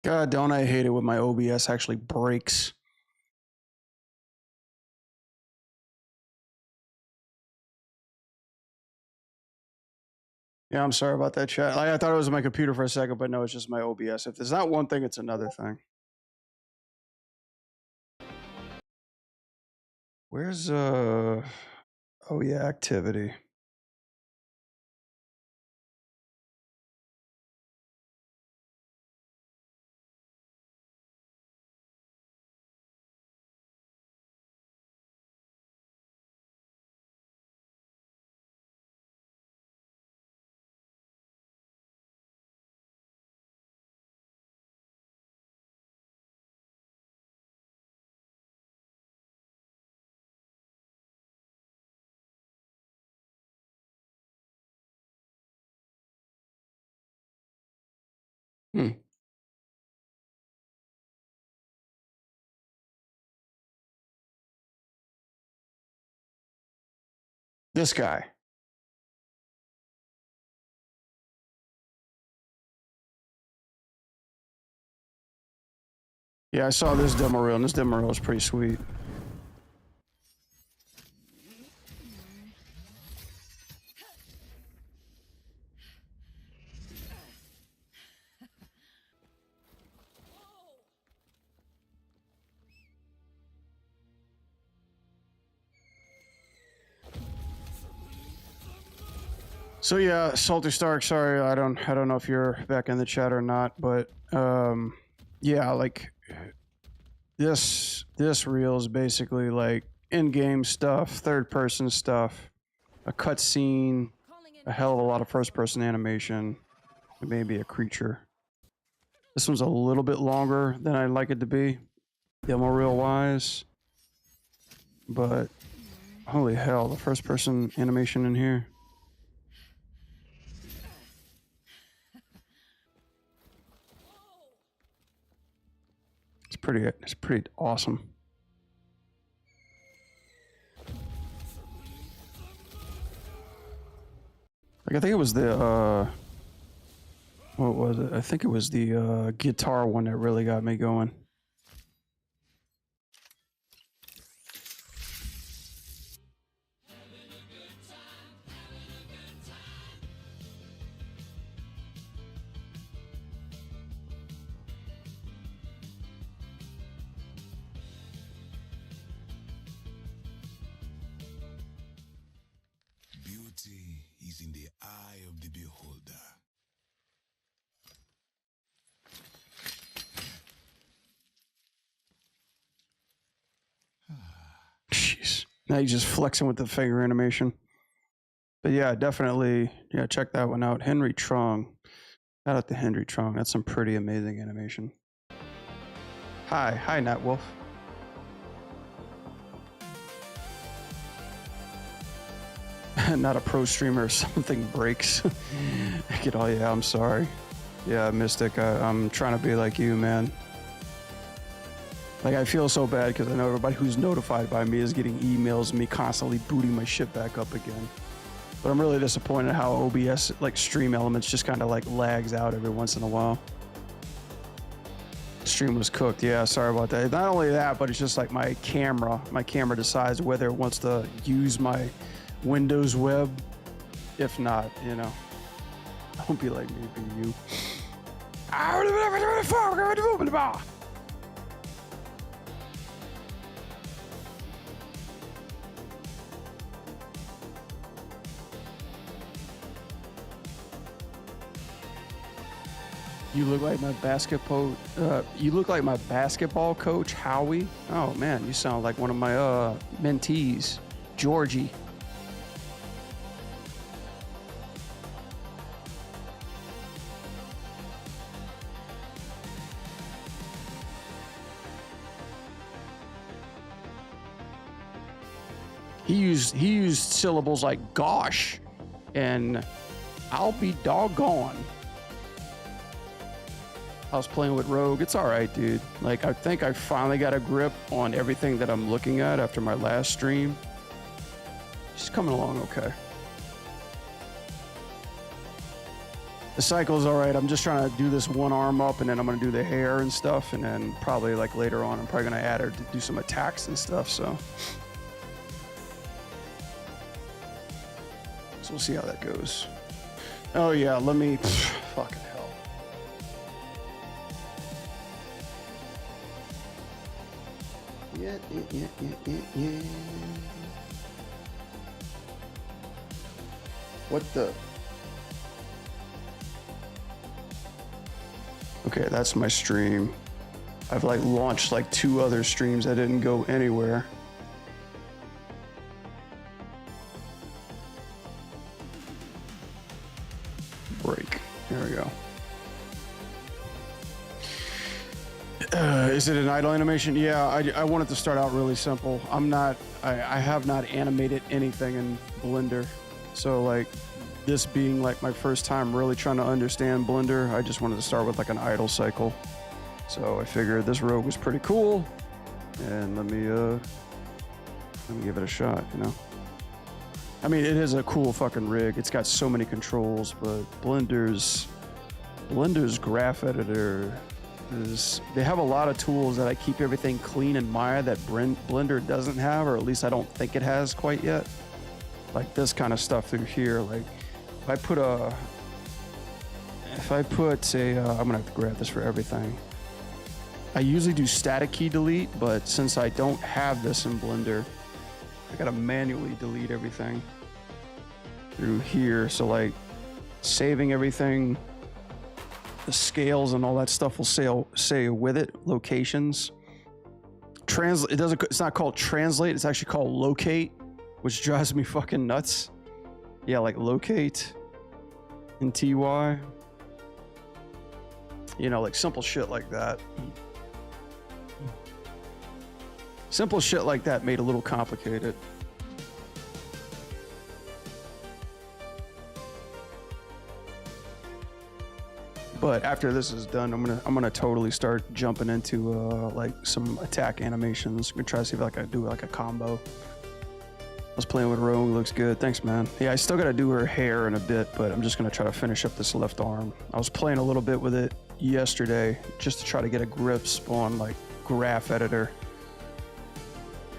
God, don't I hate it when my OBS actually breaks. Yeah, I'm sorry about that, chat. I thought it was my computer for a second, but no, it's just my OBS. If it's not one thing, it's another thing. Where's oh yeah, activity. Hmm. This guy. Yeah, I saw this demo reel, and this demo reel is pretty sweet. So yeah, Salty Stark. Sorry, I don't know if you're back in the chat or not, but yeah, like this reel is basically like in-game stuff, third-person stuff, a cutscene, a hell of a lot of first-person animation, and maybe a creature. This one's a little bit longer than I'd like it to be, demo reel wise, but holy hell, the first-person animation in here. It's pretty awesome. Like I think it was the what was it? I think it was the guitar one that really got me going. Beauty is in the eye of the beholder. Jeez. Now he's just flexing with the finger animation. But yeah, definitely, yeah, check that one out. Henry Trong. Shout out to Henry Trong. That's some pretty amazing animation. Hi, Nat Wolf. Not a pro streamer if something breaks. Oh yeah, I'm sorry. Yeah, Mystic, I'm trying to be like you, man. Like, I feel so bad because I know everybody who's notified by me is getting emails and me constantly booting my shit back up again. But I'm really disappointed how OBS, like, Stream Elements just kind of, like, lags out every once in a while. Stream was cooked. Yeah, sorry about that. Not only that, but it's just like my camera decides whether it wants to use my Windows web. If not, you know, don't be like me, be you. You look like my basketball. You look like my basketball coach, Howie. Oh man, you sound like one of my mentees, Georgie. He used syllables like "gosh" and "I'll be doggone." I was playing with Rogue. It's all right, dude. Like, I think I finally got a grip on everything that I'm looking at after my last stream. She's coming along okay. The cycle's all right. I'm just trying to do this one arm up, and then I'm gonna do the hair and stuff, and then probably like later on, I'm probably gonna add her to do some attacks and stuff. So we'll see how that goes. Oh yeah, let me. Fucking hell. Yeah. What the? Okay, that's my stream. I've like launched like 2 other streams that didn't go anywhere. Break. There we go. Is it an idle animation? Yeah, I want it to start out really simple. I have not animated anything in Blender. So like this being like my first time really trying to understand Blender, I just wanted to start with like an idle cycle. So I figured this rogue was pretty cool, and let me give it a shot, you know? I mean, it is a cool fucking rig. It's got so many controls, but Blender's graph editor they have a lot of tools that I keep everything clean in Maya that Blender doesn't have, or at least I don't think it has quite yet. Like this kind of stuff through here. Like if I put a, I'm gonna have to grab this for everything. I usually do static key delete, but since I don't have this in Blender, I gotta manually delete everything through here. So like saving everything, the scales and all that stuff will say with it locations. Translate. It's not called translate. It's actually called locate, which drives me fucking nuts. Yeah, like locate in TY. You know, like simple shit like that. Simple shit like that made a little complicated. But after this is done, I'm gonna totally start jumping into like some attack animations. I'm gonna try to see if I can do like a combo. I was playing with Rogue, looks good. Thanks, man. Yeah, I still gotta do her hair in a bit, but I'm just gonna try to finish up this left arm. I was playing a little bit with it yesterday just to try to get a grasp on like graph editor.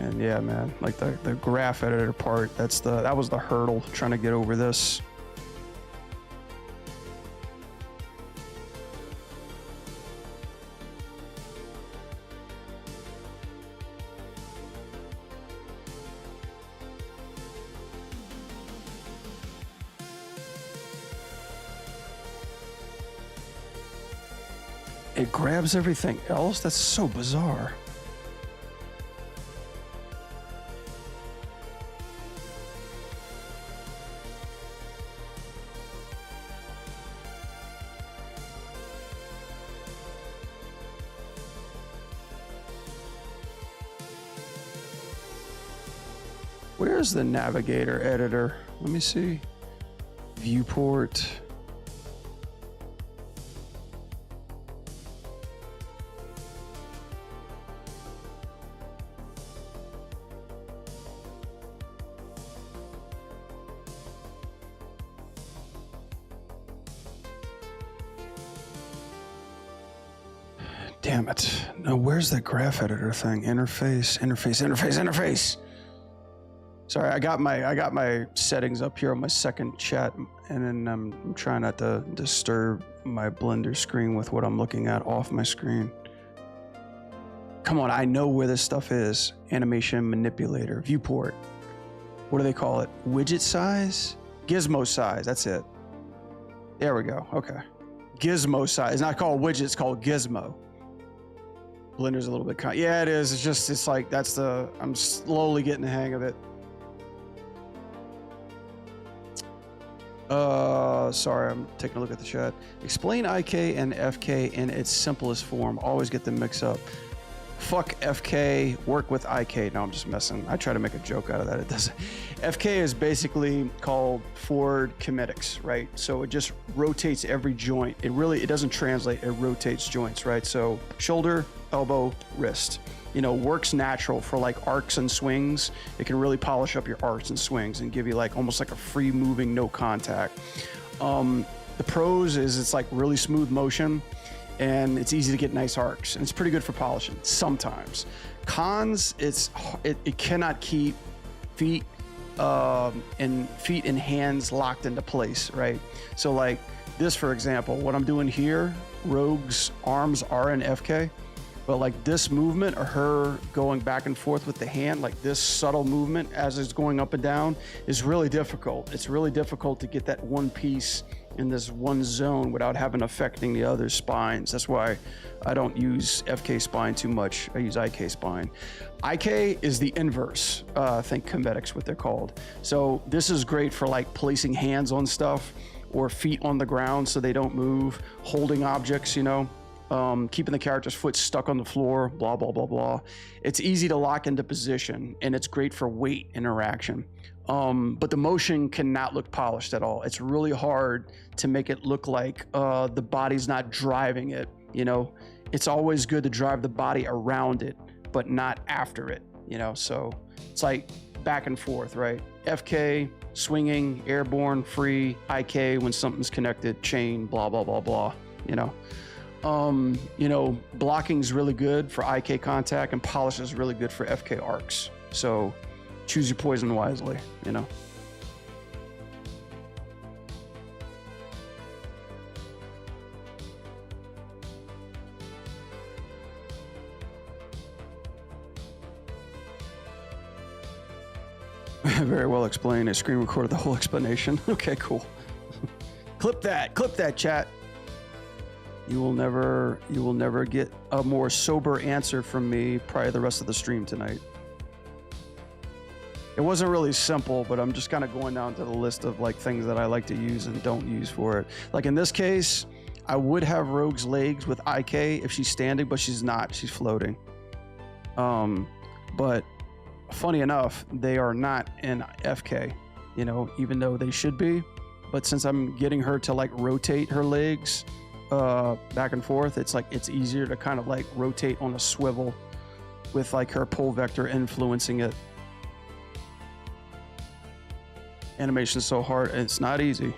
And yeah, man, like the graph editor part, that was the hurdle trying to get over this. It grabs everything else? That's so bizarre. Where's the navigator editor? Let me see. Viewport. Damn it. No, where's that graph editor thing? Interface. Sorry, I got my settings up here on my second chat, and then I'm trying not to disturb my Blender screen with what I'm looking at off my screen. Come on, I know where this stuff is. Animation manipulator, viewport. What do they call it? Widget size? Gizmo size, that's it. There we go, okay. Gizmo size, it's not called widget, it's called gizmo. Blender's a little bit, yeah, it is. It's like, I'm slowly getting the hang of it. Sorry, I'm taking a look at the chat. Explain IK and FK in its simplest form. Always get them mixed up. Fuck FK, work with IK. No, I'm just messing. I try to make a joke out of that. It doesn't. FK is basically called forward kinetics, right? So it just rotates every joint. It doesn't translate, it rotates joints, right? So shoulder, elbow, wrist. You know, works natural for like arcs and swings. It can really polish up your arcs and swings and give you like almost like a free moving, no contact. The pros is it's like really smooth motion and it's easy to get nice arcs and it's pretty good for polishing sometimes. Cons, it cannot keep feet and hands locked into place, right? So like this, for example, what I'm doing here, Rogue's arms are in FK, but like this movement or her going back and forth with the hand, like this subtle movement as it's going up and down is really difficult. It's really difficult to get that one piece in this one zone without having affecting the other spines. That's why I don't use FK spine too much. I use IK spine. IK is the inverse. I think comedics what they're called. So this is great for like placing hands on stuff or feet on the ground so they don't move, holding objects, you know, keeping the character's foot stuck on the floor, blah, blah, blah, blah. It's easy to lock into position and it's great for weight interaction. But the motion cannot look polished at all. It's really hard to make it look like the body's not driving it, you know? It's always good to drive the body around it, but not after it, you know? So it's like back and forth, right? FK, swinging, airborne, free, IK when something's connected, chain, blah, blah, blah, blah, you know? You know, blocking is really good for IK contact and polish is really good for FK arcs. So choose your poison wisely, you know? Very well explained. I screen recorded the whole explanation. Okay, cool. Clip that, chat. You will never get a more sober answer from me probably the rest of the stream tonight. It wasn't really simple, but I'm just kind of going down to the list of like things that I like to use and don't use for it. Like in this case, I would have Rogue's legs with IK if she's standing, but she's not. She's floating. But funny enough, they are not in FK, you know, even though they should be. But since I'm getting her to like rotate her legs back and forth, it's like it's easier to kind of like rotate on a swivel with like her pull vector influencing it. Animation is so hard, and it's not easy.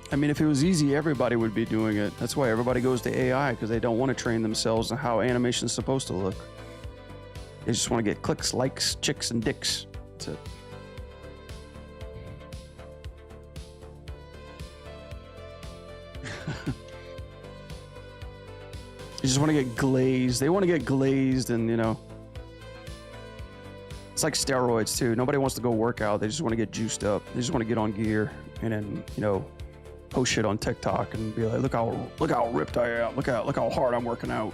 I mean, if it was easy, everybody would be doing it. That's why everybody goes to AI, because they don't want to train themselves on how animation is supposed to look. They just want to get clicks, likes, chicks, and dicks. That's it. You just want to get glazed. They want to get glazed and, you know. It's like steroids, too. Nobody wants to go work out. They just want to get juiced up. They just want to get on gear and then, you know, post shit on TikTok and be like, look how ripped I am. Look how hard I'm working out.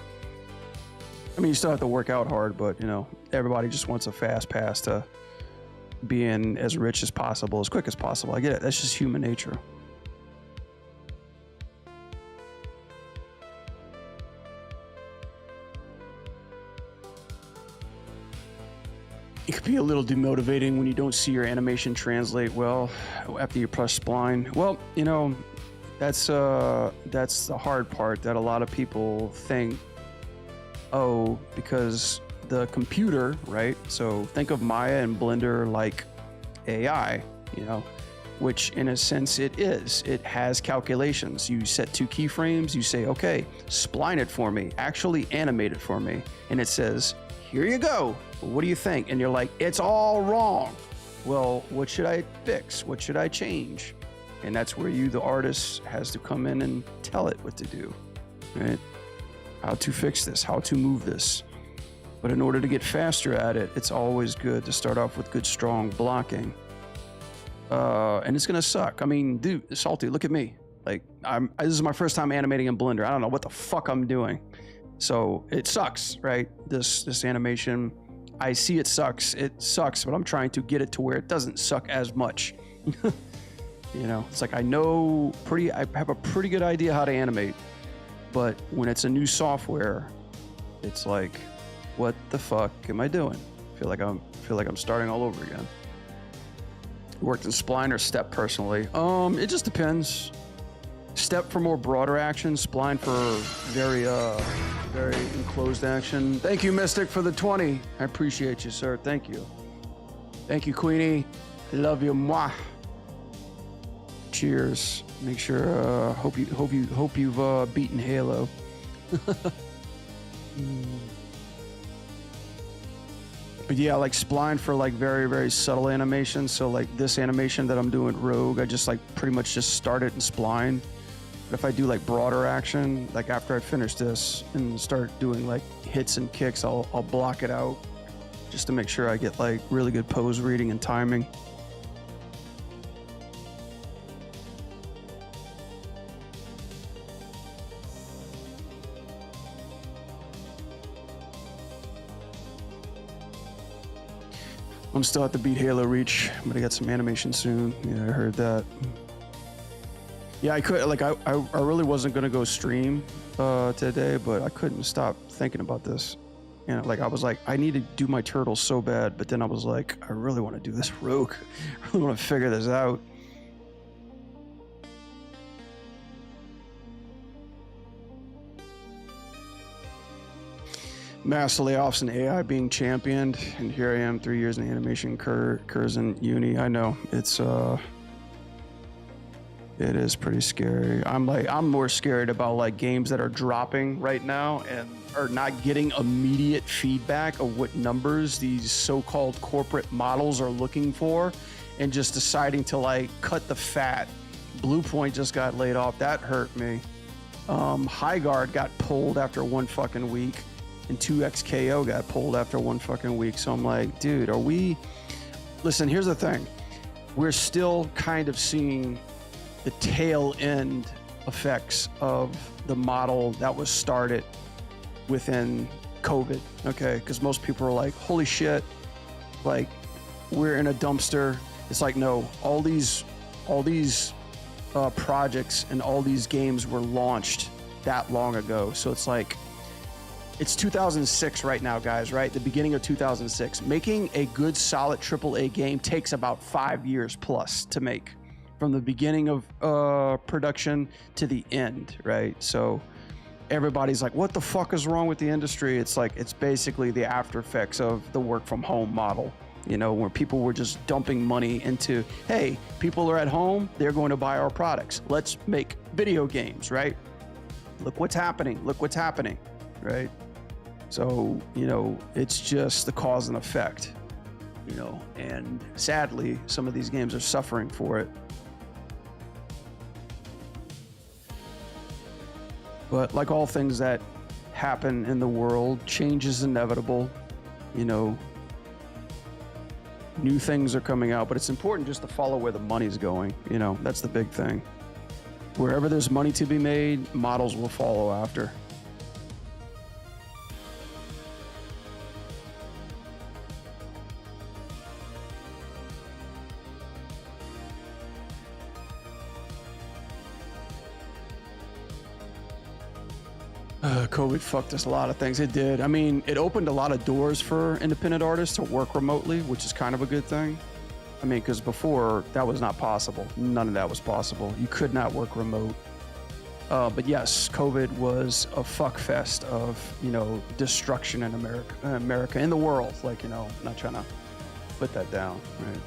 I mean, you still have to work out hard, but, you know, everybody just wants a fast pass to being as rich as possible, as quick as possible. I get it. That's just human nature. It could be a little demotivating when you don't see your animation translate well after you press spline. Well, you know, that's the hard part that a lot of people think, oh, because the computer, right? So think of Maya and Blender like AI, you know, which in a sense it is. It has calculations. You set 2 keyframes, you say, okay, spline it for me, actually animate it for me. And it says, here you go. What do you think? And you're like, it's all wrong. Well, what should I fix? What should I change? And that's where you, the artist, has to come in and tell it what to do, right? How to fix this, how to move this. But in order to get faster at it, it's always good to start off with good, strong blocking. And it's gonna suck. I mean, dude, Salty, look at me. Like, this is my first time animating in Blender. I don't know what the fuck I'm doing. So it sucks, right? This animation, I see it sucks, but I'm trying to get it to where it doesn't suck as much. You know, it's like I have a pretty good idea how to animate, but when it's a new software, it's like, what the fuck am I doing? I feel like I'm starting all over again. Worked in spline or step personally. It just depends. Step for more broader action, spline for very enclosed action. Thank you, Mystic, for the 20. I appreciate you, sir. Thank you. Thank you, Queenie. I love you. Mwah. Cheers. Make sure. Hope you've beaten Halo. But yeah, like spline for like very, very subtle animations. So like this animation that I'm doing Rogue, I just like pretty much just start it in spline. But if I do like broader action, like after I finish this and start doing like hits and kicks, I'll block it out just to make sure I get like really good pose reading and timing. I'm still at the beat Halo Reach. I'm gonna get some animation soon. Yeah, I heard that. Yeah, I could like I really wasn't gonna go stream today, but I couldn't stop thinking about this. You know, like I was like, I need to do my turtles so bad, but then I was like, I really want to do this Rogue. I really want to figure this out. Mass layoffs and AI being championed, and here I am 3 years in animation curs in uni. I know it is pretty scary. I'm more scared about like games that are dropping right now and are not getting immediate feedback of what numbers these so-called corporate models are looking for, and just deciding to like cut the fat. Bluepoint just got laid off. That hurt me. Highguard got pulled after 1 fucking week. And 2XKO got pulled after 1 fucking week. So I'm like, dude, are we... Listen, here's the thing. We're still kind of seeing the tail end effects of the model that was started within COVID, okay? Because most people are like, holy shit, like, we're in a dumpster. It's like, no, all these projects and all these games were launched that long ago. So it's like, it's 2006 right now, guys, right? The beginning of 2006. Making a good, solid AAA game takes about 5 years plus to make, from the beginning of production to the end, right? So everybody's like, what the fuck is wrong with the industry? It's like, it's basically the after effects of the work from home model, you know, where people were just dumping money into, hey, people are at home, they're going to buy our products. Let's make video games, right? Look what's happening. Look what's happening, right? So, you know, it's just the cause and effect, you know, and sadly, some of these games are suffering for it. But like all things that happen in the world, change is inevitable. You know, new things are coming out, but it's important just to follow where the money's going. You know, that's the big thing. Wherever there's money to be made, models will follow after. COVID fucked us a lot of things. It did. I mean, it opened a lot of doors for independent artists to work remotely, which is kind of a good thing. I mean, because before that was not possible. None of that was possible. You could not work remote. But yes, COVID was a fuck fest of, you know, destruction in America, in the world. Like, you know, not trying to put that down, right?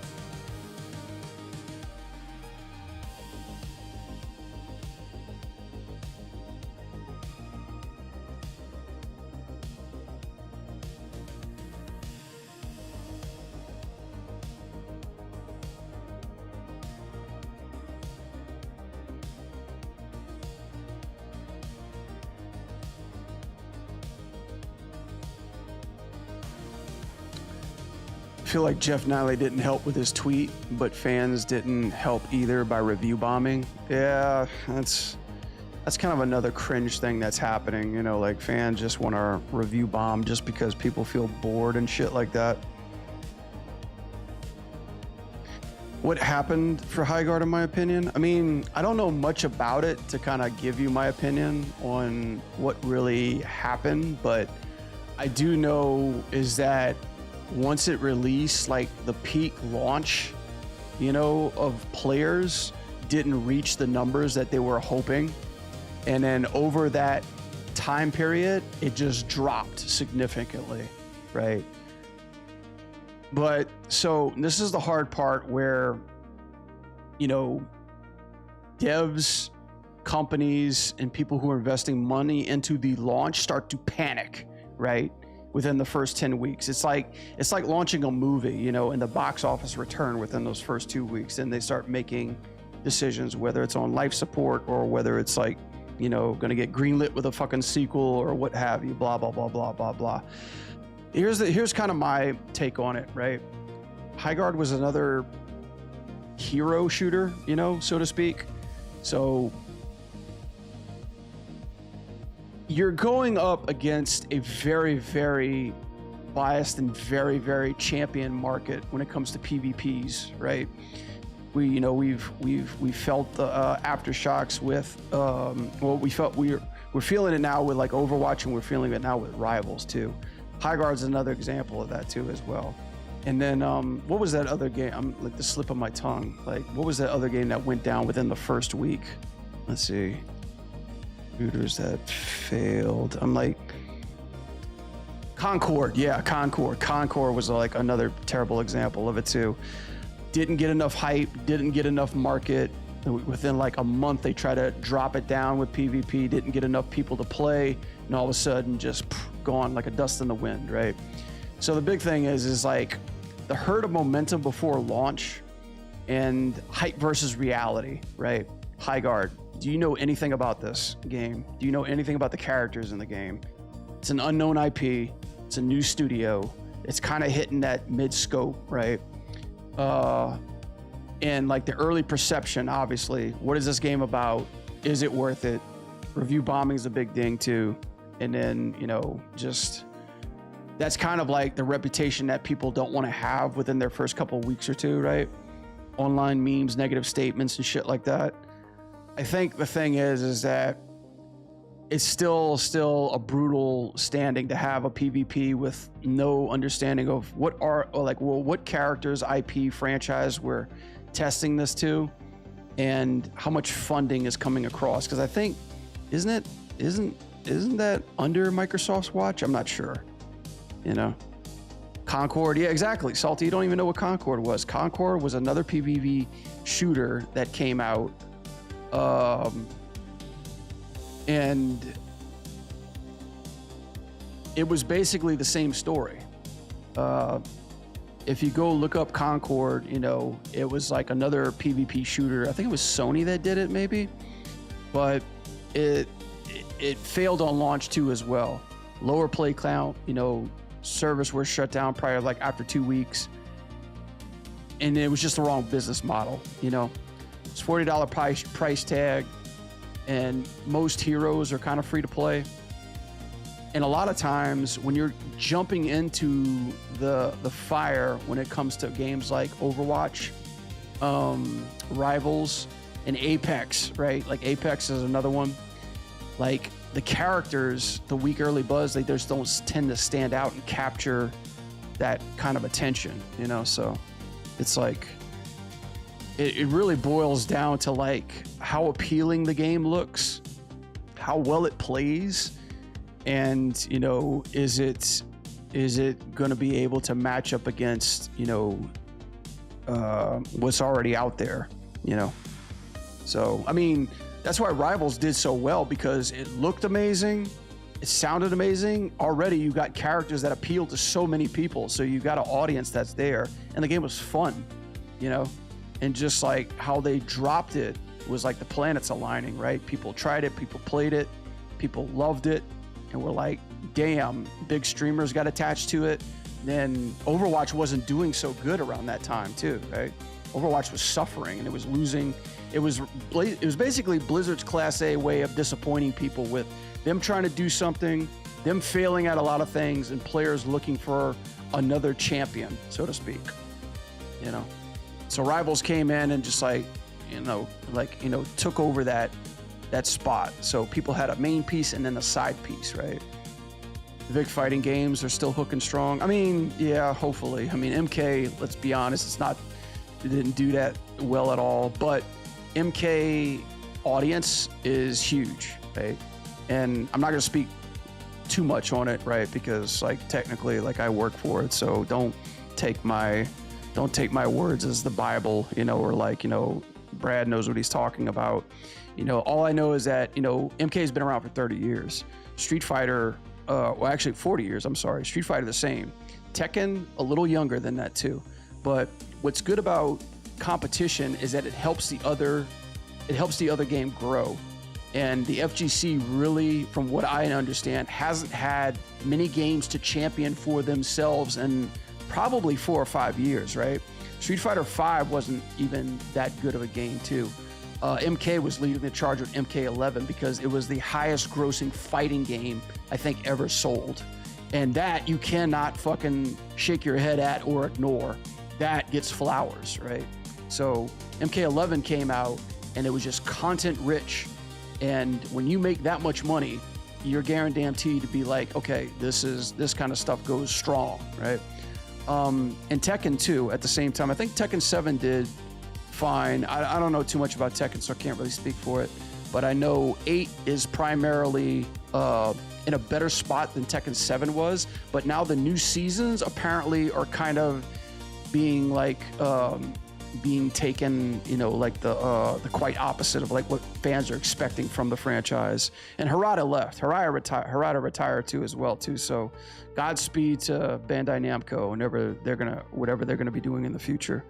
I feel like Jeff Nally didn't help with his tweet, but fans didn't help either by review bombing. Yeah, that's kind of another cringe thing that's happening. You know, like fans just want to review bomb just because people feel bored and shit like that. What happened for Highguard, in my opinion? I mean, I don't know much about it to kind of give you my opinion on what really happened, but I do know is that once it released, like the peak launch, you know, of players didn't reach the numbers that they were hoping. And then over that time period, it just dropped significantly, right? But so this is the hard part where, you know, devs, companies, and people who are investing money into the launch start to panic, right? Within the first 10 weeks. It's like launching a movie, you know, and the box office return within those first 2 weeks. And they start making decisions, whether it's on life support or whether it's like, you know, going to get greenlit with a fucking sequel or what have you, blah, blah, blah, blah, blah, blah. Here's kind of my take on it, right? Highguard was another hero shooter, you know, so to speak. So you're going up against a very, very biased and very, very champion market when it comes to PvPs, right? We've felt the aftershocks with we're feeling it now with like Overwatch, and we're feeling it now with Rivals too. Highguard's another example of that too as well. And then what was that other game? I'm like the slip of my tongue. Like, what was that other game that went down within the first week? Let's see. Shooters that failed. I'm like Concord. Yeah, Concord. Concord was like another terrible example of it too. Didn't get enough hype, didn't get enough market. Within like a month, they try to drop it down with PvP, didn't get enough people to play, and all of a sudden just gone like a dust in the wind, right? So the big thing is like the herd of momentum before launch and hype versus reality, right? Highguard, do you know anything about this game? Do you know anything about the characters in the game? It's an unknown IP, it's a new studio, it's kind of hitting that mid-scope, right? And like the early perception, obviously, what is this game about? Is it worth it? Review bombing is a big thing too. And then, you know, just that's kind of like the reputation that people don't want to have within their first couple of weeks or two, right? Online memes, negative statements and shit like that. I think the thing is that it's still a brutal standing to have a PvP with no understanding of what characters, IP, franchise we're testing this to, and how much funding is coming across. Because I think isn't that under Microsoft's watch? I'm not sure. You know, Concord. Yeah, exactly. Salty, you don't even know what Concord was. Concord was another PvP shooter that came out. And it was basically the same story. If you go look up Concord, you know, it was like another PvP shooter. I think it was Sony that did it maybe, but it failed on launch too as well. Lower play count, you know, servers were shut down prior, like after 2 weeks. And it was just the wrong business model, you know. It's $40 price tag, and most heroes are kind of free to play. And a lot of times when you're jumping into the fire when it comes to games like Overwatch, Rivals, and Apex, right? Like Apex is another one. Like the characters, the weak early buzz, they just don't tend to stand out and capture that kind of attention, you know? So it's like, it really boils down to like how appealing the game looks, how well it plays, and, you know, is it going to be able to match up against, you know, what's already out there, you know? So, I mean, that's why Rivals did so well, because it looked amazing, it sounded amazing. Already you got characters that appeal to so many people, so you got an audience that's there, and the game was fun, you know? And just like how they dropped it was like the planets aligning, right? People tried it, people played it, people loved it, and we're like, damn, big streamers got attached to it. Then Overwatch wasn't doing so good around that time too, right? Overwatch was suffering and it was losing. It was basically Blizzard's Class A way of disappointing people, with them trying to do something, them failing at a lot of things, and players looking for another champion, so to speak, you know? So Rivals came in and just took over that spot. So people had a main piece and then a side piece, right? The big fighting games are still hooking strong. I mean, yeah, hopefully. I mean, MK, let's be honest, it didn't do that well at all, but MK audience is huge, right? And I'm not going to speak too much on it, right? Because like technically, like I work for it, so don't take my words as the Bible, you know, or like, you know, Brad knows what he's talking about. You know, all I know is that, you know, MK has been around for 30 years. Street Fighter, well, actually 40 years, I'm sorry. Street Fighter the same. Tekken, a little younger than that too. But what's good about competition is that it helps the other game grow. And the FGC really, from what I understand, hasn't had many games to champion for themselves in probably 4 or 5 years, right? Street Fighter V wasn't even that good of a game too. MK was leading the charge with MK11 because it was the highest grossing fighting game I think ever sold. And that you cannot fucking shake your head at or ignore. That gets flowers, right? So MK11 came out and it was just content rich. And when you make that much money, you're guaranteed to be like, okay, this kind of stuff goes strong, right? And Tekken 2 at the same time. I think Tekken 7 did fine. I don't know too much about Tekken, so I can't really speak for it. But I know 8 is primarily in a better spot than Tekken 7 was. But now the new seasons apparently are kind of being like being taken, you know, like the quite opposite of like what fans are expecting from the franchise. And Harada left. Harada retired too as well too. So Godspeed to Bandai Namco whatever they're gonna be doing in the future.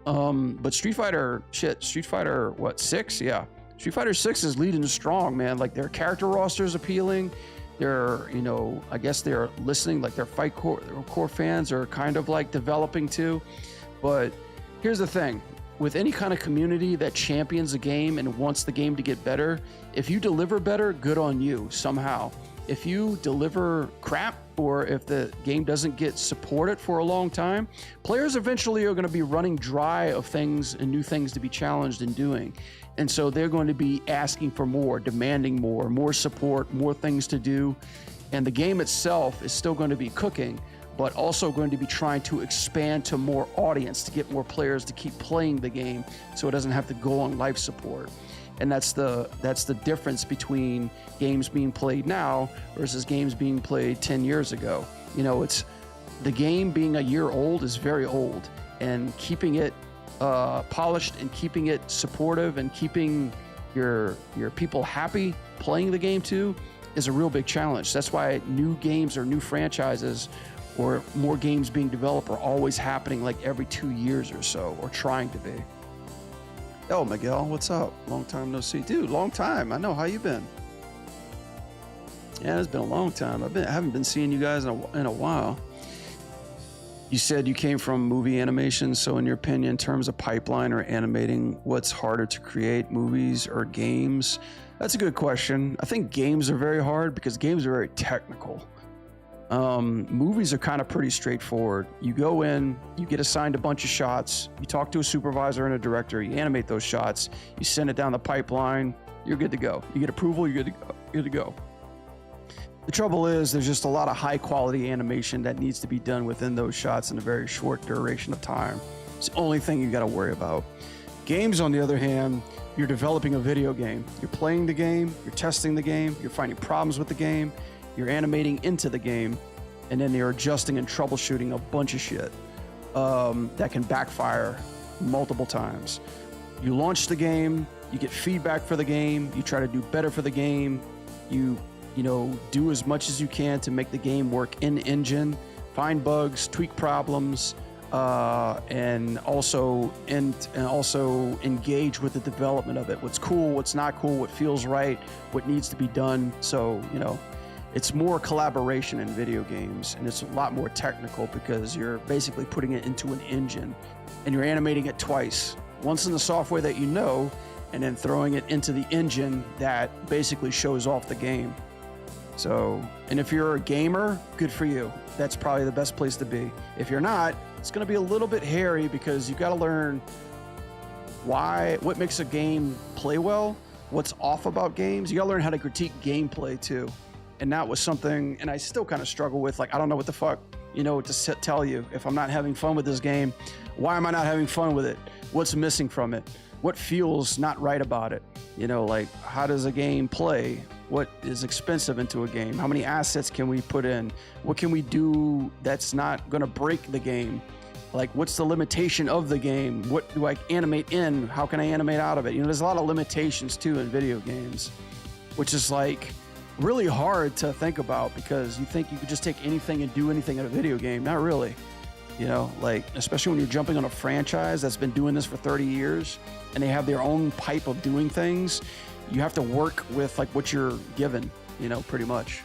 But Street Fighter 6? Yeah. Street Fighter 6 is leading strong, man. Like their character roster is appealing. They're, you know, I guess they're listening, like their fight core fans are kind of like developing too. But here's the thing, with any kind of community that champions a game and wants the game to get better, if you deliver better, good on you somehow. If you deliver crap or if the game doesn't get supported for a long time, players eventually are going to be running dry of things and new things to be challenged in doing. And so they're going to be asking for more, demanding more support, more things to do. And the game itself is still going to be cooking, but also going to be trying to expand to more audience to get more players to keep playing the game so it doesn't have to go on life support. And that's the difference between games being played now versus games being played 10 years ago. You know, it's the game being a year old is very old, and keeping it polished and keeping it supportive and keeping your people happy playing the game too is a real big challenge. That's why new games or new franchises or more games being developed are always happening like every 2 years or so, or trying to be. Yo, Miguel, what's up? Long time no see. Dude, long time. I know. How you been? Yeah, it's been a long time. I haven't been seeing you guys in a while. You said you came from movie animation, so in your opinion, in terms of pipeline or animating, what's harder to create, movies or games? That's a good question. I think games are very hard because games are very technical. Movies are kind of pretty straightforward. You go in, you get assigned a bunch of shots, you talk to a supervisor and a director, you animate those shots, you send it down the pipeline, you're good to go. You get approval, you're good to go. The trouble is there's just a lot of high quality animation that needs to be done within those shots in a very short duration of time. It's the only thing you got to worry about. Games, on the other hand, you're developing a video game. You're playing the game, you're testing the game, you're finding problems with the game, you're animating into the game, and then you're adjusting and troubleshooting a bunch of shit that can backfire multiple times. You launch the game, you get feedback for the game, you try to do better for the game, you know, do as much as you can to make the game work in engine, find bugs, tweak problems, and also engage with the development of it. What's cool, what's not cool, what feels right, what needs to be done. So, you know, it's more collaboration in video games, and it's a lot more technical because you're basically putting it into an engine and you're animating it twice. Once in the software that you know, and then throwing it into the engine that basically shows off the game. So, and if you're a gamer, good for you. That's probably the best place to be. If you're not, it's going to be a little bit hairy because you got to learn what makes a game play well, what's off about games. You got to learn how to critique gameplay too. And that was something, and I still kind of struggle with, like, I don't know what the fuck, you know, to tell you. If I'm not having fun with this game, why am I not having fun with it? What's missing from it? What feels not right about it? You know, like, how does a game play? What is expensive into a game? How many assets can we put in? What can we do that's not going to break the game? Like, what's the limitation of the game? What do I animate in? How can I animate out of it? You know, there's a lot of limitations too in video games, which is like really hard to think about because you think you could just take anything and do anything in a video game. Not really. You know, like, especially when you're jumping on a franchise that's been doing this for 30 years and they have their own pipe of doing things, you have to work with like what you're given, you know, pretty much.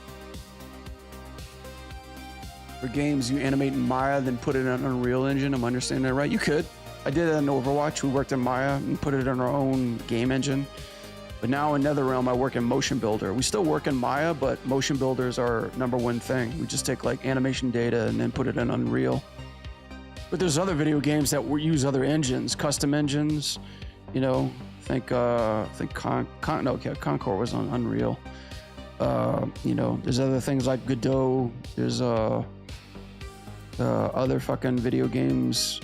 For games, you animate in Maya, then put it in an Unreal Engine. I'm understanding that right? You could. I did it in Overwatch. We worked in Maya and put it in our own game engine. But now in NetherRealm, I work in Motion Builder. We still work in Maya, but Motion Builder is our #1 thing. We just take like animation data and then put it in Unreal. But there's other video games that use other engines, custom engines. You know, Concord was on Unreal. You know, there's other things like Godot. There's other fucking video games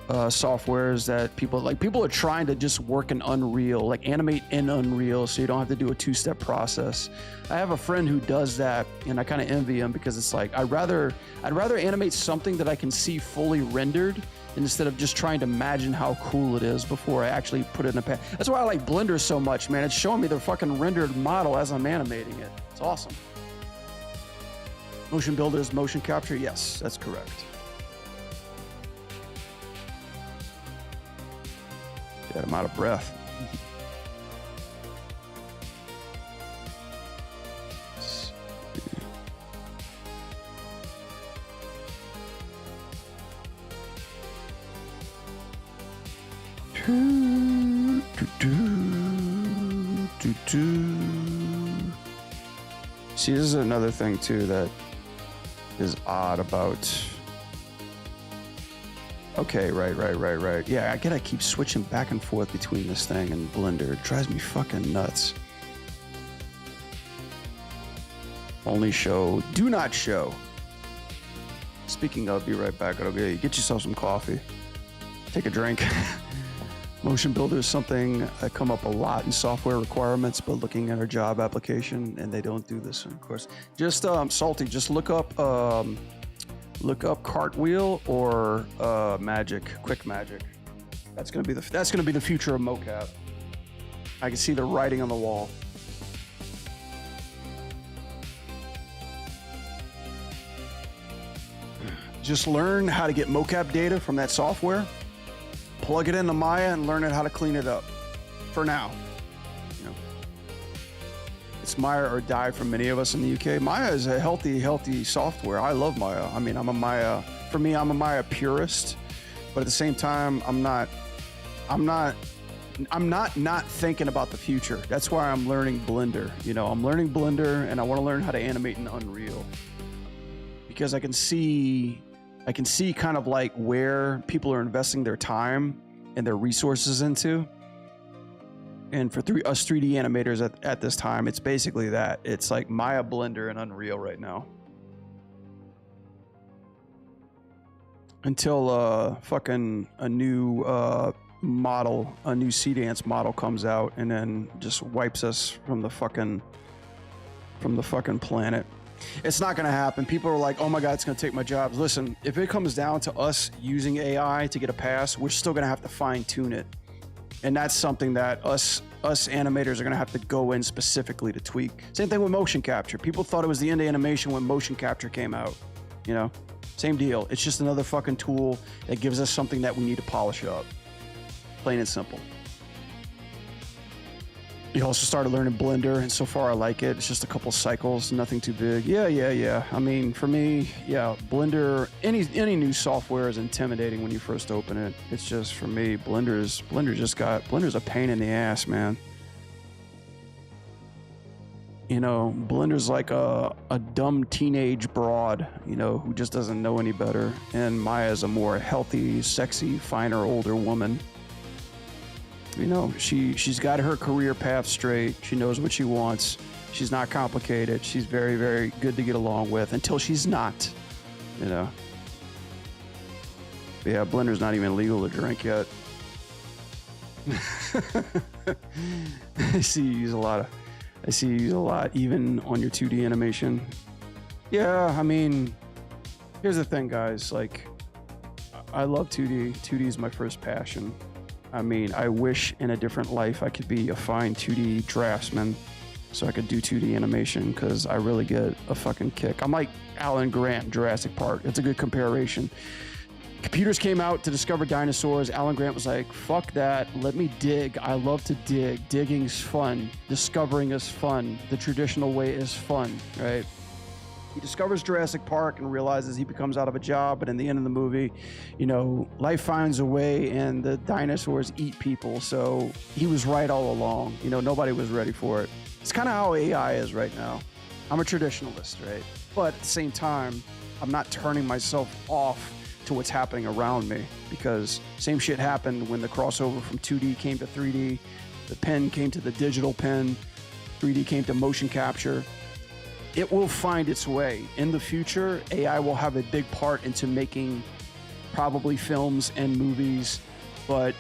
softwares that people are trying to just work in Unreal, like animate in Unreal, so you don't have to do a two-step process. I have a friend who does that, and I kind of envy him because it's like I'd rather animate something that I can see fully rendered instead of just trying to imagine how cool it is before I actually put it in a pad. That's why I like Blender so much, man. It's showing me the fucking rendered model as I'm animating it. It's awesome. Motion Builder is motion capture? Yes, that's correct. God, I'm out of breath. See, this is another thing too that is odd about. Okay, right. Yeah, I gotta keep switching back and forth between this thing and Blender. It drives me fucking nuts. Only show, do not show. Speaking of, be right back. Okay, get yourself some coffee. Take a drink. Motion Builder is something that come up a lot in software requirements, but looking at our job application, and they don't do this, of course. Just Salty, just look up Cartwheel or Quick Magic. That's gonna be the future of mocap. I can see the writing on the wall. Just learn how to get mocap data from that software, plug it into Maya, and learn how to clean it up. For now, you know, it's Maya or die for many of us in the UK. Maya is a healthy software. I love Maya. I mean, I'm a Maya purist, but at the same time, I'm not thinking about the future. That's why I'm learning Blender. You know, I'm learning Blender, and I want to learn how to animate in Unreal because I can see kind of like where people are investing their time and their resources into. And for us 3D animators at this time, it's basically that. It's like Maya, Blender, and Unreal right now. Until fucking a new model, a new Seedance model comes out and then just wipes us from the fucking planet. It's not going to happen. People are like, oh my God, it's going to take my jobs. Listen, if it comes down to us using AI to get a pass, we're still going to have to fine tune it. And that's something that us animators are going to have to go in specifically to tweak. Same thing with motion capture. People thought it was the end of animation when motion capture came out. You know, same deal. It's just another fucking tool that gives us something that we need to polish up. Plain and simple. You also started learning Blender, and so far I like it. It's just a couple cycles, nothing too big. Yeah. I mean, for me, yeah, Blender, any new software is intimidating when you first open it. It's just, for me, Blender's a pain in the ass, man. You know, Blender's like a dumb teenage broad, you know, who just doesn't know any better. And Maya's a more healthy, sexy, finer, older woman. You know, she's got her career path straight. She knows what she wants. She's not complicated. She's very, very good to get along with until she's not, you know. But yeah, Blender's not even legal to drink yet. I see you use a lot even on your 2D animation. Yeah, I mean, here's the thing, guys. Like, I love 2D. 2D is my first passion. I mean, I wish in a different life I could be a fine 2D draftsman so I could do 2D animation because I really get a fucking kick. I'm like Alan Grant, Jurassic Park. It's a good comparison. Computers came out to discover dinosaurs. Alan Grant was like, fuck that. Let me dig. I love to dig. Digging's fun. Discovering is fun. The traditional way is fun, right? He discovers Jurassic Park and realizes he becomes out of a job, but in the end of the movie, you know, life finds a way and the dinosaurs eat people. So he was right all along. You know, nobody was ready for it. It's kind of how AI is right now. I'm a traditionalist, right? But at the same time, I'm not turning myself off to what's happening around me because same shit happened when the crossover from 2D came to 3D. The pen came to the digital pen. 3D came to motion capture. It will find its way. In the future, AI will have a big part into making probably films and movies. But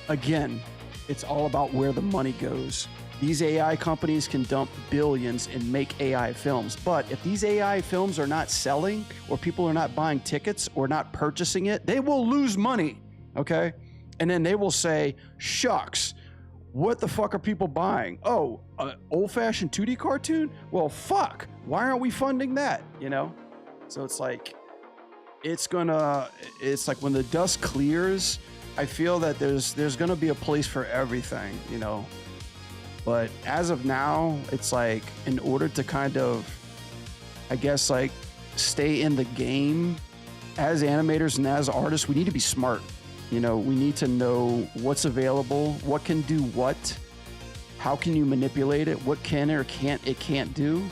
again, it's all about where the money goes. These AI companies can dump billions and make AI films. But if these AI films are not selling or people are not buying tickets or not purchasing it, they will lose money, okay? And then they will say, shucks, what the fuck are people buying? Oh, an old-fashioned 2D cartoon? Well, fuck. Why aren't we funding that? You know? So it's like when the dust clears, I feel that there's gonna be a place for everything, you know? But as of now, it's like in order to kind of, I guess, like stay in the game as animators and as artists, we need to be smart. You know, we need to know what's available, what can do what, how can you manipulate it, what can or can't do,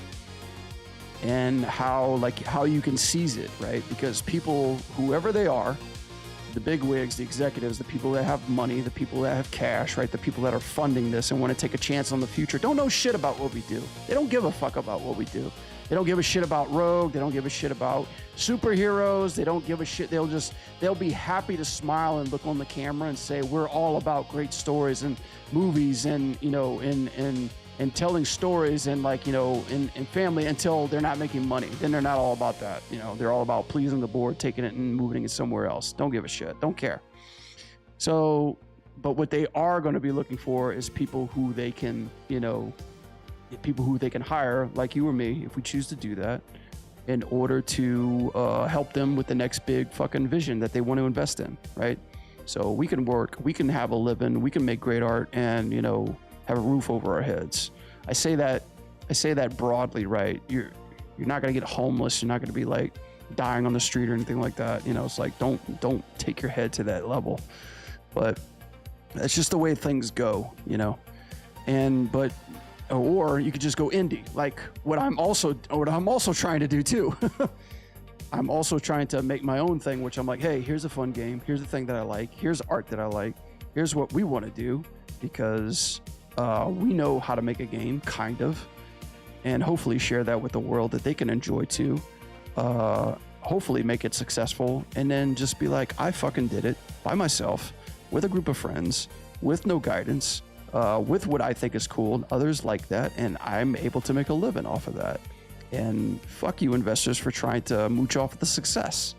and how you can seize it, right? Because people, whoever they are, the bigwigs, the executives, the people that have money, the people that have cash, right? The people that are funding this and want to take a chance on the future don't know shit about what we do. They don't give a fuck about what we do. They don't give a shit about Rogue. They don't give a shit about superheroes. They don't give a shit. They'll be happy to smile and look on the camera and say, we're all about great stories and movies and, you know, and telling stories and like, you know, in family until they're not making money. Then they're not all about that. You know, they're all about pleasing the board, taking it and moving it somewhere else. Don't give a shit. Don't care. So, but what they are going to be looking for is people who they can, you know, people who they can hire, like you or me, if we choose to do that, in order to help them with the next big fucking vision that they want to invest in, right? So we can work, we can have a living, we can make great art, and, you know, have a roof over our heads. I say that broadly, right? You're not gonna get homeless. You're not gonna be like dying on the street or anything like that. You know, it's like don't take your head to that level. But that's just the way things go, you know. Or you could just go indie, like what I'm also trying to do too. I'm also trying to make my own thing, which I'm like, hey, here's a fun game. Here's the thing that I like. Here's art that I like. Here's what we want to do because we know how to make a game, kind of, and hopefully share that with the world that they can enjoy too. Hopefully make it successful, and then just be like, I fucking did it by myself with a group of friends, with no guidance, with what I think is cool, and others like that, and I'm able to make a living off of that. And fuck you, investors, for trying to mooch off the success.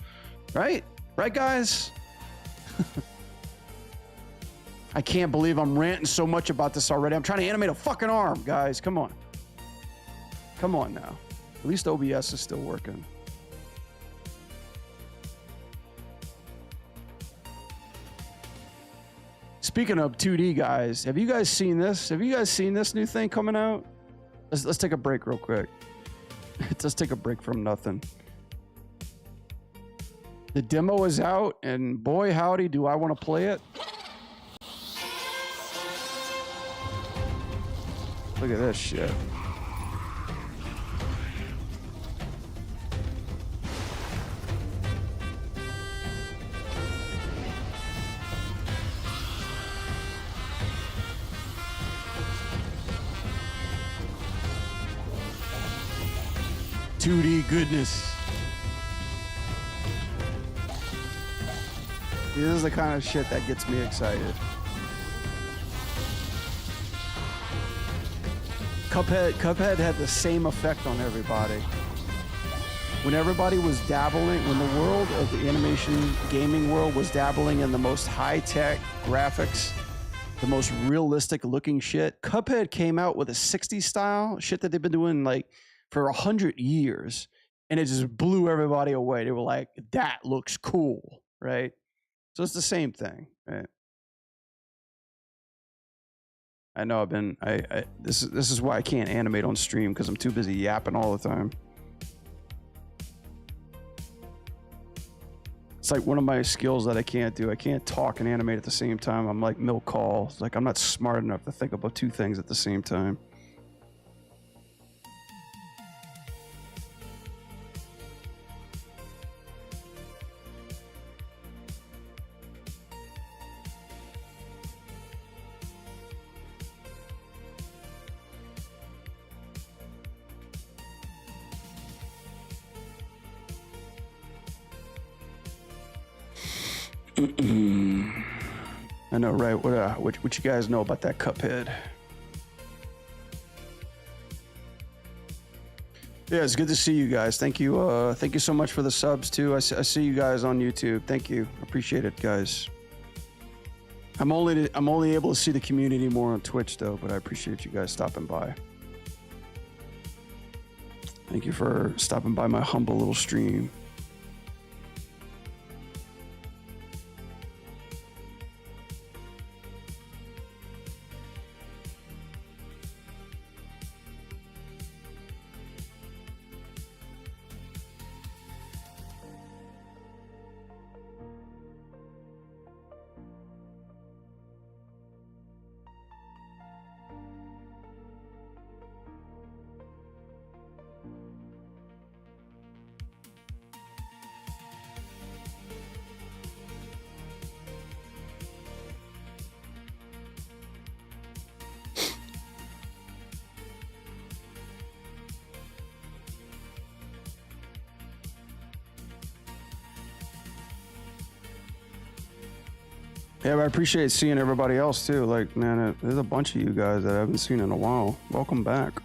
Right? Right, guys? I can't believe I'm ranting so much about this already. I'm trying to animate a fucking arm, guys. Come on. Come on now. At least OBS is still working. Speaking of 2D, guys, have you guys seen this? Have you guys seen this new thing coming out? Let's take a break real quick. Let's take a break from nothing. The demo is out, and boy, howdy, do I want to play it. Look at this shit. $2D goodness. This is the kind of shit that gets me excited. Cuphead had the same effect on everybody. when everybody was dabbling, when the world of the animation gaming world was dabbling in the most high-tech graphics, the most realistic looking shit, Cuphead came out with a 60s style shit that they've been doing like for 100 years, and it just blew everybody away. They were like, that looks cool, right? So it's the same thing, right? I know this is why I can't animate on stream, because I'm too busy yapping all the time. It's like one of my skills that I can't do. I can't talk and animate at the same time. I'm like Milk Call. It's like I'm not smart enough to think about two things at the same time. I know, right? What you guys know about that Cuphead? Yeah, it's good to see you guys. Thank you. Thank you so much for the subs too. I see you guys on YouTube. Thank you. Appreciate it, guys. I'm only able to see the community more on Twitch though, but I appreciate you guys stopping by. Thank you for stopping by my humble little stream. Yeah, but I appreciate seeing everybody else too. Like, man, there's a bunch of you guys that I haven't seen in a while. Welcome back.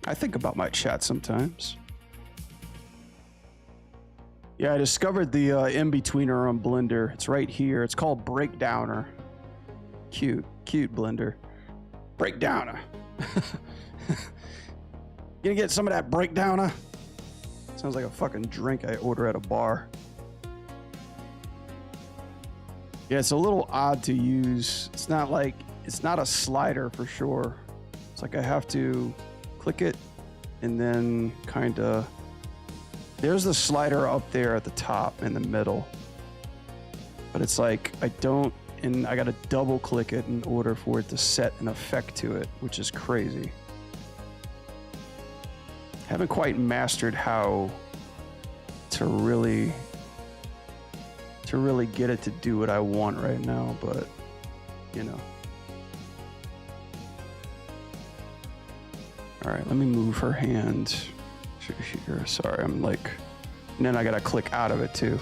I think about my chat sometimes. Yeah, I discovered the in-betweener on Blender. It's right here. It's called Breakdowner. Cute Blender. Breakdowner. Gonna get some of that Breakdowner? Sounds like a fucking drink I order at a bar. Yeah, it's a little odd to use. It's not a slider for sure. It's like I have to click it and then kind of, there's the slider up there at the top in the middle. But it's like I gotta double click it in order for it to set an effect to it, which is crazy. Haven't quite mastered how to really get it to do what I want right now, but you know. All right, let me move her hand here. Sorry, I'm like, and then I gotta click out of it too.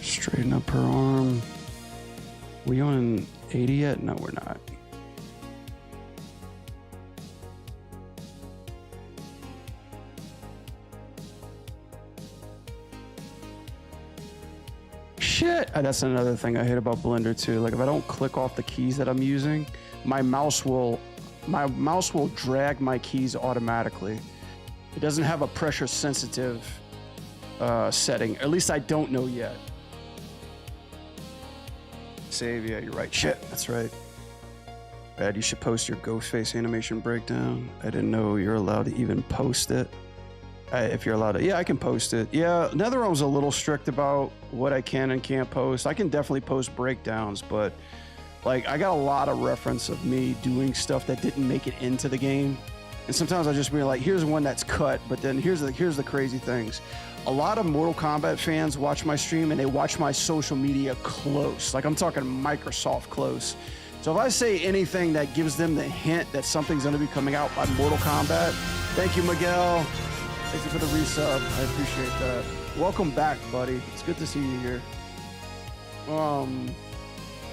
Straighten up her arm. We on 80 yet? No, we're not. Shit! That's another thing I hate about Blender too. Like if I don't click off the keys that I'm using, my mouse will drag my keys automatically. It doesn't have a pressure sensitive setting. At least I don't know yet. Save, yeah, you're right. Shit, that's right. Bad, you should post your Ghostface animation breakdown. I didn't know you're allowed to even post it. If you're allowed to, yeah, I can post it. Yeah, NetherRealm's a little strict about what I can and can't post. I can definitely post breakdowns, but like I got a lot of reference of me doing stuff that didn't make it into the game And sometimes I'll just be like, here's one that's cut, but then here's the crazy things. A lot of Mortal Kombat fans watch my stream and they watch my social media close. Like I'm talking Microsoft close. So if I say anything that gives them the hint that something's going to be coming out by Mortal Kombat, thank you, Miguel. Thank you for the resub. I appreciate that. Welcome back, buddy. It's good to see you here.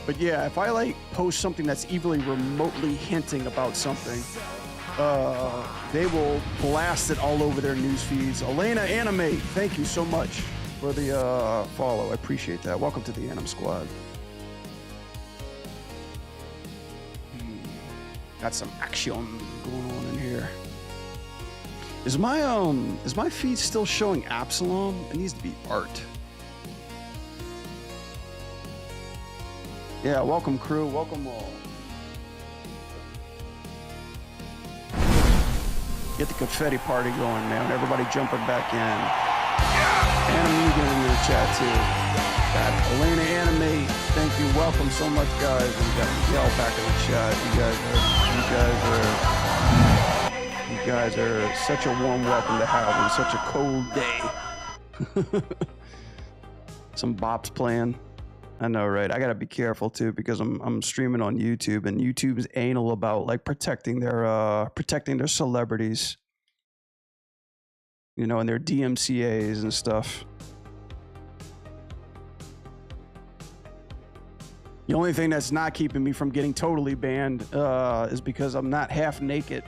But yeah, if I like post something that's even remotely hinting about something, they will blast it all over their news feeds. Elena Anime, thank you so much for the follow. I appreciate that. Welcome to the Anim Squad. Got some action going on in here. Is my feed still showing Absalom? It needs to be art. Yeah, welcome crew, welcome all. Get the confetti party going, man. Everybody jumping back in. Anime getting into the chat too. Got Elena Anime, thank you. Welcome so much, guys. And we got Miguel back in the chat. You guys are such a warm welcome to have on such a cold day. Some bops playing. I know, right? I gotta be careful too because I'm streaming on YouTube, and YouTube is anal about like protecting their celebrities, you know, and their DMCA's and stuff. The only thing that's not keeping me from getting totally banned is because I'm not half naked.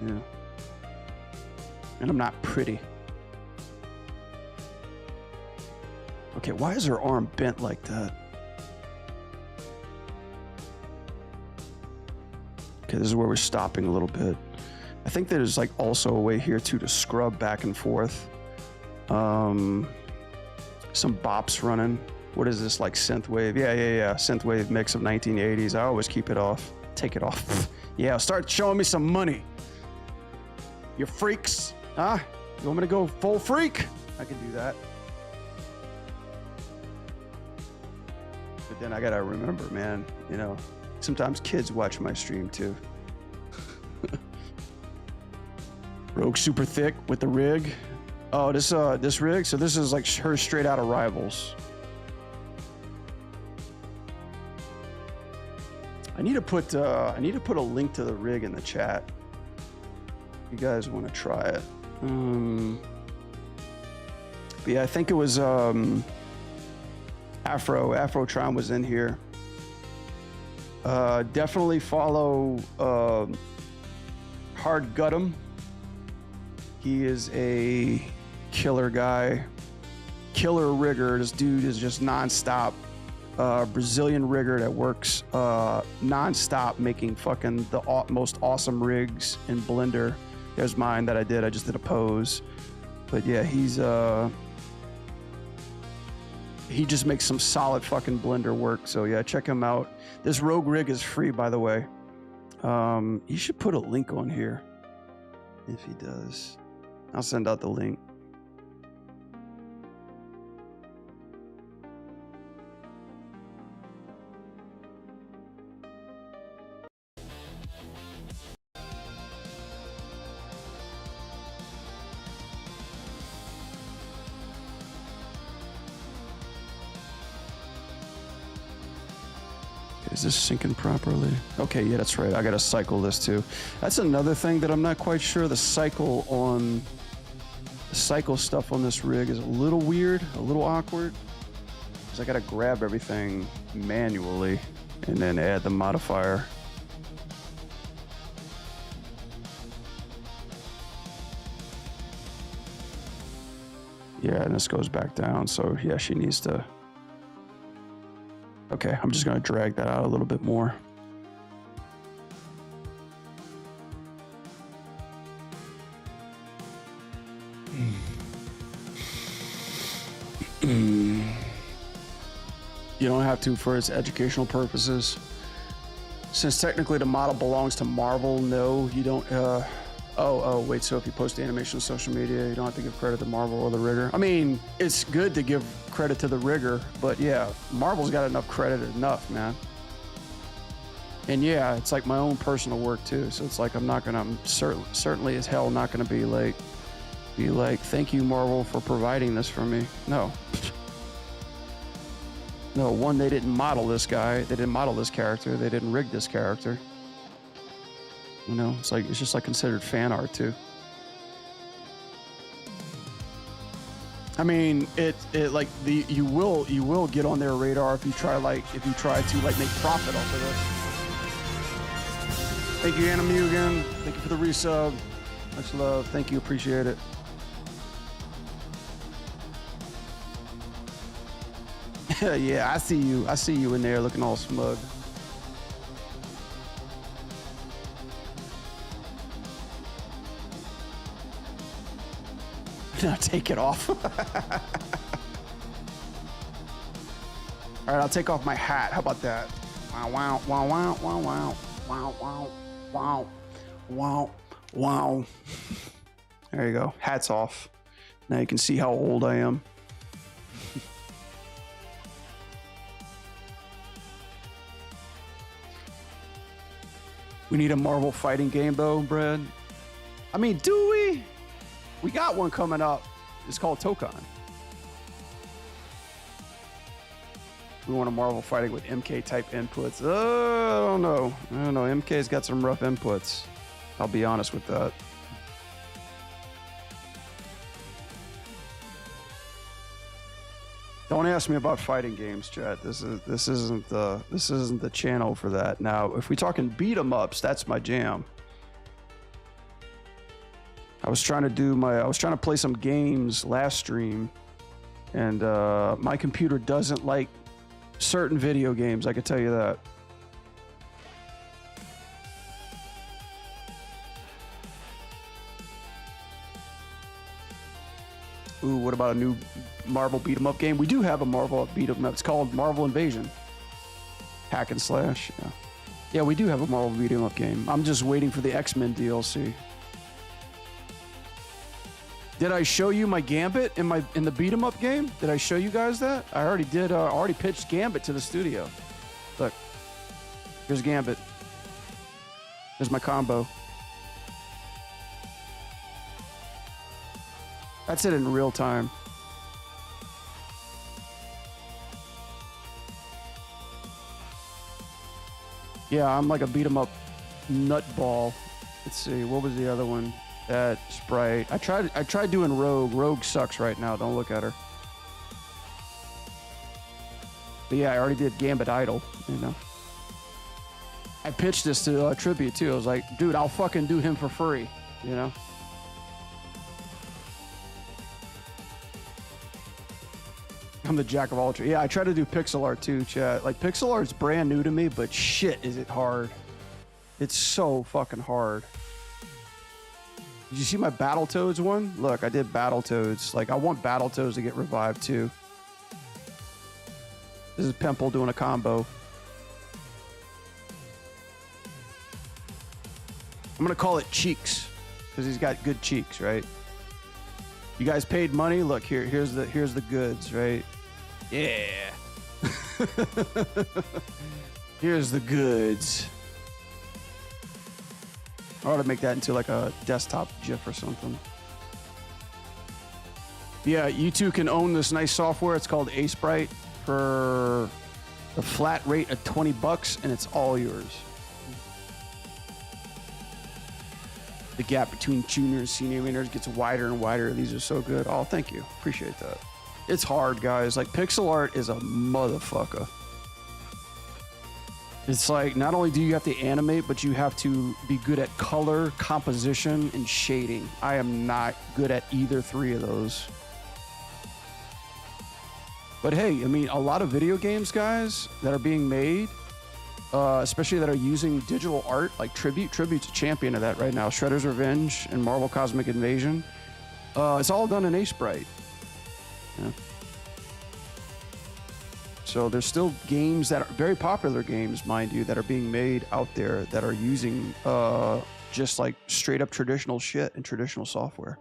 Yeah, and I'm not pretty. Okay, why is her arm bent like that? Okay, this is where we're stopping a little bit. I think there's like also a way here too to scrub back and forth. Some bops running. What is this, like synthwave? Yeah. Synthwave mix of 1980s. I always keep it off. Take it off. Yeah, start showing me some money. You freaks. Huh? You want me to go full freak? I can do that. But then I gotta remember, man, you know, sometimes kids watch my stream too. Rogue super thick with the rig. Oh, this rig. So this is like her straight out of Rivals. I need to put a link to the rig in the chat. You guys want to try it? But yeah, I think it was Afrotron was in here. Definitely follow Hard Gut'em. He is a killer guy, killer rigger. This dude is just nonstop. Brazilian rigger that works nonstop making fucking the most awesome rigs in Blender. There's mine that I did. I just did a pose. But yeah, he just makes some solid fucking Blender work. So yeah, check him out. This Rogue rig is free, by the way. He should put a link on here. If he does, I'll send out the link. Is this syncing properly? Okay, yeah, that's right. I gotta cycle this too. That's another thing that I'm not quite sure. The cycle stuff on this rig is a little weird, a little awkward. Because I gotta grab everything manually and then add the modifier. Yeah, and this goes back down. So yeah, she needs to. Okay, I'm just gonna drag that out a little bit more. You don't have to for its educational purposes. Since technically the model belongs to Marvel, no, you don't. Oh, wait, so if you post the animation on social media, you don't have to give credit to Marvel or the rigger. I mean, it's good to give credit to the rigger, but yeah, Marvel's got enough credit enough, man. And yeah, it's like my own personal work too. So it's like I'm certainly as hell not gonna be like, thank you, Marvel, for providing this for me. No. No, one, they didn't model this guy. They didn't model this character. They didn't rig this character. You know, it's just like considered fan art too. I mean, it like you will get on their radar if you try to like make profit off of this. Thank you, Animu, again. Thank you for the resub. Much love. Thank you. Appreciate it. Yeah, I see you. I see you in there looking all smug. Now take it off. All right, I'll take off my hat. How about that? Wow, wow, wow, wow, wow, wow, wow, wow, wow, wow, wow. There you go. Hat's off. Now you can see how old I am. We need a Marvel fighting game though, Brad. I mean, do we? We got one coming up. It's called Tokon. We want a Marvel fighting with MK type inputs. I don't know. MK's got some rough inputs. I'll be honest with that. Don't ask me about fighting games, chat. This isn't the channel for that. Now, if we're talking beat 'em ups, that's my jam. I was trying to play some games last stream, and my computer doesn't like certain video games. I can tell you that. Ooh, what about a new Marvel beat 'em up game? We do have a Marvel beat 'em up. It's called Marvel Invasion. Hack and slash. Yeah. Yeah, we do have a Marvel beat 'em up game. I'm just waiting for the X-Men DLC. Did I show you my Gambit in the beat 'em up game? Did I show you guys that? I already did. Already pitched Gambit to the studio. Look, here's Gambit. Here's my combo. That's it in real time. Yeah, I'm like a beat 'em up nutball. Let's see, what was the other one? That Sprite. I tried doing Rogue. Rogue sucks right now. Don't look at her. But yeah, I already did Gambit Idol, you know. I pitched this to Tribute too. I was like, dude, I'll fucking do him for free, you know. I'm the jack of all trades. Yeah, I try to do pixel art too, chat. Like, pixel art's brand new to me, but shit, is it hard. It's so fucking hard. Did you see my Battletoads one? Look, I did Battletoads. Like, I want Battletoads to get revived too. This is Pimple doing a combo. I'm gonna call it Cheeks, because he's got good cheeks, right? You guys paid money? Look, here's the goods, right? Yeah. Here's the goods. I ought to make that into like a desktop GIF or something. Yeah, you two can own this nice software. It's called Aseprite for the flat rate of $20, and it's all yours. The gap between junior and senior winners gets wider and wider. These are so good. Oh, thank you. Appreciate that. It's hard, guys. Like, pixel art is a motherfucker. It's like, not only do you have to animate, but you have to be good at color, composition, and shading. I am not good at either three of those. But hey, I mean, a lot of video games, guys, that are being made, especially that are using digital art, like Tribute's a champion of that right now. Shredder's Revenge and Marvel Cosmic Invasion. It's all done in Aseprite. Yeah. So there's still games that are very popular games, mind you, that are being made out there that are using just like straight up traditional shit and traditional software.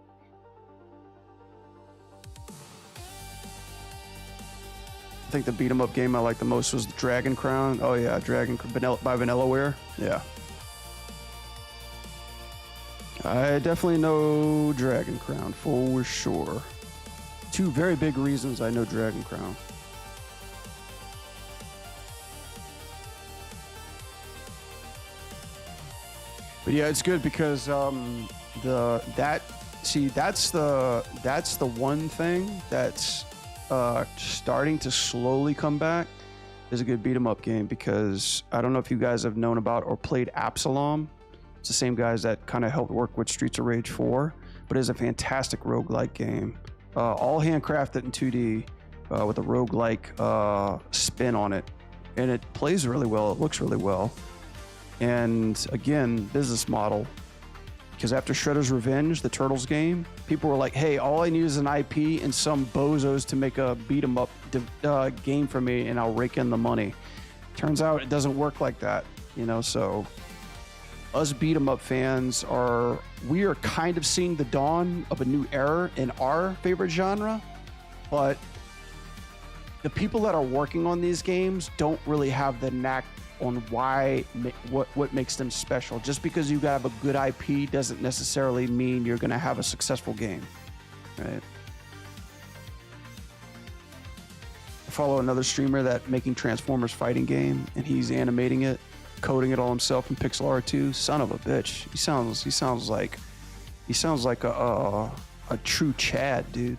think the beat 'em up game I liked the most was Dragon Crown. Oh yeah, by Vanillaware. Yeah. I definitely know Dragon Crown for sure. Two very big reasons I know Dragon Crown. But yeah, it's good because that's the one thing that's starting to slowly come back is a good beat 'em up game, because I don't know if you guys have known about or played Absalom. It's the same guys that kind of helped work with Streets of Rage 4, but it's a fantastic roguelike game. All handcrafted in 2D with a roguelike spin on it. And it plays really well, it looks really well. And again, business model. Because after Shredder's Revenge, the Turtles game, people were like, hey, all I need is an IP and some bozos to make a beat 'em up game for me, and I'll rake in the money. Turns out it doesn't work like that, you know, so us beat 'em up fans we are kind of seeing the dawn of a new era in our favorite genre, but the people that are working on these games don't really have the knack on what makes them special. Just because you have a good IP doesn't necessarily mean you're going to have a successful game, right? I follow another streamer that making Transformers fighting game, and he's animating it, coding it all himself in Pixel Art 2. Son of a bitch. He sounds like a true Chad, dude.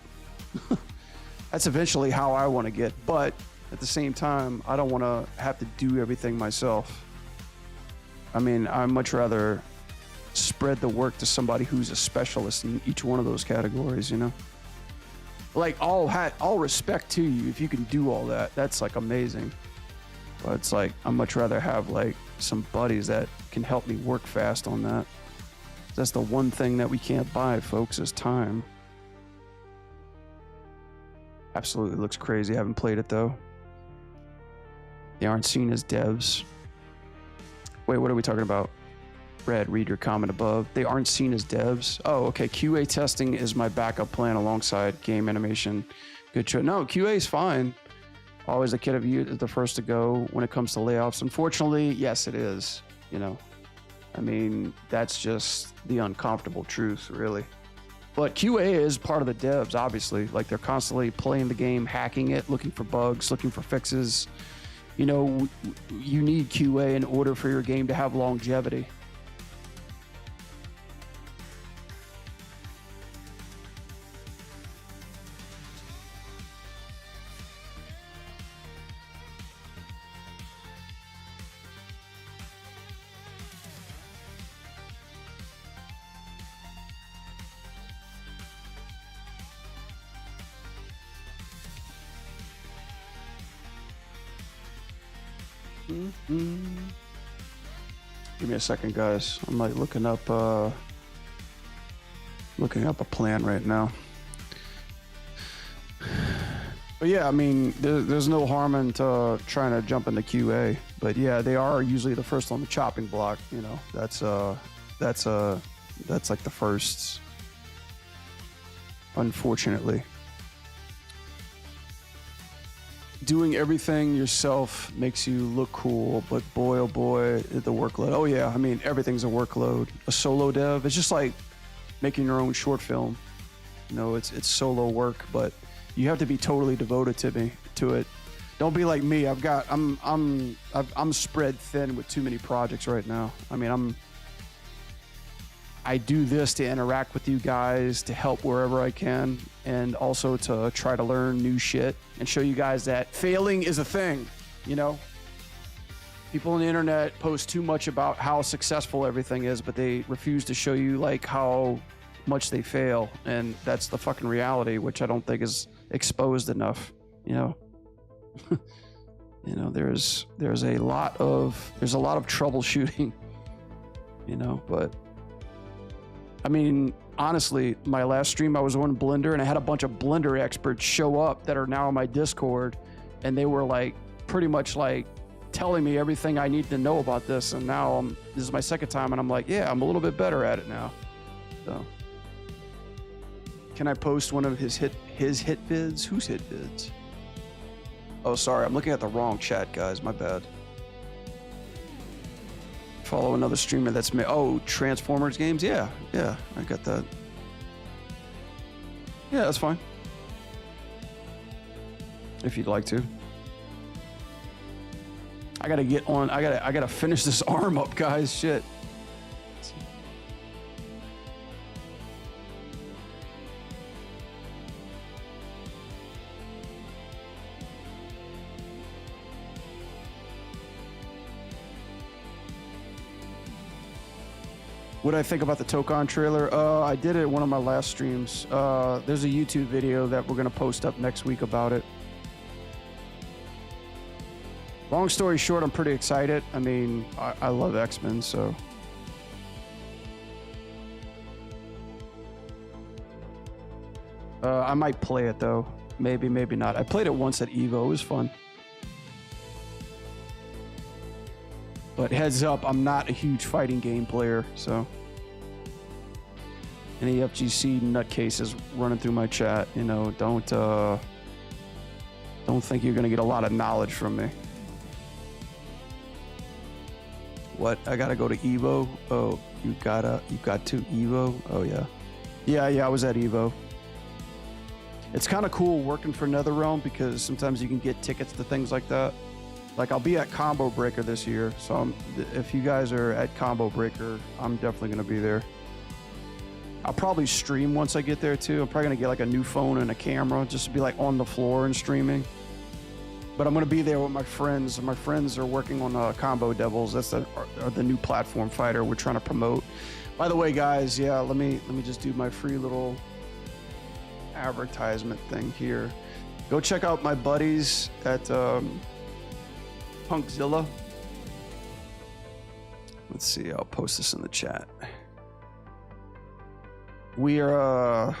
That's eventually how I want to get, but at the same time, I don't want to have to do everything myself. I mean, I'd much rather spread the work to somebody who's a specialist in each one of those categories, you know? Like, all respect to you if you can do all that. That's like amazing. But it's like, I'd much rather have like some buddies that can help me work fast on that. That's the one thing that we can't buy, folks, is time. Absolutely looks crazy. I haven't played it though. They aren't seen as devs. Wait, what are we talking about? Red, read your comment above. They aren't seen as devs. Oh, okay. QA testing is my backup plan alongside game animation. Good choice. No, QA is fine. Always the kid of you is the first to go when it comes to layoffs. Unfortunately, yes, it is. You know, I mean, that's just the uncomfortable truth, really. But QA is part of the devs, obviously. Like, they're constantly playing the game, hacking it, looking for bugs, looking for fixes. You know, you need QA in order for your game to have longevity. Give me a second, guys. I'm like looking up a plan right now. But yeah, I mean, there's no harm in trying to jump into QA. But yeah, they are usually the first on the chopping block. You know, that's like the firsts. Unfortunately. Doing everything yourself makes you look cool, but boy, oh boy, the workload. Oh yeah, I mean, everything's a workload. A solo dev, it's just like making your own short film. You know, it's solo work, but you have to be totally devoted to it. Don't be like me. I'm spread thin with too many projects right now. I mean, I do this to interact with you guys, to help wherever I can, and also to try to learn new shit and show you guys that failing is a thing, you know? People on the internet post too much about how successful everything is, but they refuse to show you like how much they fail, and that's the fucking reality, which I don't think is exposed enough, you know? You know, there's a lot of troubleshooting, you know, but I mean, honestly, my last stream I was on Blender, and I had a bunch of Blender experts show up that are now on my Discord, and they were like pretty much like telling me everything I need to know about this, and now this is my second time, and I'm like, yeah, I'm a little bit better at it now. So, can I post one of his hit vids? Whose hit vids? Oh, sorry, I'm looking at the wrong chat, guys. My bad. Follow another streamer that's Transformers games. Yeah, I got that. Yeah, that's fine. If you'd like to. I gotta get on. I gotta finish this arm up, guys. Shit. What do I think about the Tokon trailer? I did it in one of my last streams. There's a YouTube video that we're gonna post up next week about it. Long story short, I'm pretty excited. I mean, I love X-Men, so. I might play it though. Maybe, maybe not. I played it once at EVO. It was fun. But heads up, I'm not a huge fighting game player, so. Any FGC nutcases running through my chat, you know, don't think you're gonna get a lot of knowledge from me. What? I gotta go to EVO? Oh, you got to EVO? Oh yeah. Yeah, I was at EVO. It's kind of cool working for NetherRealm because sometimes you can get tickets to things like that. Like I'll be at Combo Breaker this year, so if you guys are at Combo Breaker, I'm definitely gonna be there. I'll probably stream once I get there too. I'm probably gonna get like a new phone and a camera just to be like on the floor and streaming. But I'm gonna be there with my friends. My friends are working on Combo Devils. That's the new platform fighter we're trying to promote. By the way, guys, yeah, let me just do my free little advertisement thing here. Go check out my buddies at Punkzilla. Let's see, I'll post this in the chat. We are,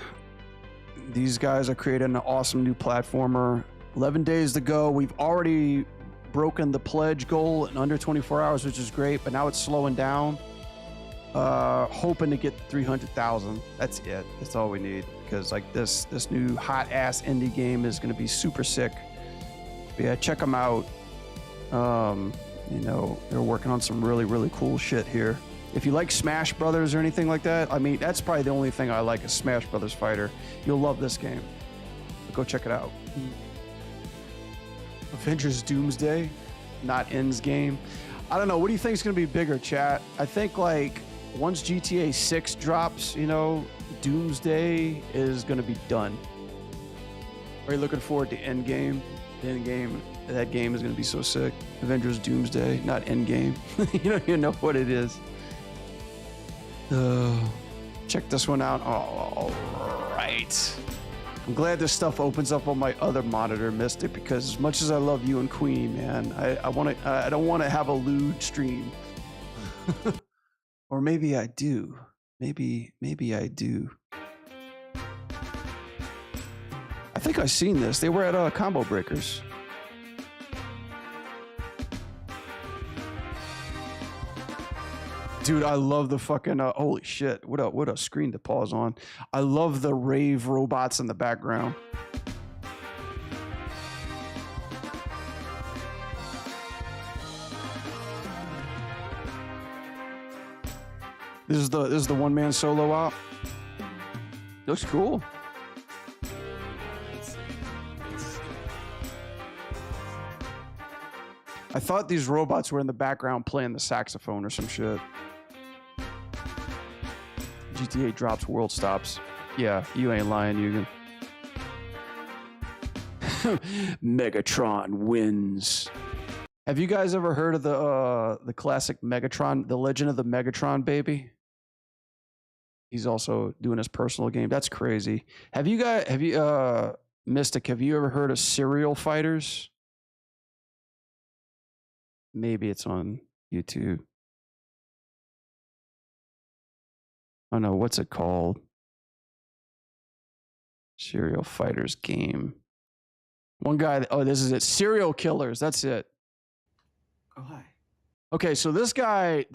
these guys are creating an awesome new platformer. 11 days to go. We've already broken the pledge goal in under 24 hours, which is great, but now it's slowing down. Hoping to get 300,000. That's it. That's all we need. Because like this new hot ass indie game is going to be super sick. But yeah, check them out. You know, they're working on some really, really cool shit here. If you like Smash Brothers or anything like that, I mean, that's probably the only thing I like is Smash Brothers Fighter. You'll love this game. Go check it out. Avengers Doomsday, not Ends game. I don't know. What do you think is going to be bigger, chat? I think like once GTA 6 drops, you know, Doomsday is going to be done. Are you looking forward to Endgame? Endgame, that game is going to be so sick. Avengers Doomsday, not Endgame. You know what it is. Check this one out. Oh, all right. I'm glad this stuff opens up on my other monitor, Mystic, because as much as I love you and Queenie, man, I don't want to have a lewd stream. Or maybe I do. Maybe I do. I think I've seen this. They were at Combo Breakers. Dude, I love the fucking holy shit! What a screen to pause on. I love the rave robots in the background. This is the one-man solo op. Looks cool. I thought these robots were in the background playing the saxophone or some shit. GTA drops, world stops. Yeah, you ain't lying, Eugen. Megatron wins. Have you guys ever heard of the classic Megatron, The Legend of the Megatron baby? He's also doing his personal game. That's crazy. Mystic, have you ever heard of Serial Fighters? Maybe it's on YouTube. Oh no, what's it called? Serial Fighters game. One guy, this is it. Serial Killers, that's it. Oh, hi. Okay, so this guy,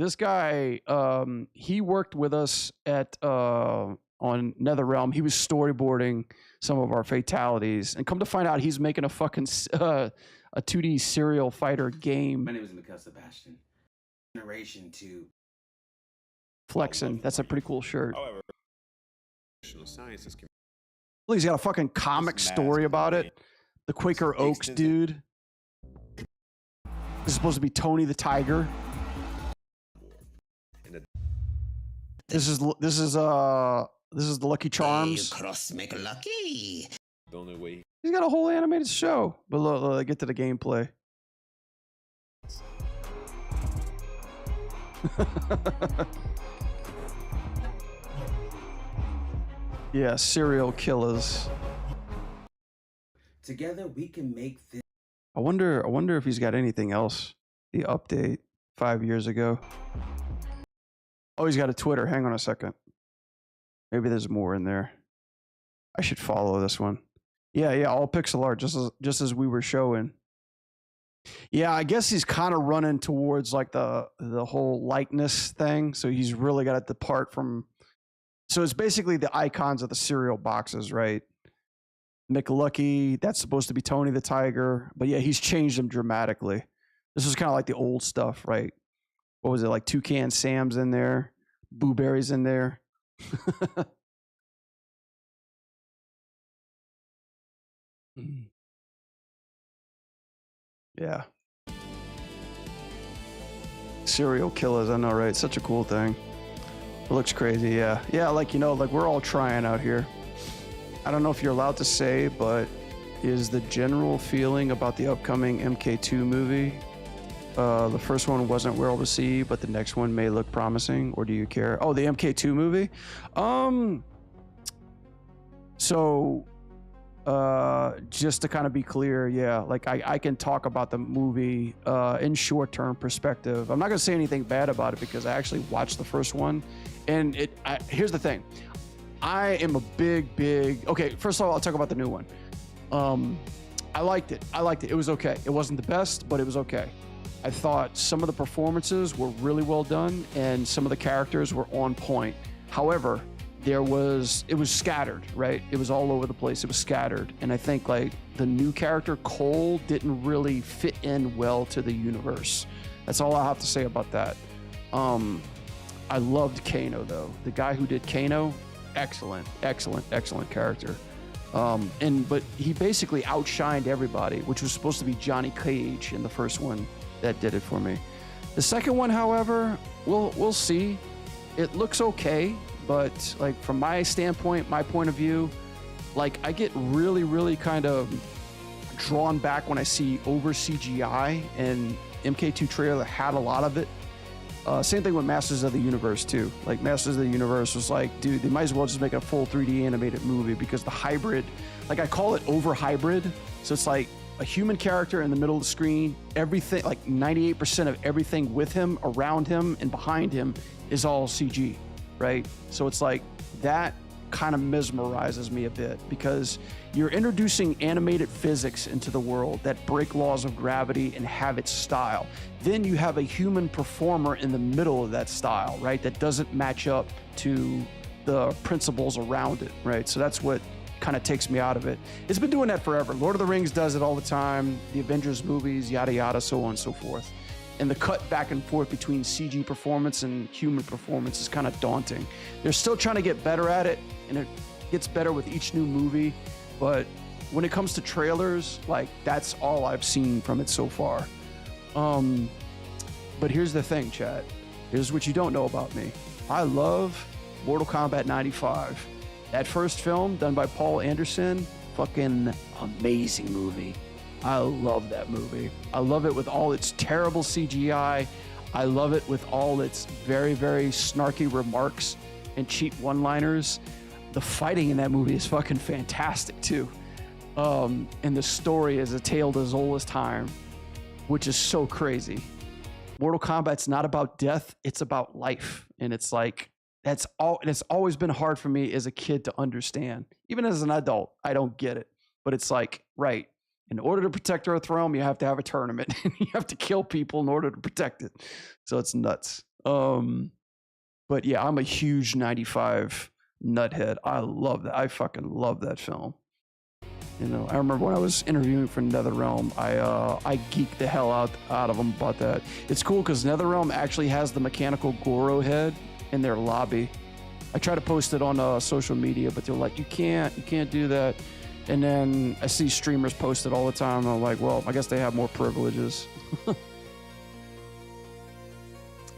he worked with us at on NetherRealm. He was storyboarding some of our fatalities, and come to find out, he's making a fucking a 2D serial fighter game. My name is Mikhail Sebastian. Generation 2. Flexin'. That's a pretty cool shirt. However, sciences can Well, he's got a fucking comic story about it. The Quaker Oaks dude. This is supposed to be Tony the Tiger. This is the Lucky Charms. Cross make lucky. the only way. He's got a whole animated show. But look, get to the gameplay. Yeah, serial killers. Together we can make this. I wonder if he's got anything else. The update 5 years ago. Oh, he's got a Twitter. Hang on a second. Maybe there's more in there. I should follow this one. Yeah, all pixel art, just as we were showing. Yeah, I guess he's kind of running towards like the whole likeness thing. So he's really got to depart from. So it's basically the icons of the cereal boxes, right? McLucky, that's supposed to be Tony the Tiger, but yeah, he's changed them dramatically. This is kind of like the old stuff, right? What was it, like Toucan Sam's in there, Boo Berry's in there. Yeah. Serial killers, I know, right? Such a cool thing. It looks crazy, yeah. Yeah, like, like we're all trying out here. I don't know if you're allowed to say, but is the general feeling about the upcoming MK2 movie? The first one wasn't well received, but the next one may look promising, or do you care? Oh, the MK2 movie? So, just to kind of be clear, yeah, like I can talk about the movie in short-term perspective. I'm not going to say anything bad about it because I actually watched the first one, and here's the thing. I am a big, okay, first of all, I'll talk about the new one. I liked it. It was okay. It wasn't the best, but it was okay. I thought some of the performances were really well done and some of the characters were on point. However, it was scattered, right? It was all over the place. It was scattered. And I think like the new character, Cole, didn't really fit in well to the universe. That's all I have to say about that. I loved Kano though. The guy who did Kano, excellent character. But he basically outshined everybody, which was supposed to be Johnny Cage in the first one. That did it for me. The second one, however, we'll see. It looks okay, but like from my standpoint, my point of view, like I get really kind of drawn back when I see over CGI, and MK2 trailer had a lot of it. Same thing with Masters of the Universe too. Like Masters of the Universe was like, dude, they might as well just make a full 3D animated movie because the hybrid, like I call it over hybrid. So it's like a human character in the middle of the screen, everything, like 98% of everything with him, around him, and behind him is all CG, right? So it's like that kind of mesmerizes me a bit because you're introducing animated physics into the world that break laws of gravity and have its style. Then you have a human performer in the middle of that style, right? That doesn't match up to the principles around it, right? So that's what kind of takes me out of it. It's been doing that forever. Lord of the Rings does it all the time. The Avengers movies, yada, yada, so on and so forth. And the cut back and forth between CG performance and human performance is kind of daunting. They're still trying to get better at it, and it gets better with each new movie. But when it comes to trailers, like that's all I've seen from it so far. But here's the thing, chat. Here's what you don't know about me. I love Mortal Kombat 95. That first film done by Paul Anderson, fucking amazing movie. I love that movie. I love it with all its terrible CGI. I love it with all its very snarky remarks and cheap one-liners. The fighting in that movie is fucking fantastic too. And the story is a tale as old as time, which is so crazy. Mortal Kombat's not about death, it's about life. And it's like, that's all. And it's always been hard for me as a kid to understand. Even as an adult, I don't get it. But it's like, right, in order to protect Earthrealm, you have to have a tournament. You have to kill people in order to protect it. So it's nuts. But yeah, I'm a huge 95 nuthead. I love that. I fucking love that film. You know, I remember when I was interviewing for NetherRealm, I geeked the hell out of them about that. It's cool because NetherRealm actually has the mechanical Goro head in their lobby. I try to post it on social media, but they're like, you can't do that. And then I see streamers post it all the time. And I'm like, well, I guess they have more privileges.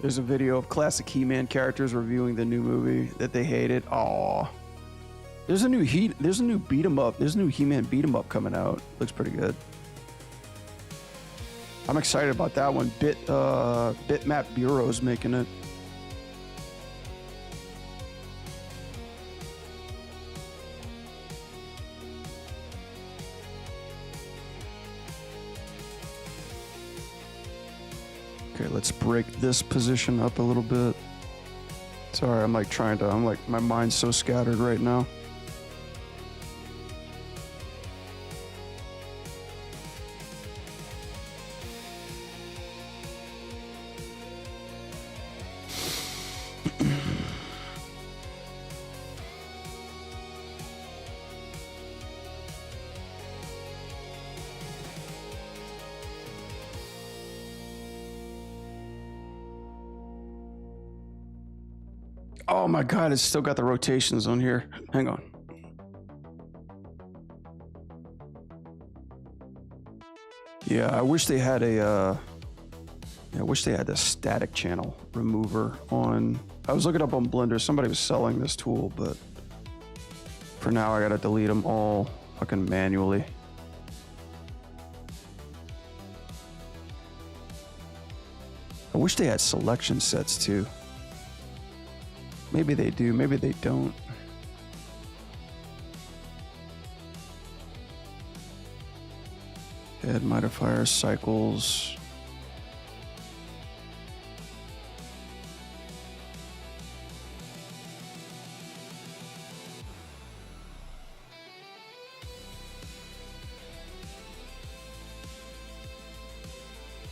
There's a video of classic He-Man characters reviewing the new movie that they hated. Aww. There's a new beat 'em up. There's a new He-Man beat 'em up coming out. Looks pretty good. I'm excited about that one. Bitmap Bureau's making it. Okay, let's break this position up a little bit. Sorry, I'm like my mind's so scattered right now. Oh my god, it's still got the rotations on here. Hang on. Yeah, I wish they had a static channel remover on. I was looking up on Blender. Somebody was selling this tool, but for now I gotta delete them all fucking manually. I wish they had selection sets too. Maybe they do, maybe they don't. Head modifier cycles.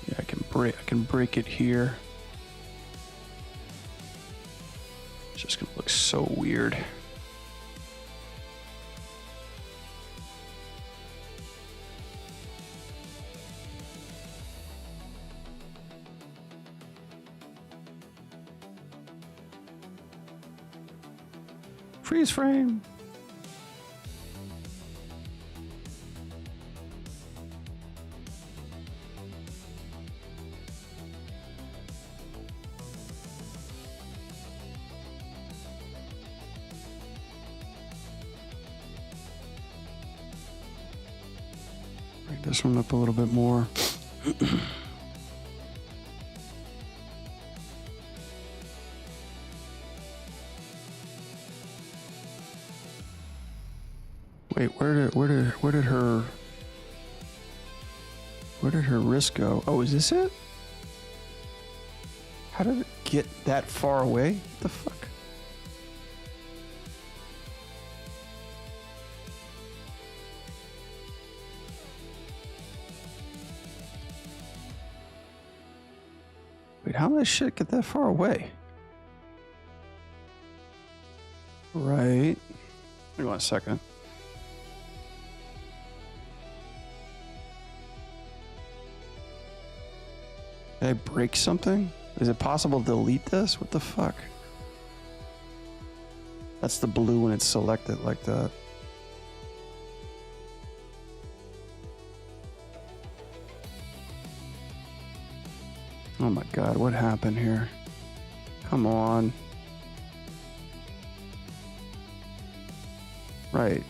Yeah, I can break it here. It's just gonna look so weird. Freeze frame. Break this one up a little bit more. Wait, where did her wrist go? Oh, is this it? How did it get that far away? What the fuck? Wait, how did this shit get that far away? Right. Hang on a second. Did I break something? Is it possible to delete this? What the fuck? That's the blue when it's selected like that. Oh my god, what happened here? Come on. Right.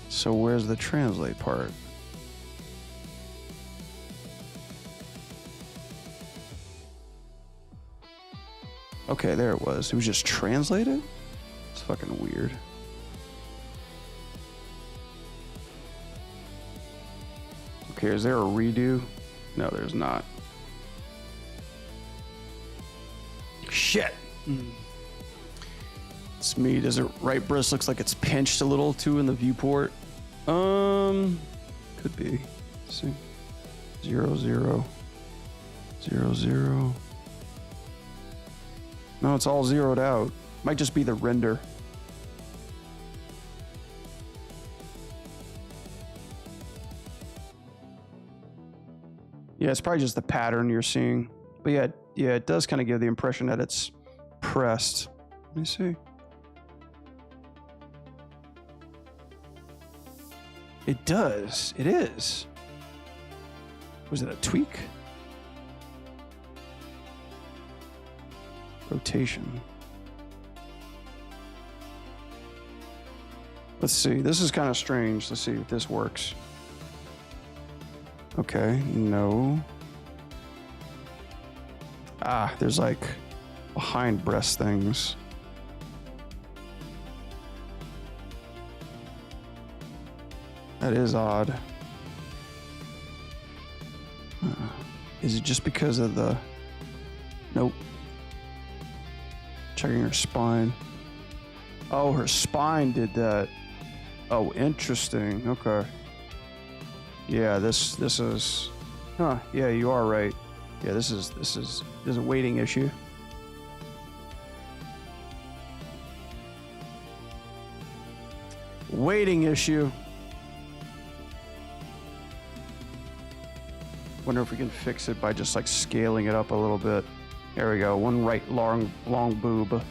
So where's the translate part? Okay, there it was. It was just translated? It's fucking weird. Okay, is there a redo? No, there's not. Shit. It's me. Does it right breast looks like it's pinched a little too in the viewport? Could be. Let's see. 0, 0. 0, 0. No, it's all zeroed out. Might just be the render. Yeah, it's probably just the pattern you're seeing. But yeah, it does kind of give the impression that it's pressed. Let me see. It does. It is. Was it a tweak? Rotation. Let's see. This is kind of strange. Let's see if this works. Okay, no. Ah, there's like behind breast things. That is odd. Is it just because of the... Nope. Checking her spine. Oh, her spine did that. Oh, interesting. Okay. Yeah, this is... Huh, yeah, you are right. Yeah, there's a weighting issue. Weighting issue. Wonder if we can fix it by just like scaling it up a little bit. There we go. One right long boob.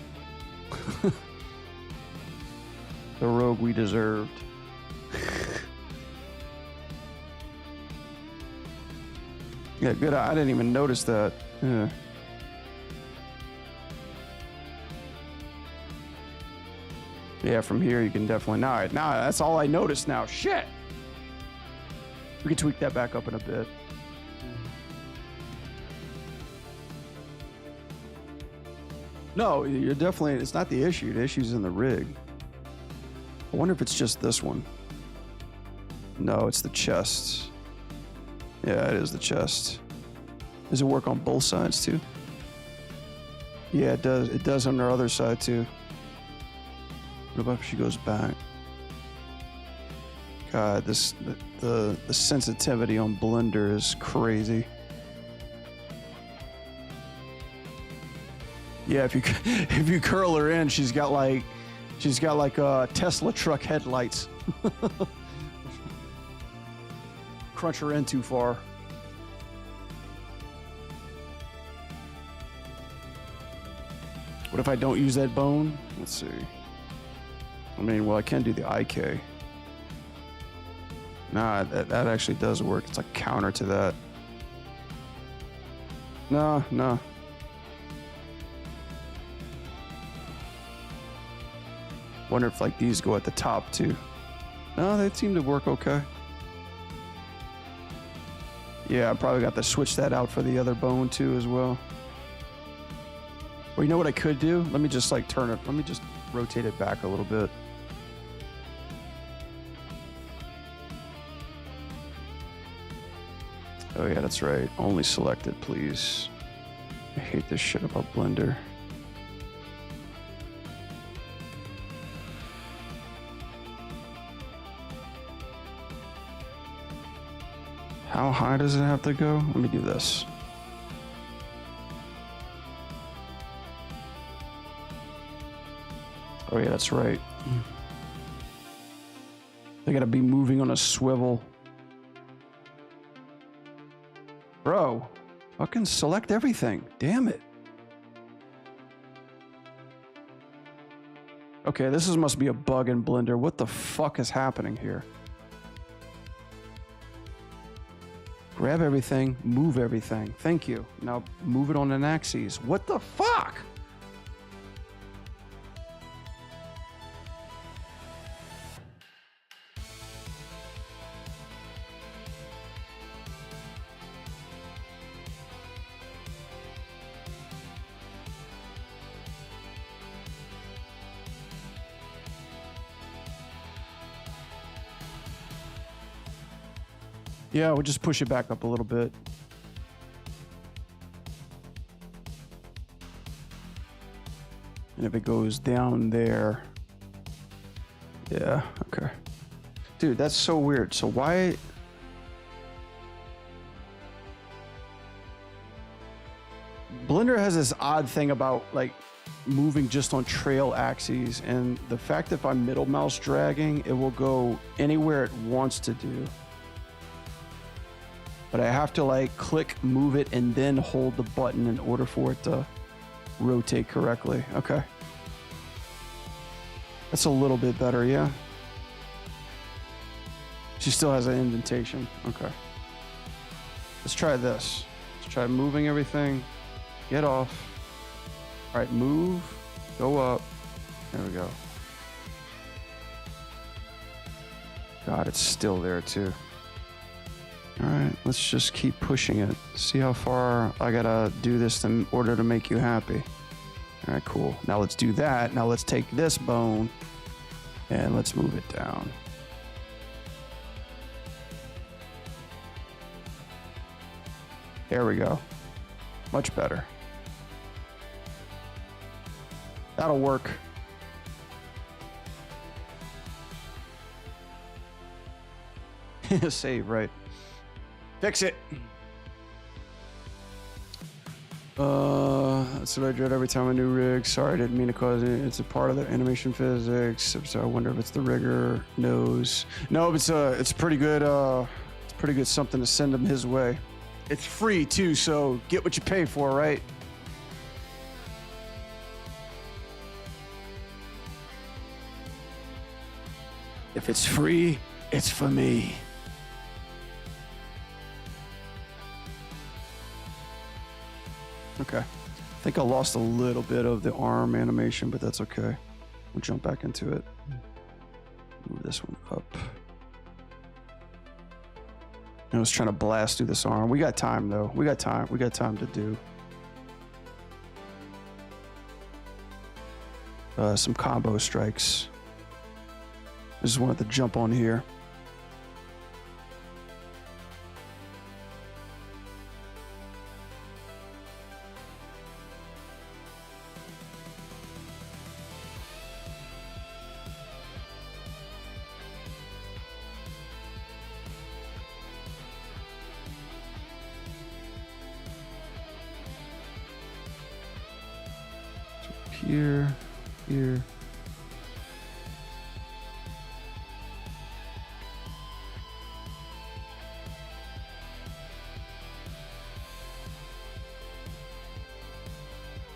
The rogue we deserved. Yeah, good. I didn't even notice that. Yeah. Yeah, from here you can definitely... Now that's all I noticed now. Shit! We can tweak that back up in a bit. No, you're definitely... It's not the issue. The issue's in the rig. I wonder if it's just this one. No, it's the chest. Yeah, it is the chest. Does it work on both sides too? Yeah, it does. It does on the other side too. What about if she goes back? God, the sensitivity on Blender is crazy. Yeah, if you curl her in, she's got like Tesla truck headlights. Crunch her in too far. What if I don't use that bone? Let's see. I mean, well, I can do the IK. Nah, that actually does work. It's like counter to that. No. Wonder if like these go at the top too. No, they seem to work okay. Yeah, I probably got to switch that out for the other bone too as well. Or you know what I could do? Let me just like turn it. Let me just rotate it back a little bit. Oh yeah, that's right. Only selected, please. I hate this shit about Blender. How high does it have to go? Let me do this. Oh yeah, that's right. They gotta be moving on a swivel. Bro, fucking select everything. Damn it. Okay, this must be a bug in Blender. What the fuck is happening here? Grab everything, move everything. Thank you. Now move it on an axis. What the fuck? Yeah, we'll just push it back up a little bit. And if it goes down there. Yeah, okay. Dude, that's so weird. So why... Blender has this odd thing about like moving just on trail axes, and the fact that if I'm middle mouse dragging, it will go anywhere it wants to do. but I have to like click, move it, and then hold the button in order for it to rotate correctly. Okay. That's a little bit better, yeah. She still has an indentation. Okay. Let's try this. Let's try moving everything. Get off. All right, move. Go up. There we go. God, it's still there too. All right, let's just keep pushing it. See how far I gotta do this in order to make you happy. All right, cool. Now let's do that. Now let's take this bone and let's move it down. There we go. Much better. That'll work. Save, right. Fix it. That's what I dread every time a new rig. Sorry, I didn't mean to cause it. It's a part of the animation physics. So I wonder if it's the rigger knows. No, it's pretty good. It's pretty good something to send him his way. It's free too, so get what you pay for, right? If it's free, it's for me. Okay. I think I lost a little bit of the arm animation, but that's okay. We'll jump back into it. Move this one up. I was trying to blast through this arm. We got time, though. We got time. We got time to do some combo strikes. I just wanted to jump on here. Here, here.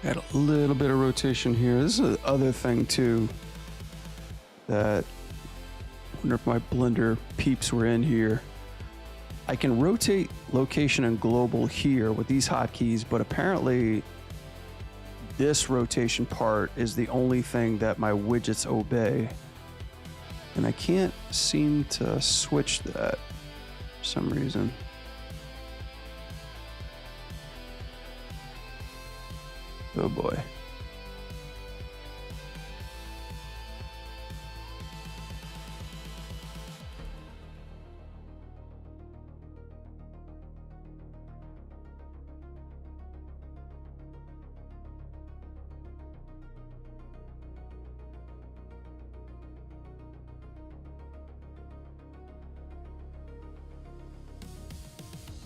Add a little bit of rotation here. This is the other thing too that I wonder if my Blender peeps were in here. I can rotate location and global here with these hotkeys, but apparently this rotation part is the only thing that my widgets obey. And I can't seem to switch that for some reason. Oh boy.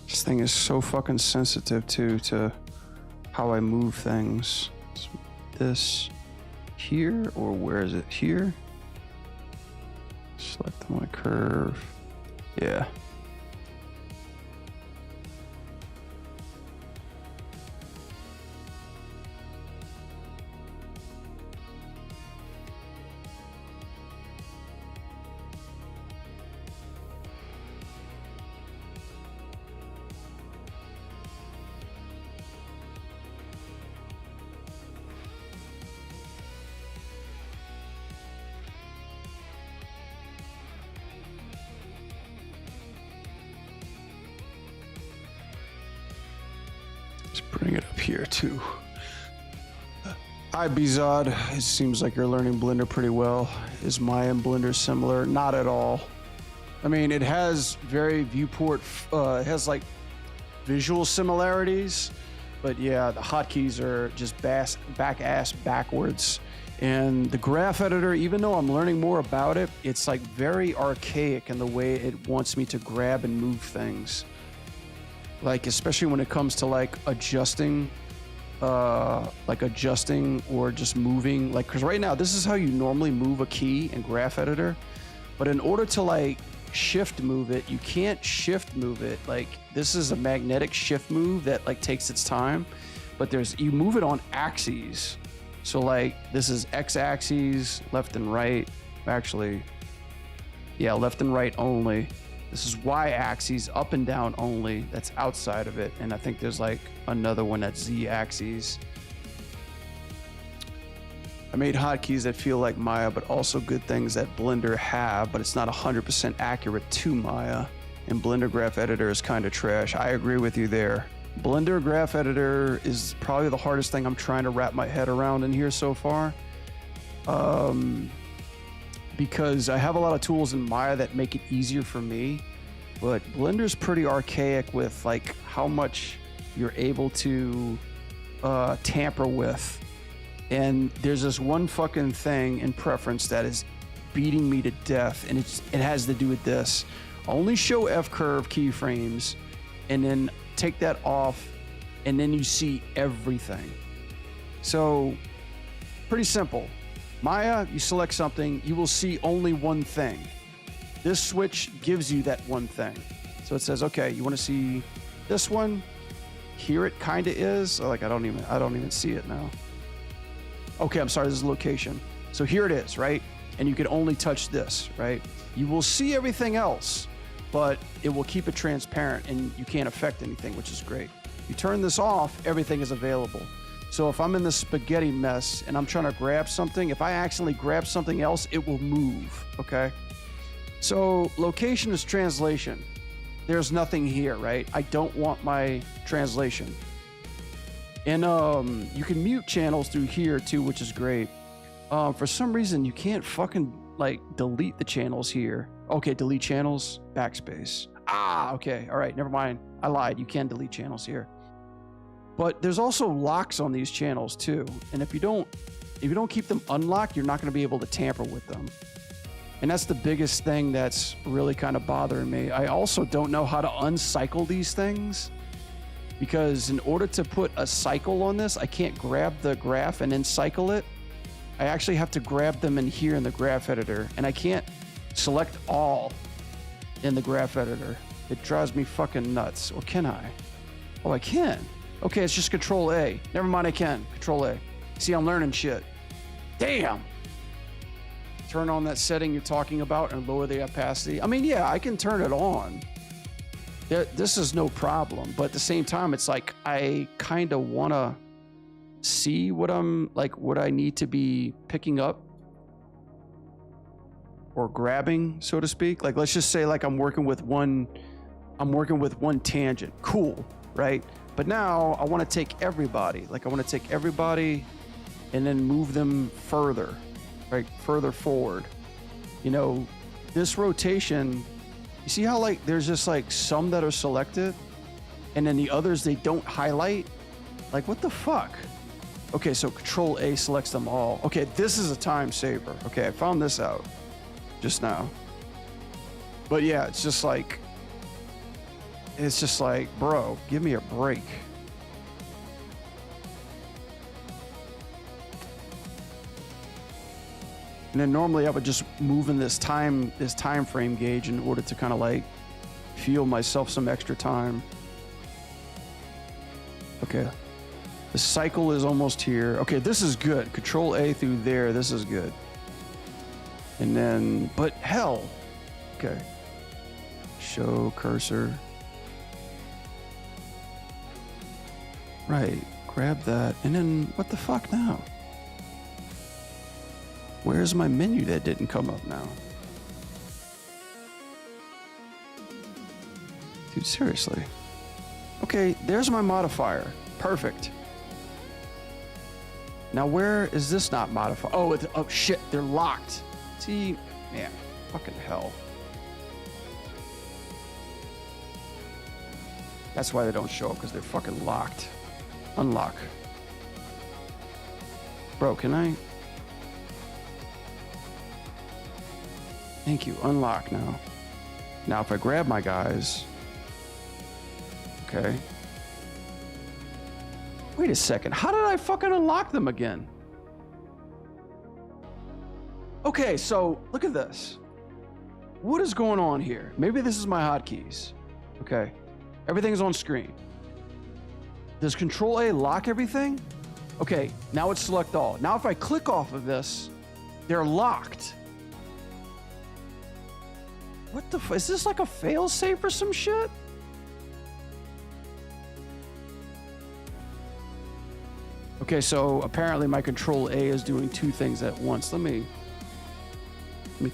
This thing is so fucking sensitive too to how I move things. So this here, or where is it? Here? Select my curve. Yeah. Let's bring it up here too. Hi Bizod, it seems like you're learning Blender pretty well. Is Maya and Blender similar? Not at all. I mean, it has very viewport, it has like visual similarities, but yeah, the hotkeys are just backwards. And the graph editor, even though I'm learning more about it, it's like very archaic in the way it wants me to grab and move things. Like, especially when it comes to like adjusting or just moving, like, because right now this is how you normally move a key in graph editor, but in order to like shift move it. You can't shift move it. Like this is a magnetic shift move that like takes its time, but you move it on axes. So like this is X axes, left and right. Actually, yeah, left and right only. This is Y axes, up and down only. That's outside of it. And I think there's like another one that's Z axes. I made hotkeys that feel like Maya, but also good things that Blender have, but it's not 100% accurate to Maya. And Blender Graph Editor is kind of trash. I agree with you there. Blender Graph Editor is probably the hardest thing I'm trying to wrap my head around in here so far. Because I have a lot of tools in Maya that make it easier for me, but Blender's pretty archaic with like how much you're able to tamper with. And there's this one fucking thing in preference that is beating me to death, and it has to do with this. Only show F-curve keyframes, and then take that off, and then you see everything. So, pretty simple. Maya, you select something, you will see only one thing. This switch gives you that one thing. So it says, okay, you want to see this one? Here it kind of is. Like I don't even see it now. Okay, I'm sorry, this is location. So here it is, right? And you can only touch this, right? You will see everything else, but it will keep it transparent and you can't affect anything, which is great. You turn this off, everything is available. So if I'm in this spaghetti mess and I'm trying to grab something, if I accidentally grab something else, it will move, okay? So location is translation. There's nothing here, right? I don't want my translation. And you can mute channels through here too, which is great. For some reason, you can't fucking like delete the channels here. Okay, delete channels, backspace. Ah, okay, all right, never mind. I lied, you can delete channels here. But there's also locks on these channels too. And if you don't keep them unlocked, you're not gonna be able to tamper with them. And that's the biggest thing that's really kind of bothering me. I also don't know how to uncycle these things, because in order to put a cycle on this, I can't grab the graph and then cycle it. I actually have to grab them in here in the graph editor, and I can't select all in the graph editor. It drives me fucking nuts. Or can I? Oh, I can. Okay, it's just Control A. Never mind, I can. Control A. See, I'm learning shit. Damn. Turn on that setting you're talking about and lower the opacity. I mean, yeah, I can turn it on. This is no problem, but at the same time, it's like I kind of want to see what I need to be picking up or grabbing, so to speak. Like, let's just say like I'm working with one tangent. Cool, right? But now I want to take everybody. Like I want to take everybody and then move them further, right? Further forward. You know, this rotation, you see how like there's just like some that are selected and then the others they don't highlight? Like what the fuck? Okay, so Control A selects them all. Okay, this is a time saver. Okay, I found this out just now. But yeah, it's just like, bro, give me a break. And then normally I would just move in this time frame gauge in order to kind of like feel myself some extra time. Okay. The cycle is almost here. Okay, this is good. Control A through there. This is good. And then, but hell. Okay. Show cursor. Right. Grab that. And then what the fuck now? Where's my menu that didn't come up now? Dude, seriously. Okay, there's my modifier. Perfect. Now where is this not modified? Oh, oh shit, they're locked. See, man, fucking hell. That's why they don't show up, because they're fucking locked. Unlock. Bro, can I? Thank you, unlock now. Now if I grab my guys, okay. Wait a second, how did I fucking unlock them again? Okay, so look at this. what is going on here? Maybe this is my hotkeys. Okay. Everything's on screen. Does Control A lock everything? Okay, now it's select all. Now if I click off of this, they're locked. What the is this like a fail safe or some shit? Okay, so apparently my Control A is doing two things at once. Let me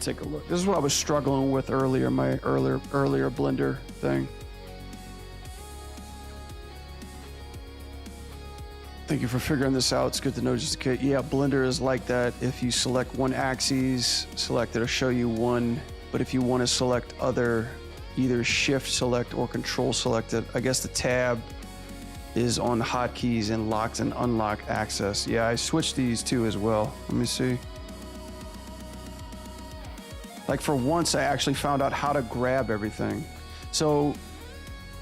take a look. This is what I was struggling with earlier, my earlier Blender thing. Thank you for figuring this out. It's good to know just in case. Yeah, Blender is like that. If you select one axis, select it'll show you one. But if you want to select other, either shift select or control select it. I guess the tab is on hotkeys and locked and unlocked access. Yeah, I switched these two as well. Let me see. Like for once, I actually found out how to grab everything. So,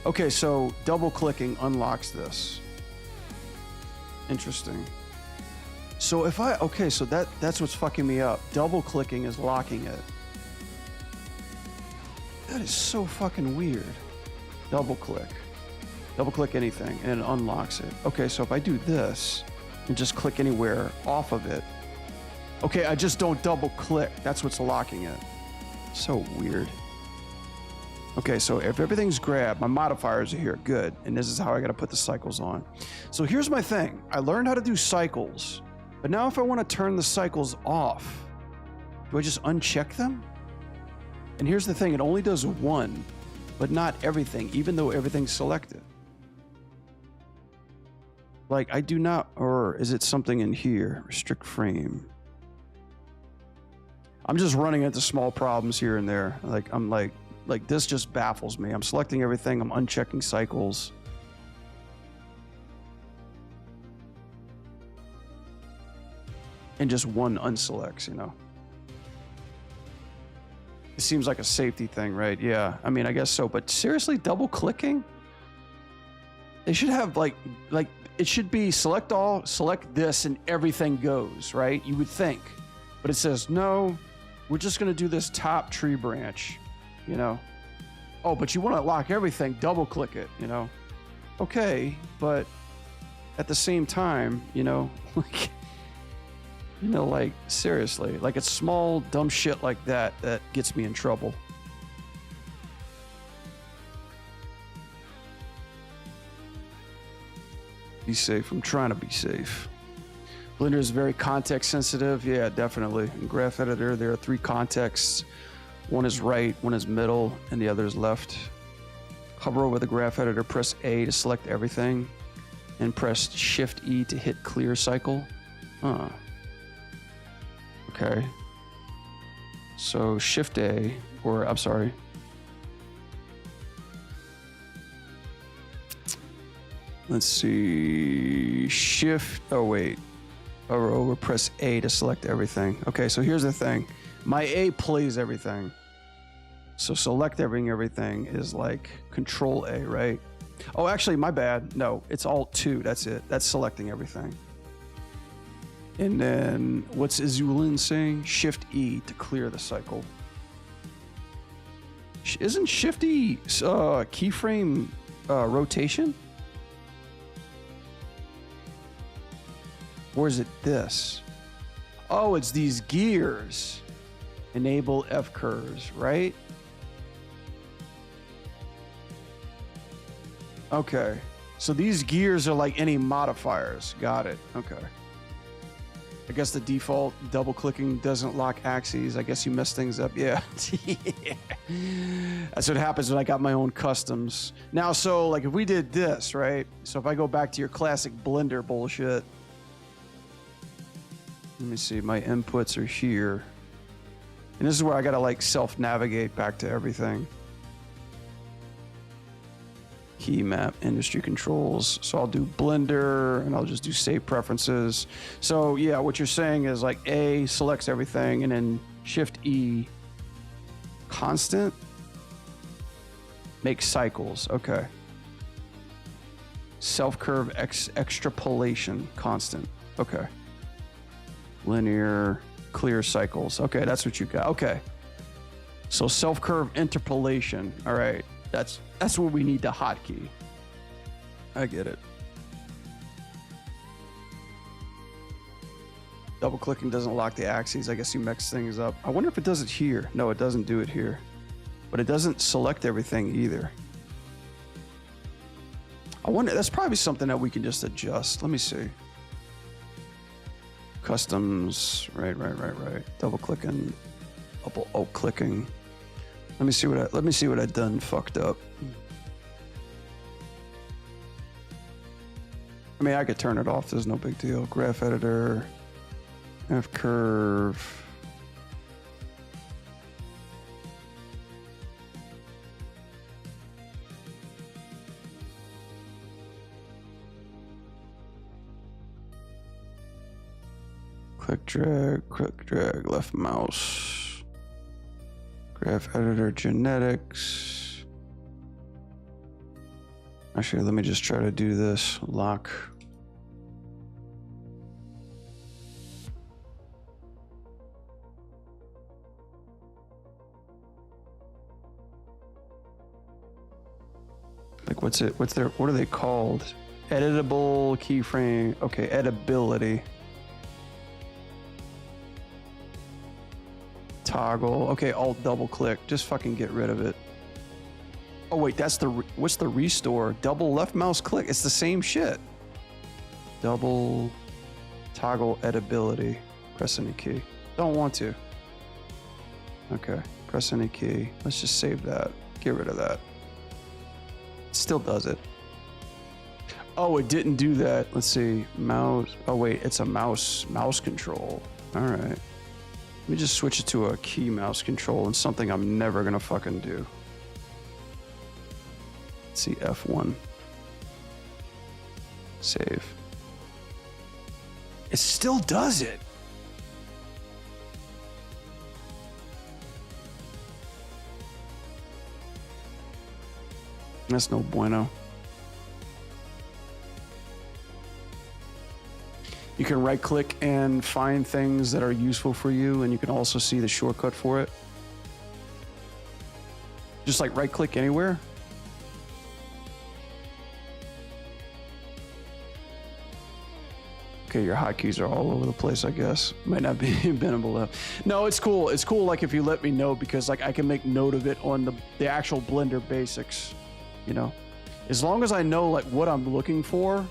okay, so double clicking unlocks this. Interesting. So if I, okay, so that's what's fucking me up. Double clicking is locking it. That is so fucking weird. Double click anything and it unlocks it. Okay, so if I do this and just click anywhere off of it. Okay, I just don't double click. That's what's locking it. So weird. Okay, so if everything's grabbed, my modifiers are here, good. And this is how I gotta put the cycles on. So here's my thing. I learned how to do cycles, but now if I wanna turn the cycles off, do I just uncheck them? And here's the thing, it only does one, but not everything, even though everything's selected. Like I do not, or is it something in here? Restrict frame. I'm just running into small problems here and there. I'm like this just baffles me. I'm selecting everything, I'm unchecking cycles. And just one unselects, you know. It seems like a safety thing, right? Yeah, I mean, I guess so, but seriously, double clicking? They should have like it should be select all, select this, and everything goes, right? You would think, but it says, no, we're just gonna do this top tree branch, you know? Oh, but you wanna lock everything, double click it, you know? Okay, but at the same time, you know, like, you know, like, seriously, like it's small, dumb shit like that that gets me in trouble. Be safe. I'm trying to be safe. Blender is very context sensitive. Yeah, definitely. In Graph Editor, there are 3 contexts. One is right, one is middle, and the other is left. Hover over the Graph Editor, press A to select everything, and press Shift E to hit clear cycle. Huh. Okay. So Shift A, or I'm sorry. Let's see. Shift. Oh, wait. Over, press A to select everything. Okay, so here's the thing. My A plays everything. So select everything is like Control A, right? Oh, actually, my bad. No, it's Alt 2. That's it. That's selecting everything. And then what's Azulin saying? Shift E to clear the cycle. Isn't Shift E keyframe rotation? Or is it this? Oh, it's these gears. Enable F curves, right? Okay. So these gears are like any modifiers. Got it. Okay. I guess the default double clicking doesn't lock axes. I guess you mess things up. Yeah. Yeah. That's what happens when I got my own customs. Now, so like if we did this, right? So if I go back to your classic Blender bullshit. Let me see, my inputs are here. And this is where I gotta like self-navigate back to everything. Key map, industry controls. So I'll do Blender and I'll just do save preferences. So yeah, what you're saying is like A selects everything and then Shift E, constant, make cycles, okay. Self-curve extrapolation, constant, okay. Linear, clear cycles. Okay, that's what you got. Okay. So self curve interpolation. All right, that's where we need the hotkey. I get it. Double clicking doesn't lock the axes. I guess you mix things up. I wonder if it does it here. No, it doesn't do it here. But it doesn't select everything either. I wonder, that's probably something that we can just adjust. Let me see. Customs, right. Double clicking, clicking. Let me see what I done fucked up. I mean, I could turn it off. There's no big deal. Graph editor, F curve. Click drag, left mouse. Graph editor, genetics. Actually, let me just try to do this. Lock. Like, what are they called? Editable keyframe. Okay, editability. Toggle. Okay, alt double click. Just fucking get rid of it. Oh wait, that's what's the restore? Double left mouse click. It's the same shit. Double toggle editability. Press any key. Don't want to. Okay, press any key. Let's just save that. Get rid of that. It still does it. Oh, it didn't do that. Let's see. Mouse. Oh wait, it's a mouse control. All right. Let me just switch it to a key mouse control and something I'm never gonna fucking do. Let's see, F1. Save. It still does it. That's no bueno. You can right click and find things that are useful for you, and you can also see the shortcut for it. Just like right click anywhere. Okay, your hotkeys are all over the place, I guess. Might not be bendable enough. No, it's cool. It's cool, like, if you let me know, because like I can make note of it on the actual Blender basics, you know? As long as I know like what I'm looking for,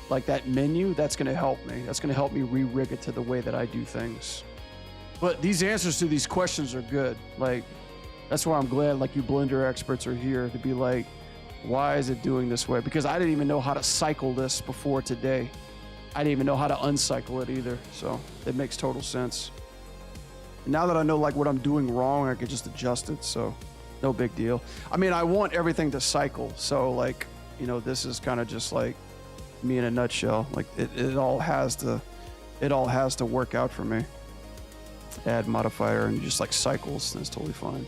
like that menu, that's gonna help me. That's gonna help me re-rig it to the way that I do things. But these answers to these questions are good. Like, that's why I'm glad like you Blender experts are here to be like, why is it doing this way? Because I didn't even know how to cycle this before today. I didn't even know how to uncycle it either. So it makes total sense. And now that I know like what I'm doing wrong, I can just adjust it. So no big deal. I mean, I want everything to cycle. So like, you know, this is kind of just like me in a nutshell. Like it all has to work out for me. Add modifier and just like cycles, that's totally fine.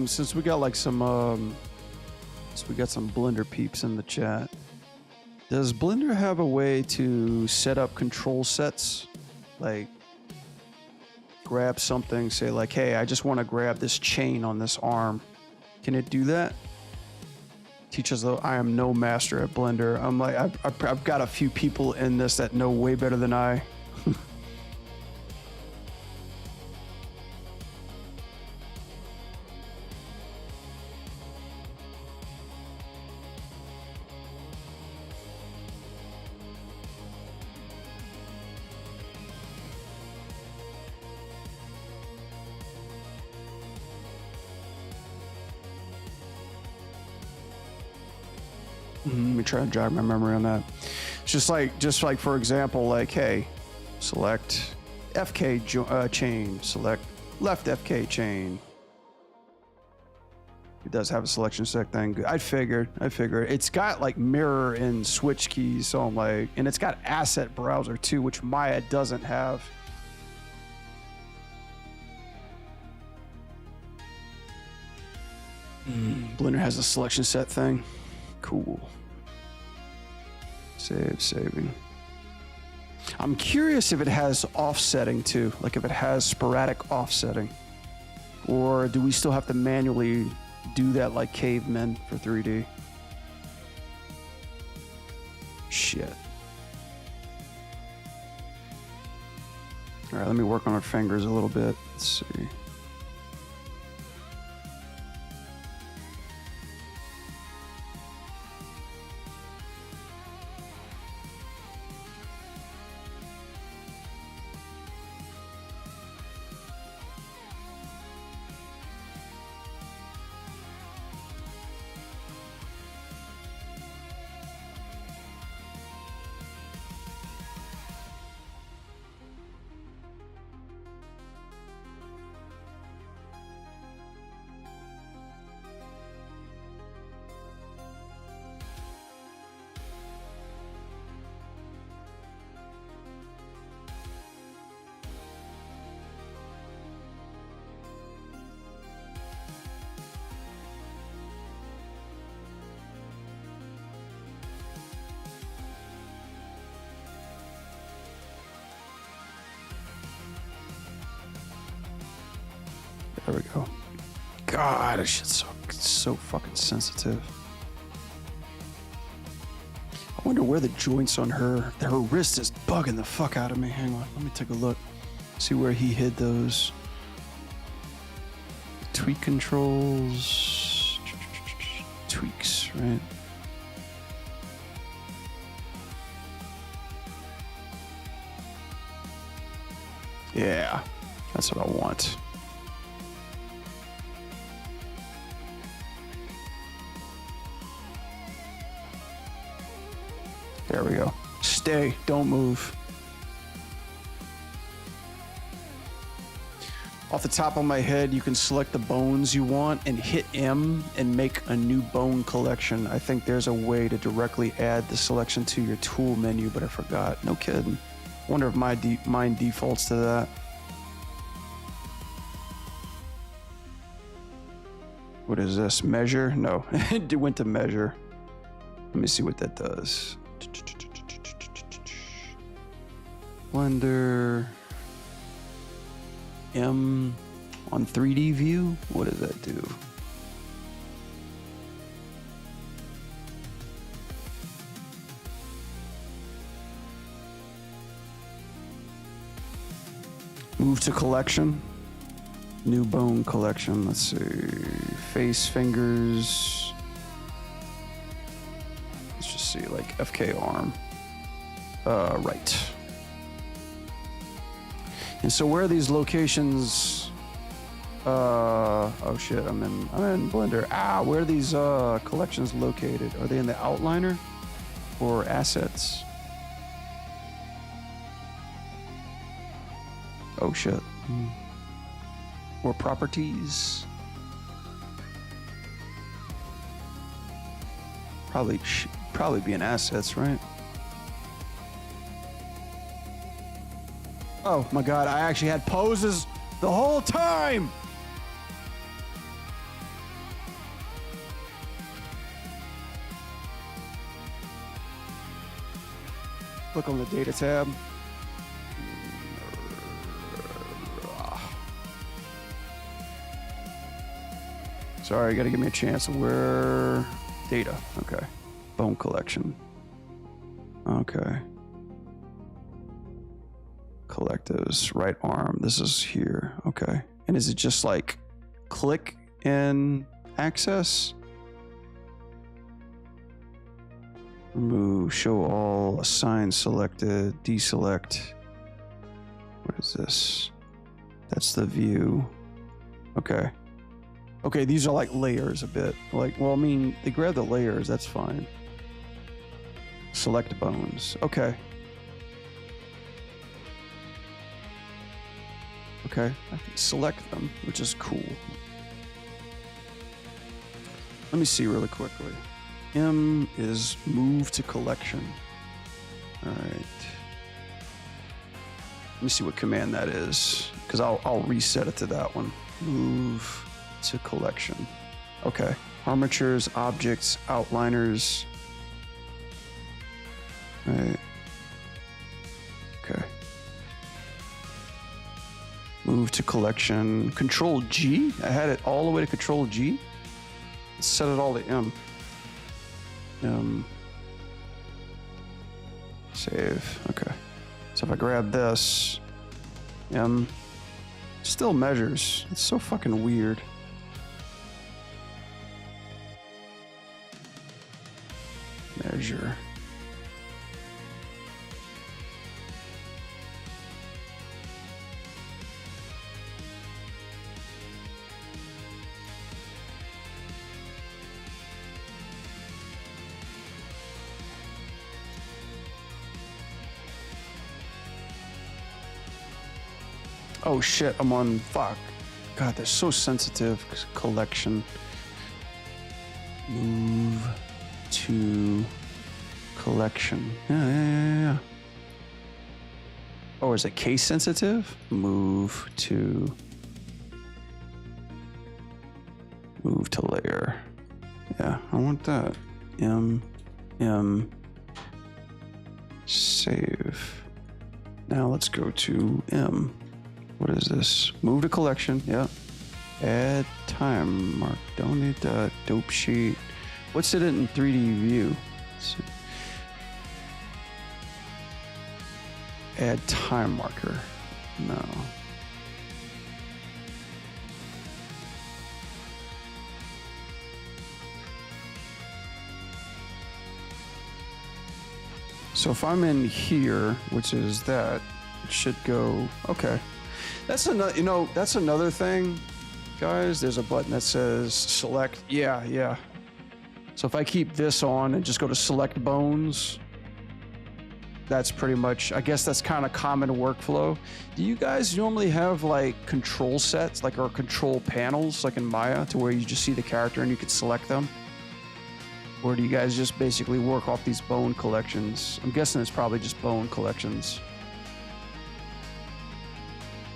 Since we got like some Blender peeps in the chat, does Blender have a way to set up control sets? Like grab something, say like, hey, I just want to grab this chain on this arm. Can it do that? Teachers, though, I am no master at Blender. I'm like, I've got a few people in this that know way better than I. Let me try and jog my memory on that. It's just like for example, like, hey, select FK chain, select left FK chain. It does have a selection set thing. I figured. It's got like mirror and switch keys, so I'm like, and it's got asset browser too, which Maya doesn't have. Blender has a selection set thing. Cool. Saving. I'm curious if it has offsetting too, like if it has sporadic offsetting, or do we still have to manually do that like cavemen for 3D? Shit. All right, let me work on our fingers a little bit. Let's see. There we go. God, this shit's so fucking sensitive. I wonder where the joints on her wrist is bugging the fuck out of me. Hang on, let me take a look. See where he hid those. Tweak controls. Tweaks, right? Yeah, that's what I want. There we go. Stay, don't move. Off the top of my head, you can select the bones you want and hit M and make a new bone collection. I think there's a way to directly add the selection to your tool menu, but I forgot. No kidding. Wonder if mine defaults to that. What is this? Measure? No, it went to measure. Let me see what that does. Blender M on 3D view. What does that do? Move to collection. New bone collection. Let's see. Face, fingers. Let's just see, like FK arm. Right. And so where are these locations? Oh shit, I'm in Blender. Where are these collections located? Are they in the outliner or assets? Oh shit. Or properties? Probably be in assets, right? Oh my god, I actually had poses the whole time! Click on the data tab. Sorry, gotta give me a chance. Where data. Okay. Bone collection. Okay. Collectives, right arm. This is here. Okay. And is it just like click and access? Remove, show all, assign selected, deselect. What is this? That's the view. Okay. Okay, these are like layers a bit. Like, well, I mean, they grab the layers, that's fine. Select bones. Okay. Okay, I can select them, which is cool. Let me see really quickly. M is move to collection. All right. Let me see what command that is, because I'll reset it to that one. Move to collection. Okay. Armatures, objects, outliners. Right. Okay. Move to collection. Control G? I had it all the way to Control G. Let's set it all to M. Save. Okay. So if I grab this, still measures. It's so fucking weird. Measure. Oh shit, I'm on, fuck. God, they're so sensitive. Collection. Move to collection. Yeah. Oh, is it case sensitive? Move to layer. Yeah, I want that. M, save. Now let's go to M. What is this? Move to collection. Yeah. Add time mark. Don't need that. Dope sheet. What's it in 3D view? Add time marker. No. So if I'm in here, which is that, it should go. Okay. That's another, that's another thing, guys. There's a button that says select. Yeah. So if I keep this on and just go to select bones, that's pretty much, I guess that's kind of common workflow. Do you guys normally have like control sets, or control panels, like in Maya, to where you just see the character and you can select them? Or do you guys just basically work off these bone collections? I'm guessing it's probably just bone collections.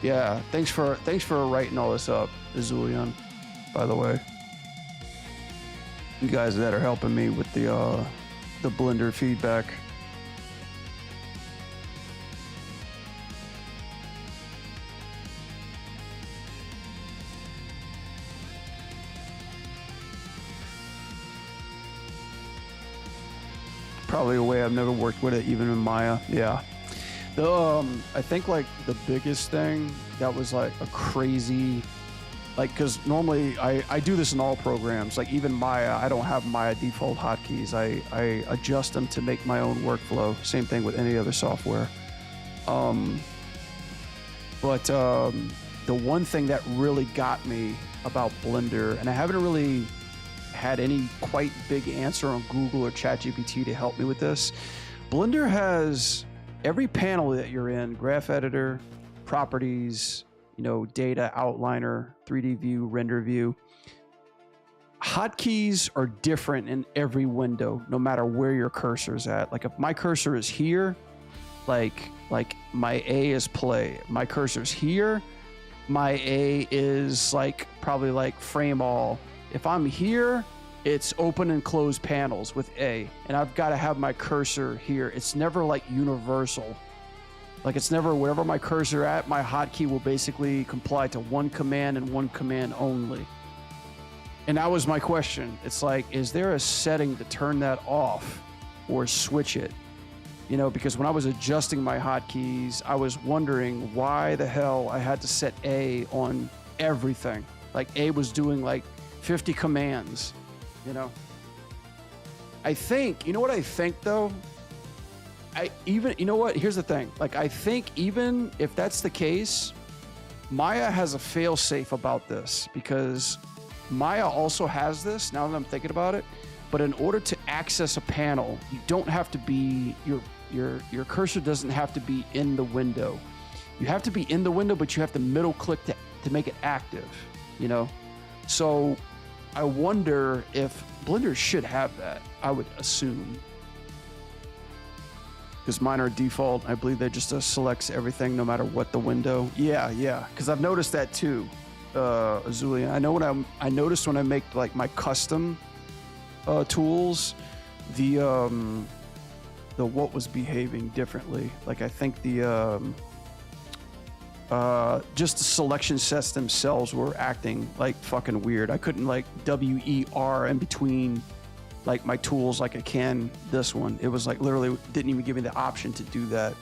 Yeah, thanks for writing all this up, Azulian, by the way. You guys that are helping me with the Blender feedback. Probably a way I've never worked with it, even in Maya. Yeah. I think like the biggest thing that was like a crazy, because normally I do this in all programs, like even Maya, I don't have Maya default hotkeys. I adjust them to make my own workflow. Same thing with any other software. But the one thing that really got me about Blender, and I haven't really had any quite big answer on Google or ChatGPT to help me with this. Blender has every panel that you're in, graph editor, properties, data, outliner, 3D view, render view. Hotkeys are different in every window, no matter where your cursor is at. Like if my cursor is here, like my A is play. My cursor's here, my A is probably frame all. If I'm here, it's open and close panels with A, and I've got to have my cursor here. It's never universal. It's never wherever my cursor at, my hotkey will basically comply to one command and one command only. And that was my question. It's like, is there a setting to turn that off or switch it? You know, because when I was adjusting my hotkeys, I was wondering why the hell I had to set A on everything. Like A was doing like 50 commands, you know? I think, you know what I think though? You know what? Here's the thing. Like, I think even if that's the case, Maya has a fail safe about this, because Maya also has this, now that I'm thinking about it, but in order to access a panel, you don't have to be, your cursor doesn't have to be in the window. You have to be in the window, but you have to middle click to make it active, you know? So I wonder if Blender should have that, I would assume. Because mine are default. I believe that just selects everything no matter what the window. Yeah. Because I've noticed that too, Azulia. I know I noticed when I make like my custom tools, the what was behaving differently. Like I think just the selection sets themselves were acting like fucking weird. I couldn't like WER in between like my tools like I can this one. It was like literally didn't even give me the option to do that.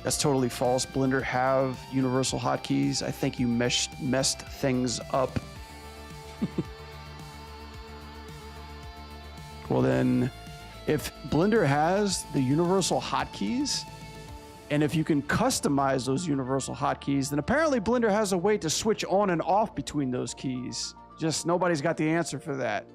That's totally false. Blender have universal hotkeys. I think you messed things up. Well then, if Blender has the universal hotkeys, and if you can customize those universal hotkeys, then apparently Blender has a way to switch on and off between those keys. Just nobody's got the answer for that.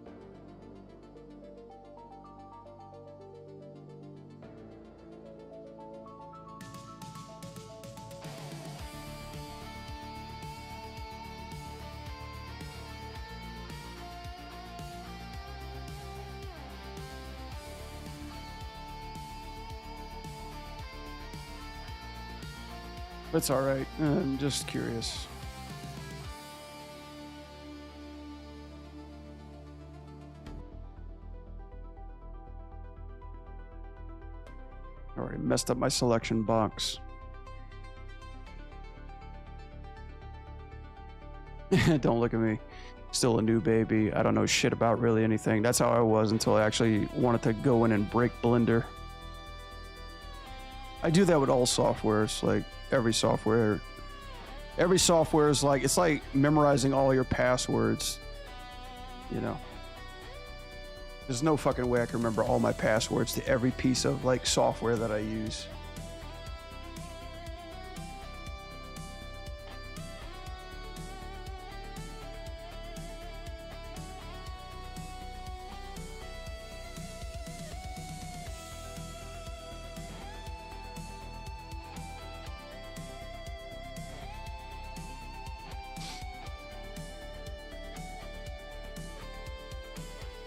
That's all right. I'm just curious. Already messed up my selection box. Don't look at me. Still a new baby. I don't know shit about really anything. That's how I was until I actually wanted to go in and break Blender. I do that with all softwares, like every software. Every software is like, it's like memorizing all your passwords, you know. There's no fucking way I can remember all my passwords to every piece of like software that I use.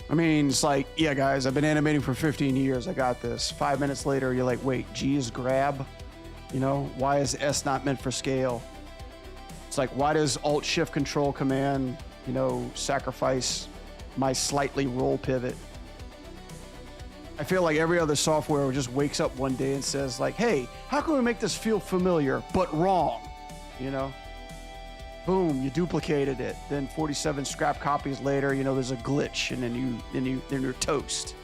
I mean, it's like, yeah, guys, I've been animating for 15 years. I got this. 5 minutes later, you're like, wait, G is grab? You know, why is S not meant for scale? It's like, why does Alt-Shift-Control-Command, you know, sacrifice my slightly roll pivot? I feel like every other software just wakes up one day and says like, hey, how can we make this feel familiar, but wrong? You know? Boom, you duplicated it. Then 47 scrap copies later, you know, there's a glitch, and then you're toast.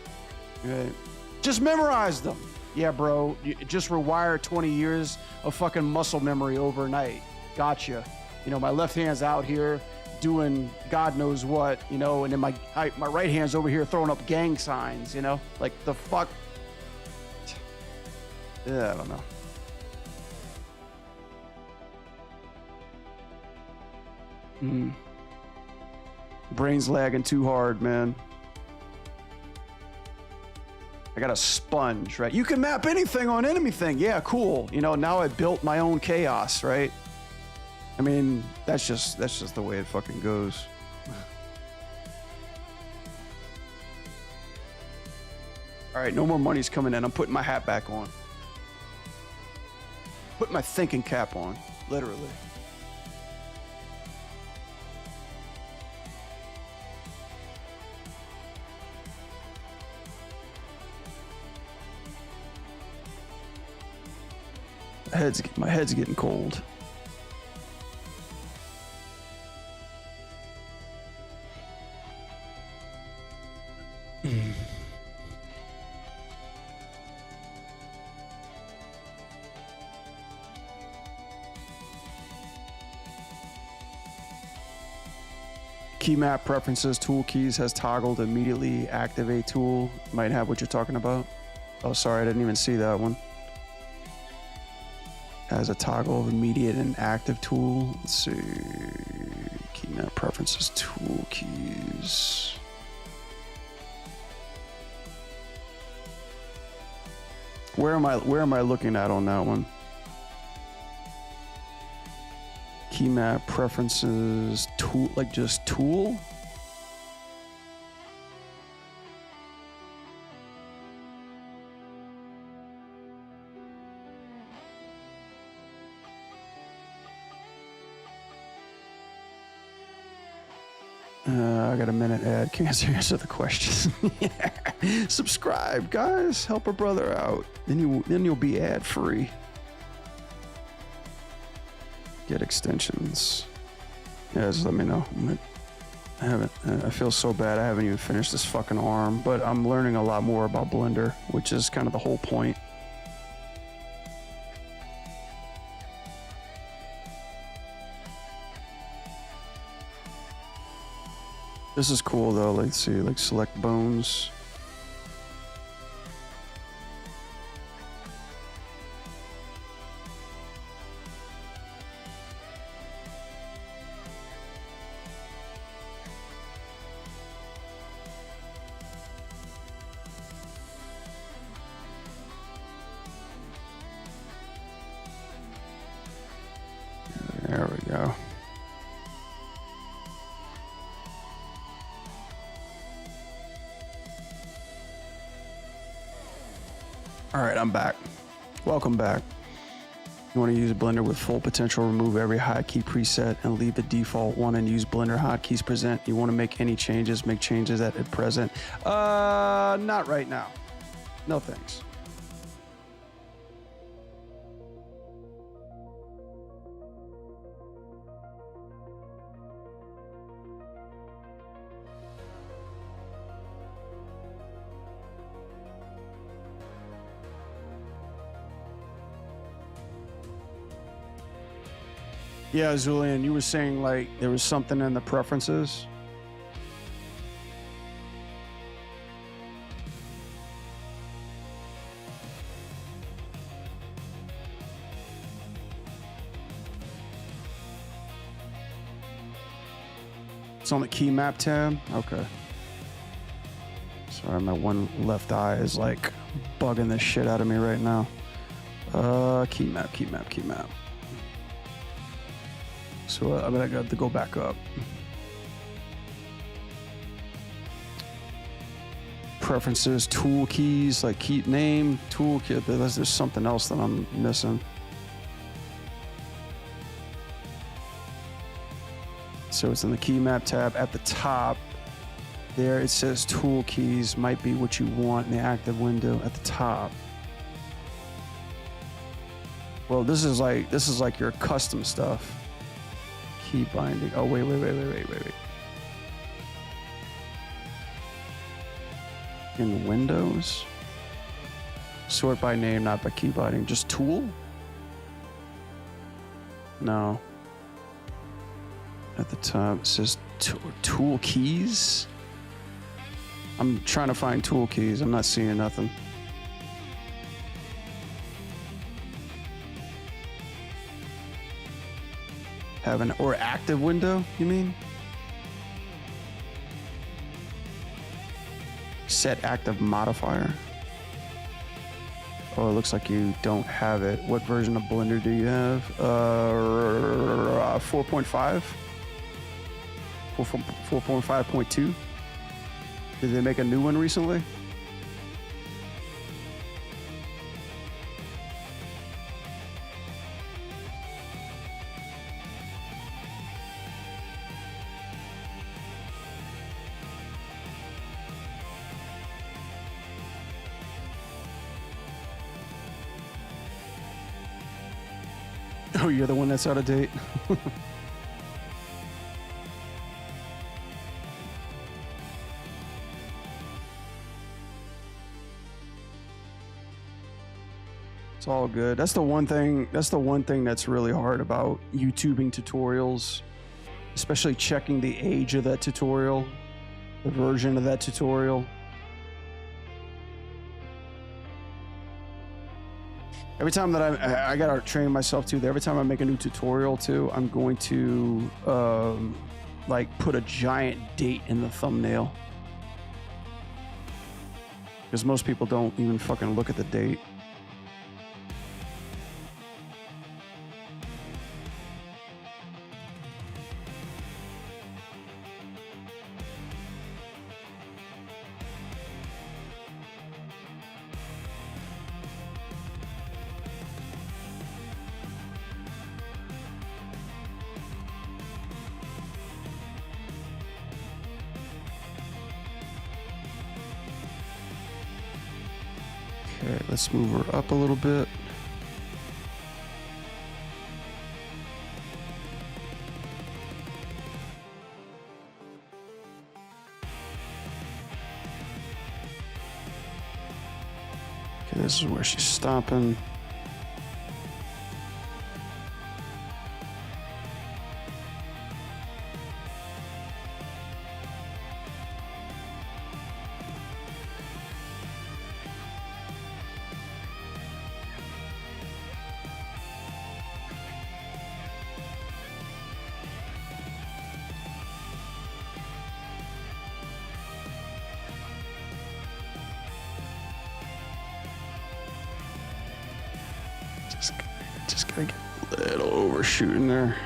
Right? Just memorize them. Yeah, bro. You just rewire 20 years of fucking muscle memory overnight. Gotcha. You know, my left hand's out here doing God knows what, you know, and then my right hand's over here throwing up gang signs, you know? Like the fuck. Yeah, I don't know. Brain's lagging too hard, man. I got a sponge, right? You can map anything on anything. Yeah, cool. You know, now I built my own chaos, right? I mean, that's just the way it fucking goes. All right, no more money's coming in. I'm putting my hat back on. Put my thinking cap on, literally. My head's getting cold. Key map preferences, tool keys has toggled immediately activate tool. Might have what you're talking about. Oh, sorry, I didn't even see that one. Has a toggle of immediate and active tool. Let's see. Key map preferences, tool keys. Where am I looking at on that one? Key map preferences, tool, like just tool? I got a minute ad. Can you answer the question? Yeah. Subscribe, guys. Help a brother out. Then you'll be ad free. Get extensions. Yeah, just let me know. I feel so bad. I haven't even finished this fucking arm, but I'm learning a lot more about Blender, which is kind of the whole point. This is cool though. Let's see, like select bones. There we go. All right, I'm back. Welcome back. You want to use Blender with full potential, remove every hotkey preset and leave the default one and use Blender hotkeys present. You want to make any changes, make changes at present. Not right now. No thanks. Yeah, Zulian, you were saying like there was something in the preferences. It's on the key map tab. Okay. Sorry, my one left eye is like bugging the shit out of me right now. Key map. So I'm gonna have to go back up. Preferences, tool keys, like key name, tool key. There's something else that I'm missing. So it's in the key map tab at the top. There it says tool keys might be what you want in the active window at the top. Well, this is like your custom stuff. Key binding. Oh, wait. In Windows? Sort by name, not by key binding. Just tool? No. At the top, it says tool keys. I'm trying to find tool keys. I'm not seeing nothing. Or active window, you mean? Set active modifier. Oh, it looks like you don't have it. What version of Blender do you have? 4.5? 4.5.2? Did they make a new one recently? Oh, you're the one that's out of date? It's all good. That's the one thing that's really hard about YouTubing tutorials, especially checking the age of that tutorial, the version of that tutorial. Every time that I gotta train myself too. Every time I make a new tutorial too, I'm going to like put a giant date in the thumbnail, because most people don't even fucking look at the date. Okay, let's move her up a little bit. Okay, this is where she's stopping. Just gotta get a little overshooting there.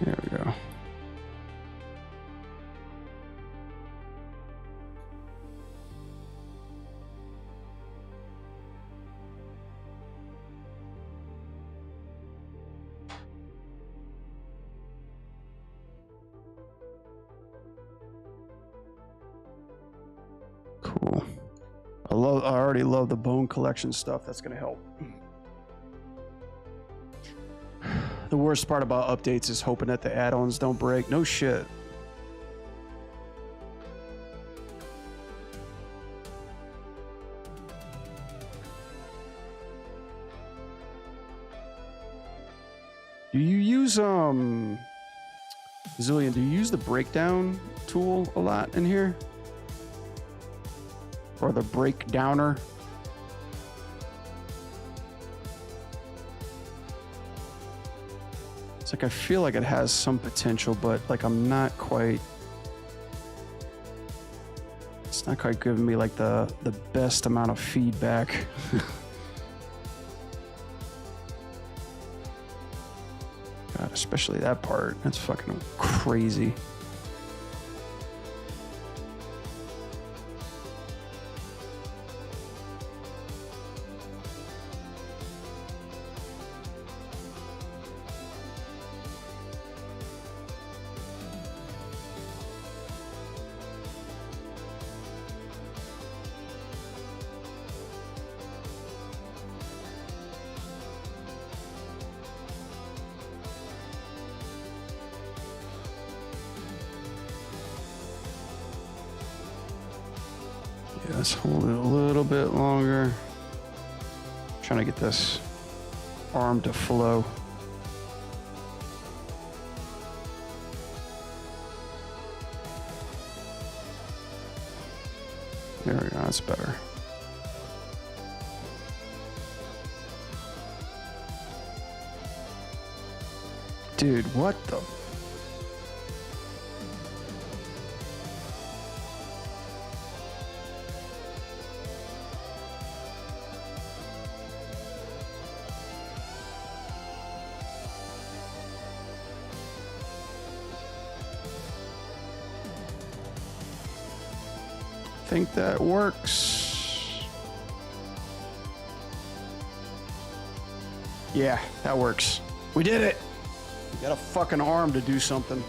There we go. Cool. I already love the bone collection stuff. That's gonna help. The worst part about updates is hoping that the add-ons don't break. No shit. Do you use Zillion, do you use the breakdown tool a lot in here? Or the breakdowner? It's like I feel like it has some potential, but like I'm not quite. It's not quite giving me like the best amount of feedback. God, especially that part. That's fucking crazy. Yeah, let's hold it a little bit longer. Trying to get this arm to flow. There we go, that's better. Dude, what the? Think that works. Yeah, that works. We did it. We got a fucking arm to do something.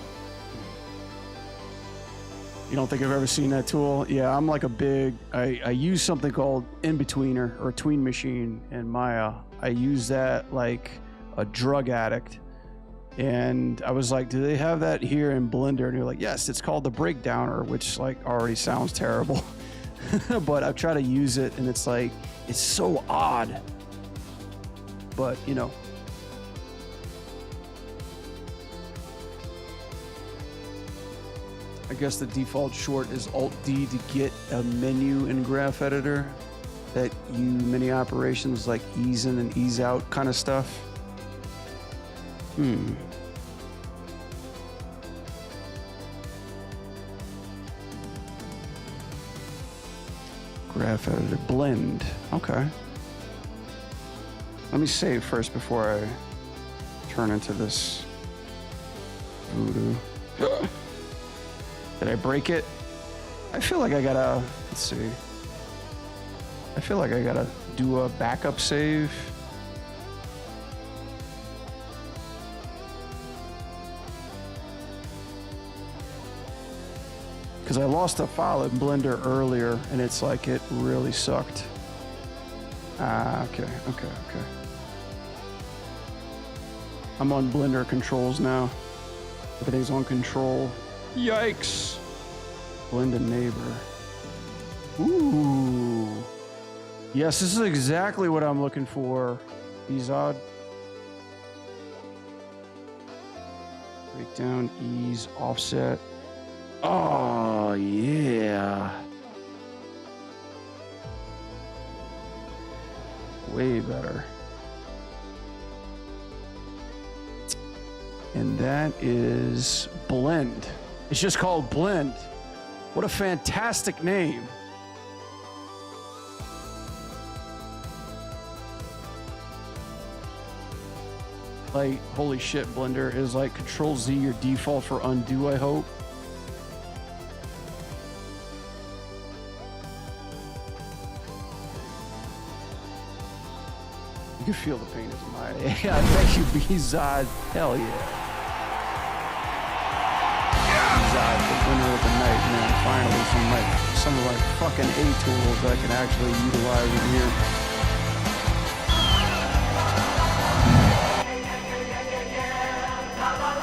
You don't think I've ever seen that tool? Yeah, I'm like a big, I use something called In-Betweener or Tween Machine in Maya. I use that like a drug addict. And I was like, do they have that here in Blender? And you're like, yes, it's called the Breakdowner, which like already sounds terrible. but I try to use it and it's like, it's so odd. But, you know. I guess the default short is Alt-D to get a menu in Graph Editor that you many operations like ease in and ease out kind of stuff. Graph Editor blend. Okay. Let me save first before I turn into this voodoo. Did I break it? I feel like I gotta, let's see. I feel like I gotta do a backup save. Because I lost a file in Blender earlier and it's like it really sucked. Okay. I'm on Blender controls now. Everything's on control. Yikes. Blend a neighbor. Ooh. Yes, this is exactly what I'm looking for. Ezod. Breakdown, ease, offset. Oh, yeah. Way better. And that is Blend. It's just called Blend. What a fantastic name. Like, holy shit, Blender is like Control Z your default for undo, I hope. You can feel the pain is mine. Yeah, thank you, Bezod. Hell yeah. Bezod, the winner of the night, man. Finally, some of my fucking A tools that I can actually utilize in here.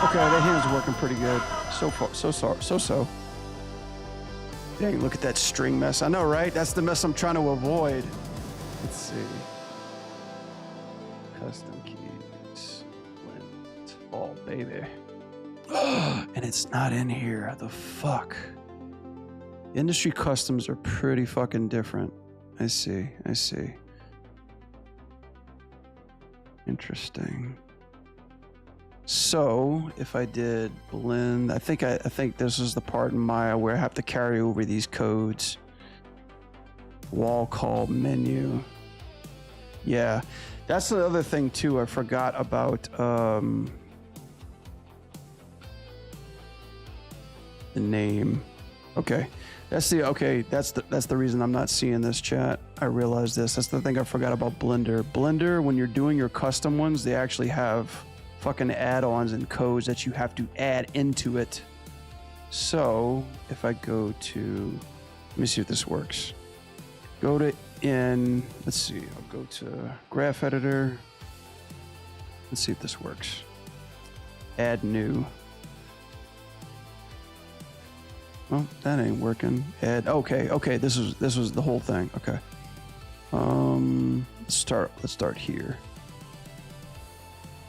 Okay, that hand's working pretty good. So far, so. Dang, look at that string mess. I know, right? That's the mess I'm trying to avoid. Let's see. Custom keys. Blend. Oh, baby. And it's not in here. The fuck? Industry customs are pretty fucking different. I see. Interesting. So if I did blend, I think this is the part in Maya where I have to carry over these codes. Wall call menu. Yeah, that's the other thing too. I forgot about the name. Okay, that's the reason I'm not seeing this chat. I realized this. That's the thing I forgot about Blender. Blender, when you're doing your custom ones, they actually have fucking add-ons and codes that you have to add into it. So if I go to, let me see if this works. Go to let's see, I'll go to Graph Editor. Let's see if this works. Add new. Well, that ain't working. Add, okay, this was the whole thing. Okay. Let's start here.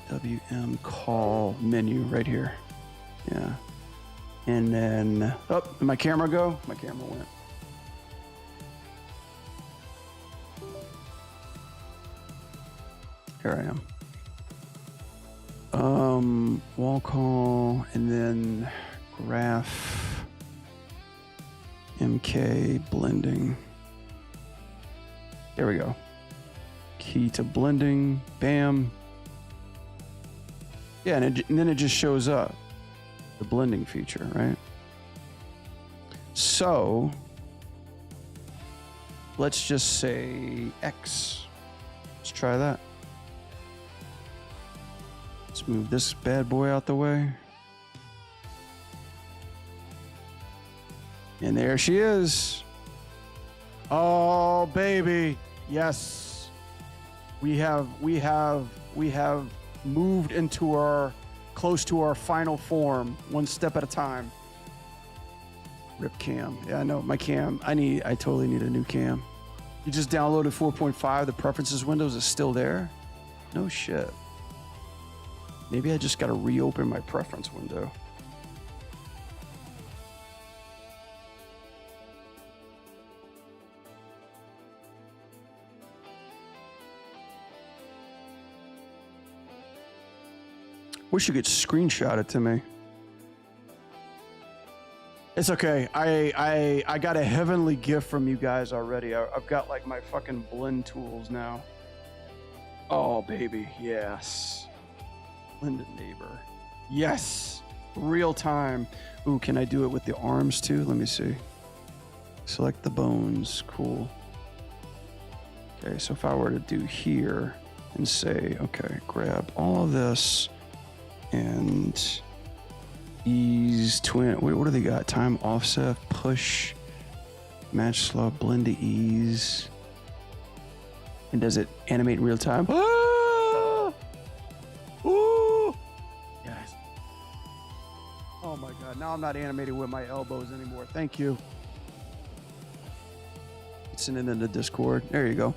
WM call menu right here. Yeah. And then, oh, did my camera go? My camera went. Here I am. Wall call, and then graph, MK blending. There we go. Key to blending, bam. Yeah, and then it just shows up, the blending feature, right? So let's just say X. Let's try that. Let's move this bad boy out the way. And there she is. Oh, baby. Yes. We have moved into close to our final form, one step at a time. Rip cam. Yeah, I know my cam. I totally need a new cam. You just downloaded 4.5. The preferences windows is still there. No shit. Maybe I just got to reopen my preference window. Wish you could screenshot it to me. It's okay. I got a heavenly gift from you guys already. I've got like my fucking blend tools now. Oh baby, yes. Blended neighbor. Yes. Real time. Ooh, can I do it with the arms too? Let me see. Select the bones. Cool. Okay, so if I were to do here and say, okay, grab all of this and ease twin. Wait, what do they got? Time offset, push, match slow, blend to ease. And does it animate in real time? Ah! Ooh! Yes. Oh my god, now I'm not animating with my elbows anymore. Thank you. Send it in the Discord. There you go.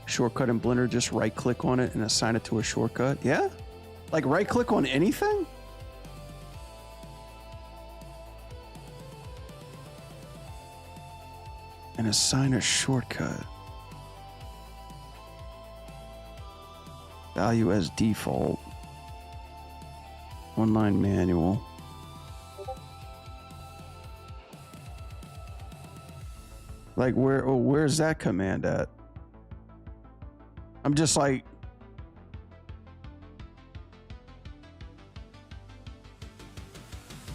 Shortcut in Blender, just right click on it and assign it to a shortcut. Yeah? Like right click on anything? And assign a shortcut. Value as default. Online manual. Like where's that command at? I'm just like,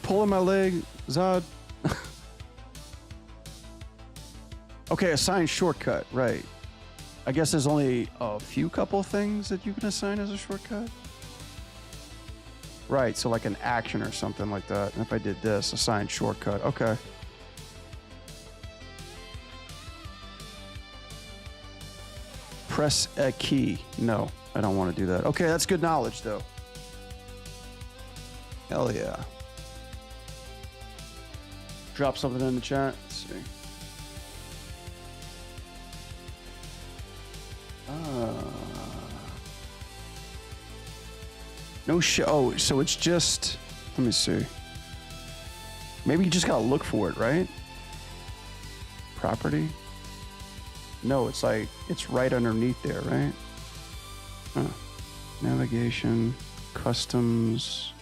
pulling my leg, Zod. Okay, assign shortcut, right. I guess there's only a few couple things that you can assign as a shortcut. Right, so like an action or something like that. And if I did this, assign shortcut, okay. Press a key. No, I don't want to do that. Okay, that's good knowledge though. Hell yeah. Drop something in the chat. Let's see. No shit. Oh, so it's just, let me see. Maybe you just gotta look for it, right? Property? No, it's like, it's right underneath there, right? Huh. Navigation, customs.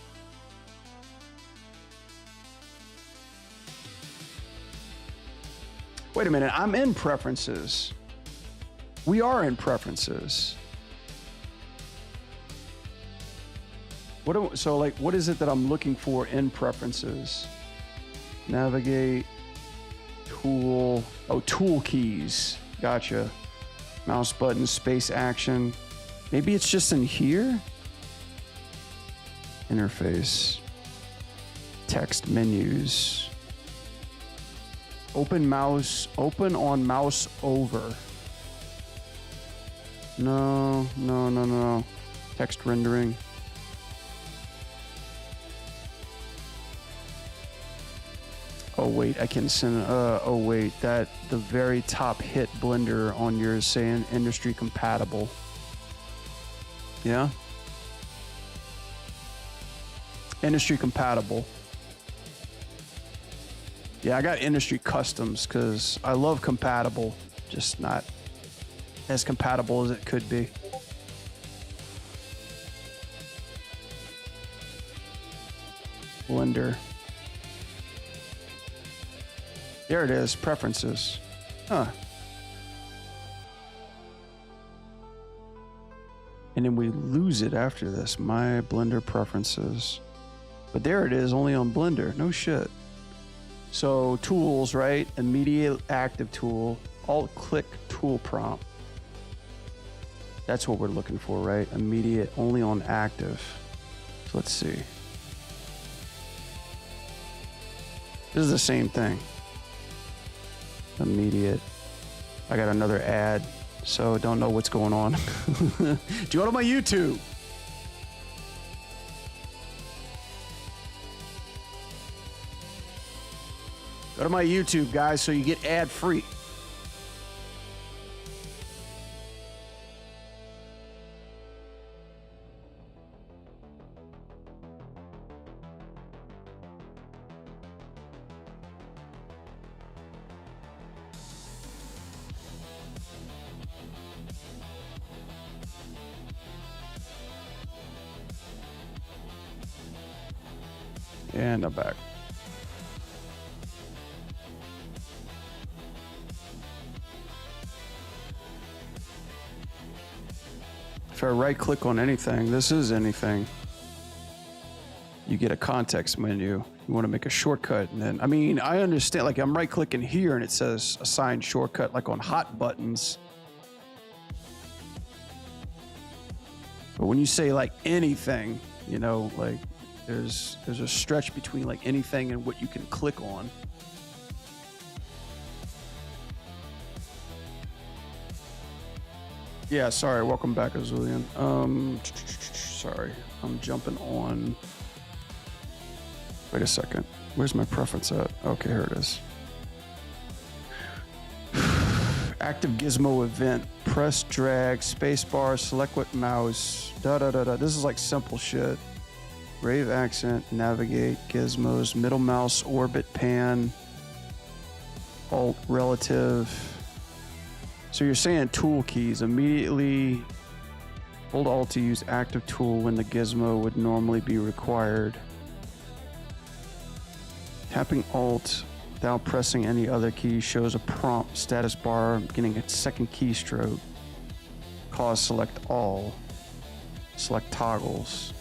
Wait a minute, I'm in preferences. We are in preferences. So like, what is it that I'm looking for in preferences? Navigate, tool, oh, tool keys. Gotcha. Mouse button, space action. Maybe it's just in here? Interface. Text menus. Open mouse, open on mouse over. No. Text rendering. Oh wait, I can send, oh wait, that the very top hit Blender on yours saying industry compatible. Yeah? Industry compatible. Yeah, I got industry customs because I love compatible, just not as compatible as it could be. Blender. There it is, preferences. Huh. And then we lose it after this. My Blender preferences. But there it is, only on Blender. No shit. So tools, right? Immediate active tool. Alt-click tool prompt. That's what we're looking for, right? Immediate, only on active. So let's see. This is the same thing. Immediate. I got another ad, so don't know what's going on. Do you go to my YouTube? . Go to my YouTube, guys, so you get ad-free. And I'm back. If I right click on anything, this is anything, you get a context menu. You want to make a shortcut. And then, I mean, I understand, like I'm right clicking here and it says assign shortcut, like on hot buttons. But when you say like anything, you know, like there's a stretch between like anything and what you can click on. Yeah, sorry. Welcome back, Azulian. Sorry, I'm jumping on. Wait a second. Where's my preference at? Okay, here it is. Active gizmo event. Press, drag, spacebar, select with mouse. Da da da da. This is like simple shit. Rave accent, navigate, gizmos, middle mouse, orbit, pan, alt, relative. So you're saying tool keys. Immediately hold alt to use active tool when the gizmo would normally be required. Tapping alt without pressing any other key shows a prompt status bar beginning at second keystroke. Cause select all. Select toggles.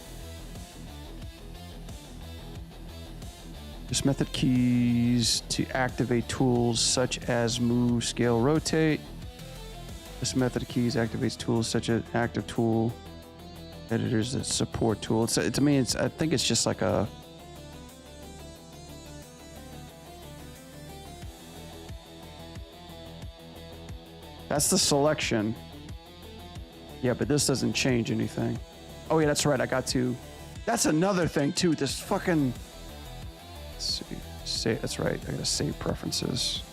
This method keys to activate tools such as move, scale, rotate. This method of keys activates tools such as active tool, editors that support tool. To me, I think it's just like a. That's the selection. Yeah, but this doesn't change anything. Oh yeah, that's right. I got to. That's another thing too. This fucking. Let's see. Save. That's right. I gotta save preferences.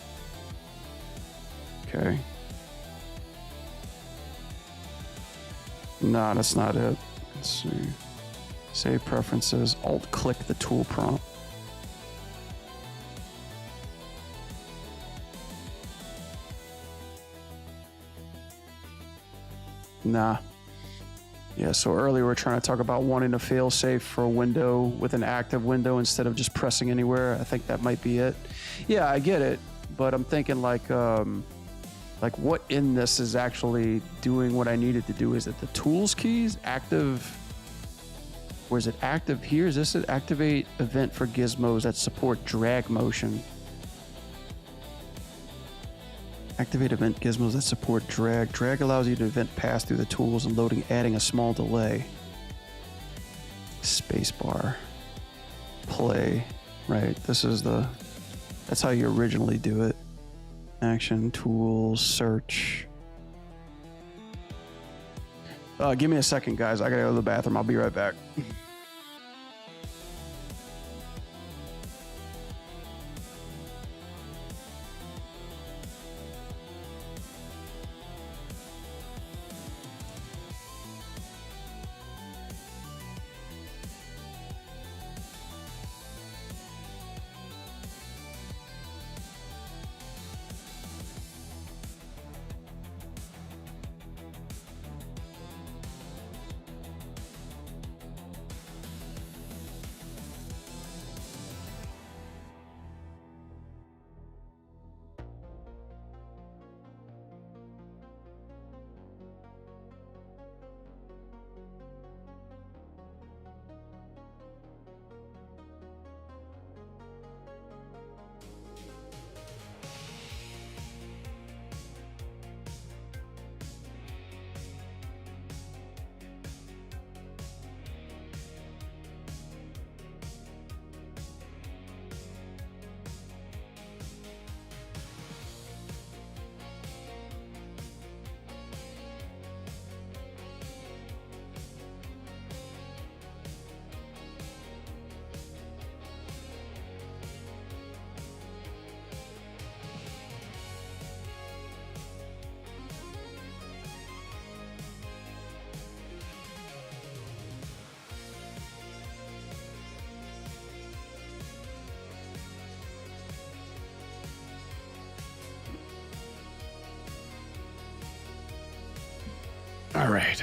Okay. No, that's not it. Let's see. Save preferences. Alt click the tool prompt. Nah. Yeah, so earlier we were trying to talk about wanting to fail safe for a window with an active window instead of just pressing anywhere. I think that might be it. Yeah, I get it, but I'm thinking like what in this is actually doing what I needed to do? Is it the tools keys? Active, or is it active here? Is this an activate event for gizmos that support drag motion? Activate event gizmos that support drag. Drag allows you to event pass through the tools and loading, adding a small delay. Spacebar. Play. Right. This is that's how you originally do it. Action, tools, search. Give me a second, guys. I gotta go to the bathroom. I'll be right back. right.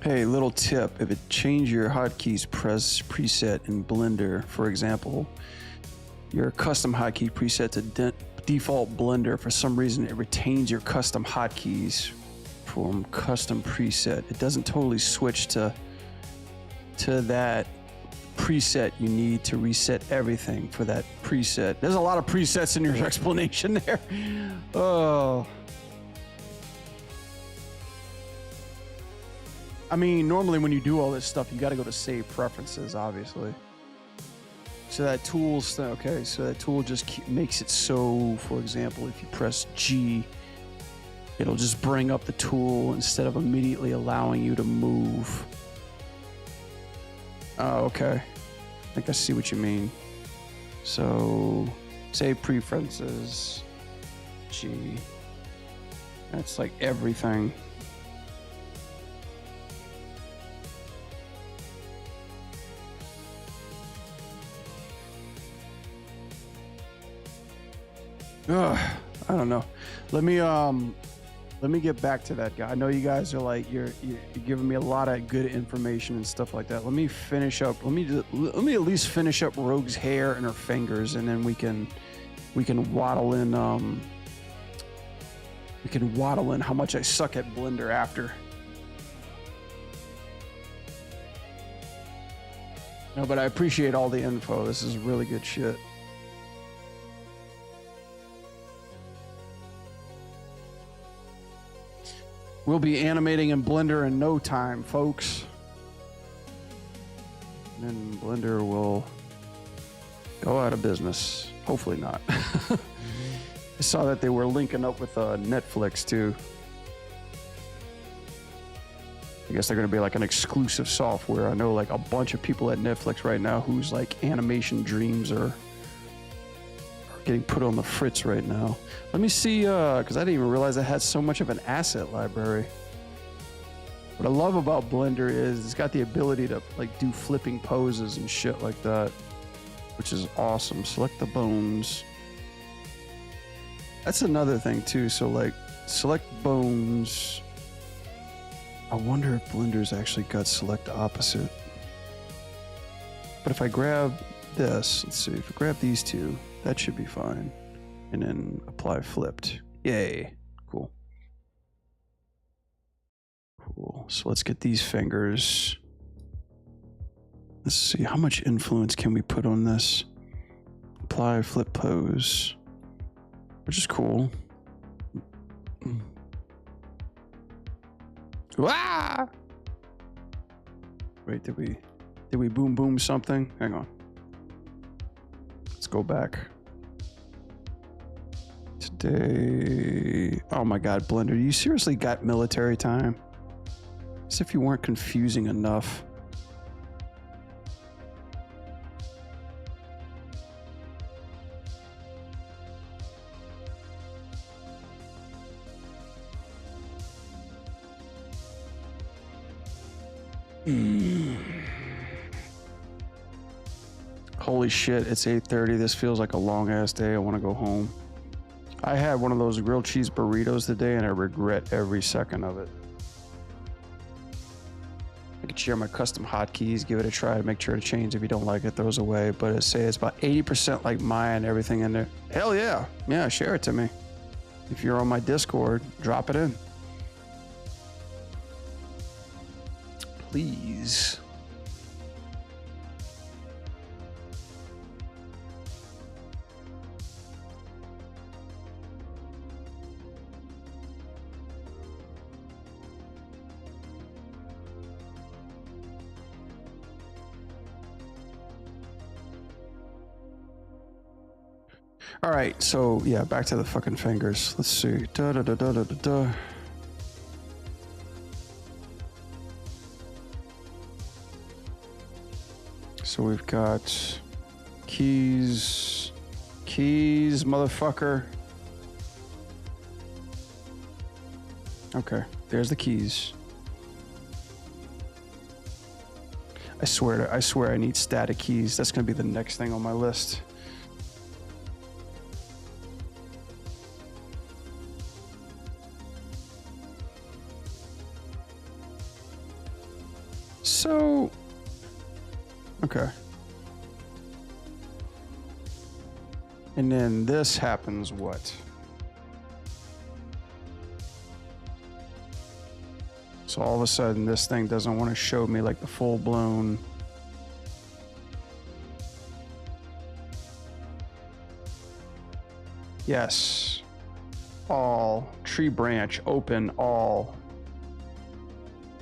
Hey, little tip. If it change your hotkeys press preset in Blender, for example, your custom hotkey preset to default Blender, for some reason it retains your custom hotkeys from custom preset. It doesn't totally switch to that preset you need to reset everything for that preset. There's a lot of presets in your explanation there. Oh. I mean, normally when you do all this stuff, you got to go to save preferences, obviously. So that tool, okay, so that tool just makes it so, for example, if you press G, it'll just bring up the tool instead of immediately allowing you to move. Oh, okay. I think I see what you mean. So, save preferences, G. That's like everything. Ugh, I don't know. Let me get back to that guy. I know you guys are like you're giving me a lot of good information and stuff like that. Let me finish up. Let me at least finish up Rogue's hair and her fingers, and then we can waddle in how much I suck at Blender after. No, but I appreciate all the info. This is really good shit. We'll be animating in Blender in no time, folks. And then Blender will go out of business. Hopefully not. I saw that they were linking up with Netflix too. I guess they're going to be like an exclusive software. I know like a bunch of people at Netflix right now whose like animation dreams are getting put on the fritz right now. Let me see, because I didn't even realize it had so much of an asset library. What I love about Blender is it's got the ability to like do flipping poses and shit like that, which is awesome. Select the bones. That's another thing too. So like select bones. I wonder if Blender's actually got select opposite. But if I grab this, let's see, if I grab these two, that should be fine. And then apply flipped. Yay. Cool. Cool. So let's get these fingers. Let's see, how much influence can we put on this? Apply flip pose. Which is cool. Ah! Wait, did we boom boom something? Hang on. Let's go back. Today. Oh my God, Blender, you seriously got military time? As if you weren't confusing enough. Holy shit, it's 8:30. This feels like a long ass day. I want to go home. I had one of those grilled cheese burritos today and I regret every second of it. I could share my custom hotkeys, give it a try to make sure to change. If you don't like it, throws away. But it say it's about 80% like mine, everything in there. Hell yeah. Yeah, share it to me. If you're on my Discord, drop it in. Please. All right, so yeah, back to the fucking fingers. Let's see. Da da da da da da da. So we've got keys, motherfucker. Okay, there's the keys. I swear I need static keys. That's gonna be the next thing on my list. So, okay. And then this happens what? So all of a sudden this thing doesn't want to show me like the full blown. Yes. All. Tree branch. Open. All.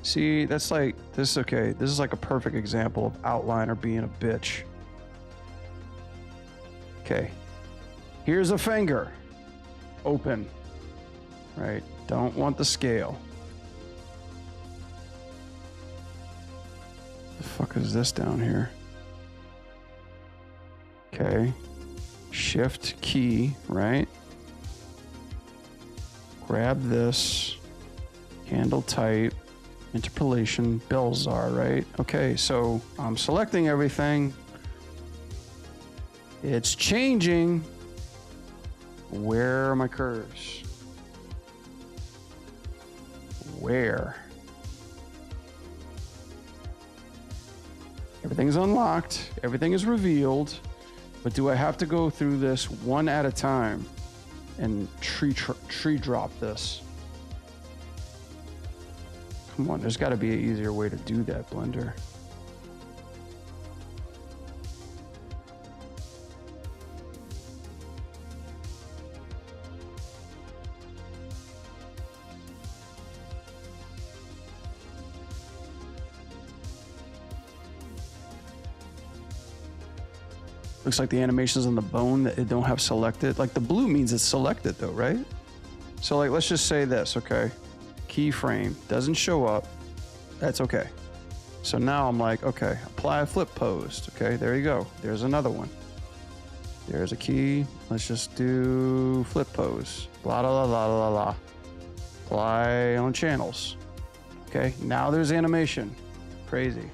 See, that's like, this is okay. This is like a perfect example of Outliner being a bitch. Okay. Here's a finger. Open. Right. Don't want the scale. The fuck is this down here? Okay. Shift key, right? Grab this. Handle type. Interpolation. Belzar, right? Okay, so I'm selecting everything. It's changing. Where are my curves? Where? Everything's unlocked. Everything is revealed. But do I have to go through this one at a time and tree drop this? Come on, there's got to be an easier way to do that, Blender. Looks like the animations on the bone that it don't have selected. Like the blue means it's selected though, right? So like, let's just say this, okay? Keyframe doesn't show up. That's okay. So now I'm like, okay, apply a flip pose. Okay, there you go. There's another one. There's a key. Let's just do flip pose. Blah, blah, blah, blah, blah. Apply on channels. Okay, now there's animation. Crazy.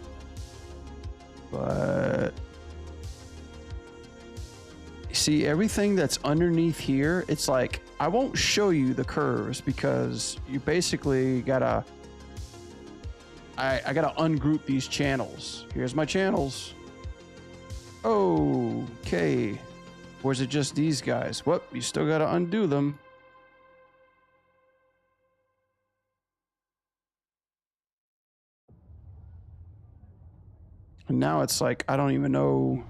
But see, everything that's underneath here, it's like, I won't show you the curves because you basically gotta, I gotta ungroup these channels. Here's my channels. Okay. Or is it just these guys? Whoop, you still gotta undo them. And now it's like, I don't even know.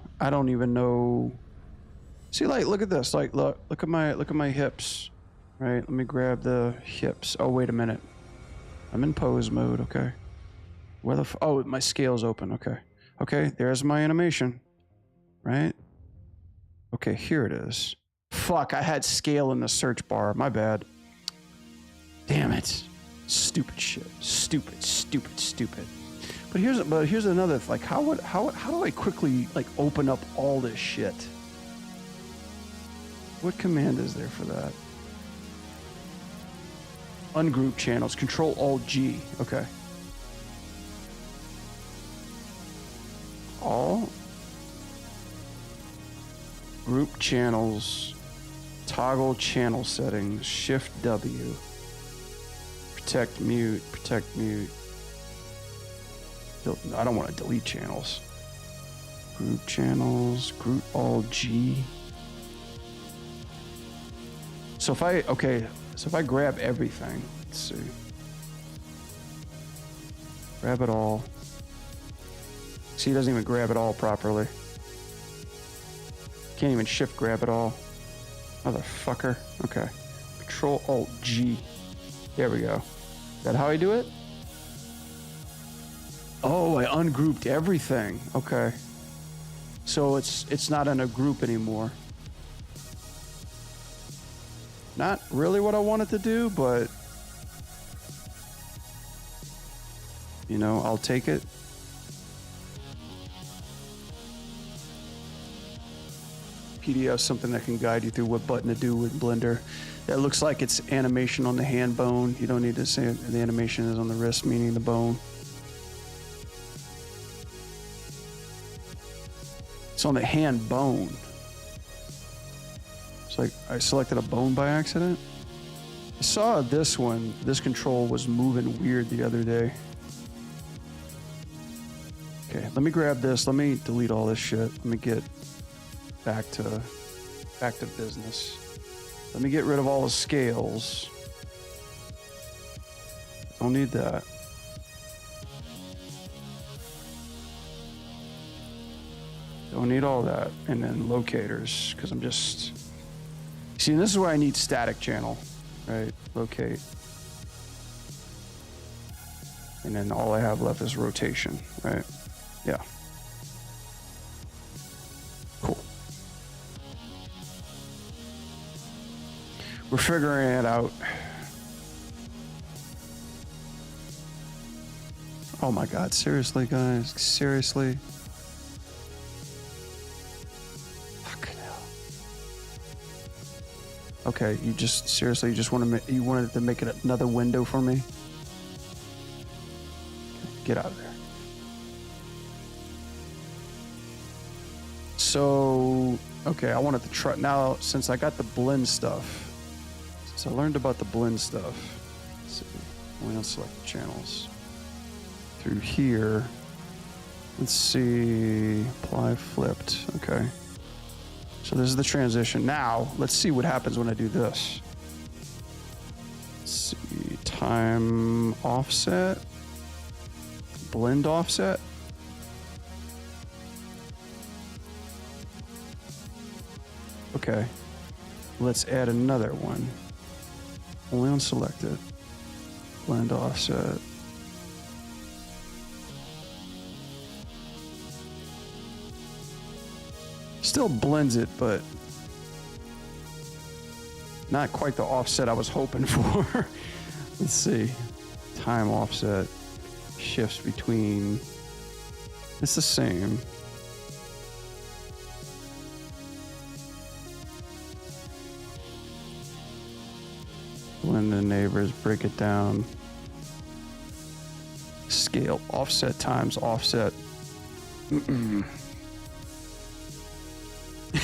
See, like, look at this. Like, look at my hips. Right, let me grab the hips. Oh, wait a minute. I'm in pose mode, okay. Where the oh, my scale's open, okay. Okay, there's my animation. Right? Okay, here it is. Fuck, I had scale in the search bar. My bad. Damn it. Stupid shit. Stupid. But here's another, like, how do I quickly, like, open up all this shit? What command is there for that? Ungroup channels. Control Alt G. Okay. All group channels. Toggle channel settings. Shift W. Protect mute. I don't want to delete channels. Group channels. Group Alt G. So if I grab everything, let's see. Grab it all. See, he doesn't even grab it all properly. Can't even shift grab it all. Motherfucker. Okay. Control Alt G. There we go. Is that how I do it? Oh, I ungrouped everything. Okay. So it's not in a group anymore. Not really what I wanted to do, but you know, I'll take it. PDF, something that can guide you through what button to do with Blender. It looks like it's animation on the hand bone. You don't need to say the animation is on the wrist, meaning the bone. It's on the hand bone. It's like I selected a bone by accident. I saw this one. This control was moving weird the other day. Okay, let me grab this. Let me delete all this shit. Let me get back to business. Let me get rid of all the scales. Don't need that. Don't need all that. And then locators, because I'm just... See, this is why I need static channel, right? Locate. And then all I have left is rotation, right? Yeah. Cool. We're figuring it out. Oh my God, seriously, guys? Seriously? Fucking hell. Okay, you just, seriously, you just want to, you wanted to make it another window for me? Get out of there. So, okay, I wanted to try, now, since I got the blend stuff, since I learned about the blend stuff, let's see, only on select channels. Through here, let's see, apply flipped, okay. So this is the transition. Now, let's see what happens when I do this. Let's see, time offset, blend offset. Okay, let's add another one. Only on selected. Blend offset. Still blends it, but not quite the offset I was hoping for. Let's see. Time offset. Shifts between. It's the same. Blend the neighbors, break it down. Scale, offset times offset.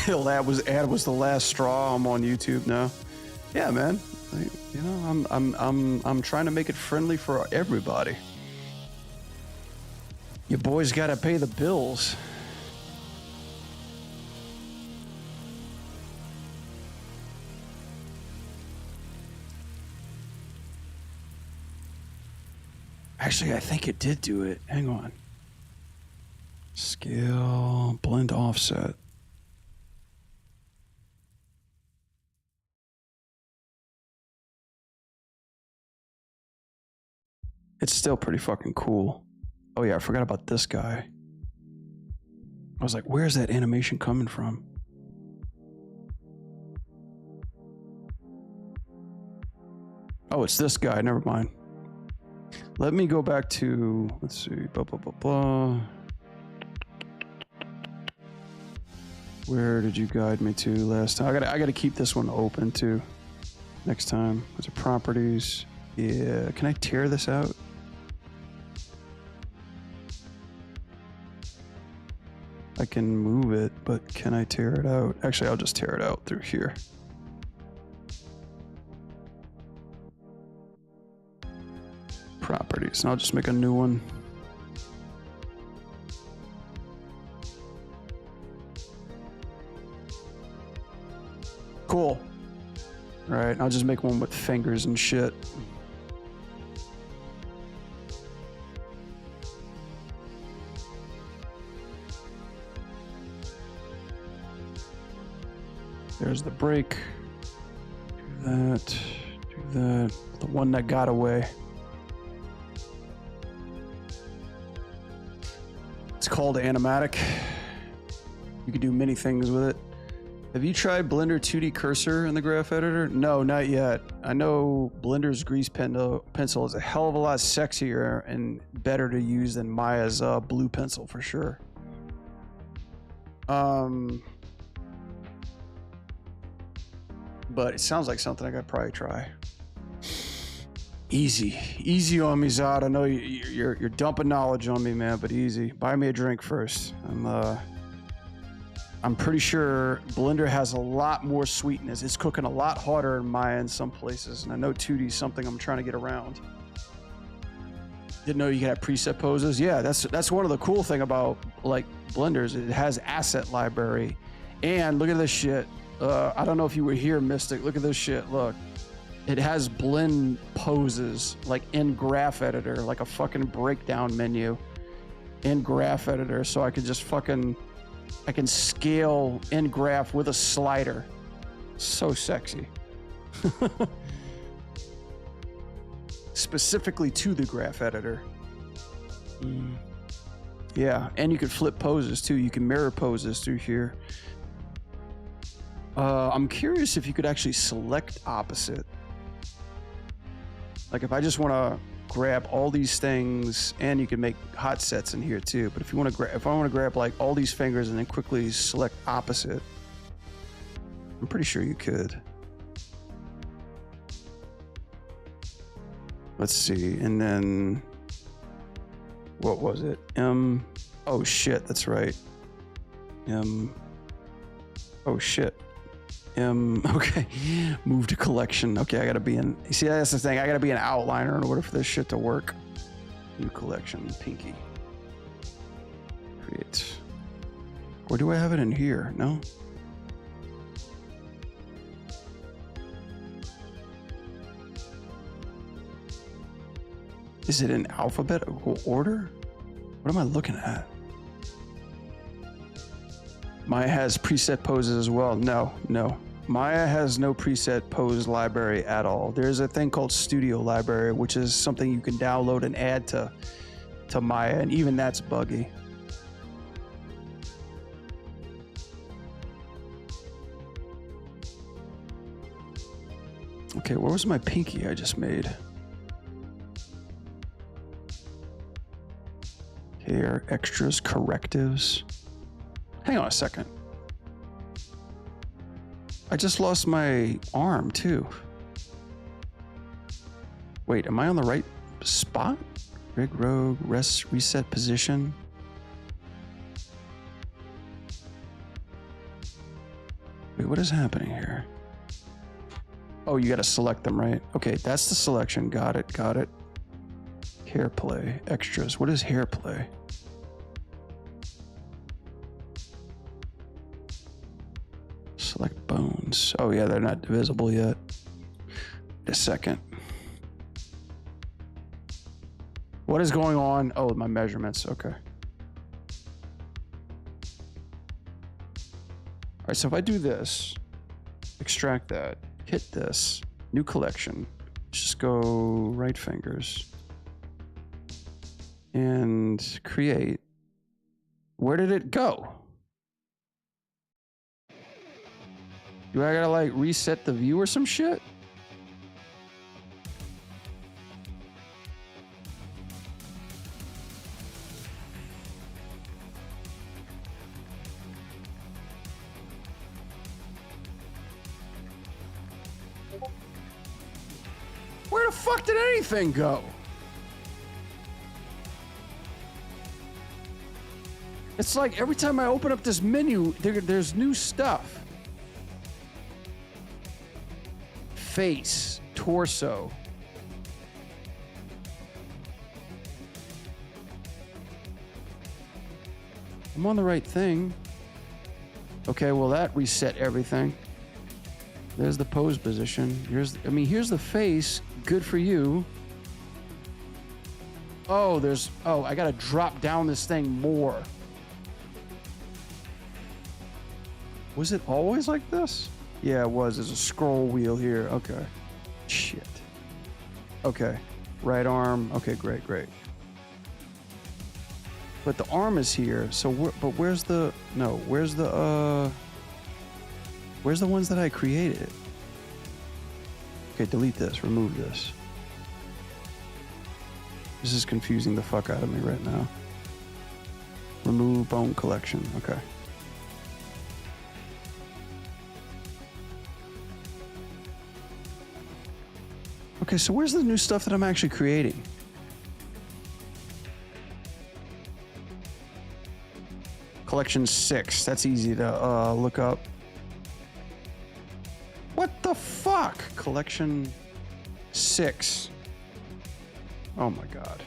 That was the last straw. I'm on YouTube now. Yeah, man. You know, I'm trying to make it friendly for everybody. Your boys gotta pay the bills. Actually, I think it did do it. Hang on. Scale, blend offset. It's still pretty fucking cool. Oh yeah, I forgot about this guy. I was like, where's that animation coming from? Oh, it's this guy. Never mind. Let me go back to, let's see, blah, blah, blah, blah. Where did you guide me to last time? I gotta keep this one open too. Next time. Was it properties? Yeah, can I tear this out? I can move it, but can I tear it out? Actually, I'll just tear it out through here. Properties, and I'll just make a new one. Cool. All right, I'll just make one with fingers and shit. There's the break. Do that. Do that. The one that got away. It's called Animatic. You can do many things with it. Have you tried Blender 2D Cursor in the graph editor? No, not yet. I know Blender's grease pencil is a hell of a lot sexier and better to use than Maya's blue pencil for sure. but it sounds like something I could probably try. Easy on me, Zod. I know you're dumping knowledge on me, man, but easy. Buy me a drink first. I'm pretty sure Blender has a lot more sweetness. It's cooking a lot harder in Maya in some places, and I know 2D's something I'm trying to get around. Didn't know you could have preset poses. Yeah, that's one of the cool thing about like Blenders. It has asset library, and look at this shit. I don't know if you were here, Mystic. Look at this shit. Look. It has blend poses like in graph editor, like a fucking breakdown menu in graph editor. So I could just I can scale in graph with a slider. So sexy. Specifically to the graph editor. Yeah, and you can flip poses too. You can mirror poses through here. I'm curious if you could actually select opposite. Like if I just want to grab all these things, and you can make hot sets in here too. But if you want to grab, if I want to grab like all these fingers and then quickly select opposite, I'm pretty sure you could. Let's see, and then what was it? Oh shit, that's right. Oh shit. Okay, move to collection. Okay, I gotta be in. You see, that's the thing. I gotta be an outliner in order for this shit to work. New collection, Pinky. Create. Or do I have it in here? No. Is it in alphabetical order? What am I looking at? Maya has preset poses as well. No. Maya has no preset pose library at all. There's a thing called Studio Library, which is something you can download and add to Maya, and even that's buggy. Okay, where was my pinky I just made? Here, extras, correctives. Hang on a second. I just lost my arm too. Wait, am I on the right spot? Rig rogue, reset position. Wait, what is happening here? Oh, you gotta select them, right? Okay, that's the selection. Got it. Hair play, extras. What is hair play? Select bones. Oh yeah, they're not divisible yet. Wait a second. What is going on? Oh, my measurements. Okay. All right, so if I do this, extract that, hit this, new collection, just go right fingers and create. Where did it go? Do I gotta like reset the view or some shit? Where the fuck did anything go? It's like every time I open up this menu, there's new stuff. Face, torso. I'm on the right thing. Okay, well that reset everything. There's the pose position. Here's the face. Good for you. Oh, I gotta drop down this thing more. Was it always like this? Yeah, it was. There's a scroll wheel here. Okay. Shit. Okay. Right arm. Okay, great. But the arm is here. So, where's the ones that I created? Okay, delete this. Remove this. This is confusing the fuck out of me right now. Remove bone collection. Okay. Okay, so where's the new stuff that I'm actually creating? Collection 6. That's easy to look up. What the fuck? Collection 6. Oh my god.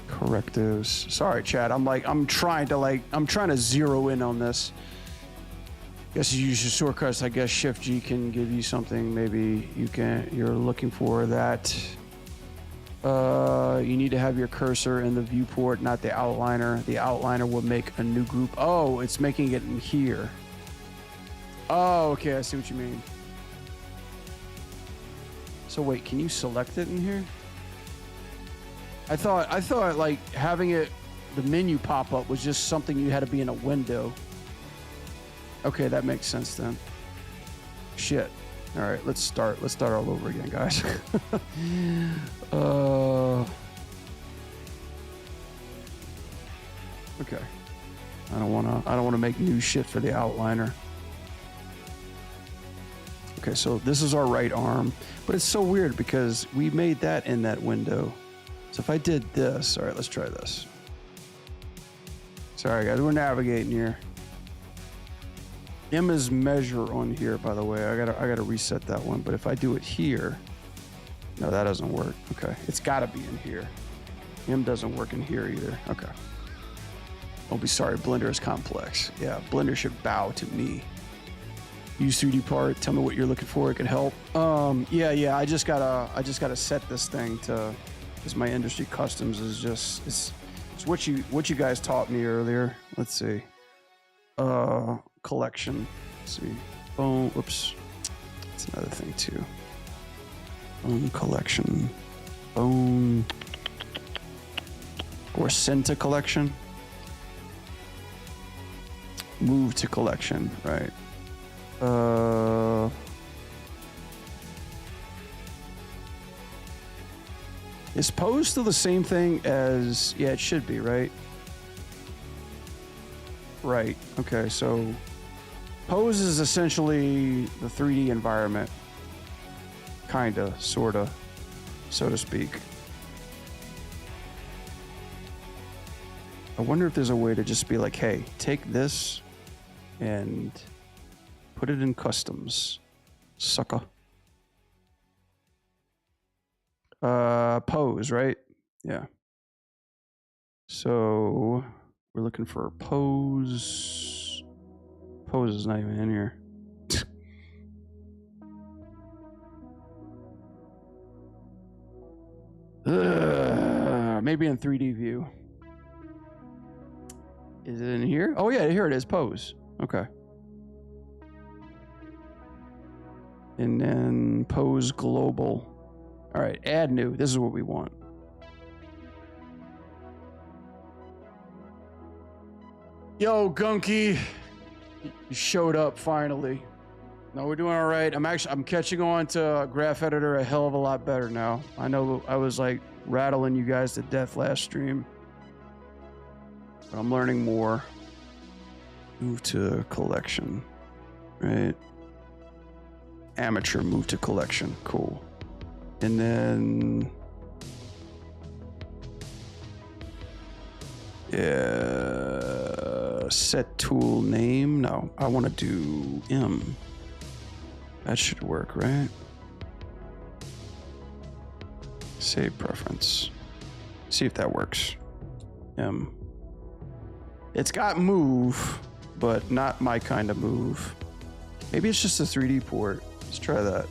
Correctives. Sorry, chat. I'm trying to zero in on this. Guess you use your shortcuts. I guess Shift G can give you something. Maybe you're looking for that. You need to have your cursor in the viewport, not the outliner. The outliner will make a new group. Oh, it's making it in here. Oh, okay. I see what you mean. So wait, can you select it in here? I thought like having the menu pop up was just something you had to be in a window. Okay, that makes sense then. Shit. All right, let's start all over again, guys. Okay. I don't want to make new shit for the outliner. Okay, so this is our right arm, but it's so weird because we made that in that window. So if I did this, all right, let's try this. Sorry guys, we're navigating here. M is measure on here, by the way. I gotta reset that one. But if I do it here, no, that doesn't work. Okay, it's gotta be in here. M doesn't work in here either. Okay. Don't be sorry, Blender is complex. Yeah, Blender should bow to me. Use 3D part. Tell me what you're looking for. It could help. Yeah. I just gotta set this thing to, because my industry customs is just it's what you guys taught me earlier. Let's see. Collection. Let's see. Bone. Whoops. That's another thing too. Bone collection. Bone. Or send to collection. Move to collection. Right. Is pose still the same thing as? Yeah, it should be, right? Right. Okay, so pose is essentially the 3D environment. Kinda, sorta, so to speak. I wonder if there's a way to just be like, hey, take this and put it in customs, sucker. Pose, right? Yeah. So we're looking for pose. Pose is not even in here. Maybe in 3D view. Is it in here? Oh yeah, here it is. Pose. Okay. And then pose global. All right, add new. This is what we want. Yo, Gunky, you showed up finally. No, we're doing all right. I'm catching on to Graph Editor a hell of a lot better now. I know I was like rattling you guys to death last stream, but I'm learning more. Move to collection, right? Amateur, move to collection. Cool. And then, yeah, set tool name. No, I want to do M. That should work, right? Save preference. See if that works. M. It's got move, but not my kind of move. Maybe it's just a 3D port. Let's try that.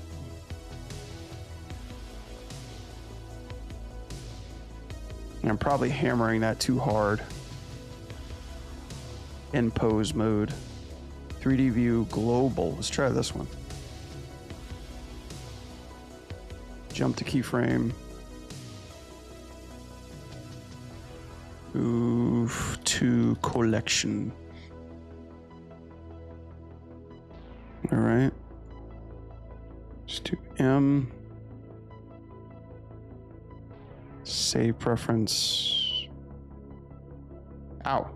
I'm probably hammering that too hard. In pose mode. 3D view global. Let's try this one. Jump to keyframe. Move to collection. All right. Let's do M. Save preference. Ow.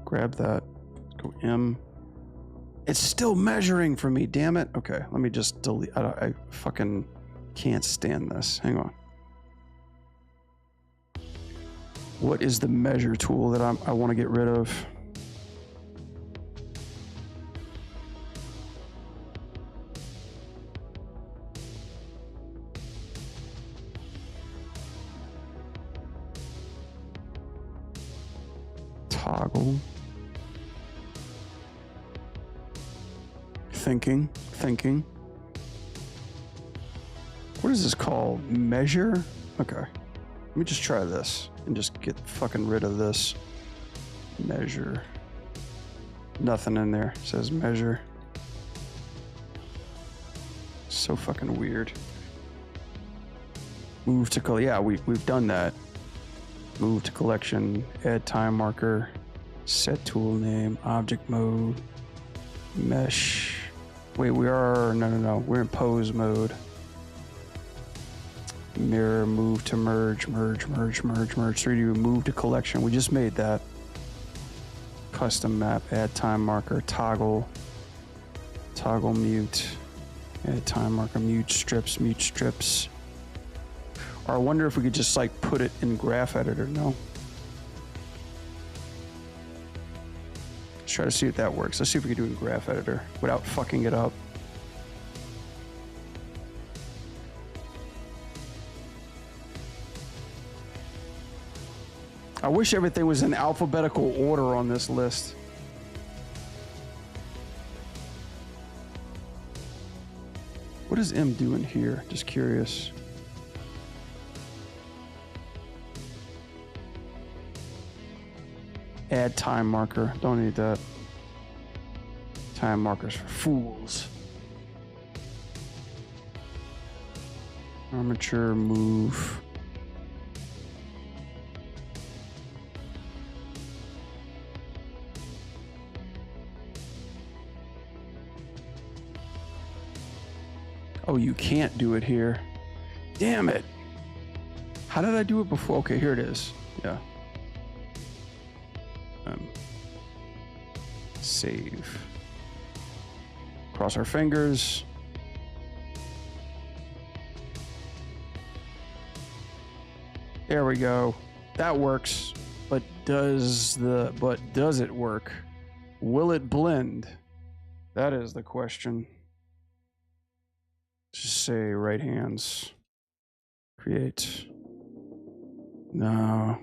Grab that. Let's go M. It's still measuring for me, damn it. Okay, let me just delete. I fucking can't stand this. Hang on. What is the measure tool that I want to get rid of? Toggle. Thinking. What is this called? Measure? Okay. Let me just try this and just get fucking rid of this. Measure. Nothing in there. It says measure. So fucking weird. Move to yeah, we've done that. Move to collection, add time marker, set tool name, object mode, mesh. Wait, no. We're in pose mode. Mirror, move to merge. 3D, move to collection. We just made that. Custom map, add time marker, toggle mute, add time marker, mute strips. Or I wonder if we could just like put it in graph editor. No. Let's try to see if that works. Let's see if we can do it in graph editor without fucking it up. I wish everything was in alphabetical order on this list. What is M doing here? Just curious. Add time marker. Don't need that. Time markers for fools. Armature move. Oh, you can't do it here. Damn it. How did I do it before? Okay, here it is. Yeah. Save. Cross our fingers. There we go. That works. But does it work? Will it blend? That is the question. Just say right hands. Create. No.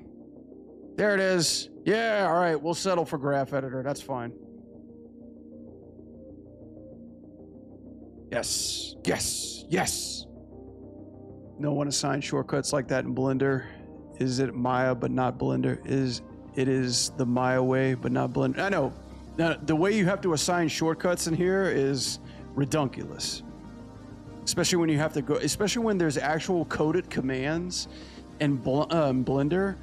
There it is. Yeah, all right. We'll settle for graph editor. That's fine. Yes. No one assigns shortcuts like that in Blender. Is it Maya but not Blender? It is the Maya way but not Blender. I know. Now, the way you have to assign shortcuts in here is redunculous. Especially when you have to go, especially when there's actual coded commands in Blender,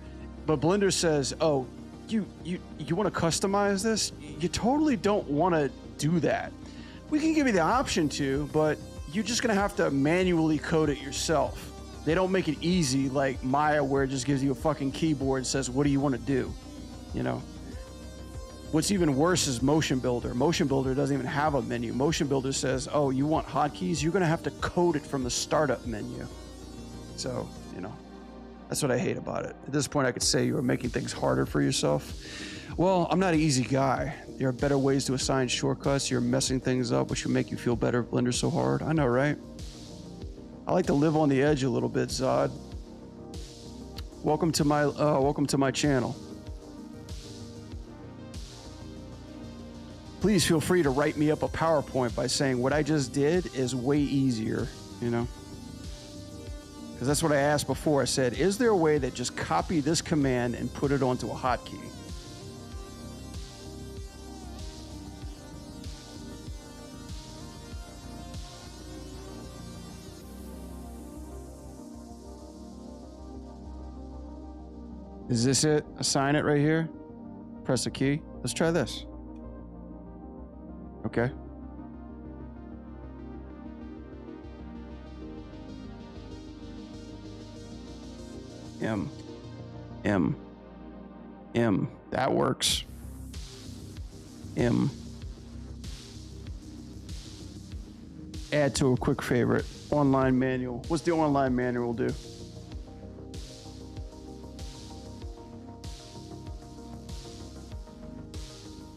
but Blender says, "Oh, you want to customize this? You totally don't want to do that. We can give you the option to, but you're just gonna have to manually code it yourself. They don't make it easy like Maya, where it just gives you a fucking keyboard and says, "What do you want to do?" You know. What's even worse is Motion Builder. Motion Builder doesn't even have a menu. Motion Builder says, oh, you want hotkeys? You're going to have to code it from the startup menu. So, you know, that's what I hate about it. At this point, I could say you are making things harder for yourself. Well, I'm not an easy guy. There are better ways to assign shortcuts. You're messing things up, which will make you feel better if Blender's so hard. I know, right? I like to live on the edge a little bit, Zod. Welcome to my channel. Please feel free to write me up a PowerPoint by saying what I just did is way easier, you know? Because that's what I asked before. I said, is there a way that just copy this command and put it onto a hotkey? Is this it? Assign it right here? Press a key? Let's try this. Okay. M. That works. M. Add to a quick favorite. Online manual. What's the online manual do?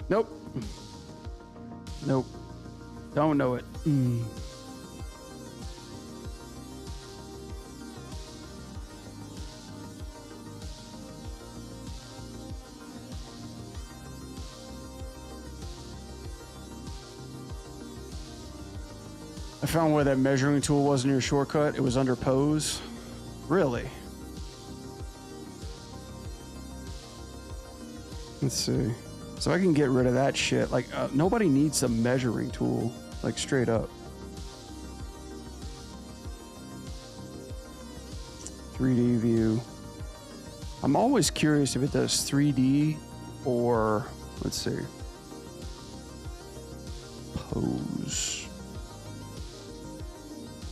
Nope. Nope. Don't know it. I found where that measuring tool was in your shortcut. It was under pose. Really? Let's see. So I can get rid of that shit. Like, nobody needs a measuring tool. Like, straight up. 3D view. I'm always curious if it does 3D or, let's see. Pose.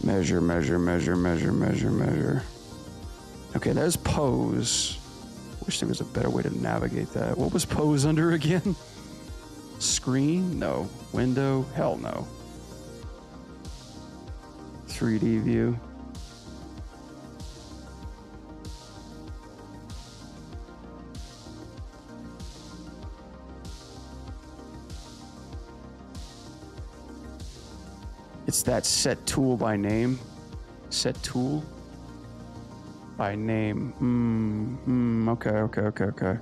Measure, measure, measure, measure, measure, measure. Okay, there's pose. Wish there was a better way to navigate that. What was pose under again? Screen? No. Window? Hell no. 3D view. It's that set tool by name. Set tool by name. Okay.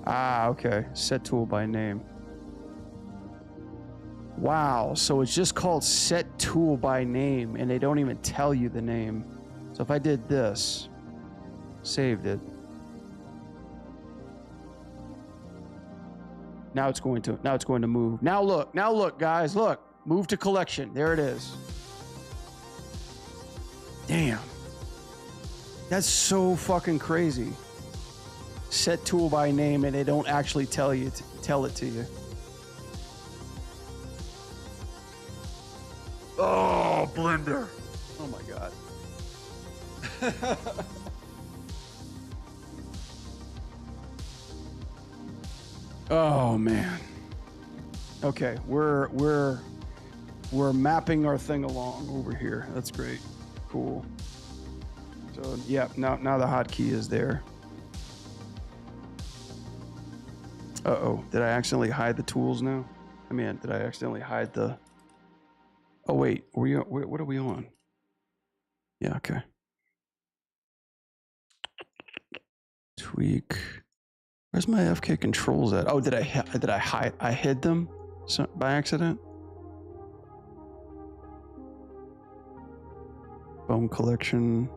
Ah, okay. Set tool by name. Wow, so it's just called set tool by name and they don't even tell you the name. So if I did this, saved it. Now it's going to move. Now look, guys, look. Move to collection. There it is. Damn. That's so fucking crazy. Set tool by name and they don't actually tell it to you. Oh, Blender. Oh my god. Oh man. Okay, we're mapping our thing along over here. That's great. Cool. So yeah, now the hotkey is there. Uh-oh, did I accidentally hide the tools now? I mean, did I accidentally hide the... Oh wait, what are we on? Yeah, okay. Tweak. Where's my FK controls at? Oh, did I hide? I hid them by accident? Bone collection.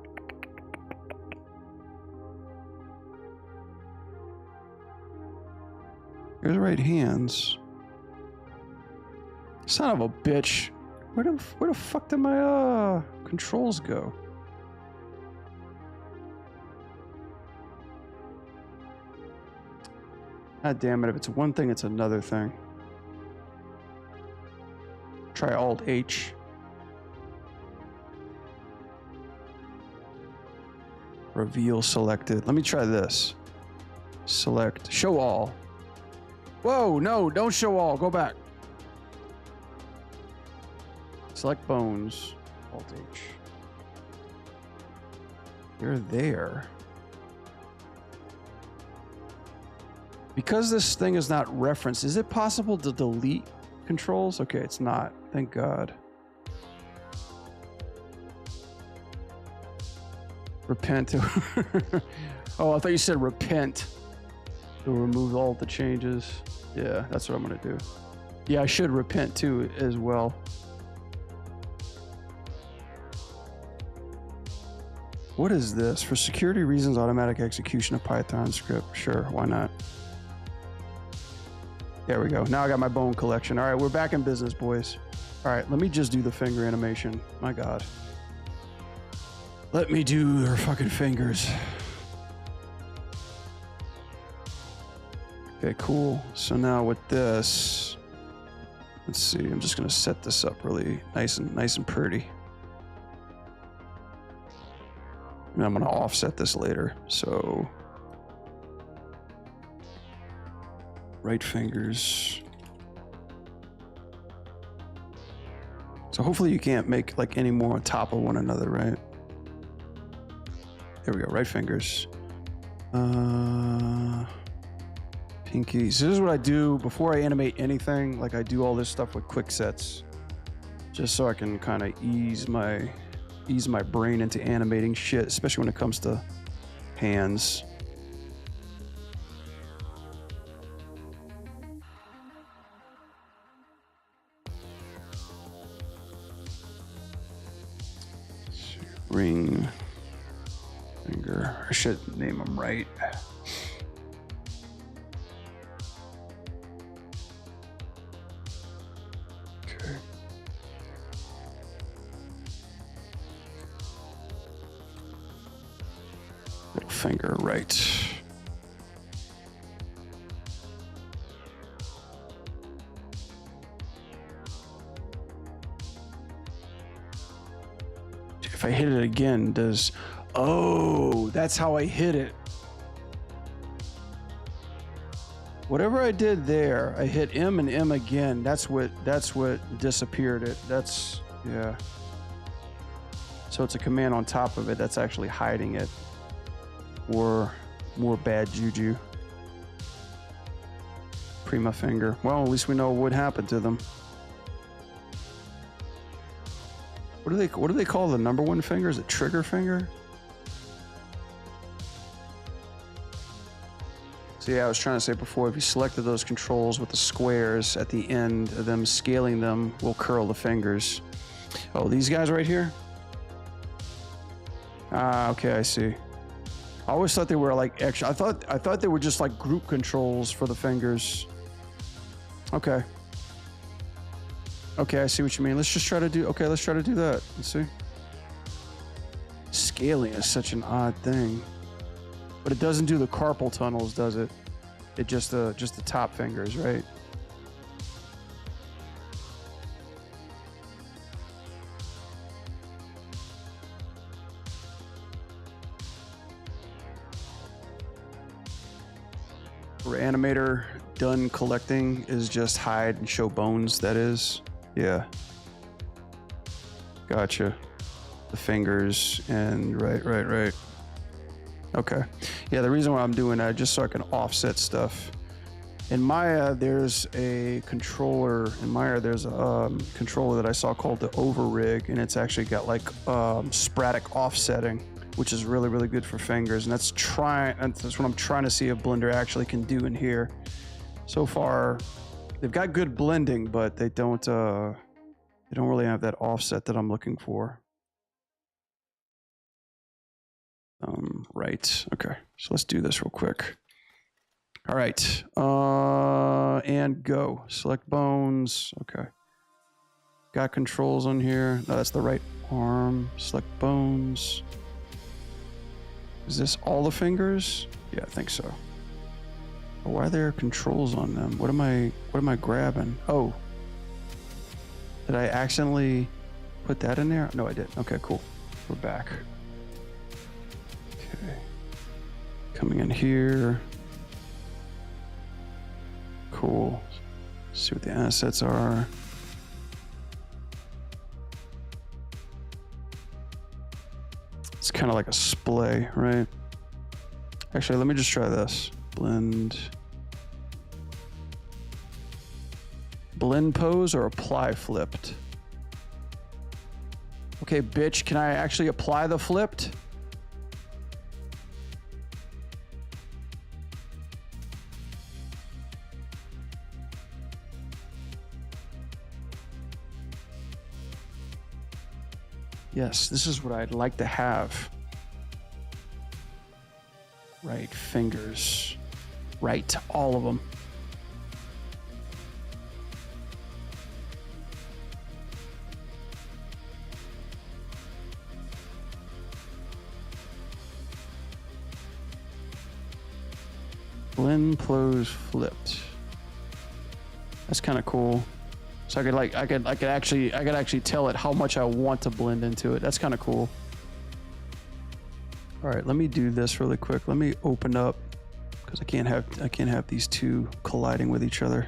Here's right hands. Son of a bitch. Where the fuck did my controls go? God damn it, if it's one thing, it's another thing. Try Alt H. Reveal selected. Let me try this. Select. Show all. Whoa, no, don't show all. Go back. Select bones. Alt H. You're there. Because this thing is not referenced, is it possible to delete controls? Okay, it's not. Thank God. Repent. Oh, I thought you said repent. To remove all the changes. Yeah, that's what I'm gonna do. Yeah, I should repent too as well. What is this? For security reasons, automatic execution of Python script. Sure, why not? There we go. Now I got my bone collection. All right, we're back in business, boys. All right, let me just do the finger animation. My God. Let me do her fucking fingers. Okay, cool. So now with this, let's see. I'm just gonna set this up really nice and pretty. And I'm gonna offset this later. So right fingers. So hopefully you can't make like any more on top of one another, right? There we go, right fingers. Pinky. So this is what I do before I animate anything. Like I do all this stuff with quick sets, just so I can kind of ease my brain into animating shit, especially when it comes to hands. Ring finger. I should name them right. Okay. Little finger right. If I hit it again, does... Oh, that's how I hit it. Whatever I did there, I hit M and M again. That's what disappeared it. That's, yeah. So it's a command on top of it that's actually hiding it. Or more bad juju. Prima finger. Well, at least we know what happened to them. What do they call the number one finger? Is it trigger finger? So yeah, I was trying to say before, if you selected those controls with the squares at the end of them, scaling them will curl the fingers. Oh, these guys right here? Ah, okay, I see. I always thought they were like extra. I thought they were just like group controls for the fingers. Okay. Okay, I see what you mean. Let's just try to do... Okay, let's try to do that. Let's see. Scaling is such an odd thing. But it doesn't do the carpal tunnels, does it? It just the top fingers, right? For animator, done collecting is just hide and show bones, that is. Yeah. Gotcha. The fingers and right. Okay. Yeah, the reason why I'm doing that, just so I can offset stuff. In Maya, there's a controller. In Maya, there's a controller that I saw called the Overrig, and it's actually got like sporadic offsetting, which is really, really good for fingers. And that's what I'm trying to see if Blender actually can do in here. So far, they've got good blending, but they don't really have that offset that I'm looking for. Right. Okay. So let's do this real quick. All right. And go. Select bones. Okay. Got controls on here. No, that's the right arm. Select bones. Is this all the fingers? Yeah, I think so. Oh, why are there controls on them? What am I grabbing? Oh. Did I accidentally put that in there? No, I didn't. Okay, cool. We're back. Okay. Coming in here. Cool. Let's see what the assets are. It's kind of like a splay, right? Actually, let me just try this. Blend pose or apply flipped? Okay, bitch, can I actually apply the flipped? Yes, this is what I'd like to have. Right fingers. Right, all of them. Blend pose flipped. That's kind of cool. So I could actually tell it how much I want to blend into it. That's kind of cool. All right, let me do this really quick. Let me open up because I can't have these two colliding with each other.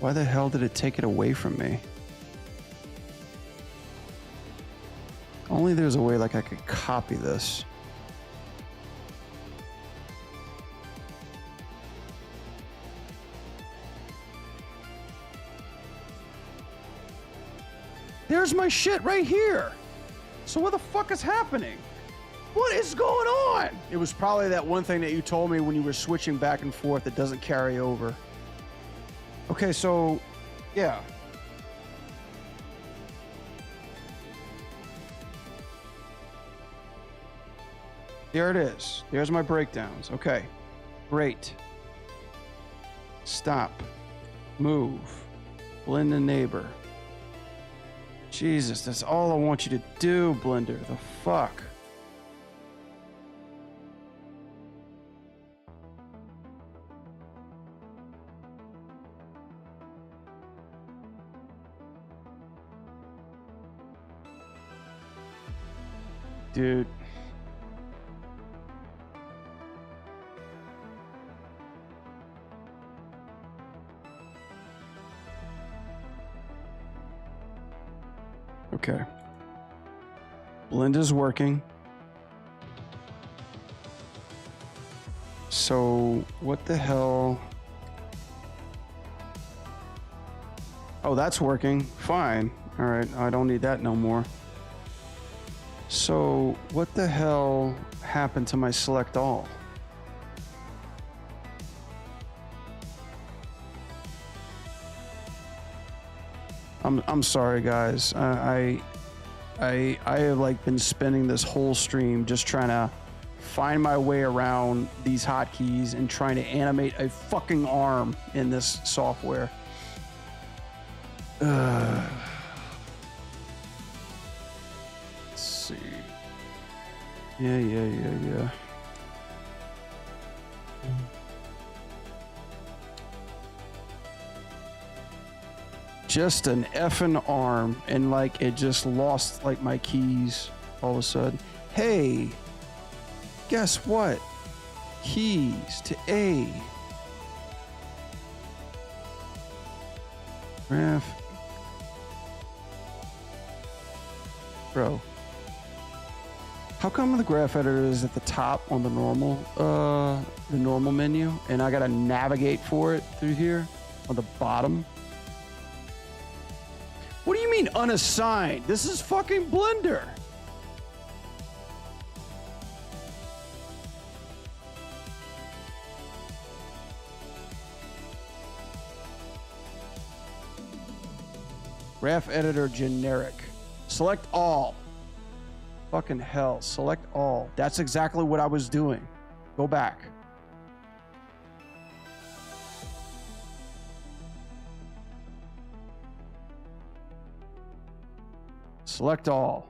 Why the hell did it take it away from me? Only there's a way like I could copy this. There's my shit right here. So what the fuck is happening? What is going on? It was probably that one thing that you told me when you were switching back and forth that doesn't carry over. Okay, so yeah. There it is. There's my breakdowns. Okay. Great. Stop. Move. Blend the neighbor. Jesus, that's all I want you to do, Blender. The fuck? Dude. Okay. Blend is working. So, what the hell? Oh, that's working. Fine. All right, I don't need that no more. So, what the hell happened to my select all? I'm sorry, guys. I have like been spending this whole stream just trying to find my way around these hotkeys and trying to animate a fucking arm in this software. Let's see. Yeah. Just an effing arm, and like it just lost like my keys all of a sudden. Hey, guess what? Keys to A. Graph. Bro. How come the graph editor is at the top on the normal menu, and I gotta navigate for it through here on the bottom? What do you mean unassigned? This is fucking Blender. Graph editor generic. Select all. Fucking hell. Select all. That's exactly what I was doing. Go back. Select all.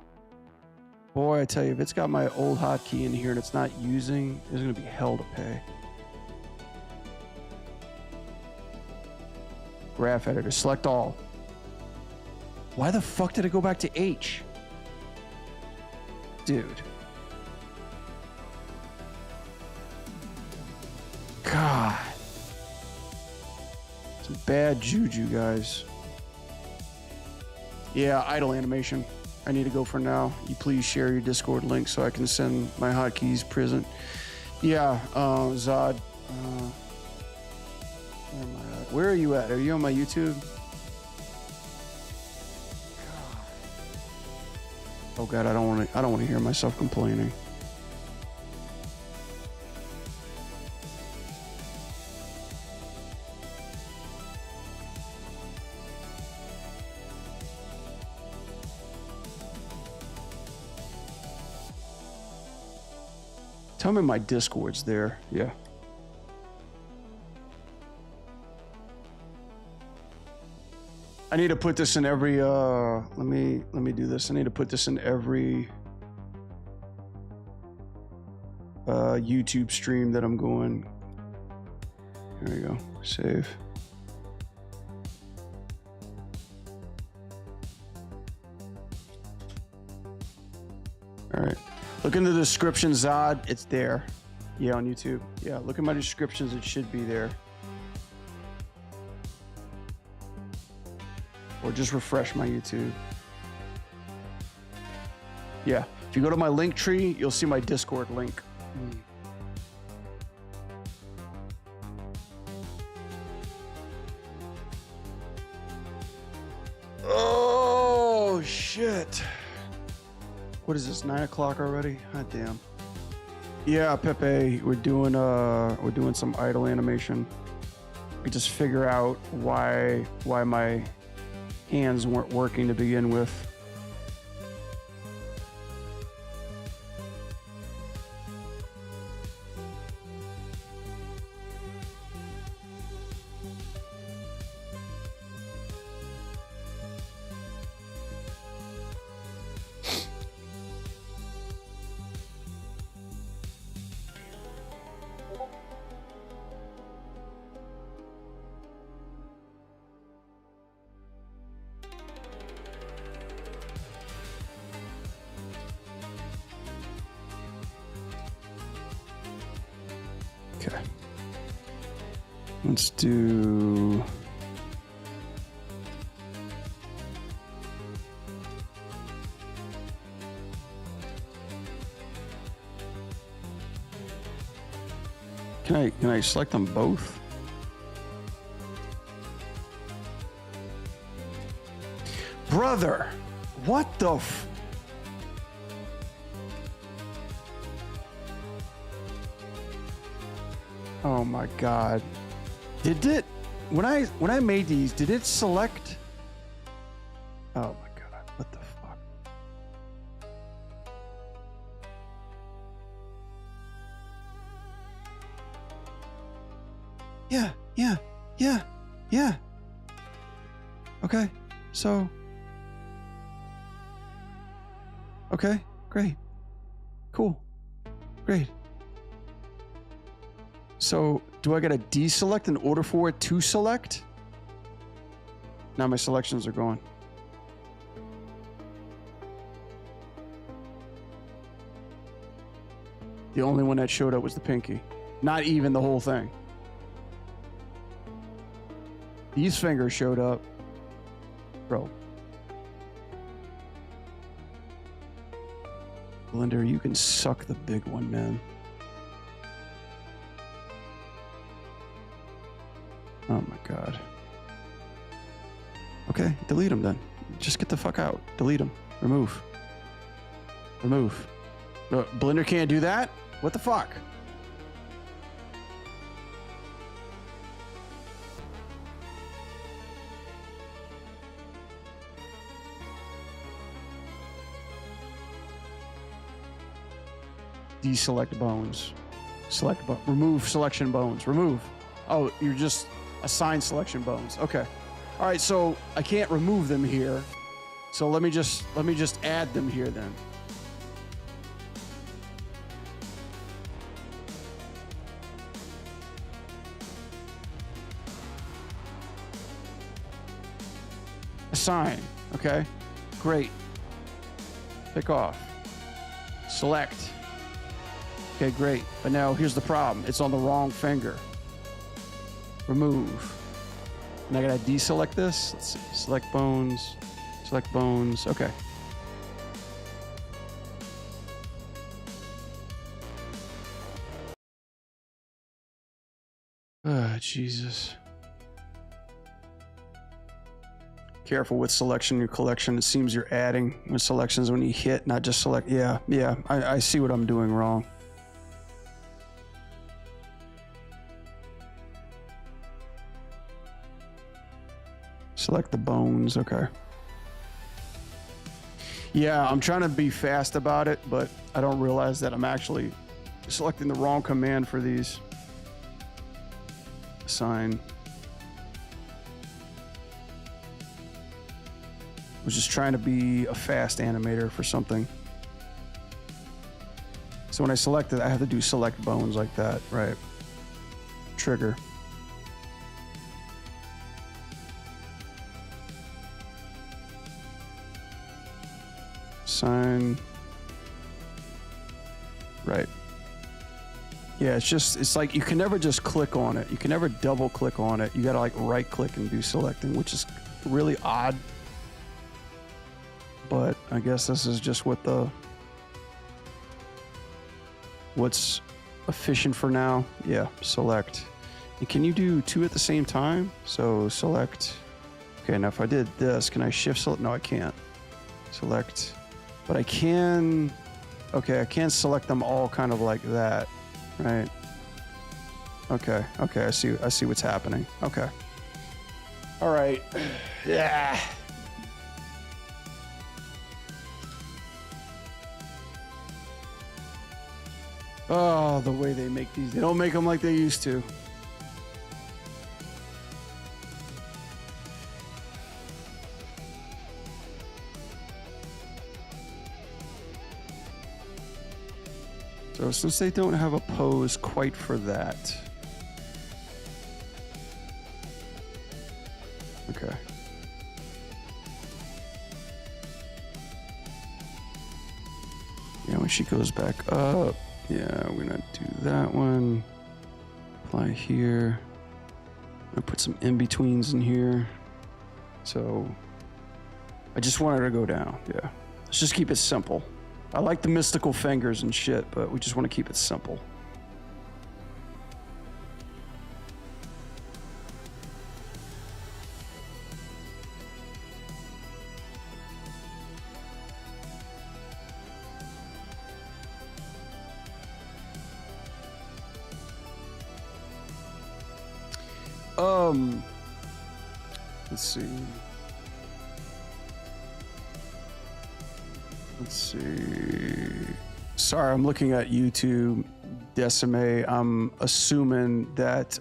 Boy, I tell you, if it's got my old hotkey in here and it's not using, there's going to be hell to pay. Graph editor. Select all. Why the fuck did it go back to H? Dude. God. Some bad juju, guys. Yeah, idle animation. I need to go for now. You please share your Discord link so I can send my hotkeys present. Yeah, Zod. Where am I at? Where are you at? Are you on my YouTube? Oh God, I don't want to hear myself complaining. Tell me my Discord's there. Yeah. I need to put this in every let me do this. I need to put this in every YouTube stream that I'm going. There we go. Save. All right. Look in the description, Zod. It's there. Yeah, on YouTube. Yeah, look at my descriptions. It should be there. or just refresh my YouTube. Yeah, if you go to my link tree, you'll see my Discord link. Oh shit! What is this? 9 o'clock already? God damn. Yeah, Pepe, we're doing some idle animation. We just figure out why my hands weren't working to begin with. Okay. Let's do... Can I select them both? Brother, what the f... Oh my god. Did it, when I made these, did it select? Oh my god, what the fuck? Yeah. Okay, so. Okay, great. Cool. Great. So, do I gotta deselect in order for it to select? Now my selections are gone. The only one that showed up was the pinky. Not even the whole thing. These fingers showed up. Bro. Blender, you can suck the big one, man. Oh my god. Okay, delete them then. Just get the fuck out. Delete them. Remove. Remove. Blender can't do that? What the fuck? Deselect bones. Select remove selection bones. Remove. Oh, you're just assign selection bones. Okay. All right, so I can't remove them here. So let me just add them here then. Assign. Okay. Great. Pick off. Select. Okay, great. But now here's the problem. It's on the wrong finger. Remove. And I gotta deselect this. Let's see. Select bones. Select bones. Okay. Ah, Jesus. Careful with selection in your collection. It seems you're adding with selections when you hit, not just select. Yeah. I see what I'm doing wrong. Select the bones. Okay. Yeah, I'm trying to be fast about it, but I don't realize that I'm actually selecting the wrong command for these. Assign. I was just trying to be a fast animator for something. So when I select it, I have to do select bones like that, right? Trigger. Sign. Right. Yeah, it's like you can never just click on it. You can never double click on it. You gotta like right click and do selecting, which is really odd. But I guess this is just what's efficient for now. Yeah, select. And can you do 2 at the same time? So select. Okay, now if I did this, can I shift select? No, I can't. Select. But I can. Okay, I can select them all kind of like that, right? Okay, I see what's happening. Okay. All right. Yeah. Oh, the way they make these. They don't make them like they used to. So since they don't have a pose quite for that. Okay. Yeah, when she goes back up. Yeah, we're gonna do that one. Apply here. I'm gonna put some in-betweens in here. So I just want her to go down. Yeah. Let's just keep it simple. I like the mystical fingers and shit, but we just want to keep it simple. Let's see. Sorry, I'm looking at YouTube. Decimate. I'm assuming that.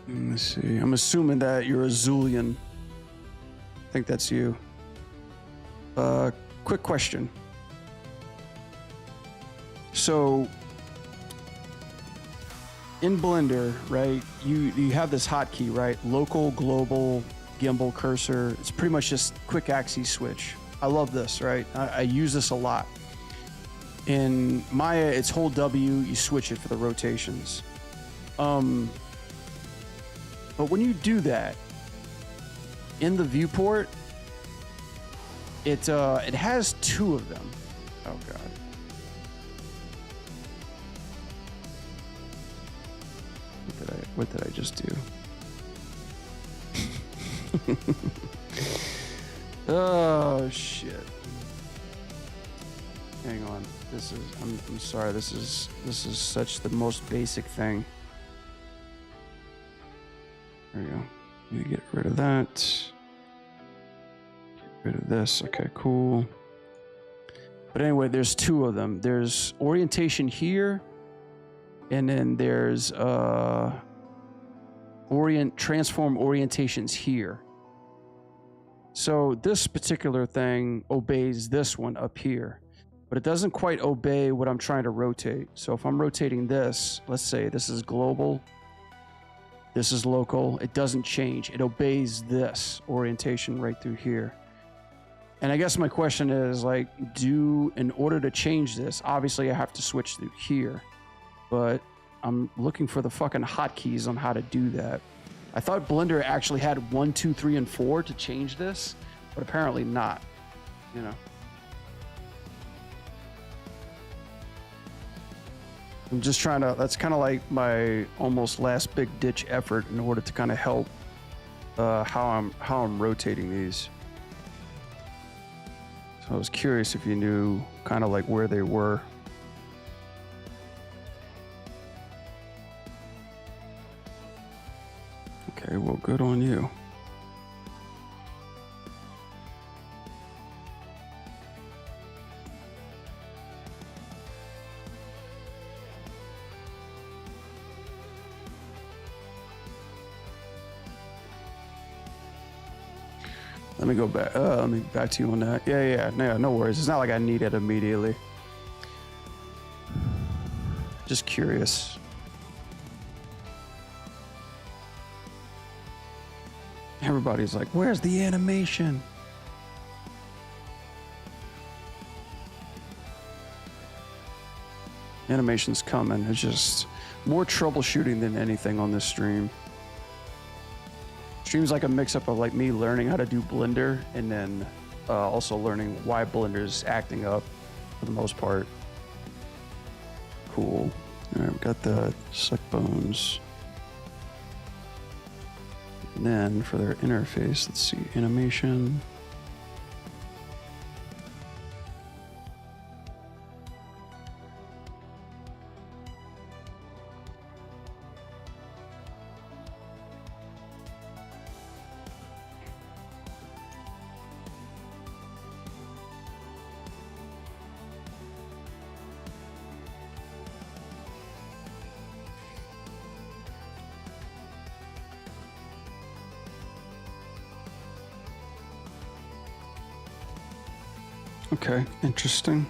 Let's see. I'm assuming that you're a Zulian. I think that's you. Quick question. So, in Blender, right? You have this hotkey, right? Local, global, gimbal, cursor. It's pretty much just quick axis switch. I love this, right? I use this a lot. In Maya, it's hold W, you switch it for the rotations. But when you do that, in the viewport, it has 2 of them. Oh God. What did I just do? Oh shit. Hang on. I'm sorry. This is such the most basic thing. There we go. Let me get rid of that. Get rid of this. Okay, cool. But anyway, there's 2 of them. There's orientation here, and then there's transform orientations here. So this particular thing obeys this one up here, but it doesn't quite obey what I'm trying to rotate. So if I'm rotating this, let's say this is global, this is local, it doesn't change. It obeys this orientation right through here. And I guess my question is, like, in order to change this, obviously I have to switch through here, but I'm looking for the fucking hotkeys on how to do that. I thought Blender actually had 1, 2, 3, and 4 to change this, but apparently not, you know. I'm just trying to, that's kind of like my almost last big ditch effort in order to kind of help how I'm rotating these. So I was curious if you knew kind of like where they were. Okay, well, good on you. Let me go back. Let me back to you on that. Yeah, no worries. It's not like I need it immediately. Just curious. Everybody's like, where's the animation? Animation's coming. It's just more troubleshooting than anything on this stream. Stream's like a mix-up of like me learning how to do Blender and then also learning why Blender's acting up for the most part. Cool. All right, we got the select bones. And then for their interface, let's see, animation. Okay, interesting.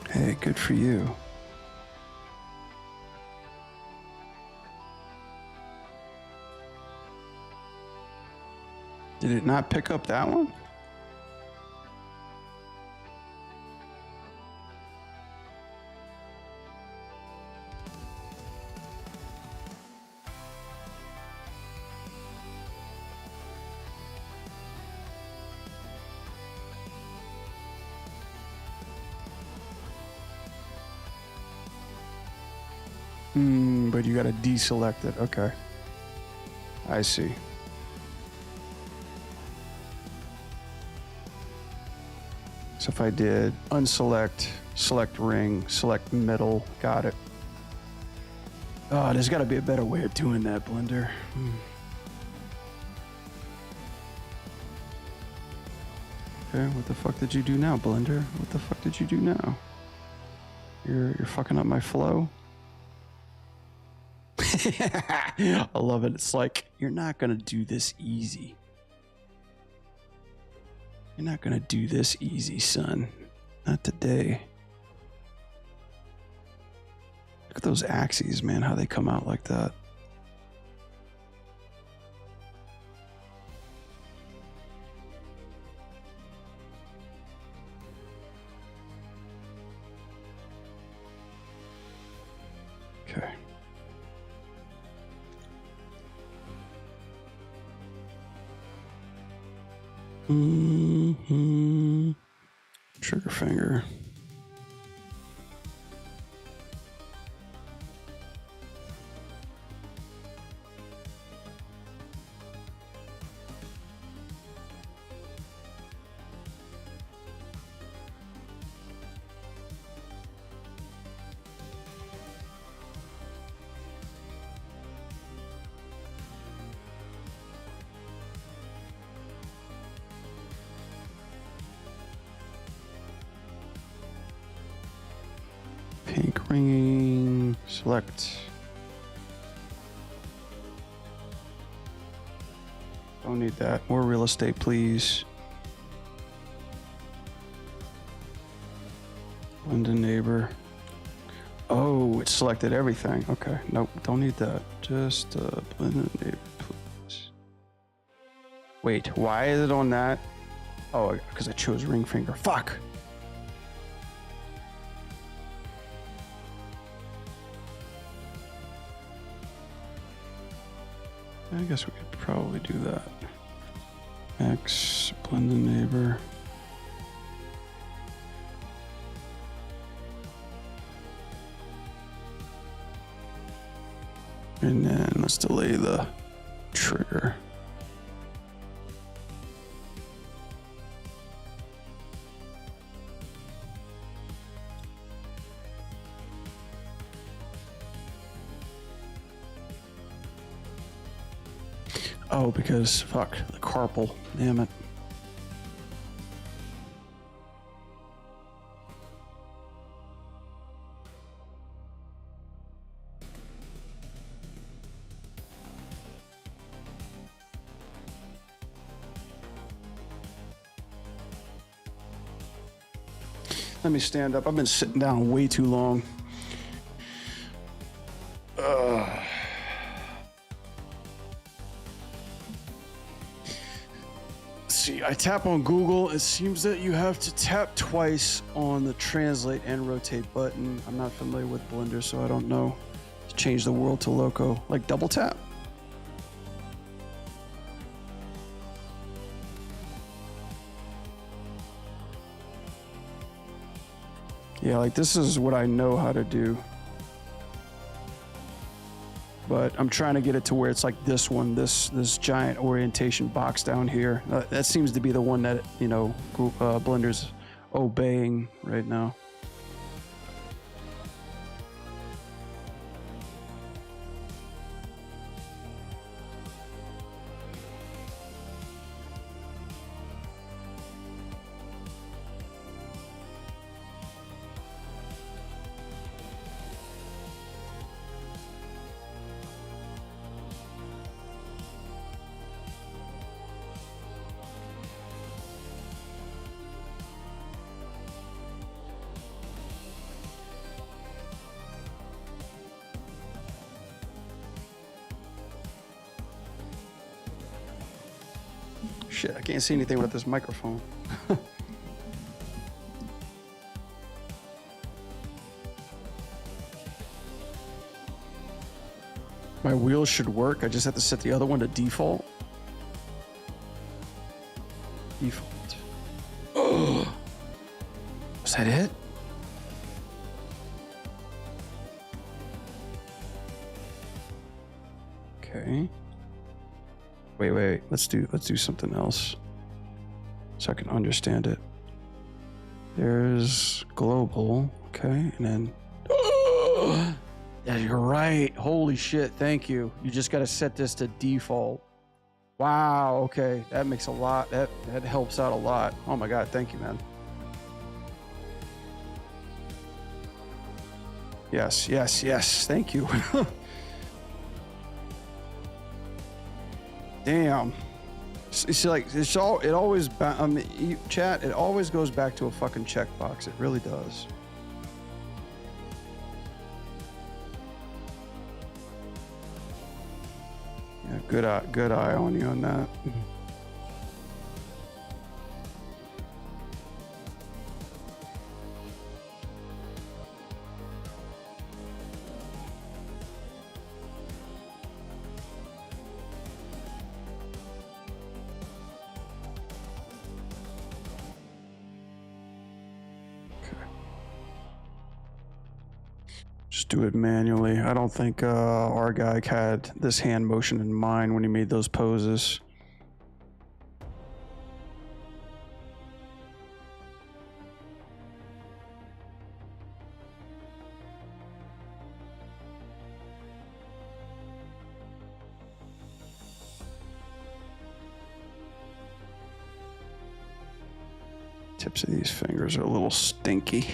Hey, good for you. Did it not pick up that one? But you gotta deselect it. Okay. I see. So if I did unselect, select ring, select middle, got it. Oh, there's gotta be a better way of doing that, Blender. Okay, what the fuck did you do now, Blender? What the fuck did you do now? You're fucking up my flow. I love it. It's like, you're not gonna do this easy. You're not gonna do this easy, son. Not today. Look at those axes, man, how they come out like that. Okay. Trigger finger. Pink ringing, select. Don't need that. More real estate, please. Blend a neighbor. Oh, it selected everything. Okay, nope, don't need that. Just blend a neighbor, please. Wait, why is it on that? Oh, because I chose ring finger. Fuck. I guess we could probably do that. X, blend a neighbor. And then let's delay the trigger. Oh, because fuck the carpal, damn it. Let me stand up. I've been sitting down way too long. Let's see. I tap on Google. It seems that you have to tap twice on the translate and rotate button. I'm not familiar with Blender, so I don't know. To change the world to loco, like double tap. Yeah, like this is what I know how to do. But I'm trying to get it to where it's like this one, this giant orientation box down here. That seems to be the one that, you know, Blender's obeying right now. Shit, I can't see anything with this microphone. My wheels should work. I just have to set the other one to default. Default. Oh, was that it? Okay. Wait. Let's do something else so I can understand it. There's global, okay, and then yeah, you're right. Holy shit, thank you. You just got to set this to default. Wow, okay. That makes a lot. That helps out a lot. Oh my god, thank you, man. Yes. Thank you. Damn. It's like it always chat, it always goes back to a fucking checkbox. It really does. Yeah, good eye on you on that. Just do it manually. I don't think our guy had this hand motion in mind when he made those poses. Tips of these fingers are a little stinky.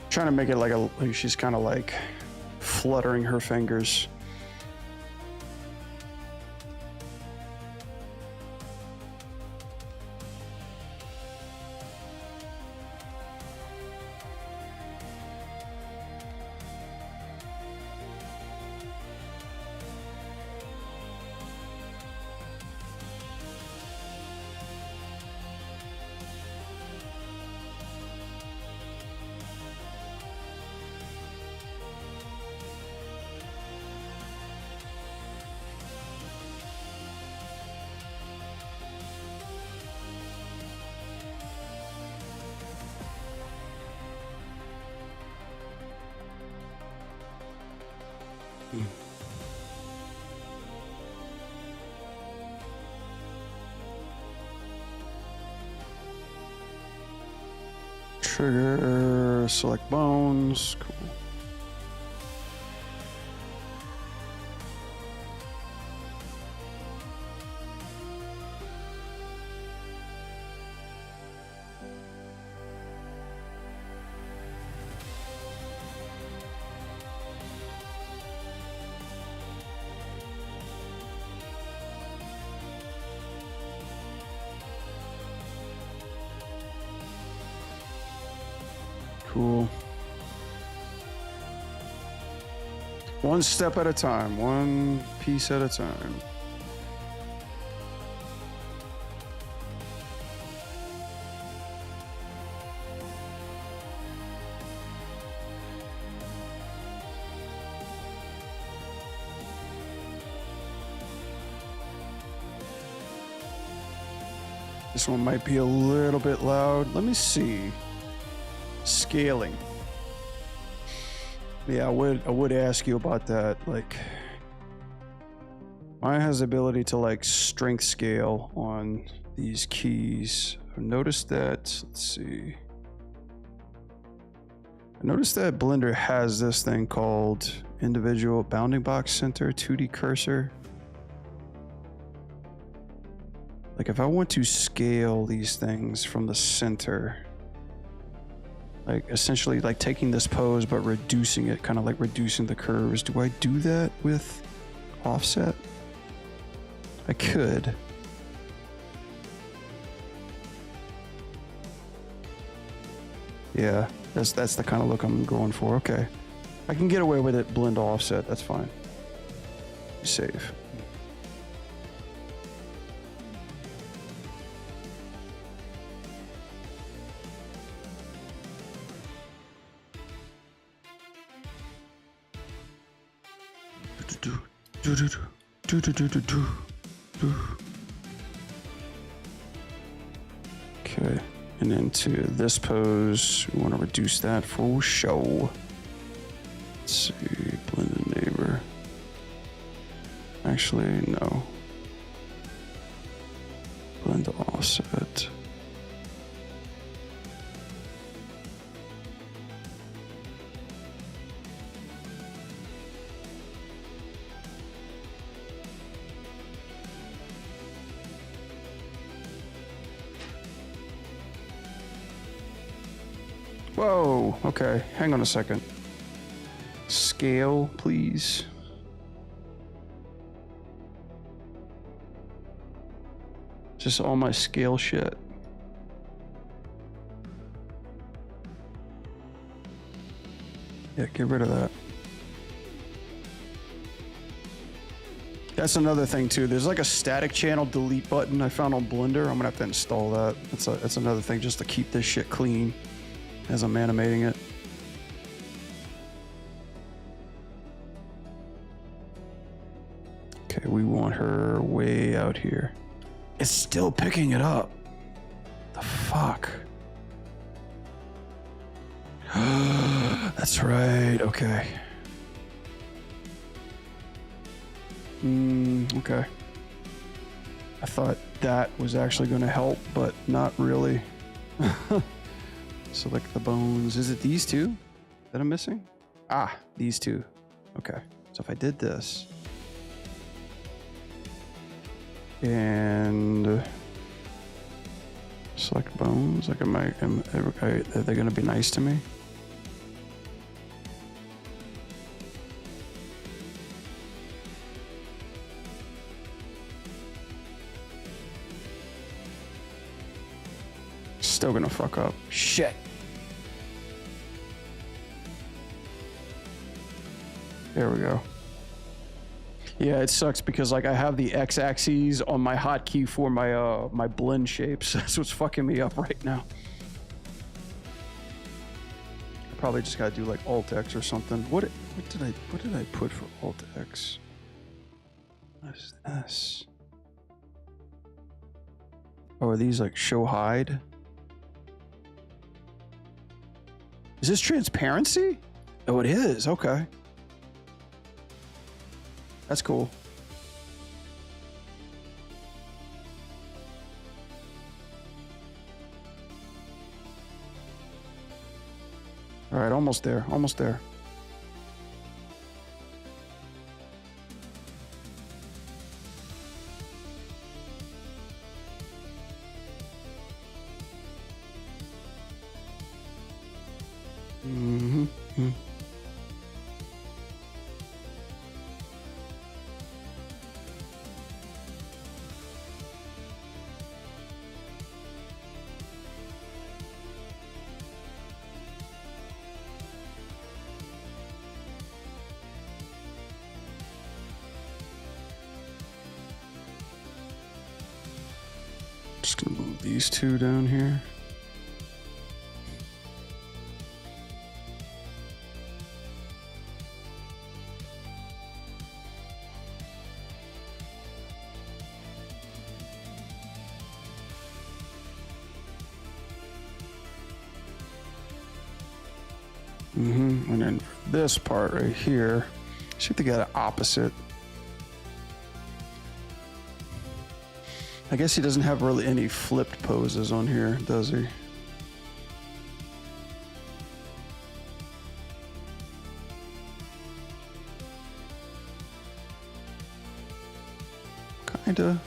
Trying to make it like she's kind of like fluttering her fingers. Trigger, select bones, cool. Cool. One step at a time, one piece at a time. This one might be a little bit loud. Let me see. Scaling. Yeah, I would ask you about that. Like, mine has the ability to like strength scale on these keys. I've noticed that. Let's see. I noticed that Blender has this thing called individual bounding box center 2D cursor. Like if I want to scale these things from the center, like essentially like taking this pose but reducing it, kind of like reducing the curves, do I do that with offset? I could. Yeah, that's the kind of look I'm going for. Okay, I can get away with it. Blend offset, that's fine. Save. Okay, and into this pose, we want to reduce that for show. Let's see, blend the neighbor. Actually, no. Blend the offset. Whoa, okay, hang on a second. Scale, please. Just all my scale shit. Yeah, get rid of that. That's another thing too. There's like a static channel delete button I found on Blender. I'm gonna have to install that. That's another thing just to keep this shit clean as I'm animating it. Okay, we want her way out here. It's still picking it up. The fuck? That's right, okay. Okay. I thought that was actually going to help, but not really. Select the bones. Is it these two that I'm missing? Ah, these two. Okay. So if I did this and select bones, like are they going to be nice to me? Still gonna fuck up. Shit. There we go. Yeah, it sucks because like I have the x-axis on my hotkey for my my blend shapes. That's what's fucking me up right now. I probably just gotta do like Alt X or something. What did I put for Alt X? What is this? Oh, are these like show hide? Is this transparency? Oh, it is. Okay. That's cool. All right, almost there. Almost there. these two down here. And then this part right here, see if they got it opposite. I guess he doesn't have really any flipped poses on here, does he? Kinda.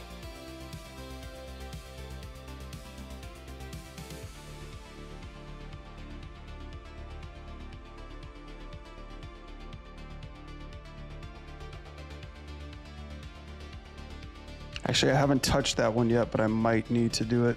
Actually, I haven't touched that one yet, but I might need to do it.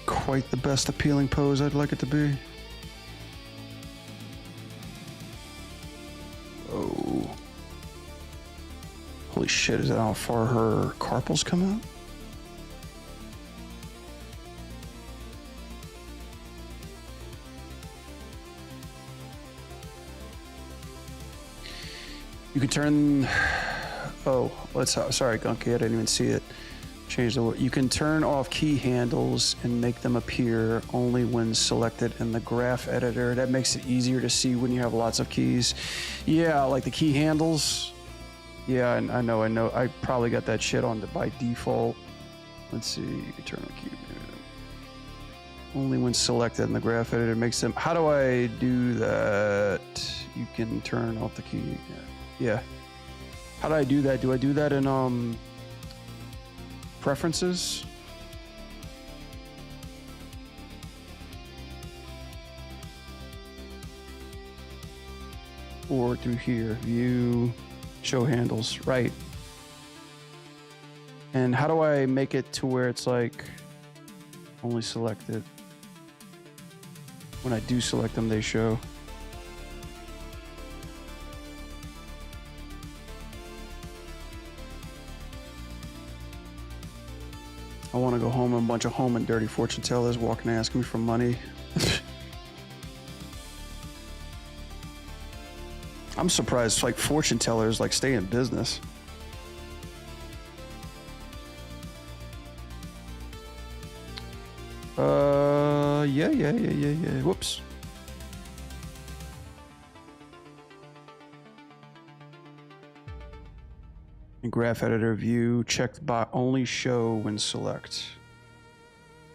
Quite the best appealing pose I'd like it to be. Oh. Holy shit, is that how far her carpals come out? You can turn... Oh, sorry, Gunky, I didn't even see it. Change the word. You can turn off key handles and make them appear only when selected in the graph editor. That makes it easier to see when you have lots of keys. Yeah, like the key handles. Yeah, I know. I probably got that shit on by default. Let's see. You can turn on key. Only when selected in the graph editor makes them. How do I do that? You can turn off the key. Yeah. How do I do that? Do I do that in preferences? Or through here, view, show handles, right? And how do I make it to where it's like only selected? When I do select them, they show. I want to go home and a bunch of home and dirty fortune tellers walking and asking me for money. I'm surprised like fortune tellers like stay in business. Yeah. Whoops. In graph editor view, check the box only show when select.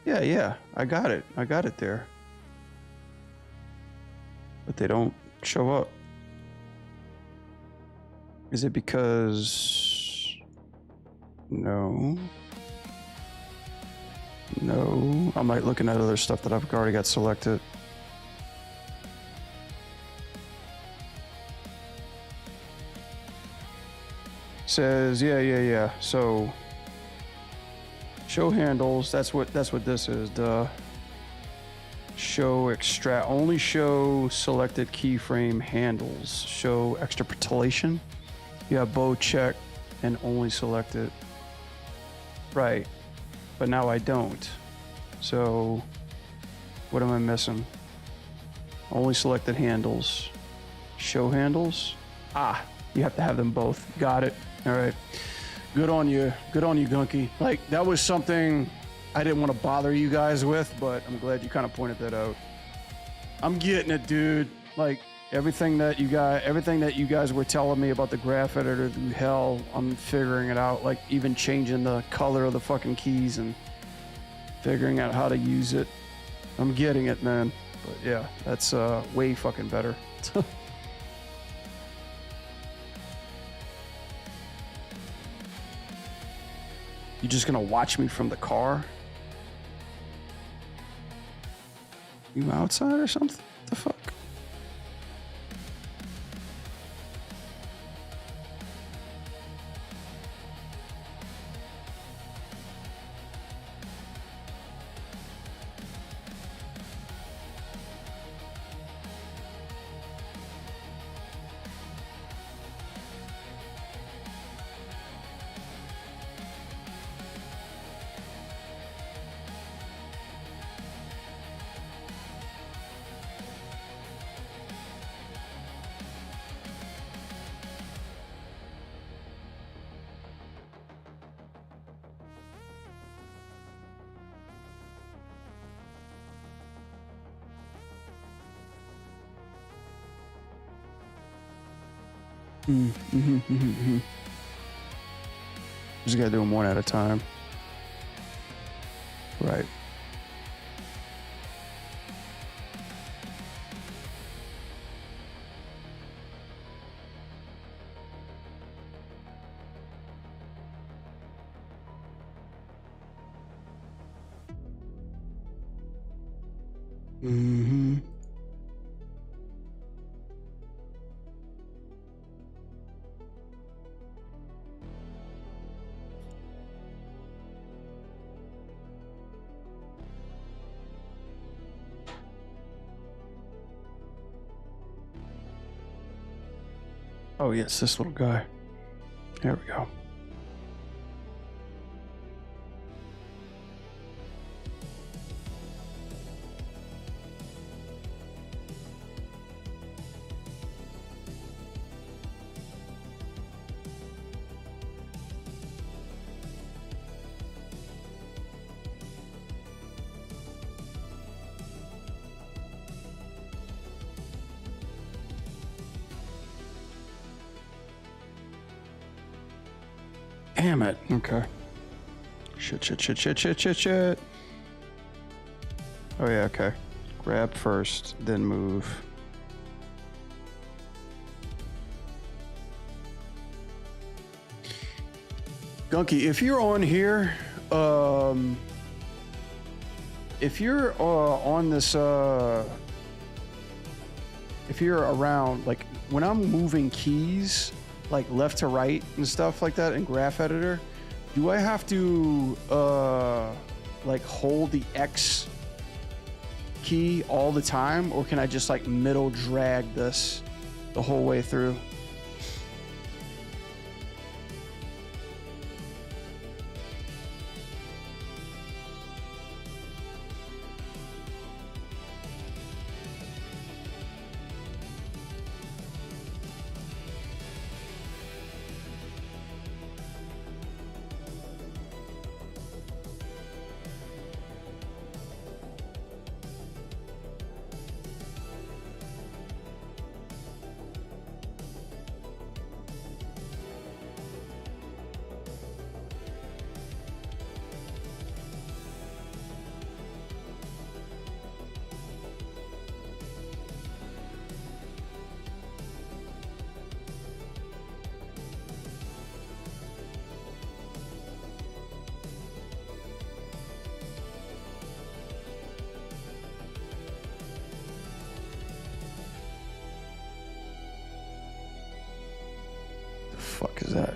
Yeah, I got it there. But they don't show up. Is it because... No, I might looking at other stuff that I've already got selected. Says yeah. So show handles. That's what this is. The show extract only show selected keyframe handles. Show extrapolation. You have both check and only selected. Right, but now I don't. So what am I missing? Only selected handles. Show handles. You have to have them both. Got it. All right. Good on you, Gunky. Like, that was something I didn't want to bother you guys with, but I'm glad you kind of pointed that out. I'm getting it, dude. Like, everything that you guys were telling me about the graph editor through hell, I'm figuring it out. Like, even changing the color of the fucking keys and figuring out how to use it. I'm getting it, man. But yeah, that's way fucking better. You just gonna watch me from the car? You outside or something? What the fuck? Just gotta do them one at a time. Right. Mm-hmm. Oh, yes, this little guy. There we go. Damn it. Okay. Shit. Oh, yeah, okay. Grab first, then move. Gunky, if you're on here, if you're on this, if you're around, like when I'm moving keys, like left to right and stuff like that in Graph Editor, do I have to like hold the X key all the time, or can I just like middle drag this the whole way through? Fuck is that?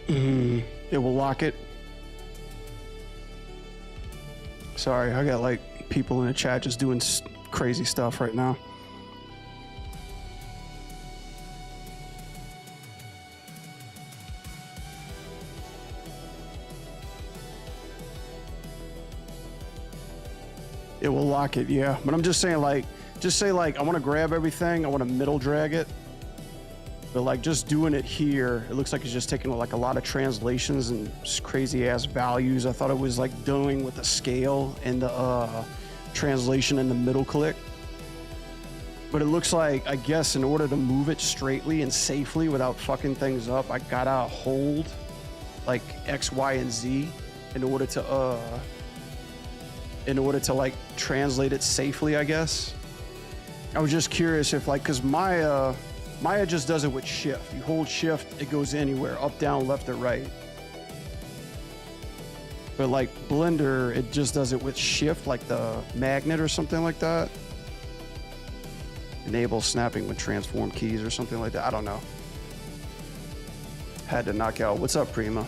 It will lock it. Sorry, I got like people in the chat just doing crazy stuff right now. It will lock it, yeah. But I'm just saying, like, just say like, I want to grab everything. I want to middle drag it. But like just doing it here, it looks like it's just taking like a lot of translations and crazy ass values. I thought it was like doing with the scale and the translation in the middle click. But it looks like, I guess in order to move it straightly and safely without fucking things up, I gotta hold like X, Y, and Z in order to like translate it safely, I guess. I was just curious if like, cause Maya just does it with shift. You hold shift, it goes anywhere, up, down, left, or right. But like Blender, it just does it with shift, like the magnet or something like that. Enable snapping with transform keys or something like that. I don't know. Had to knock out. What's up, Prima?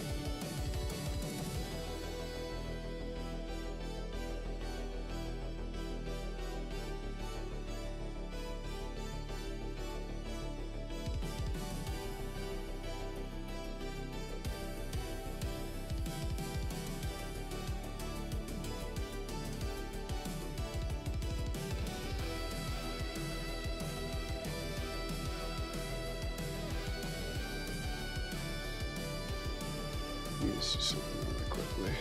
Let me see something really quickly.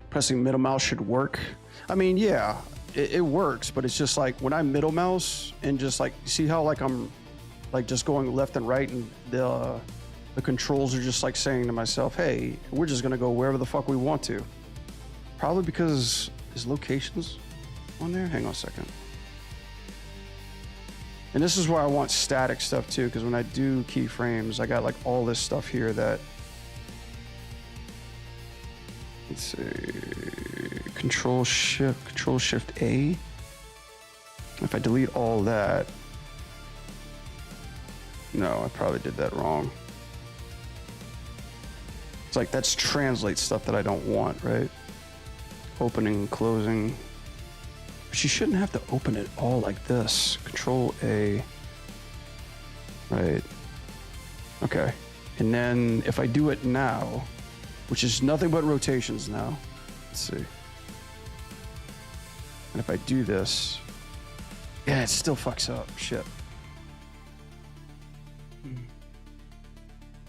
Pressing middle mouse should work. I mean, yeah, it works, but it's just like when I middle mouse and just like, see how like I'm like just going left and right, and the controls are just like saying to myself, hey, we're just gonna go wherever the fuck we want to. Probably because his locations on there. Hang on a second. And this is where I want static stuff too, because when I do keyframes, I got like all this stuff here that, let's see, Control Shift A. If I delete all that, no, I probably did that wrong. It's like that's translate stuff that I don't want, right? Opening and closing. She shouldn't have to open it all like this. Control A. Right. Okay. And then if I do it now, which is nothing but rotations now. Let's see. And if I do this, yeah, it still fucks up. Shit.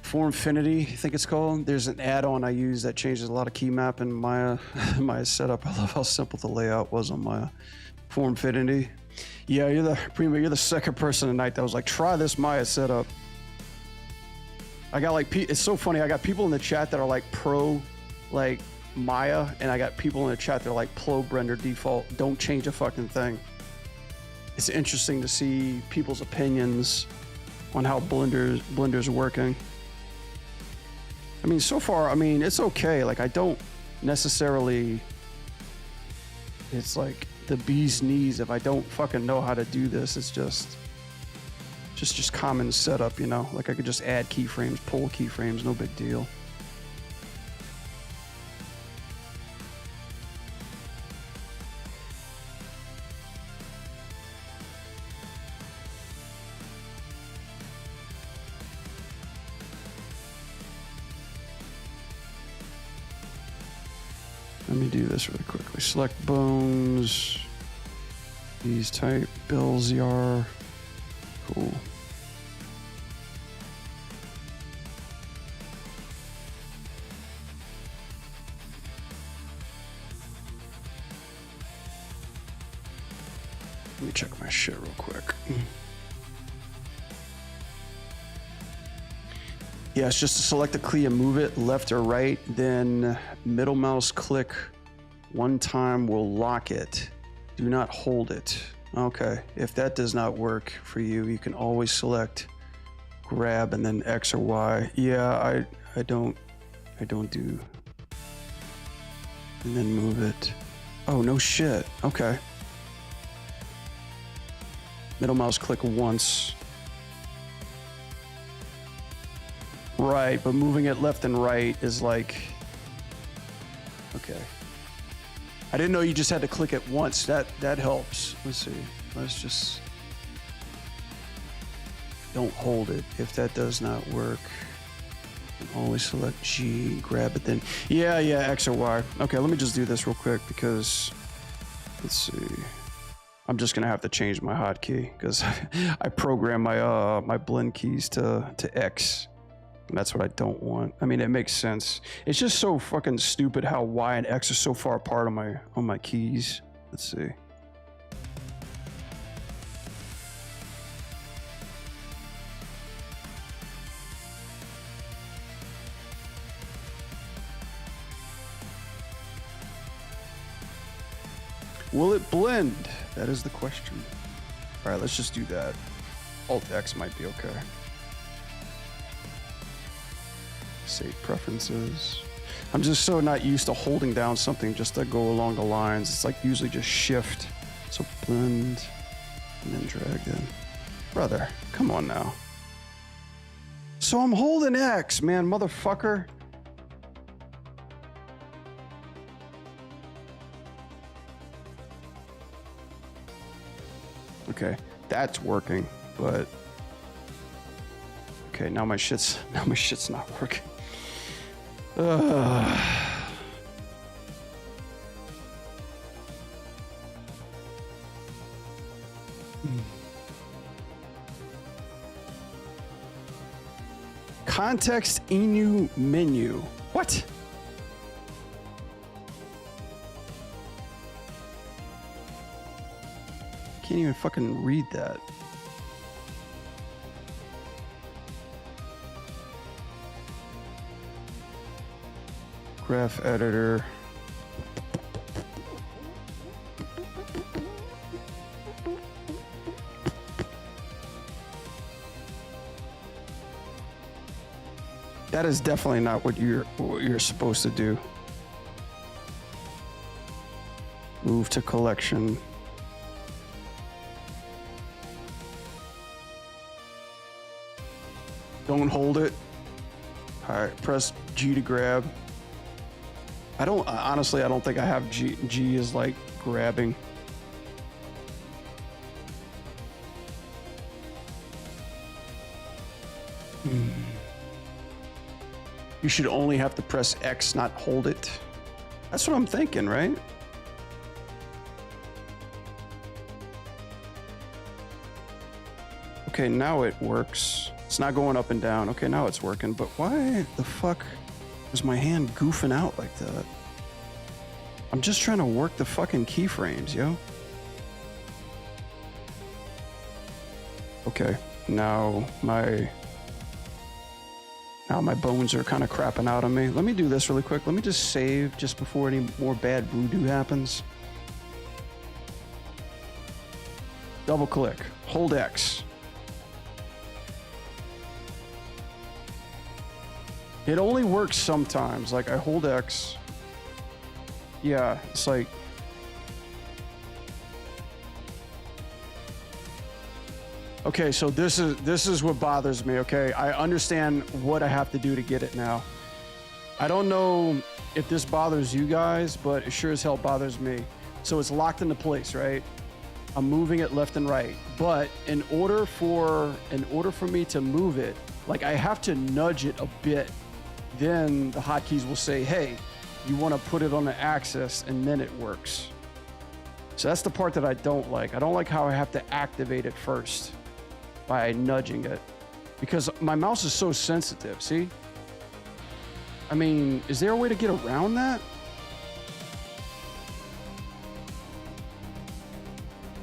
Formfinity, I think it's called. There's an add-on I use that changes a lot of key map in Maya. Maya setup. I love how simple the layout was on Maya. Formfinity. Yeah, you're the second person tonight that was like, try this Maya setup. I got like, it's so funny. I got people in the chat that are like pro, like Maya, and I got people in the chat that are like pro Blender default. Don't change a fucking thing. It's interesting to see people's opinions on how Blender's working. I mean, so far, I mean, it's okay. Like, I don't necessarily, it's like the bee's knees if I don't fucking know how to do this. It's just common setup, you know? Like, I could just add keyframes, pull keyframes, no big deal. Let me do this really quickly. Select bones. These type. Bills ZR. Cool. Let me check my shit real quick. Yeah, it's just to select the key and move it left or right, then middle mouse click one time will lock it. Do not hold it. Okay, if that does not work for you, you can always select grab and then X or Y. Yeah, I don't do. And then move it. Oh, no shit. Okay. Middle mouse click once. Right, but moving it left and right is like, okay. I didn't know you just had to click it once. That helps. Let's see. Let's just, don't hold it if that does not work. Always select G, grab it then. Yeah, X or Y. Okay, let me just do this real quick because, let's see. I'm just gonna have to change my hotkey because I programmed my my blend keys to X. And that's what I don't want. I mean, it makes sense. It's just so fucking stupid how Y and X are so far apart on my keys. Let's see. Will it blend? That is the question. All right, let's just do that. Alt X might be okay. Save preferences. I'm just so not used to holding down something just to go along the lines. It's like usually just shift. So blend and then drag in. Brother, come on now. So I'm holding X, man, motherfucker. Okay, that's working, but okay, now my shit's not working. Context Enu menu. What? Can't even fucking read that. Graph editor. That is definitely not what you're supposed to do. Move to collection. Don't hold it. All right, press G to grab. Honestly, I don't think I have G. G is like grabbing. You should only have to press X, not hold it. That's what I'm thinking, right? Okay, now it works. It's not going up and down. Okay, now it's working, but why the fuck is my hand goofing out like that? I'm just trying to work the fucking keyframes, yo. Okay, now my bones are kind of crapping out on me. Let me do this really quick. Let me just save just before any more bad voodoo happens. Double click, hold X. It only works sometimes. Like I hold X. Yeah, it's like. Okay, so this is what bothers me, okay? I understand what I have to do to get it now. I don't know if this bothers you guys, but it sure as hell bothers me. So it's locked into place, right? I'm moving it left and right. But in order for me to move it, like I have to nudge it a bit. Then the hotkeys will say, hey, you want to put it on the axis, and then it works. So that's the part that I don't like. I don't like how I have to activate it first by nudging it, because my mouse is so sensitive, see? I mean, is there a way to get around that?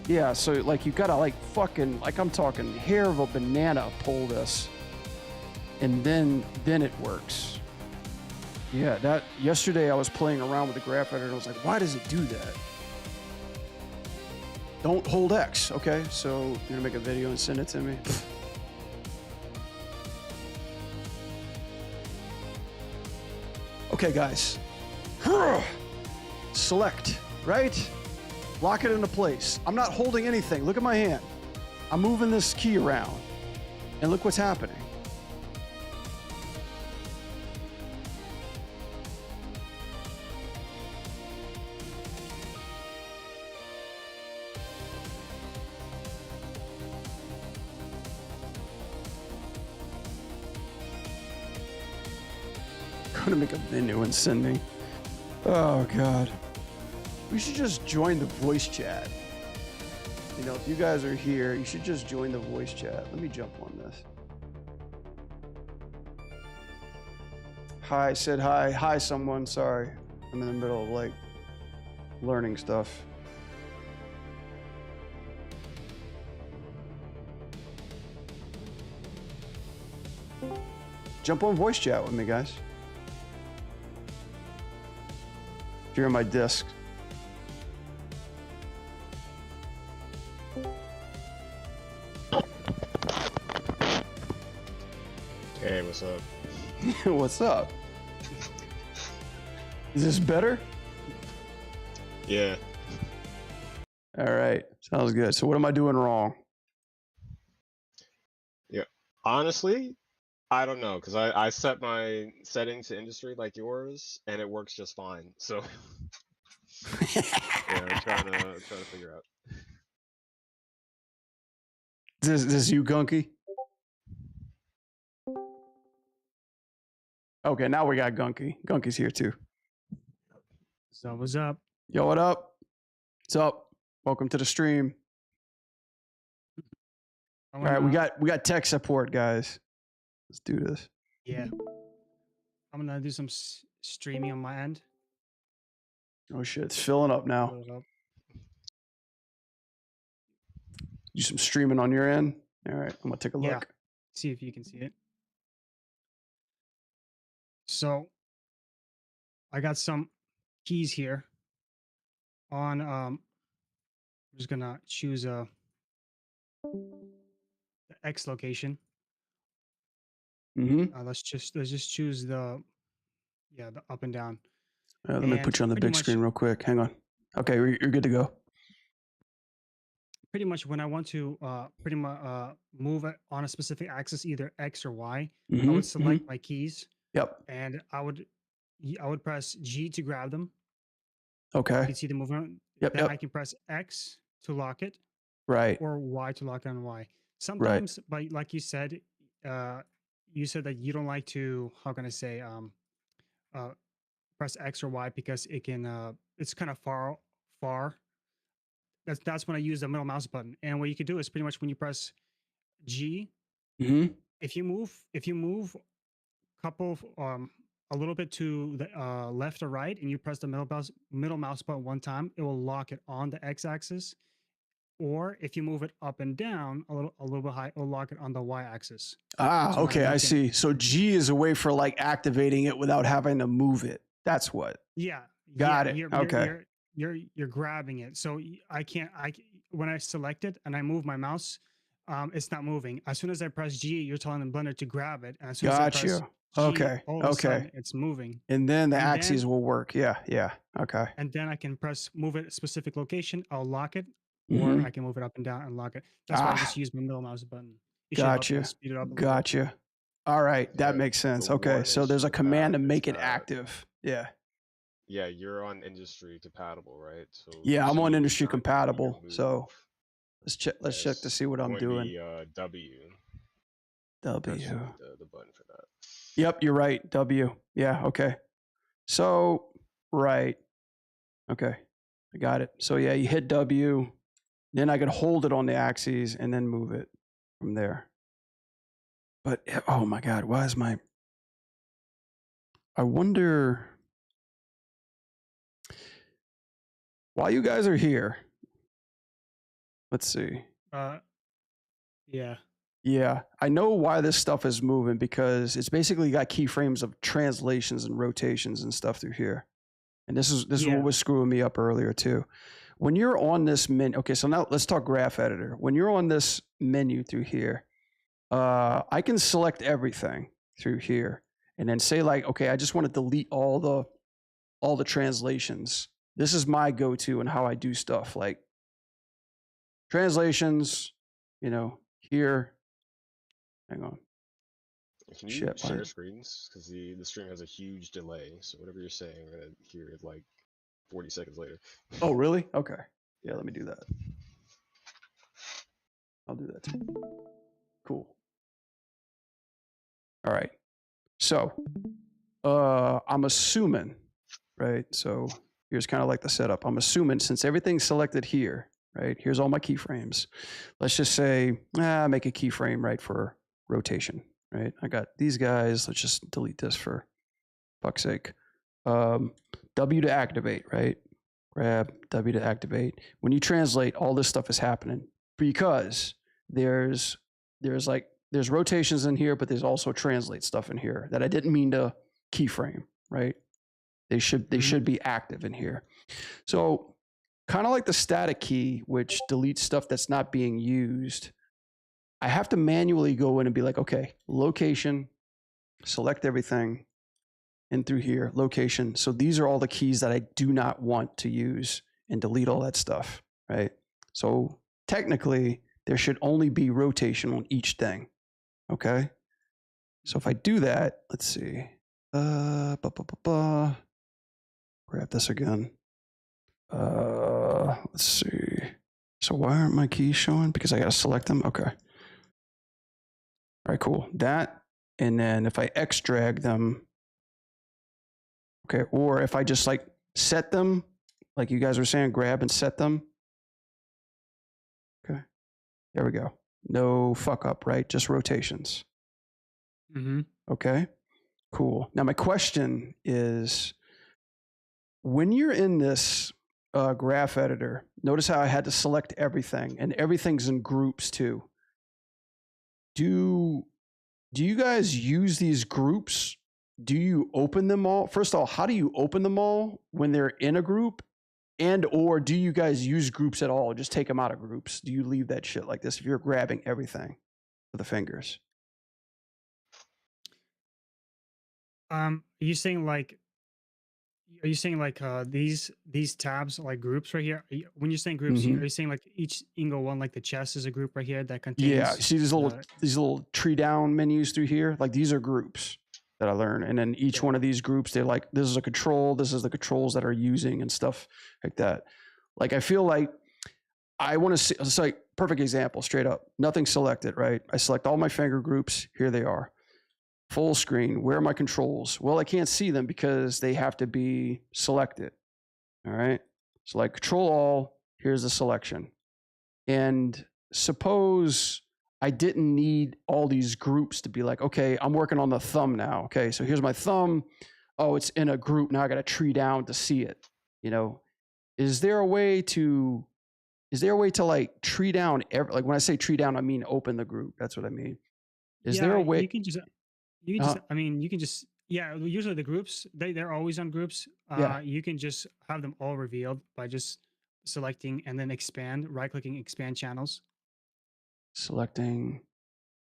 Yeah, so like you gotta like fucking, like I'm talking hair of a banana pull this, and then it works. Yeah, that yesterday I was playing around with the graph editor and I was like, why does it do that? Don't hold X. Okay, so you're gonna make a video and send it to me. Okay, guys. Select, right? Lock it into place. I'm not holding anything. Look at my hand. I'm moving this key around. And look what's happening. gonna make a menu and send me. Oh god. We should just join the voice chat. You know, if you guys are here, you should just join the voice chat. Let me jump on this. Hi, said hi. Hi, someone. Sorry. I'm in the middle of like learning stuff. Jump on voice chat with me, guys. If you're on my disc. Hey, what's up? What's up? Is this better? Yeah. All right. Sounds good. So what am I doing wrong? Yeah. Honestly, I don't know, because I set my setting to industry like yours, and it works just fine. So yeah, I'm trying to figure out. This you, Gunky? Okay, now we got Gunky. Gunky's here too. So what's up? Yo, what up? What's up? Welcome to the stream. All right, we got tech support, guys. Let's do this. Yeah. I'm gonna do some streaming on my end. Oh shit, it's filling up now. Fill it up. Do some streaming on your end. All right, I'm gonna take a look. Yeah. See if you can see it. So I got some keys here on I'm just gonna choose the X location. Mm-hmm. Let's just choose the up and down. Let me put you on the pretty big much- screen real quick. Hang on. Okay, you're good to go. Pretty much when I want to move it on a specific axis, either X or Y, I Mhm, would select my keys Yep. and I would press G to grab them. You Okay. can see the movement. Yep. Then Yep. I can press X to lock it Right. or Y to lock it on Y. Sometimes, but like you said that you don't like to, how can I say, press X or Y because it can, it's kind of far. That's when I use the middle mouse button. And what you can do is pretty much when you press G, Mm-hmm. if you move couple a little bit to the left or right, and you press the middle mouse button one time, it will lock it on the X-axis. Or if you move it up and down a little bit high, it'll lock it on the Y-axis. Ah, So now okay, you I can- see. So G is a way for like activating it without having to move it. That's what. Yeah, Got it. Okay. You're grabbing it. So when I select it and I move my mouse, it's not moving. As soon as I press G, you're telling the blender to grab it. And as soon as I Got press you. G, Okay. all of a Okay. sudden it's moving. And then the And axes then- will work. Yeah. Yeah. Okay. And then I can move it a specific location. I'll lock it, or Mhm. I can move it up and down and lock it. That's why I just Ah. use my middle mouse button. It should help Gotcha. speed it up a little bit. Gotcha. All right. That Yeah, makes sense. the Okay. one So there's a issue command to about make is it that- active. Yeah. Yeah, you're on industry compatible, right? So Yeah, I'm on G is industry not gonna be your compatible. So move. let's check to see what I'm Going doing. The W. W. That should be the button for that. Yep, you're right. W. Yeah, okay. So, right. Okay. I got it. So yeah, you hit W, then I could hold it on the axes and then move it from there. But oh my god, why is my I wonder while you guys are here. Let's see. Yeah. Yeah, I know why this stuff is moving because it's basically got keyframes of translations and rotations and stuff through here. And this is Yeah. what was screwing me up earlier too. When you're on this menu, okay, so now let's talk graph editor. When you're on this menu through here, I can select everything through here and then say like, okay, I just want to delete all the translations. This is my go-to and how I do stuff like translations, here. Hang on. Can you Shit, share fine. screens? Because the stream has a huge delay. So whatever you're saying, we're gonna hear it like 40 seconds later. Oh, really? Okay. Yeah, let me do that. I'll do that too. Cool. All right. So, I'm assuming, right? So here's kind of like the setup. I'm assuming since everything's selected here, right? Here's all my keyframes. Let's just say, make a keyframe, right, for rotation, right? I got these guys. Let's just delete this for fuck's sake. W to activate, right? Grab W to activate. When you translate, all this stuff is happening because there's rotations in here, but there's also translate stuff in here that I didn't mean to keyframe, right? They should be active in here. So kind of like the static key, which deletes stuff that's not being used, I have to manually go in and be like, okay, location, select everything in through here, location. So these are all the keys that I do not want to use and delete all that stuff, right? So technically there should only be rotation on each thing, okay? So if I do that, let's see. Grab this again. Let's see. So why aren't my keys showing? Because I got to select them. Okay. All right, cool. That, and then if I X drag them, okay, or if I just like set them, like you guys were saying, grab and set them. Okay. There we go. No fuck up, right? Just rotations. Okay. Cool. Now my question is, when you're in this graph editor, notice how I had to select everything, and everything's in groups too. Do you guys use these groups? Do you open them all? First of all, how do you open them all when they're in a group? And or do you guys use groups at all? Just take them out of groups. Do you leave that shit like this if you're grabbing everything with the fingers? Are you saying like these tabs like groups right here? When you're saying groups, are you saying like each Ingo one, like the chess is a group right here that contains? Yeah, see these little tree down menus through here? Like these are groups that I learned. And then each one of these groups, they're like, this is a control, this is the controls that are using and stuff like that. Like I feel like I want to see, it's like perfect example, straight up, nothing selected, right? I select all my finger groups, here they are. Full screen, where are my controls? Well, I can't see them because they have to be selected, all right? So like control all, here's the selection. And suppose I didn't need all these groups to be like, okay, I'm working on the thumb now. Okay, so here's my thumb. Oh, it's in a group. Now I got to tree down to see it. You know, is there a way to like tree down like when I say tree down, I mean open the group. That's what I mean. Is there a way? You can just, yeah, usually the groups, they're always on groups. You can just have them all revealed by just selecting and then expand, right-clicking, expand channels. Selecting.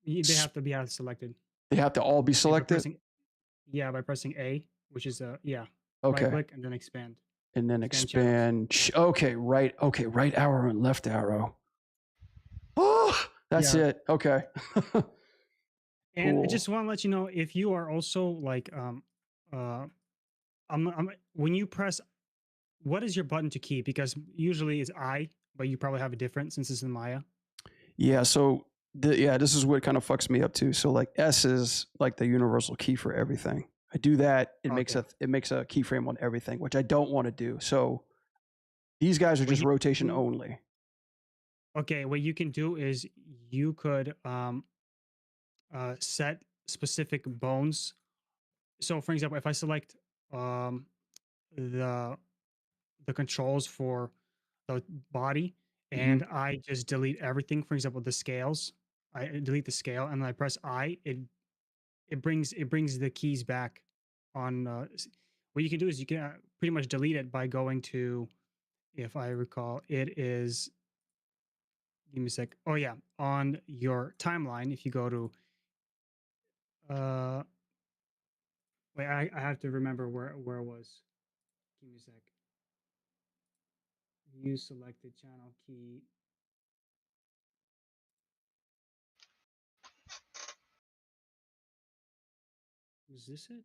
They have to be selected. They have to all be selected? By pressing A, which is okay. Right-click and then expand. And then expand. Okay, right arrow and left arrow. Oh, that's it. Okay. And Cool. I just want to let you know, if you are also like, when you press, what is your button to key? Because usually it's I, but you probably have a different since it's in Maya. Yeah. So this is what kind of fucks me up too. So like S is like the universal key for everything. I do that. It makes a keyframe on everything, which I don't want to do. So these guys are just rotation only. Okay. What you can do is you could, set specific bones. So for example, if I select the controls for the body and I just delete everything, for example, the scales, I delete the scale and then I press I, it brings the keys back on. What you can do is you can pretty much delete it by going to, if I recall, it is, give me a sec. Oh yeah, on your timeline, if you go to wait, I have to remember where it was. Give me a sec. Use selected channel key. Was this it?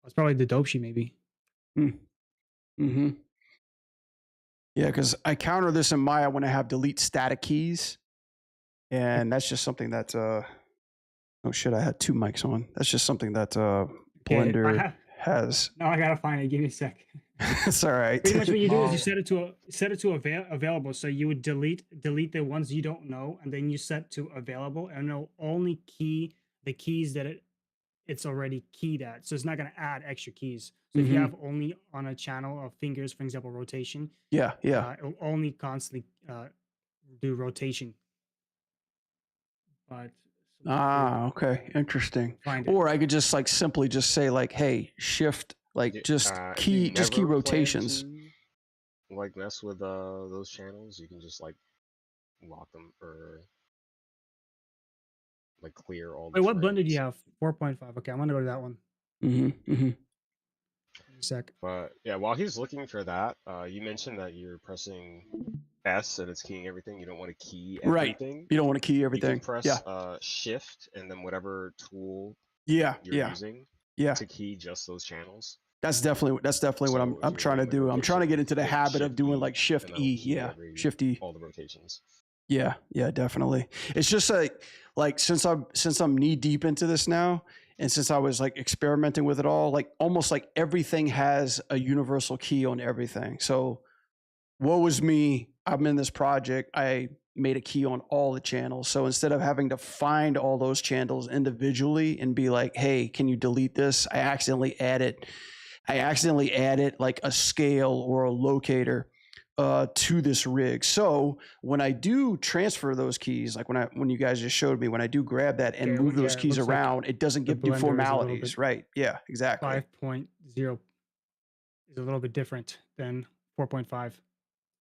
Oh, it's probably the dope sheet, maybe. Yeah, because I counter this in Maya when I have delete static keys, and that's just something that oh shit, I had two mics on. That's just something that Okay, I Blender have. has. No, I gotta find it. Give me a sec. It's all right. Pretty much what you do is you Small. set it to available. So you would delete the ones you don't know, and then you set to available, and it'll only key the keys that it's already keyed at. So it's not gonna add extra keys. So if you Mhm. have only on a channel of fingers, for example, rotation, Yeah, yeah. it'll only constantly do rotation. But so let's see, Ah, okay, interesting. find it. Or I could just like simply just say like, hey, shift, like Yeah, just if you key never plan rotations. to, like mess with those channels, you can just like lock them or like clear all the Wait, what blender do you frames. have? 4.5. Okay, I'm gonna go to that one. Mm-hmm. Mm-hmm. Give me a sec. But yeah, while he's looking for that, you mentioned that you're pressing S and it's keying everything. You don't want to key Right. everything. You don't want to key You can everything. press Yeah. Shift and then whatever tool Yeah. you're Yeah. using Yeah. to key just those channels. That's definitely what So I'm if you're trying to doing like do. I'm trying to get rotation, into the hit habit of Shift doing E, like Shift and that'll E. key Yeah. every Shift E. all the rotations. Yeah, yeah, definitely. It's just like since I'm knee deep into this now, and since I was like experimenting with it all, like almost like everything has a universal key on everything. So woe is me. I'm in this project. I made a key on all the channels. So instead of having to find all those channels individually and be like, hey, can you delete this? I accidentally added like a scale or a locator to this rig. So when I do transfer those keys, like when you guys just showed me, when I do grab that and Okay, move those yeah, it keys looks like around, it doesn't the give do blender is a little formalities, bit right? Yeah, exactly. 5.0 is a little bit different than 4.5.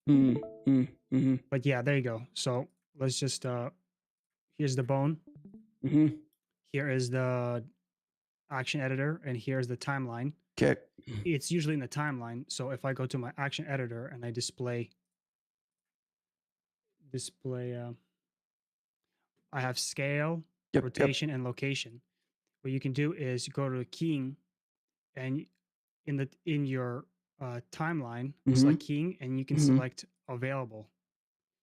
Mm, mm-hmm, But yeah, there you go. So let's just here's the bone. mm-hmm. Here is the action editor, and here's the timeline. Okay. It's usually in the timeline. So if I go to my action editor and I display I have scale, Yep. rotation, and location. What you can do is you go to the keying, and in your timeline, Mhm. select keying, and you can Mhm. select available.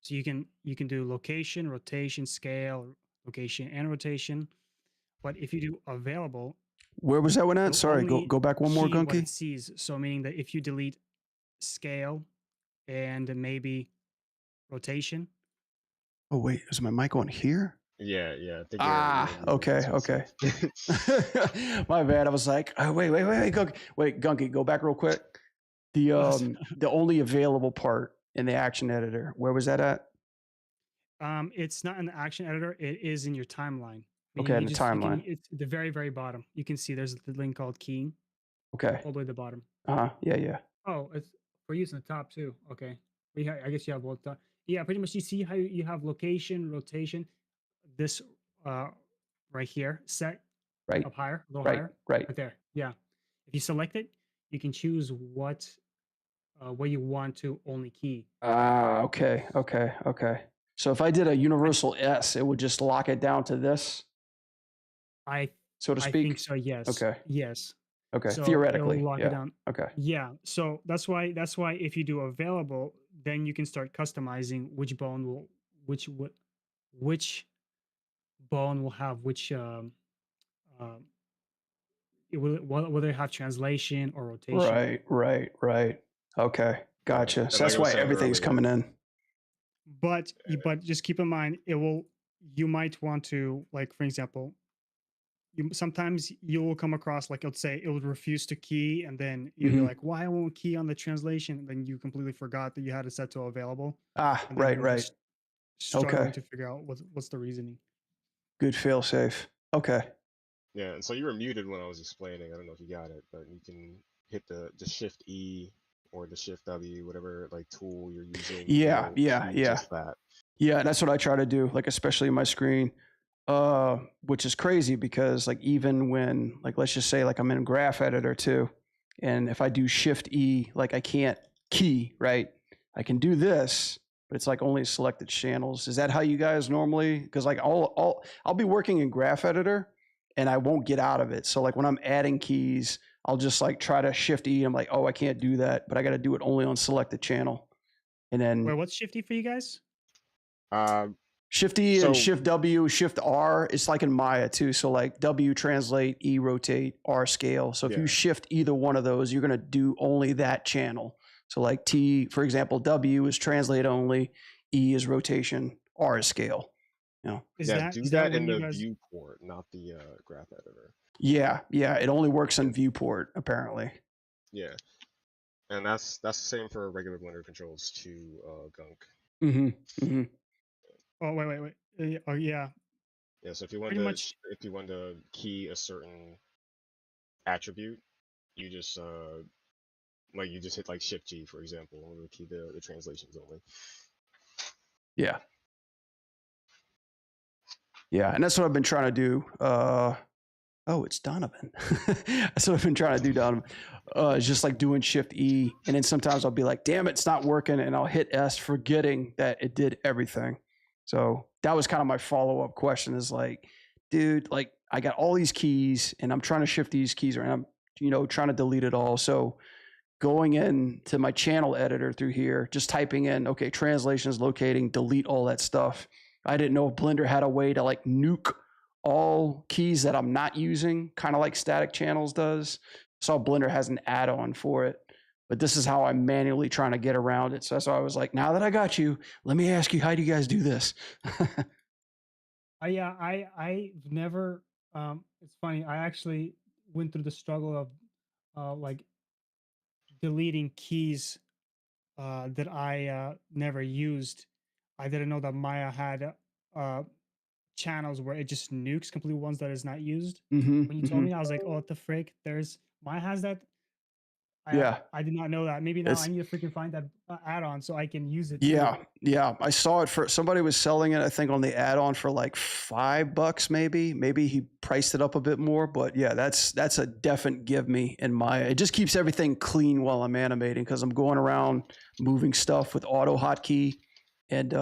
So you can do location, rotation, scale, location, and rotation. But if you do available, Where was that one at? it'll Sorry, only go back one more, key what Gunky. it sees. So meaning that if you delete scale and maybe rotation, Oh wait, is my mic on here? Yeah, I think Ah, you're okay, muted, okay. so- My bad. I was like, oh, wait, Gunky, go back real quick. The only available part in the action editor, where was that at? it's not in the action editor. It is in your timeline. Okay, in the You timeline. it's the very, very bottom. You can see there's the link called keying Okay. all the way to the bottom. Yeah. Oh, it's for use in the top too. Okay. I guess you have both. Yeah, pretty much. You see how you have location, rotation. This right here, set Right. up higher, a little Right. higher, Right. right there. Yeah. If you select it, you can choose what you want to only key. Okay. So if I did a universal S, it would just lock it down to this, I so to I speak. think so. Yes. Okay. Yes. Okay. So Theoretically. it'll lock it Yeah. down. Okay. Yeah. So that's why if you do available, then you can start customizing which bone will which bone will have which whether it have translation or rotation. Right. Okay. Gotcha. and So like that's I was why saying everything's earlier, coming in. But just keep in mind you might want to, like, for example, sometimes you will come across, like, let's say it will refuse to key, and then you'll be Mhm. like, why won't key on the translation? And then you completely forgot that you had it set to available. Ah, And then you're right. just struggling Okay. to figure out what's the reasoning. Good fail safe. Okay. yeah, and so you were muted when I was explaining. I don't know if you got it, but you can hit the Shift E or the Shift W, whatever like tool you're using. and Yeah. it'll Yeah. key Yeah. Just that. Yeah. That's what I try to do, like, especially in my screen, which is crazy because, like, even when, like, let's just say, like, I'm in graph editor too, and if I do Shift E, like, I can't key, right? I can do this, but it's like only selected channels. Is that how you guys normally? Because like I'll be working in graph editor and I won't get out of it. So like when I'm adding keys, I'll just like try to Shift E. I'm like, oh, I can't do that, but I got to do it only on selected channel. And then Wait, what's shifty for you guys? Shift E So- and Shift W, Shift R. It's like in Maya too. So like W translate, E rotate, R scale. So if Yeah. you shift either one of those, you're gonna do only that channel. So like T, for example, W is translate only, E is rotation, R is scale. Is yeah, that do is that when in you the guys? viewport, not the graph editor. Yeah, yeah. It only works on viewport apparently. Yeah, and that's the same for regular Blender controls to Gunk. Mm-hmm. Mm-hmm. Oh wait. Oh yeah. Yeah, so if you want Pretty to much- if you want to key a certain attribute, you just you just hit like Shift G, for example, to key the translations only. Yeah. Yeah, and that's what I've been trying to do. Oh, it's Donovan. That's what I've been trying to do, Donovan. It's just like doing Shift E, and then sometimes I'll be like, "Damn it, it's not working," and I'll hit S, forgetting that it did everything. So that was kind of my follow-up question: is like, dude, like I got all these keys, and I'm trying to shift these keys around. I'm, trying to delete it all. So going into my channel editor through here, just typing in, okay, translations, locating, delete all that stuff. I didn't know if Blender had a way to like nuke all keys that I'm not using, kind of like Static Channels does. Saw Blender has an add-on for it, but this is how I'm manually trying to get around it. So that's why I was like, now that I got you, let me ask you, how do you guys do this? I've never. It's funny. I actually went through the struggle of like deleting keys that I never used. I didn't know that Maya had channels where it just nukes completely ones that is not used. Mm-hmm, When you told me, I was like, "Oh, what the frick?" There's Maya has that. Yeah. I did not know that. Maybe now It's- I need to freaking find that add-on so I can use it. Yeah, yeah. I saw it for somebody was selling it, I think, on the add-on for like $5, maybe. Maybe he priced it up a bit more, but yeah, that's a definite give me in Maya. It just keeps everything clean while I'm animating because I'm going around moving stuff with auto hotkey. And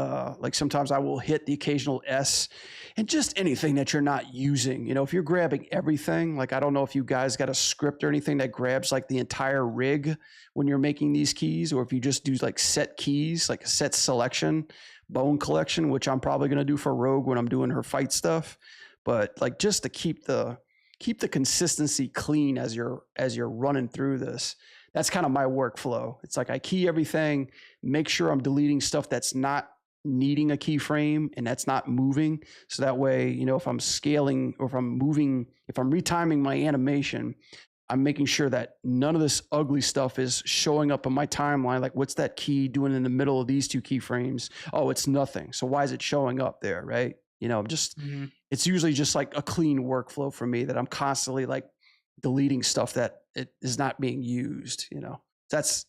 like sometimes I will hit the occasional S and just anything that you're not using. If you're grabbing everything, like I don't know if you guys got a script or anything that grabs like the entire rig when you're making these keys, or if you just do like set keys, like a set selection, bone collection, which I'm probably going to do for Rogue when I'm doing her fight stuff. But like just to keep the consistency clean as you're running through this. That's kind of my workflow. It's like I key everything, make sure I'm deleting stuff that's not needing a keyframe and that's not moving. So that way, if I'm scaling or if I'm moving, if I'm retiming my animation, I'm making sure that none of this ugly stuff is showing up on my timeline. Like, what's that key doing in the middle of these two keyframes? Oh, it's nothing. So why is it showing up there, right? It's usually just like a clean workflow for me that I'm constantly like deleting stuff that it is not being used. That's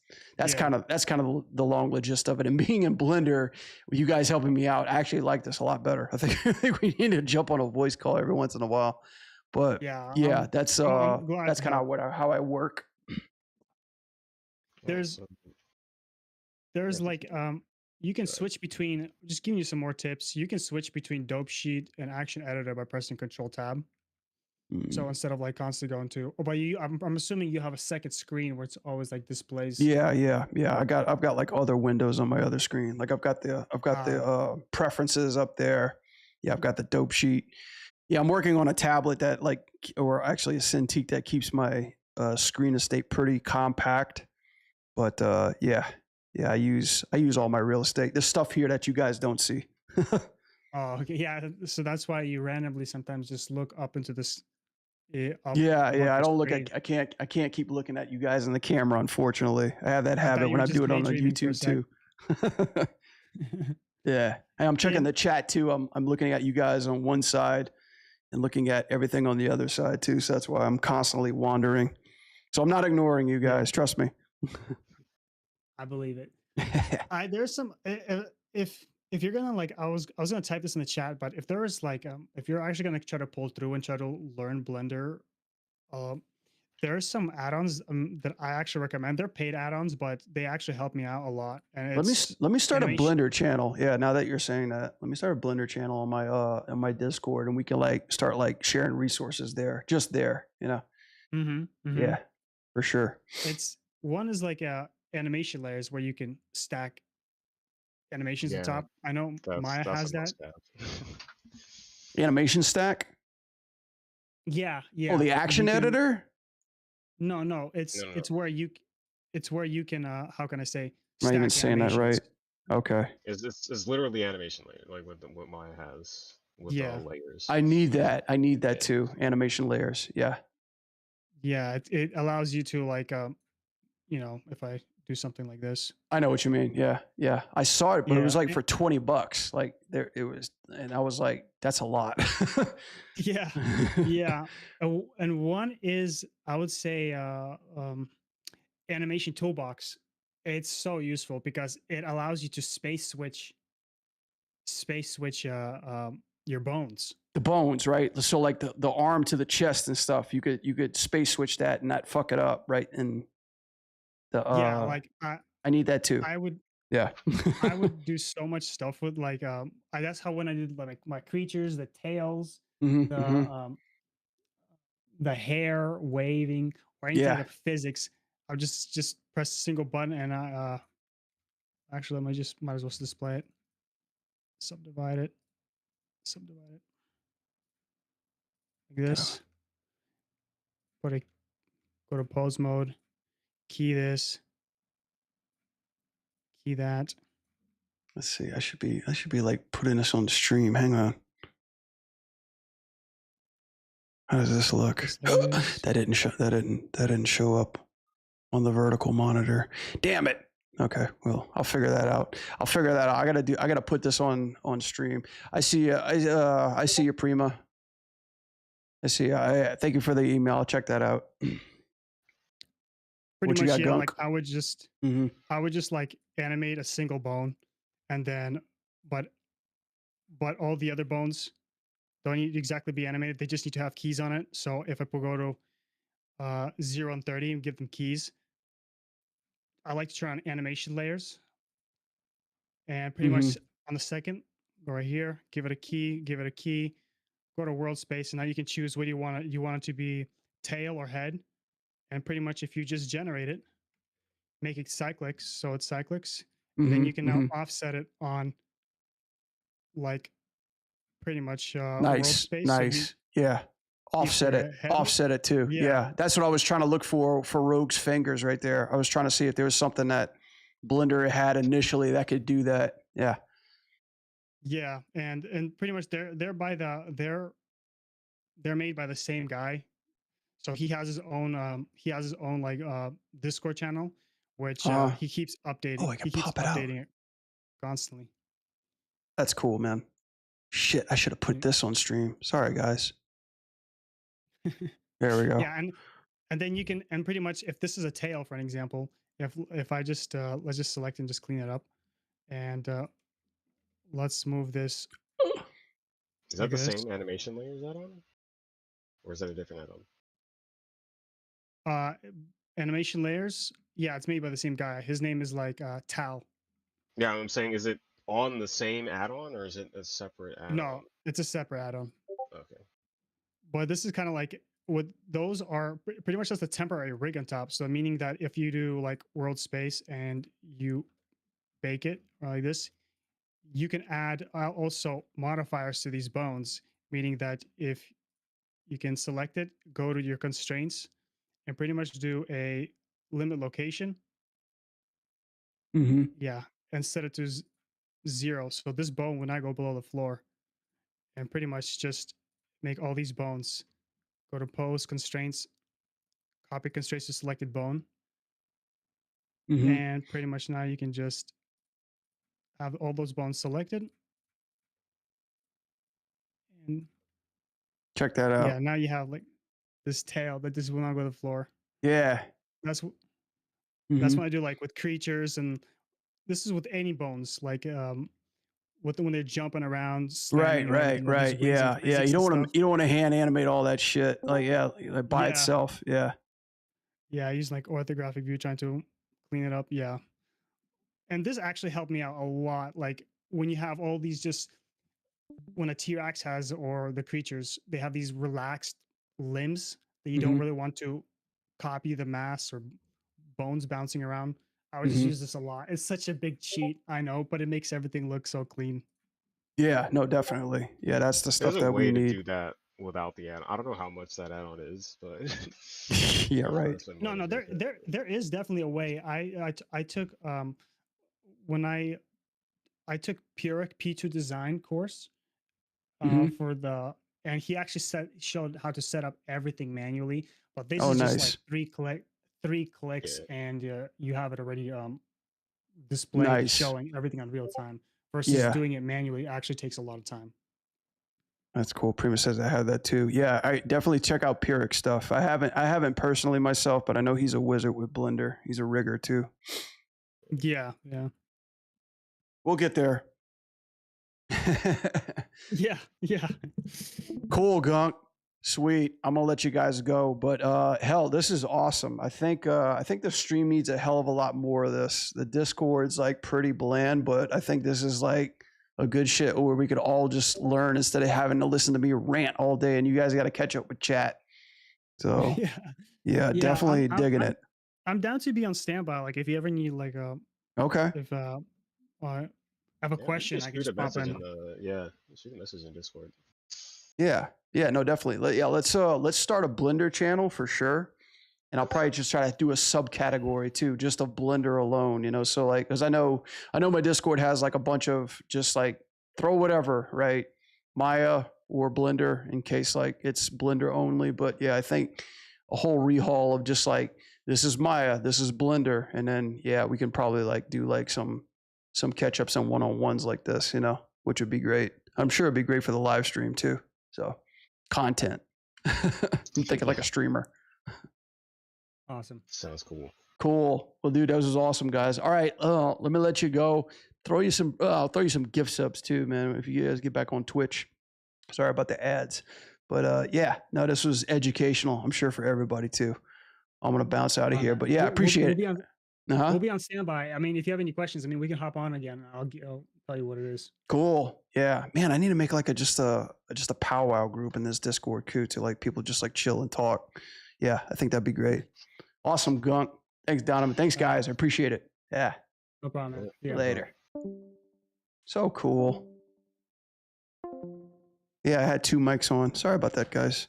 kind of the long gist of it. And being in Blender, with you guys helping me out, I actually like this a lot better. I think we need to jump on a voice call every once in a while. But Yeah. that's I'm glad that's to kind of help. how I work. There's like you can switch between, just giving you some more tips. You can switch between Dope Sheet and Action Editor by pressing Control Tab. So instead of like constantly going to, but I'm assuming you have a second screen where it's always like displays. Yeah. I've got like other windows on my other screen. Like I've got the preferences up there. Yeah, I've got the Dope Sheet. Yeah, I'm working on a tablet that or actually a Cintiq that keeps my screen estate pretty compact. But yeah, I use all my real estate. There's stuff here that you guys don't see. Oh, okay. Yeah. So that's why you randomly sometimes just look up into this. Up Yeah. above I the don't look screen. at. I can't keep looking at you guys in the camera. Unfortunately, I have that I thought habit you when were I just do it on the daydreaming for a YouTube too. Yeah, and I'm checking the chat too. I'm looking at you guys on one side and looking at everything on the other side too. So that's why I'm constantly wandering. So I'm not ignoring you guys. Trust me. I believe it. There's some if you're gonna like I was gonna type this in the chat, but if there is like if you're actually gonna try to pull through and try to learn Blender, there's some add-ons that I actually recommend. They're paid add-ons, but they actually help me out a lot. And Let me start animation. a Blender channel. Yeah, now that you're saying that, let me start a Blender channel on my Discord, and we can like start like sharing resources there, just there. Yeah, for sure. It's one is like animation layers where you can stack animations at the Yeah, top. I know Maya that's has a that. must-have. Animation stack. Yeah, Oh, the yeah. action You can editor. no, it's No. it's where it's where you can how can I say Am I even stack saying that animations. right? Okay. It's literally animation layer, like what Maya has with the Yeah. layers. I need that. I need that Yeah. too. Animation layers. Yeah. Yeah, it allows you to like if I do something like this. I know what you mean. Yeah. Yeah. I saw it, but it was Yeah. like for $20. Like there it was, and I was like, that's a lot. Yeah. Yeah. And one is I would say animation toolbox. It's so useful because it allows you to space switch your bones. The bones, right? So like the arm to the chest and stuff, you could space switch that and not fuck it up, right? And the Yeah, like I need that too. I would Yeah. I would do so much stuff with like that's how when I did like my creatures, the tails, Mhm, the mhm. the hair waving or anything Yeah. like physics, I'll just press a single button and I actually might as well display it. Subdivide it. Subdivide it. Like this. Put a go to pose mode, key this, key that. Let's see. I should be like putting this on the stream. Hang on. How does this look? Just like this. That didn't show up on the vertical monitor. Damn it. Okay, well, I'll figure that out. I gotta put this on stream. I see. I see you, Prima. I see. Thank you for the email. I'll check that out. What Pretty you much, got, yeah. Gunk? Like Mm-hmm. I would just like animate a single bone, and then, but all the other bones don't need to exactly be animated. They just need to have keys on it. So if I go to 0 and 30 and give them keys, I like to turn on animation layers, and pretty Mm-hmm. much on the second, go right here, give it a key, go to world space, and now you can choose what you want. You want it to be tail or head, and pretty much if you just generate it, make it cyclics, so it's cyclics, and then you can now offset it on like pretty much world Nice, space. nice. Yeah. Offset it. head. Offset it too. Yeah. Yeah. That's what I was trying to look for Rogue's fingers right there. I was trying to see if there was something that Blender had initially that could do that. Yeah. Yeah, and pretty much they're made by the same guy. So he has his own like Discord channel, which he keeps updating. Oh, I can He keeps pop it out. updating it constantly. That's cool, man. Shit, I should have put this on stream. Sorry, guys. There we go. Yeah, and then you can, and pretty much if this is a tail for an example, if I just let's just select and just clean it up, and let's move this. Is that like the this. same animation layers add-on, or is that a different add-on? Animation layers, yeah, it's made by the same guy. His name is like Tal. Yeah, I'm saying, is it on the same add-on or is it a separate add-on? No, it's a separate add-on. Okay. But this is kind of like what those are pretty much just a temporary rig on top. So meaning that if you do like world space and you bake it like this, you can add also modifiers to these bones, meaning that if you can select it, go to your constraints, and pretty much do a limit location. Mm-hmm. Yeah, and set it to 0. So this bone will not go below the floor, and pretty much just make all these bones. Go to pose constraints, copy constraints to selected bone, Mm-hmm. and pretty much now you can just have all those bones selected. And Check that out. yeah, now you have like this tail that this will not go to the floor. Yeah. That's Mhm. what I do like with creatures, and this is with any bones, like when they're jumping around. Right, slamming around, right. these wings and Yeah, yeah. physics You and don't want stuff. to hand animate all that shit. Like like by Yeah. itself. Yeah. Yeah, I use like orthographic view trying to clean it up. Yeah. And this actually helped me out a lot. Like when you have all these when a T-Rex has, or the creatures, they have these relaxed limbs that you don't Mhm. really want to copy the mass or bones bouncing around. I would just Mhm. use this a lot. It's such a big cheat, I know, but it makes everything look so clean. Yeah, no, definitely. Yeah, that's the There's stuff a that we way to need. do that without the add. I don't know how much that add-on is, but Yeah, I'm not right. gonna spend No, money no, to get that. there is definitely a way. I took when I took Puric P2 design course Hmm. for the, and he actually showed how to set up everything manually. But this Oh, is just like nice. three clicks, Yeah, and you have it already displayed, Nice. showing everything on real time. Versus Yeah, doing it manually actually takes a lot of time. that's cool. Prima says I had that too. Yeah, I definitely check out Pyrrhic stuff. I haven't personally myself, but I know he's a wizard with Blender. He's a rigger too. Yeah, yeah, We'll get there. yeah, yeah. Cool, Gunk. Sweet. I'm gonna let you guys go, but hell, this is awesome. I think the stream needs a hell of a lot more of this. The Discord's like pretty bland, but I think this is like a good shit where we could all just learn instead of having to listen to me rant all day. And you guys got to catch up with chat. So Yeah, yeah, yeah. definitely digging it. I'm down to be on standby. Like if you ever need like Okay. if I have a yeah. You question, just I can shoot a just pop message in. in the yeah. Shoot a message in Discord. Yeah. Yeah. No, definitely. Let's start a Blender channel for sure. And I'll probably just try to do a subcategory too, just of Blender alone, you know. So like, because I know my Discord has like a bunch of just like throw whatever, right? Maya or Blender in case like it's Blender only. But yeah, I think a whole rehaul of just like this is Maya, this is Blender, and then yeah, we can probably like do like some catch ups and one-on-ones like this, you know, which would be great. I'm sure it'd be great for the live stream too. So content. I'm thinking like a streamer. Awesome. Sounds cool. Cool. Well, dude, that was awesome, guys. All right, let me let you go. I'll throw you some gift subs too, man. If you guys get back on Twitch. Sorry about the ads, but yeah, no, this was educational. I'm sure for everybody too. I'm gonna bounce out of here, but yeah, I appreciate We'll it. Uh-huh. we'll be on standby. I mean, if you have any questions, I mean, we can hop on again. I'll tell you what it is. Cool. Yeah, man, I need to make like just a powwow group in this Discord too, to like people just like chill and talk. Yeah, I think that'd be great. Awesome, Gunk. Thanks, Donovan. Thanks, guys. I appreciate it. Yeah. No problem, man. Yeah. Later. So cool. Yeah, I had two mics on. Sorry about that, guys.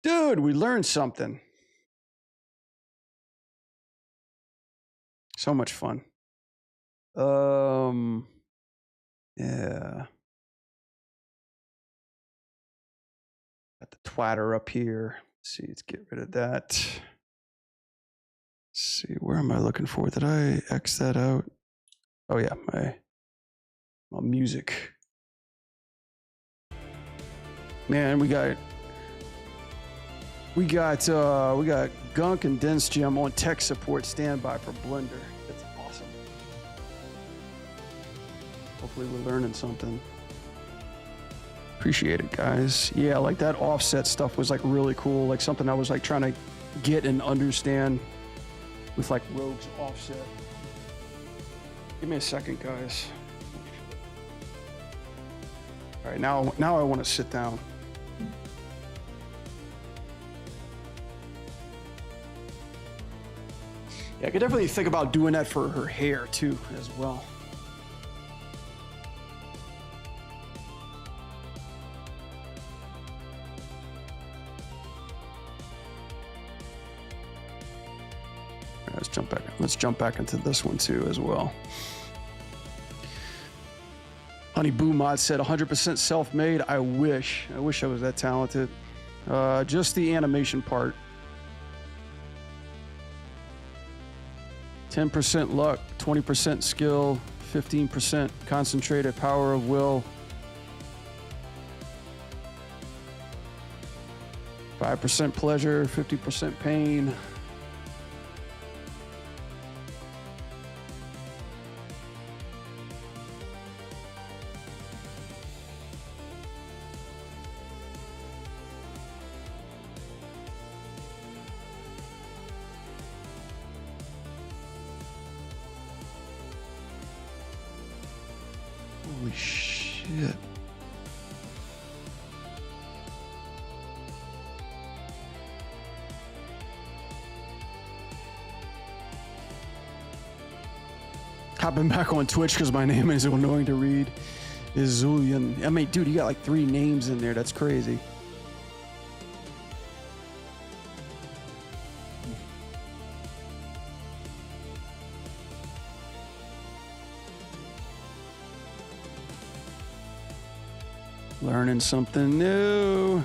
Dude, we learned something. So much fun. Yeah. Got the twatter up here. Let's see, let's get rid of that. Let's see, where am I looking for? Did I X that out? Oh yeah, my music. Man, we got Gunk and Dense Gem on tech support standby for Blender. That's awesome. Hopefully we're learning something. Appreciate it, guys. Yeah, like that offset stuff was like really cool. Like something I was like trying to get and understand with like Rogue's offset. Give me a second, guys. All right, now I want to sit down. Yeah, I could definitely think about doing that for her hair too, as well. All right, let's jump back into this one too, as well. Honey Boo Mod said 100% self-made. I wish I was that talented. Just the animation part. 10% luck, 20% skill, 15% concentrated power of will, 5% pleasure, 50% pain. Holy shit. hopping back on Twitch because my name is annoying to read. Is Zulian. I mean, dude, you got like 3 names in there. That's crazy. Learning something new.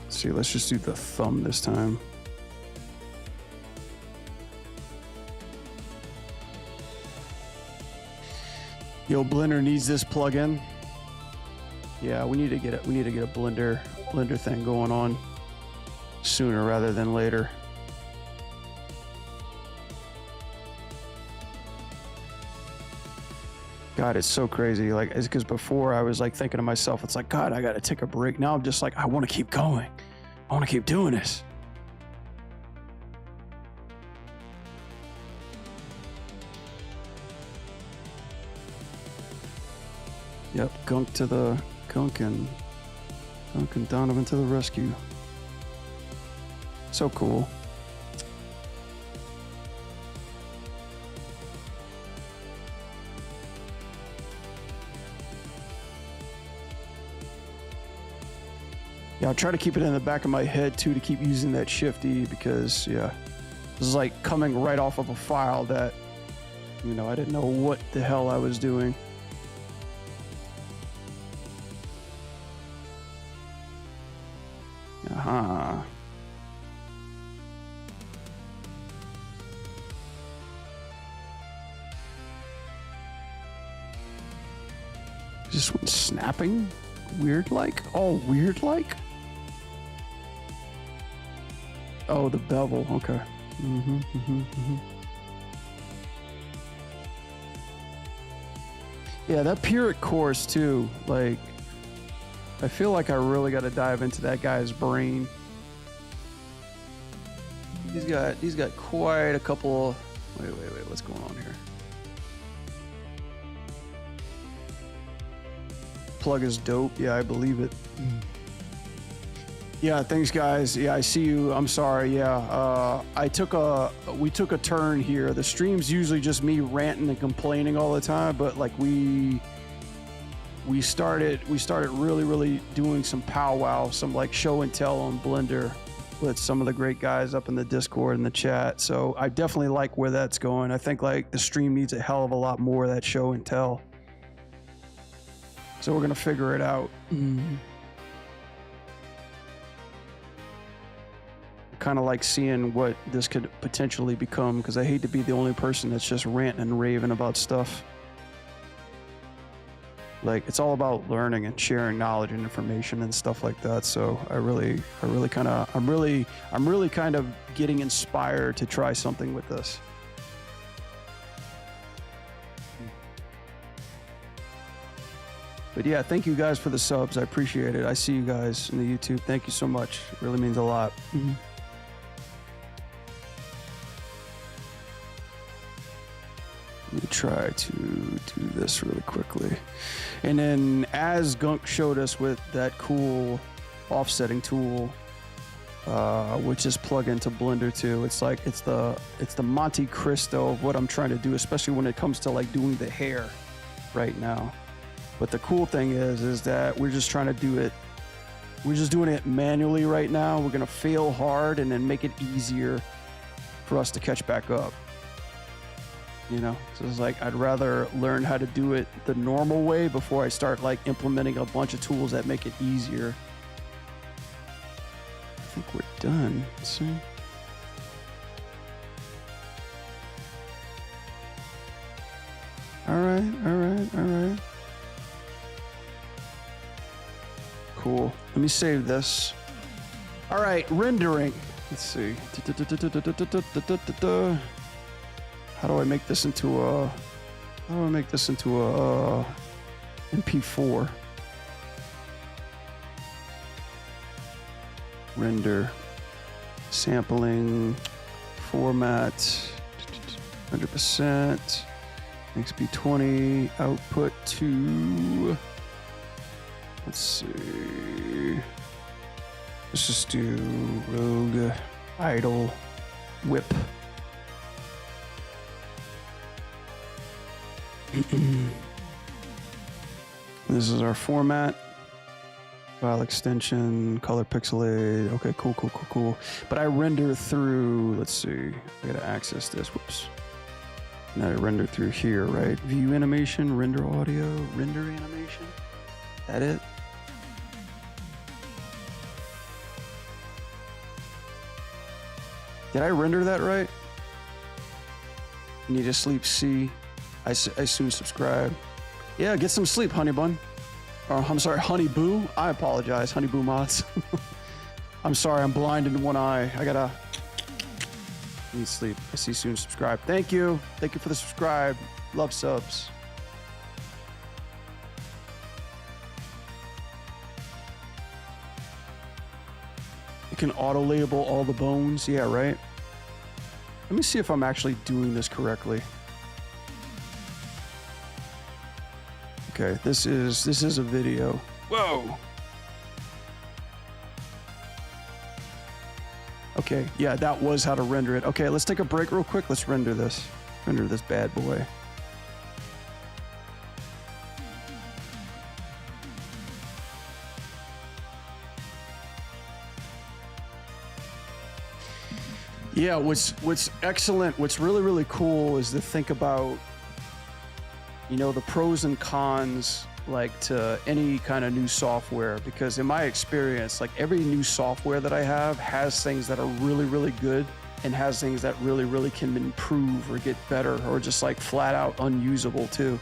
Let's see, let's just do the thumb this time. Yo, Blender needs this plugin. Yeah, we need to get it. We need to get a Blender thing going on sooner rather than later. God, it's so crazy. Like, it's because before I was like thinking to myself, it's like, God, I got to take a break. Now I'm just like, I want to keep going. I want to keep doing this. Yep, Gunk and Donovan to the rescue. So cool. Yeah, I'll try to keep it in the back of my head too, to keep using that Shift E, because yeah, this is like coming right off of a file that, you know, I didn't know what the hell I was doing. Aha. Is this one snapping? Weird like? Oh, weird like? Oh, the bevel. Okay. Yeah, that Pyrrhic course too. Like, I feel like I really got to dive into that guy's brain. He's got quite a couple. Wait. What's going on here? Plug is dope. Yeah, I believe it. Yeah, thanks guys. Yeah, I see you. I'm sorry. Yeah, we took a turn here. The stream's usually just me ranting and complaining all the time, but like we started really doing some powwow, some like show and tell on Blender with some of the great guys up in the Discord and the chat. So I definitely like where that's going. I think like the stream needs a hell of a lot more of that show and tell. So we're gonna figure it out. Kind of like seeing what this could potentially become, because I hate to be the only person that's just ranting and raving about stuff. Like, it's all about learning and sharing knowledge and information and stuff like that. So I'm really kind of getting inspired to try something with this. But yeah, thank you guys for the subs. I appreciate it. I see you guys in the YouTube. Thank you so much. It really means a lot. Let me try to do this really quickly. And then as Gunk showed us with that cool offsetting tool, which is plug into Blender too. It's like, it's the Monte Cristo of what I'm trying to do, especially when it comes to like doing the hair right now. But the cool thing is that we're just trying to do it. We're just doing it manually right now. We're gonna fail hard and then make it easier for us to catch back up. You know, so it's like, I'd rather learn how to do it the normal way before I start like implementing a bunch of tools that make it easier. I think we're done. Let's see. All right. Cool. Let me save this. All right, rendering. Let's see. How do I make this into a? How do I make this into a MP4? Render, sampling, format, 100%, XP20, output to. Let's see. Let's just do rogue, idle, whip. This is our format. File extension, color pixelate. Okay, cool. But I render through, let's see, I gotta access this, whoops. Now I render through here, right? View animation, render audio, render animation. That it? Did I render that right? Need to sleep, C. I soon subscribe. Yeah, get some sleep, honey bun. Or I'm sorry, honey boo. I apologize, honey boo mods. I'm sorry, I'm blind in one eye. I gotta need sleep. I see soon subscribe. Thank you. Thank you for the subscribe. Love subs. You can auto label all the bones. Yeah, right. Let me see if I'm actually doing this correctly. Okay, this is a video. Whoa. Okay, yeah, that was how to render it. Okay, let's take a break real quick. Let's render this. Render this bad boy. Yeah, what's excellent, what's really cool is to think about, you know, the pros and cons, like, to any kind of new software, because in my experience, like, every new software that I have has things that are really good and has things that really can improve or get better or just like flat out unusable too.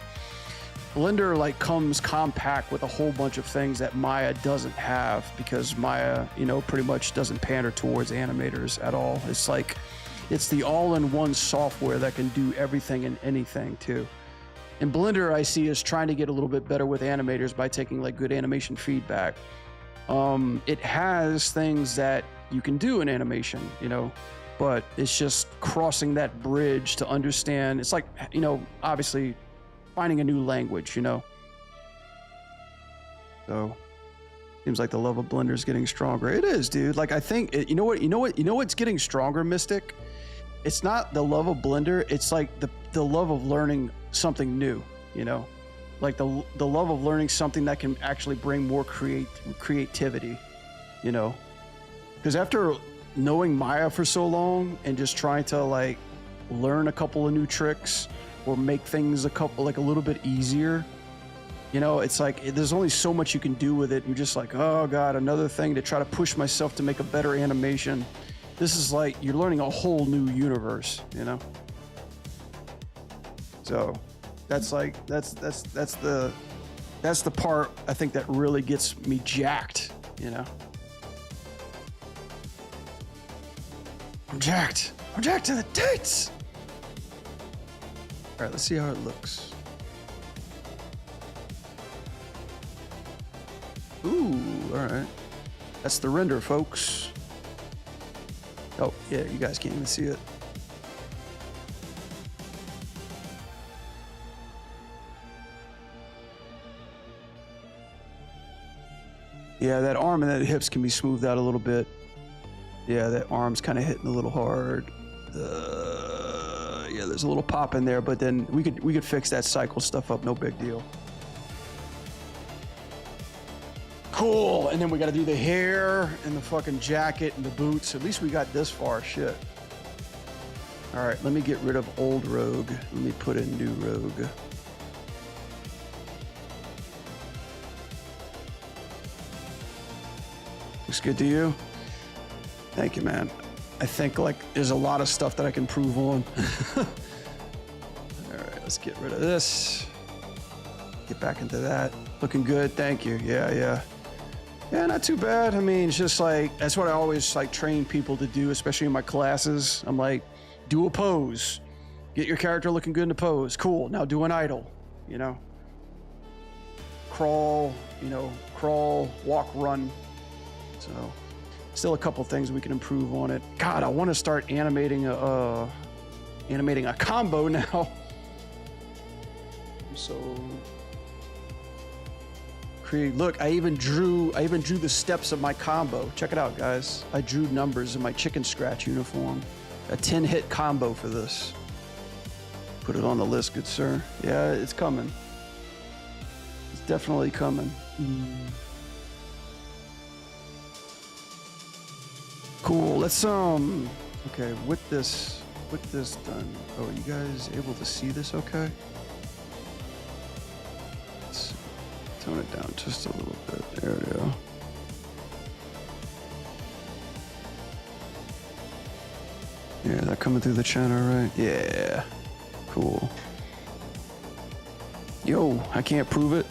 Blender like comes compact with a whole bunch of things that Maya doesn't have, because Maya, you know, pretty much doesn't pander towards animators at all. It's like, it's the all-in-one software that can do everything and anything too. And Blender, I see, is trying to get a little bit better with animators by taking like good animation feedback. It has things that you can do in animation, you know, but it's just crossing that bridge to understand. It's like, you know, obviously finding a new language, you know. So seems like the love of Blender is getting stronger. It is, dude. Like, I think you know what's getting stronger, Mystic? It's not the love of Blender, it's like the love of learning something new, you know, like the love of learning something that can actually bring more creativity, you know, because after knowing Maya for so long and just trying to like learn a couple of new tricks or make things a little bit easier, you know, it's like there's only so much you can do with it. You're just like, oh god, another thing to try to push myself to make a better animation. This is like you're learning a whole new universe, you know. So that's like that's the part I think that really gets me jacked, you know. I'm jacked to the tits. All right, let's see how it looks. Ooh, all right. That's the render, folks. Oh, yeah, you guys can't even see it. Yeah, that arm and that hips can be smoothed out a little bit. Yeah, that arm's kind of hitting a little hard. Yeah, there's a little pop in there, but then we could fix that cycle stuff up, no big deal. Cool, and then we got to do the hair and the fucking jacket and the boots. At least we got this far, shit. All right, let me get rid of old Rogue. Let me put in new Rogue. Looks good to you? Thank you, man. I think like there's a lot of stuff that I can improve on. All right, let's get rid of this. Get back into that. Looking good, thank you. Yeah, not too bad. I mean, it's just like, that's what I always like train people to do, especially in my classes. I'm like, do a pose. Get your character looking good in the pose. Cool, now do an idle, you know? Crawl, you know, crawl, walk, run. So, still a couple things we can improve on it. God, I want to start animating a combo now. So, Create. Look, I even drew the steps of my combo. Check it out, guys. I drew numbers in my chicken scratch uniform. A 10-hit combo for this. Put it on the list, good sir. Yeah, it's coming. It's definitely coming. Cool. Let's okay, with this done. Oh, are you guys able to see this okay? Let's tone it down just a little bit. There we go. Yeah, that coming through the channel, right? Yeah. Cool. Yo, I can't prove it.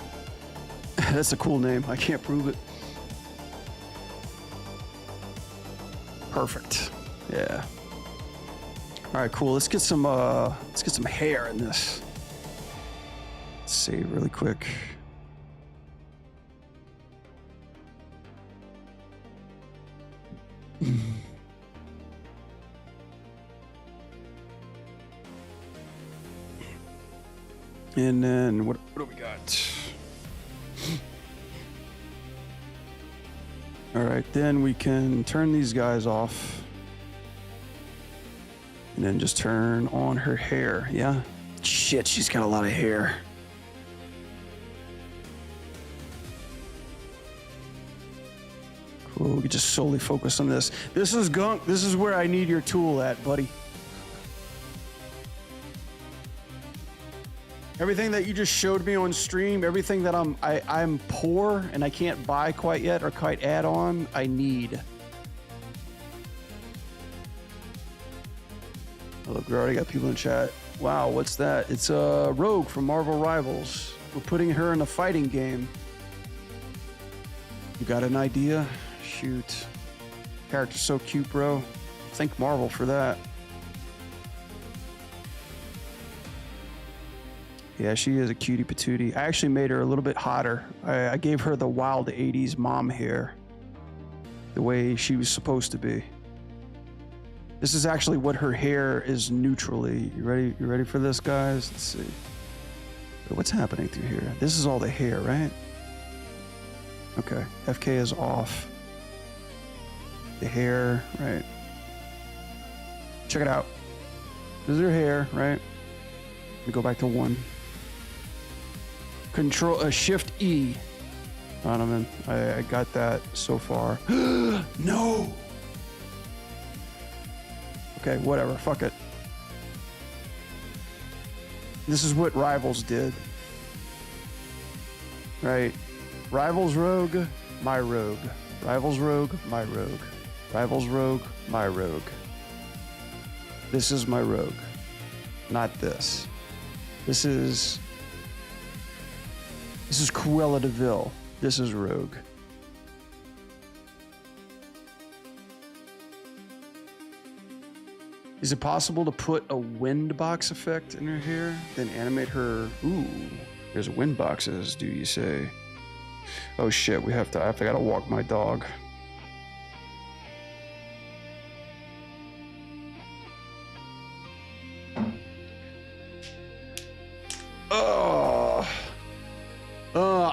That's a cool name. I can't prove it. Perfect. Yeah. All right, cool. Let's get some hair in this. Let's save really quick. And then what do we got? All right, then we can turn these guys off. And then just turn on her hair, yeah? Shit, she's got a lot of hair. Cool, we can just solely focus on this. This is Gunk, this is where I need your tool at, buddy. Everything that you just showed me on stream, everything that I'm poor and I can't buy quite yet or quite add on, I need. Oh, look, we already got people in chat. Wow, what's that? It's a Rogue from Marvel Rivals. We're putting her in a fighting game. You got an idea? Shoot. Character's so cute, bro. Thank Marvel for that. Yeah, she is a cutie patootie. I actually made her a little bit hotter. I gave her the wild 80s mom hair. The way she was supposed to be. This is actually what her hair is neutrally. You ready for this, guys? Let's see. What's happening through here? This is all the hair, right? Okay, FK is off. The hair, right? Check it out. This is her hair, right? Let me go back to 1. Control, Shift E. Donovan, I got that so far. No! Okay, whatever, fuck it. This is what Rivals did. Right? Rivals Rogue, my Rogue. Rivals Rogue, my Rogue. Rivals Rogue, my Rogue. This is my Rogue. Not this. This is Cruella de Vil. This is Rogue. Is it possible to put a wind box effect in her hair, then animate her? Ooh, there's wind boxes, do you say? Oh shit, I gotta walk my dog.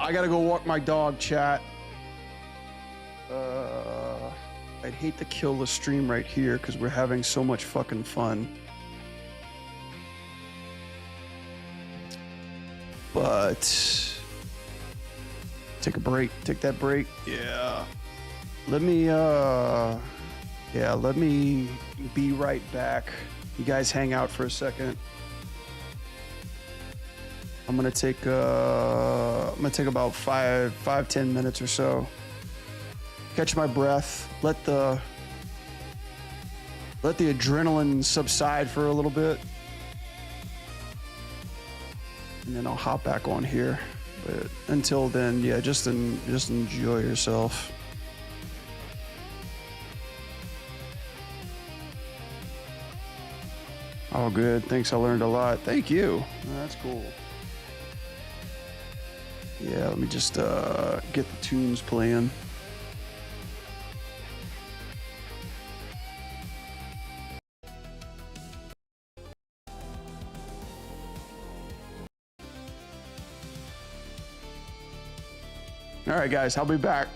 I gotta go walk my dog, chat. I'd hate to kill the stream right here because we're having so much fucking fun. But take a break. Take that break. Yeah. Let me be right back. You guys hang out for a second. I'm gonna take about 5-10 minutes or so. Catch my breath. Let the adrenaline subside for a little bit, and then I'll hop back on here. But until then, yeah, just enjoy yourself. Oh, good. Thanks. I learned a lot. Thank you. That's cool. Yeah, let me just get the tunes playing. All right, guys, I'll be back.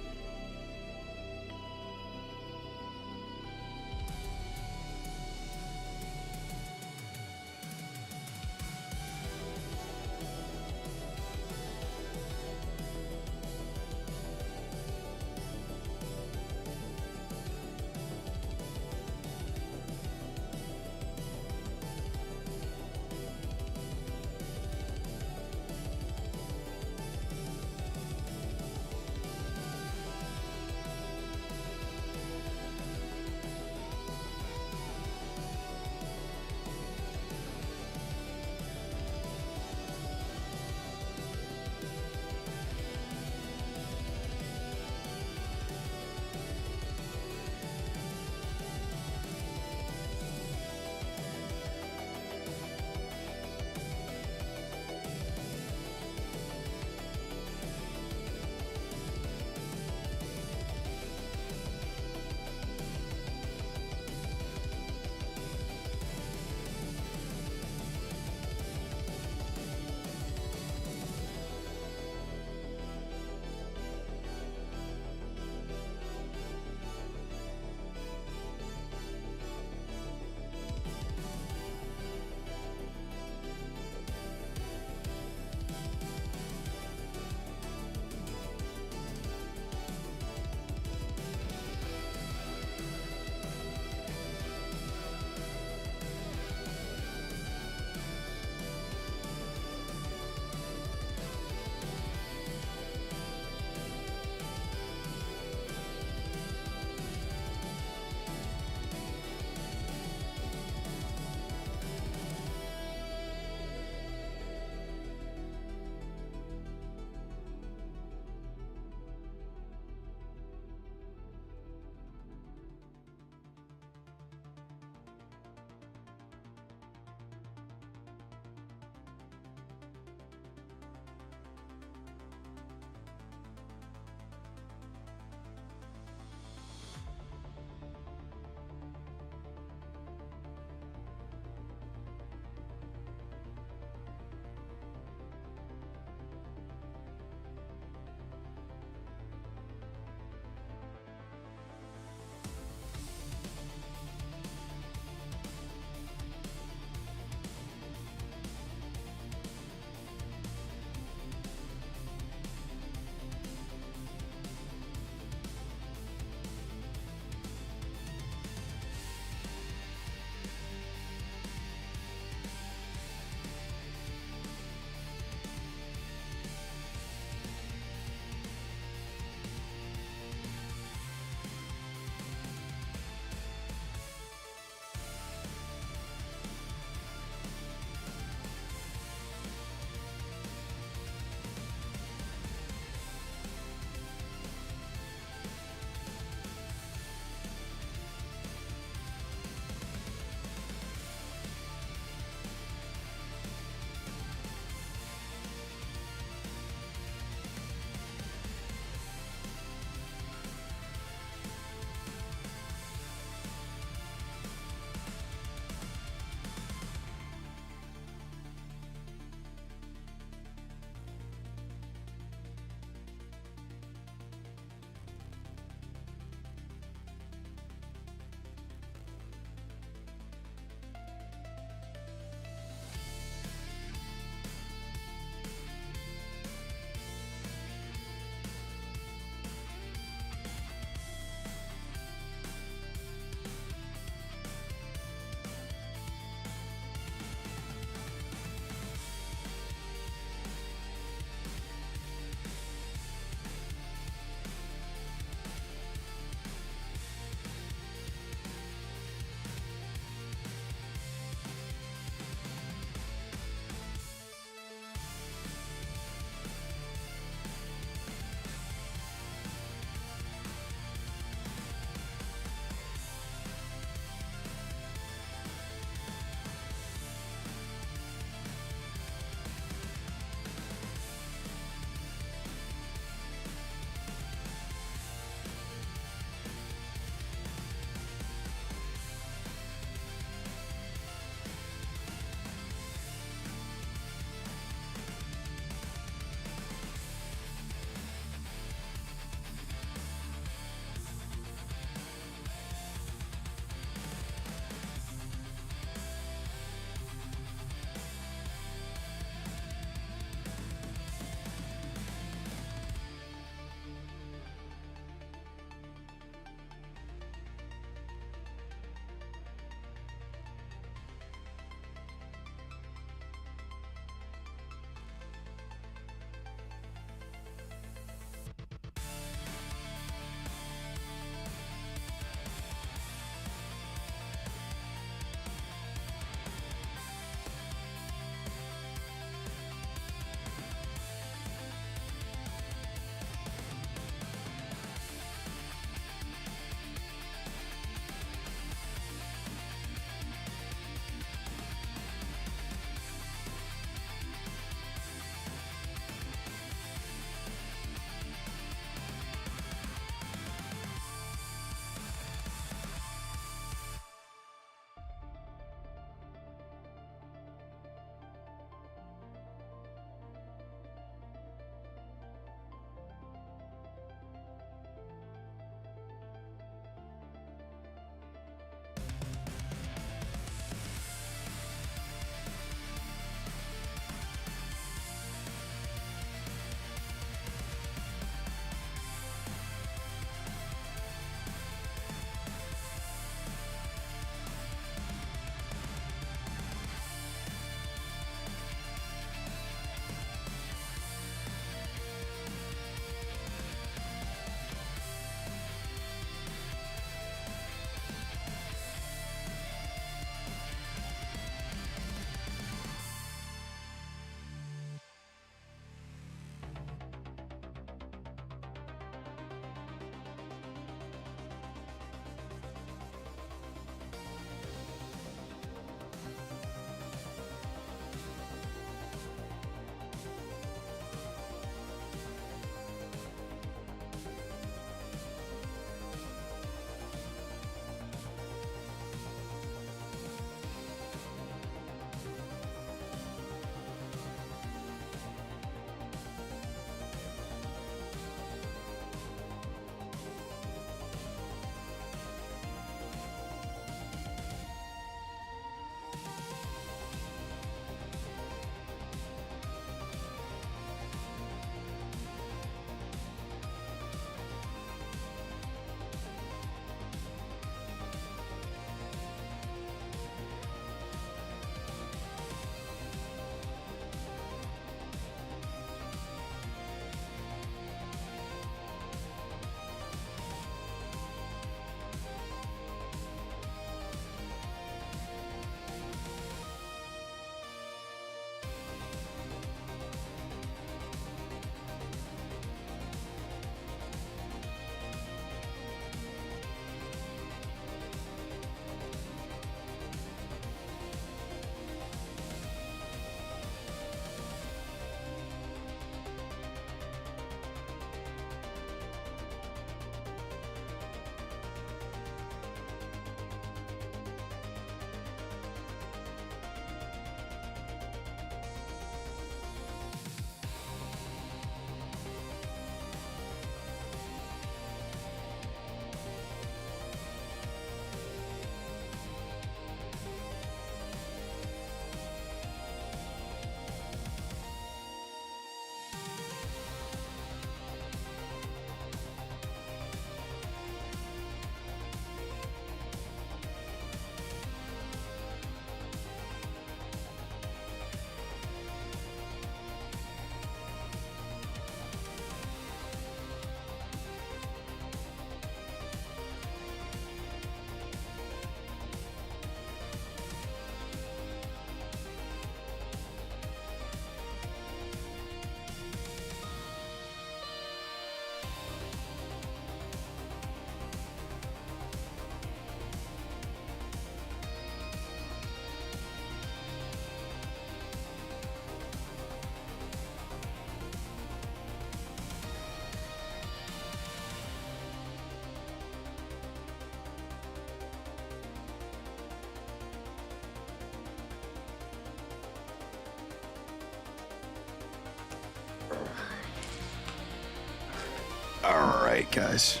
right, guys.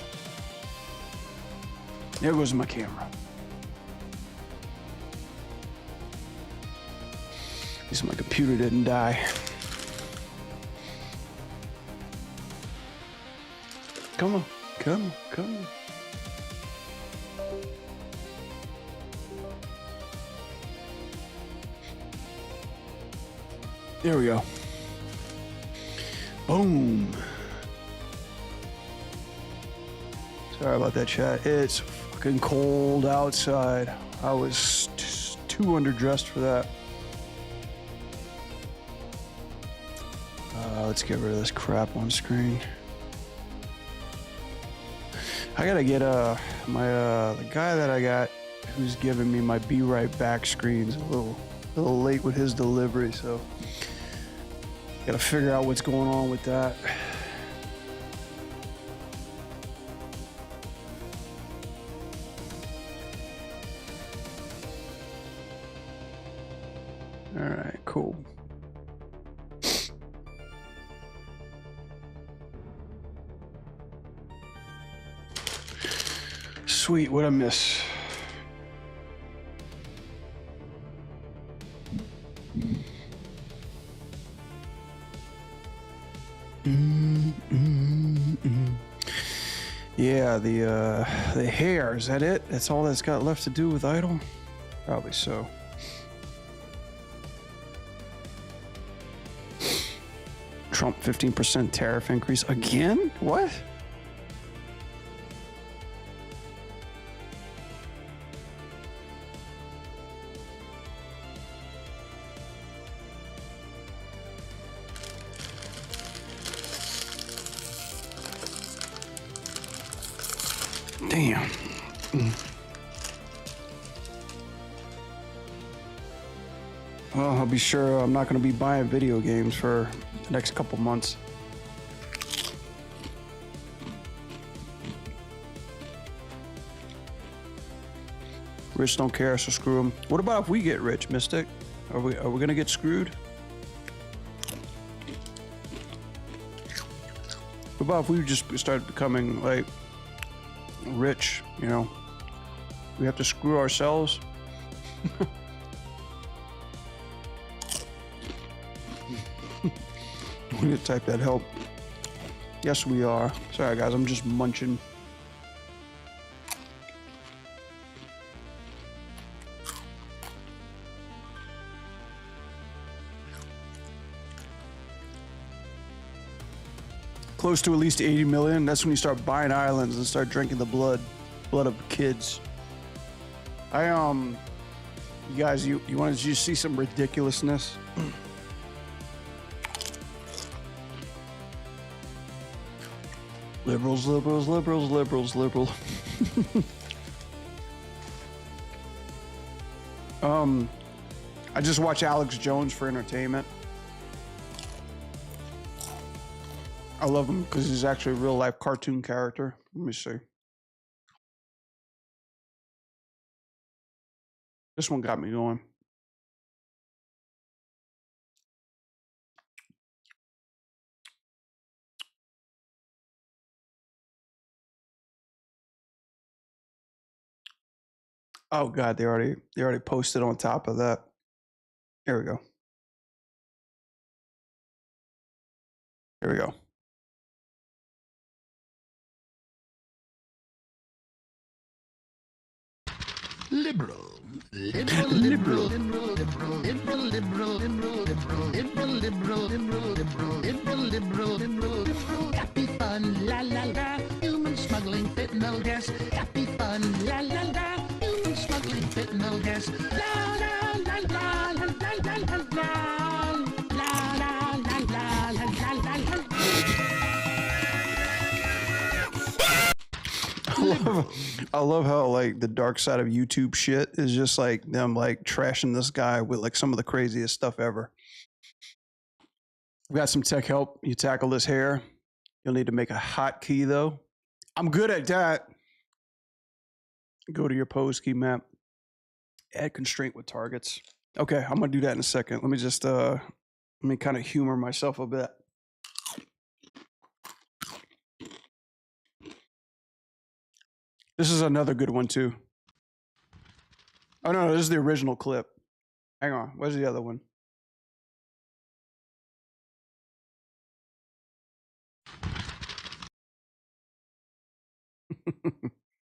There goes my camera. At least my computer didn't die. Come on, come on, come on. There we go. Boom. Sorry about that, chat. It's fucking cold outside. I was too underdressed for that. Let's get rid of this crap on screen. I gotta get the guy that I got who's giving me my Be Right Back screens a little late with his delivery, so gotta figure out what's going on with that. All right, cool. Sweet, what'd I miss? Yeah, the hair, is that it? That's all that's got left to do with Idle? Probably so. Trump 15% tariff increase again? What? Damn. Well, I'll be sure I'm not going to be buying video games for the next couple months. Rich don't care, so screw them. What about if we get rich, Mystic? Are we going to get screwed? What about if we just start becoming like rich, you know? We have to screw ourselves. We need to type that help. Yes, we are. Sorry, guys, I'm just munching. Close to at least 80 million. That's when you start buying islands and start drinking the blood of kids. You guys, you wanted to see some ridiculousness? Liberals, liberals, liberals, liberals, liberal. I just watch Alex Jones for entertainment. I love him because he's actually a real life cartoon character. Let me see. This one got me going. Oh God, they already posted on top of that. Here we go. Here we go. Liberal, liberal, liberal, liberal, liberal, liberal, liberal, liberal, liberal, liberal, liberal, liberal, liberal, liberal, liberal, liberal, liberal, happy fun, la la la, human smuggling, fentanyl gas, happy fun, la la la, human smuggling, fentanyl gas, la la la la la la la la la, la la la la la la la. I love how like the dark side of YouTube shit is just like them like trashing this guy with like some of the craziest stuff ever. We've got some tech help. You tackle this hair. You'll need to make a hotkey though. I'm good at that. Go to your pose key map. Add constraint with targets. Okay, I'm gonna do that in a second. Let me just let me kind of humor myself a bit. This is another good one too. Oh no, this is the original clip. Hang on, where's the other one?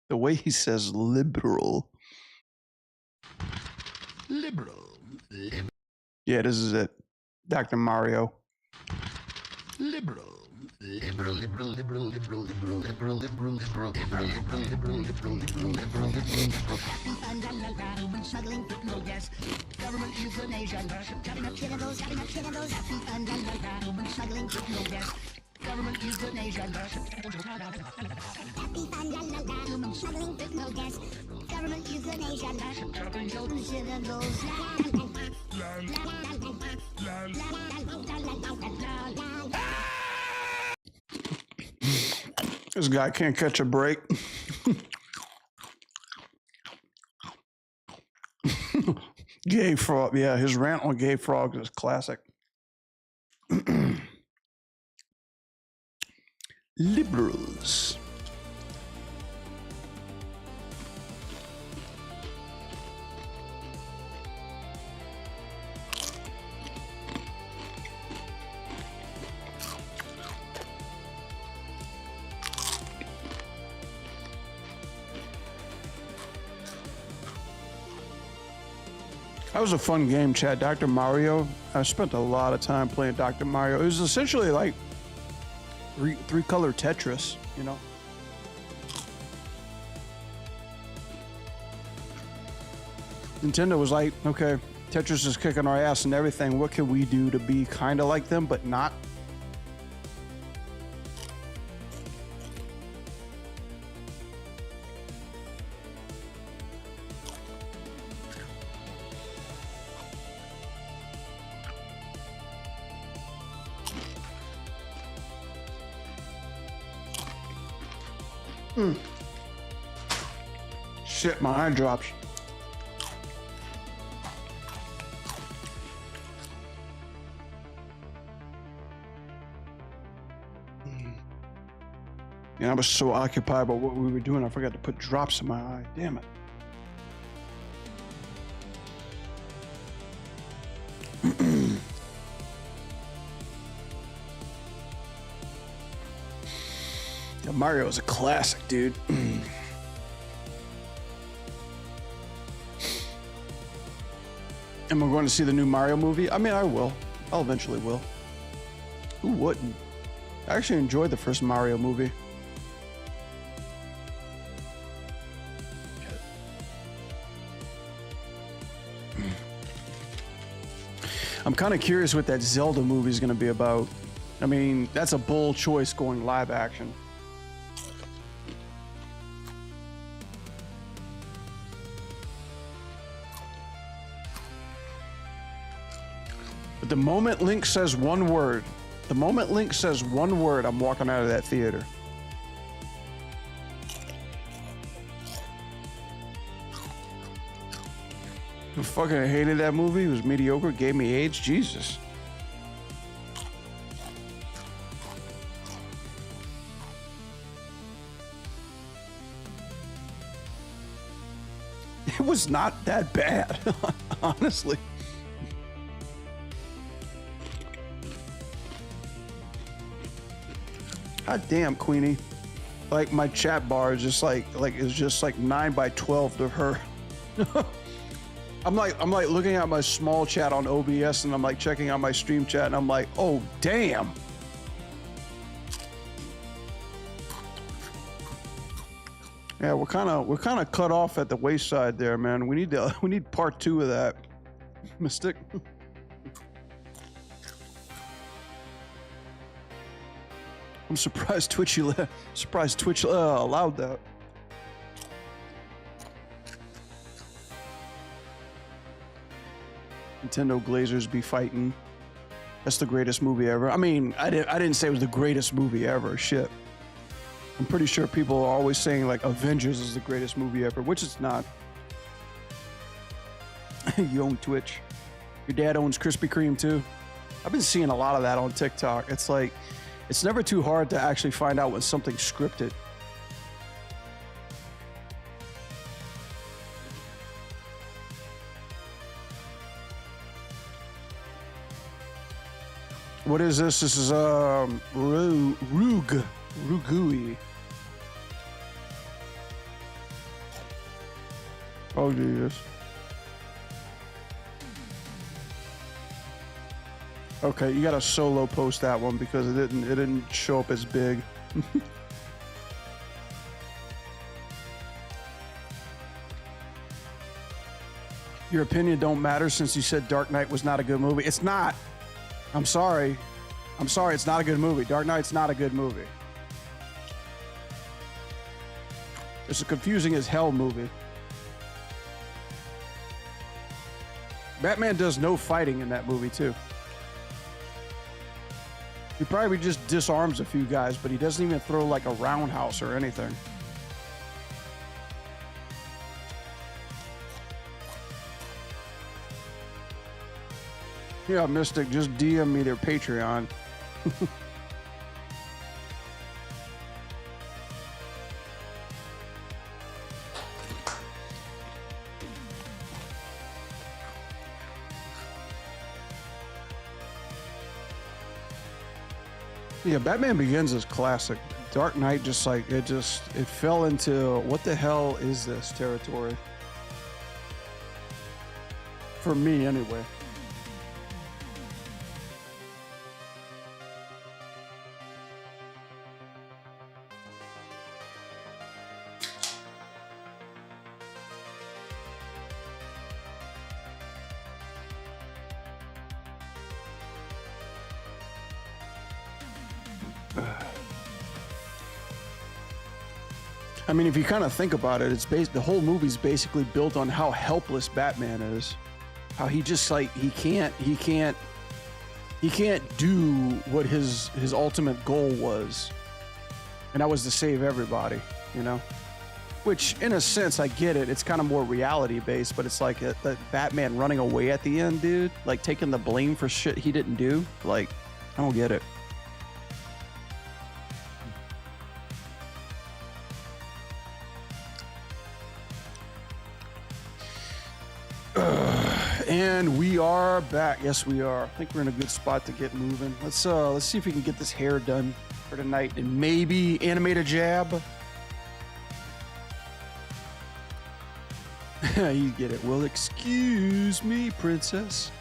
The way he says liberal. Liberal. Yeah, this is it. Dr. Mario. Liberal. Liberal, liberal, liberal, liberal, liberal, liberal, liberal, liberal, liberal, liberal, liberal, liberal, liberal, liberal, liberal. Smuggling no gas. Government euthanasia. Cutting up cannibals, cutting up cannibals. Smuggling no gas. Government euthanasia. Smuggling no gas. Government euthanasia. Cutting cannibals. This guy can't catch a break. Gay frog. Yeah, his rant on gay frogs is classic. Liberals. That was a fun game, Chad. Dr. Mario. I spent a lot of time playing Dr. Mario. It was essentially like three-color Tetris, you know? Nintendo was like, okay, Tetris is kicking our ass and everything. What can we do to be kind of like them, but not? Shit, my eye drops. Yeah, I was so occupied by what we were doing, I forgot to put drops in my eye. Damn it. Yeah, Mario is a classic, dude. Am I going to see the new Mario movie? I mean, I will. I'll eventually will. Who wouldn't? I actually enjoyed the first Mario movie. I'm kind of curious what that Zelda movie is going to be about. I mean, that's a bold choice going live action. But the moment Link says one word, I'm walking out of that theater. I fucking hated that movie. It was mediocre. Gave me AIDS. Jesus. It was not that bad, honestly. God damn, Queenie. Like my chat bar is just like it's just like 9 by 12 to her. I'm like looking at my small chat on OBS and I'm like checking out my stream chat and I'm like, oh damn. Yeah, we're kind of cut off at the wayside there, man. We need part 2 of that. Mystic. I'm surprised Twitch allowed that. Nintendo Glazers be fighting. That's the greatest movie ever. I mean, I didn't say it was the greatest movie ever. Shit. I'm pretty sure people are always saying like Avengers is the greatest movie ever, which it's not. You own Twitch. Your dad owns Krispy Kreme too. I've been seeing a lot of that on TikTok. It's like, it's never too hard to actually find out when something's scripted. What is this? This is Rugui. Oh Jesus. Okay, you gotta solo post that one because it didn't show up as big. Your opinion don't matter since you said Dark Knight was not a good movie. It's not. I'm sorry. I'm sorry, it's not a good movie. Dark Knight's not a good movie. It's a confusing as hell movie. Batman does no fighting in that movie too. He probably just disarms a few guys, but he doesn't even throw like a roundhouse or anything. Yeah, Mystic, just DM me their Patreon. Yeah, Batman Begins is classic. Dark Knight just like it fell into what the hell is this territory? For me anyway. I mean, if you kind of think about it, the whole movie's basically built on how helpless Batman is. How he just like he can't do what his ultimate goal was. And that was to save everybody, you know? Which in a sense I get it. It's kind of more reality based, but it's like that Batman running away at the end, dude, like taking the blame for shit he didn't do. Like, I don't get it. And we are back. Yes, we are. I think we're in a good spot to get moving. Let's see if we can get this hair done for tonight and maybe animate a jab. You get it. Well, excuse me, princess.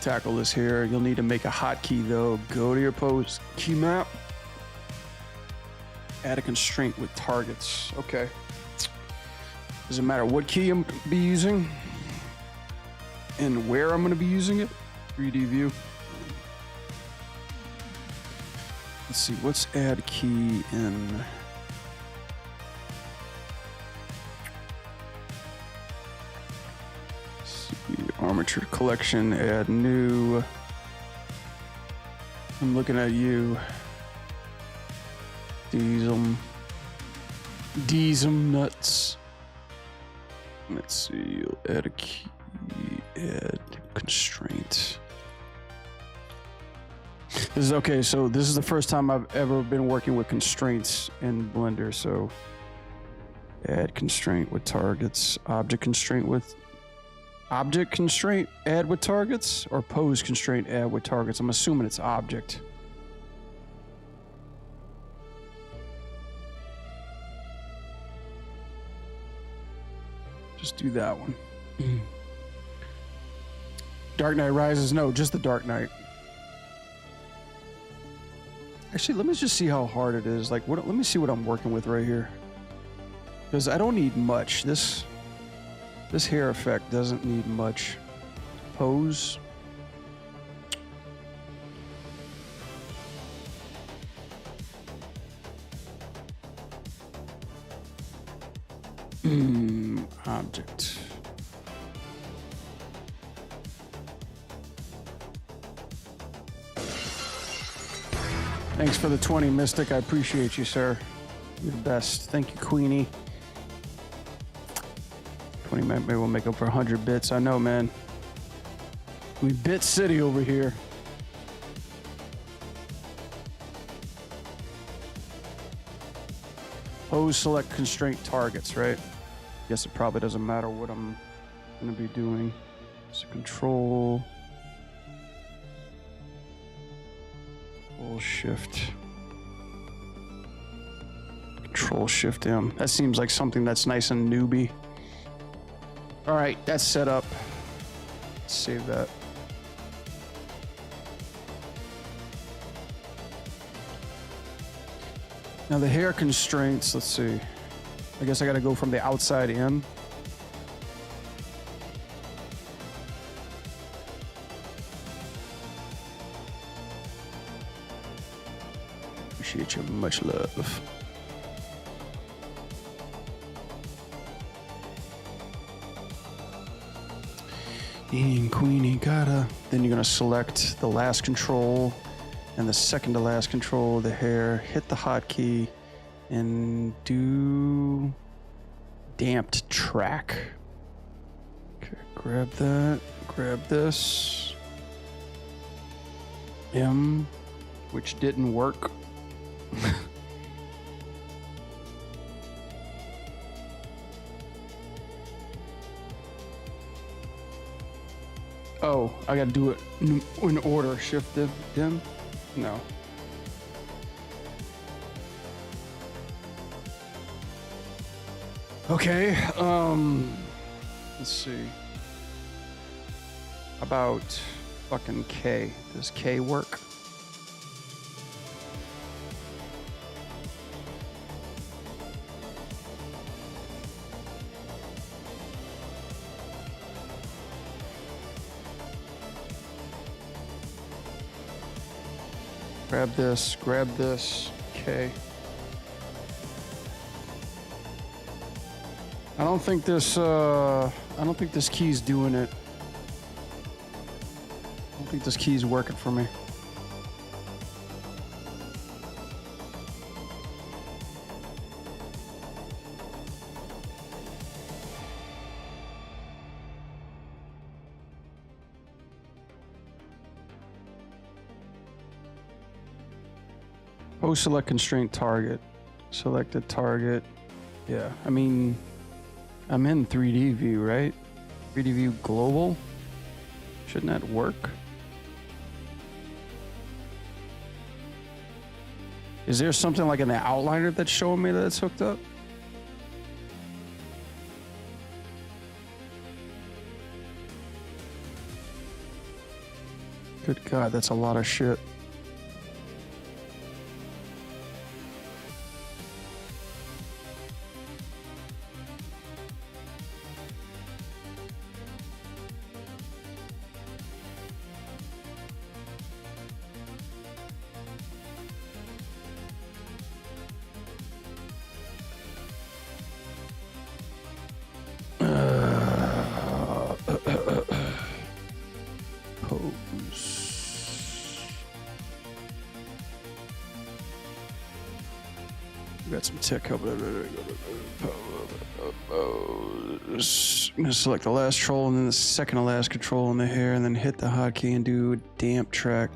Tackle this here. You'll need to make a hotkey though. Go to your post key map. Add a constraint with targets. Okay. Doesn't matter what key I'm gonna be using and where I'm going to be using it. 3D view. Let's see. Let's add key in. Let's see. Armature collection. Add new. I'm looking at you. Diesel nuts. Let's see, you'll add a key, add constraint. This is okay, so this is the first time I've ever been working with constraints in Blender, so add constraint with targets, object constraint, add with targets, or pose constraint, add with targets. I'm assuming it's object. Just do that one. Dark Knight Rises. No, just the Dark Knight. Actually, let me just see how hard it is. Like, let me see what I'm working with right here. Because I don't need much. This hair effect doesn't need much. Pose. Object. Thanks for the 20, Mystic. I appreciate you, sir. You're the best. Thank you, Queenie. 20, maybe we'll make up for 100 bits. I know, man. We Bit City over here. Pose, select constraint targets, right? Guess it probably doesn't matter what I'm going to be doing. So control. Control shift. Control shift M. That seems like something that's nice and newbie. All right, that's set up. Let's save that. Now the hair constraints, let's see. I guess I gotta go from the outside in. Appreciate you, much love. And Queenie gotta. Then you're gonna select the last control and the second to last control of the hair. Hit the hotkey and do damped track. Okay, grab that. Grab this. M, which didn't work. Oh, I gotta do it in order. Shift dim? No. Okay, let's see. About fucking K. Does K work? Grab this, okay. I don't think this key's doing it. I don't think this key's working for me. Post select constraint target. Selected target. Yeah, I mean, I'm in 3D view, right? 3D view global. Shouldn't that work? Is there something like in the outliner that's showing me that it's hooked up? Good God, that's a lot of shit. Got some tech help. I'm gonna select the last control and then the second to last control in the hair and then hit the hotkey and do a damp track.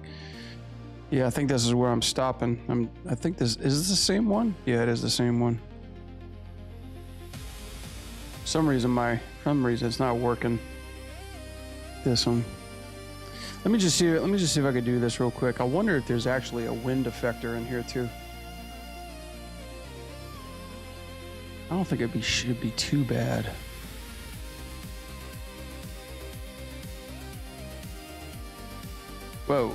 Yeah, I think this is where I'm stopping. I think is this the same one? Yeah, it is the same one. For some reason it's not working. This one. Let me just see if I could do this real quick. I wonder if there's actually a wind effector in here too. I don't think it should be too bad. Whoa.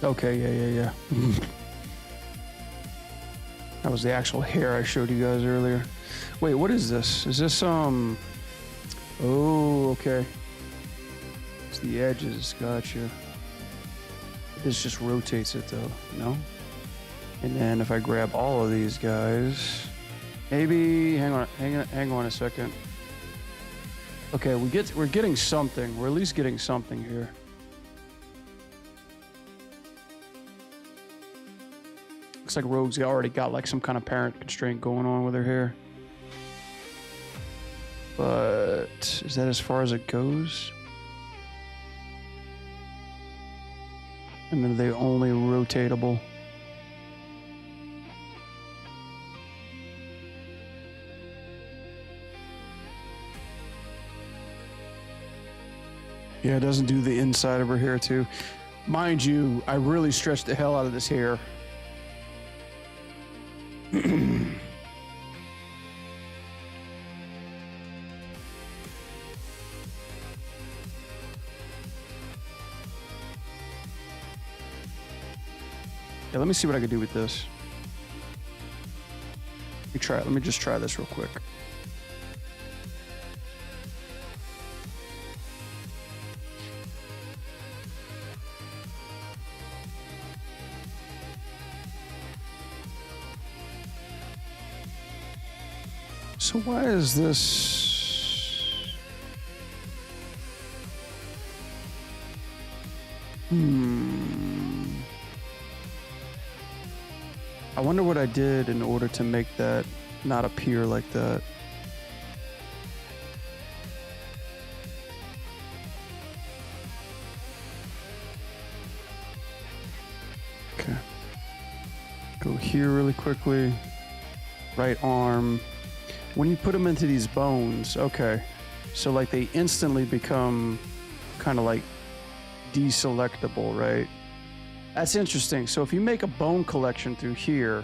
Okay, yeah. That was the actual hair I showed you guys earlier. Wait, what is this? Is this oh, okay. It's the edges, gotcha. This just rotates it though, no? And then if I grab all of these guys, maybe hang on a second. Okay, we're getting something. We're at least getting something here. Looks like Rogue's already got like some kind of parent constraint going on with her hair. But is that as far as it goes? And are they only rotatable? Yeah, it doesn't do the inside of her hair too. Mind you, I really stretched the hell out of this hair. Yeah, let me see what I can do with this. Let me try it. Let me just try this real quick. So why is this? I wonder what I did in order to make that not appear like that. Okay. Go here really quickly. Right arm. When you put them into these bones, okay. So like they instantly become kind of like deselectable, right? That's interesting. So if you make a bone collection through here,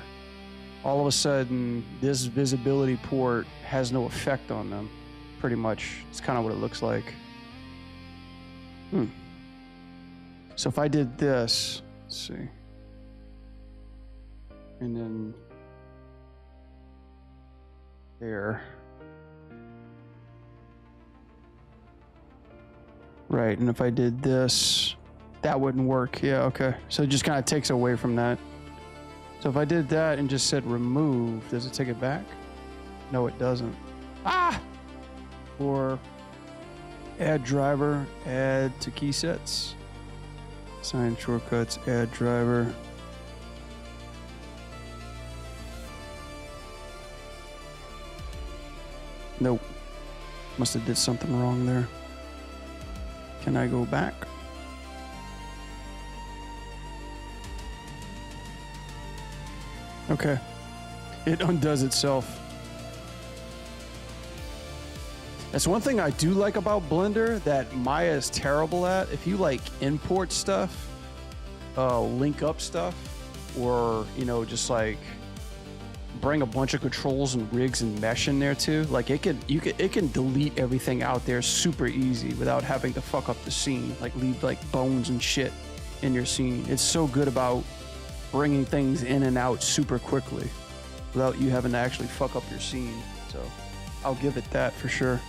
all of a sudden this visibility port has no effect on them. Pretty much. It's kind of what it looks like. So if I did this, let's see. And then there. Right, and if I did this, that wouldn't work. Yeah, okay. So it just kind of takes away from that. So if I did that and just said remove, does it take it back? No, it doesn't. Ah! Or add driver, add to key sets. Assign shortcuts, add driver. Nope. Must have did something wrong there. Can I go back? Okay. It undoes itself. That's one thing I do like about Blender that Maya is terrible at. If you like import stuff, link up stuff, or, you know, just like bring a bunch of controls and rigs and mesh in there too. Like it can delete everything out there super easy without having to fuck up the scene. Like leave like bones and shit in your scene. It's so good about bringing things in and out super quickly without you having to actually fuck up your scene. So I'll give it that for sure.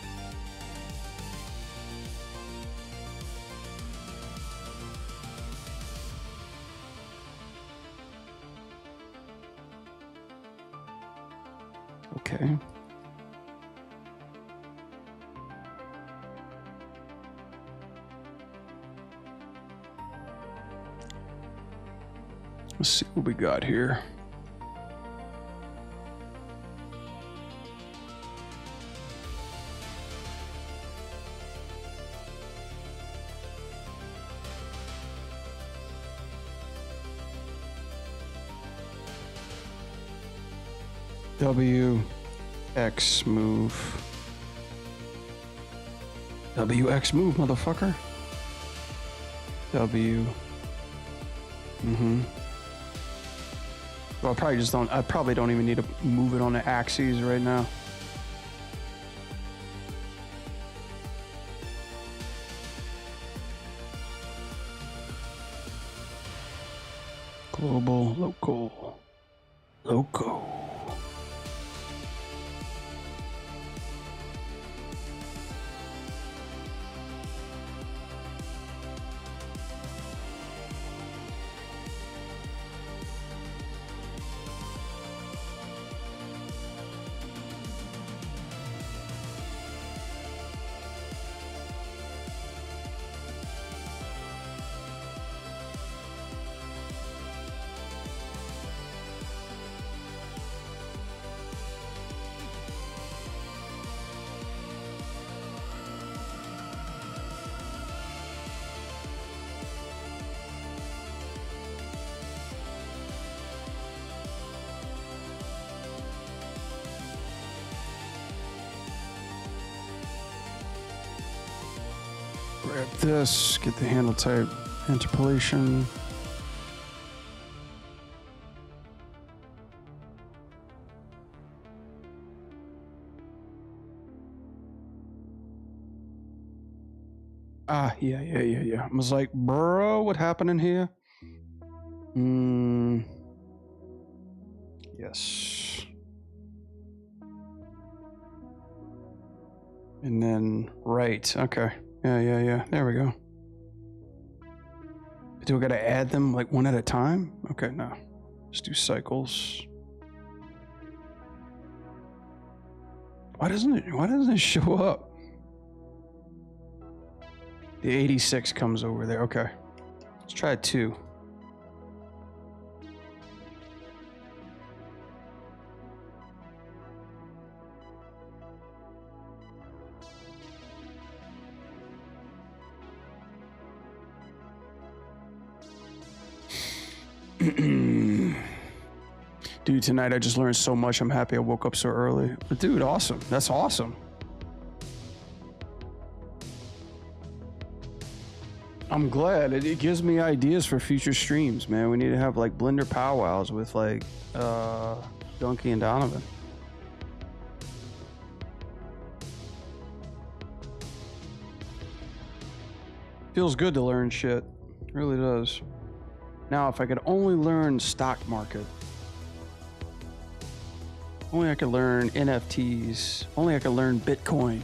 Okay. Let's see what we got here. W, X move. W, X move, motherfucker. W. Well, I probably don't even need to move it on the axes right now. Global, local. Grab this, get the handle type interpolation. Ah, yeah. I was like, bro, what happened in here? Yes. And then right. Okay. Yeah. There we go. Do we gotta add them like one at a time? Okay, no. Let's do cycles. Why doesn't it show up? The 86 comes over there. Okay. Let's try 2. Dude, tonight I just learned so much. I'm happy I woke up so early. But dude, awesome. That's awesome. I'm glad. It gives me ideas for future streams, man. We need to have like Blender powwows with like Donkey and Donovan. Feels good to learn shit. It really does. Now, if I could only learn stock market. Only I could learn NFTs. Only I could learn Bitcoin.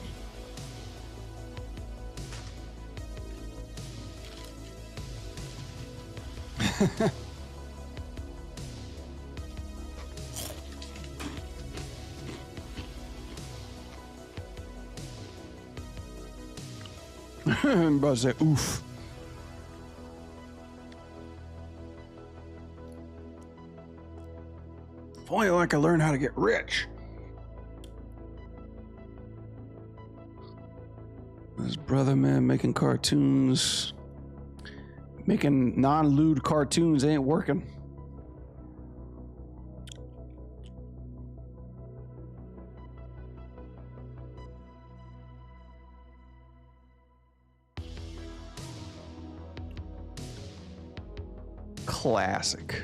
I'm about to say, oof. If only I could learn how to get rich. This brother, man, making cartoons. Making non-lewd cartoons ain't working. Classic.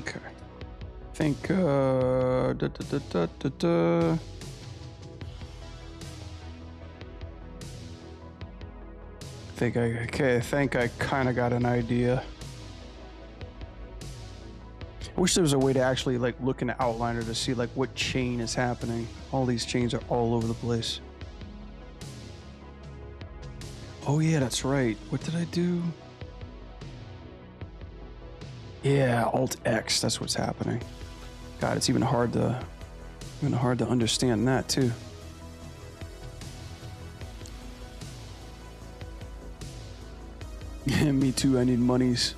Okay. I think I think I kind of got an idea. I wish there was a way to actually like look in the outliner to see like what chain is happening. All these chains are all over the place. Oh yeah, that's right. What did I do? Yeah, Alt X, that's what's happening. God, it's even hard to understand that too. Yeah, me too, I need monies.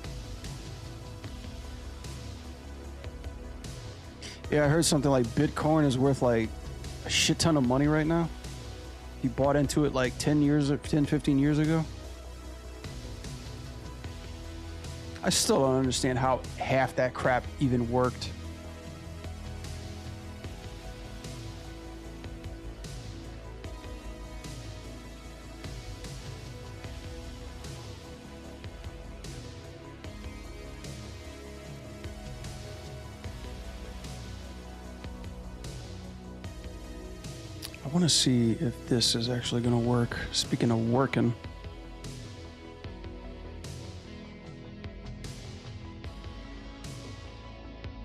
Yeah, I heard something like Bitcoin is worth like a shit ton of money right now. You bought into it like 10, 15 years ago. I still don't understand how half that crap even worked. I want to see if this is actually going to work. Speaking of working.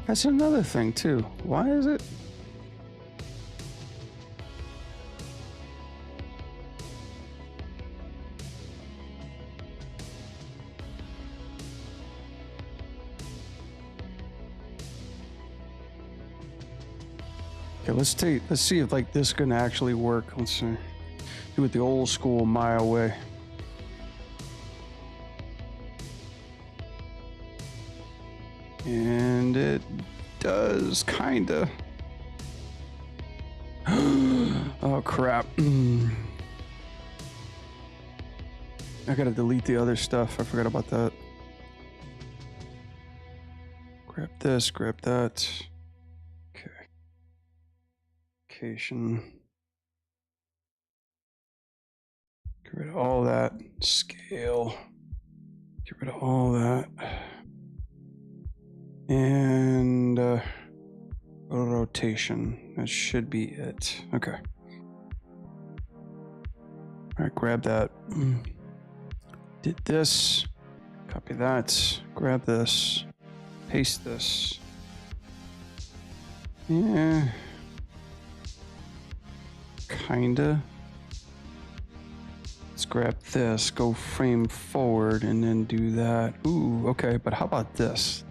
That's another thing too. Why is it? Okay, let's see if like this can actually work. Let's see. Do it the old school Maya way. And it does kinda. Oh crap. I gotta delete the other stuff. I forgot about that. Grab this, grab that. Okay. Location. Get rid of all that. Scale. Get rid of all that. And rotation. That should be it. Okay. All right, grab that. Did this. Copy that. Grab this. Paste this. Yeah. Kinda. Let's grab this, go frame forward, and then do that. Ooh, okay, but how about this?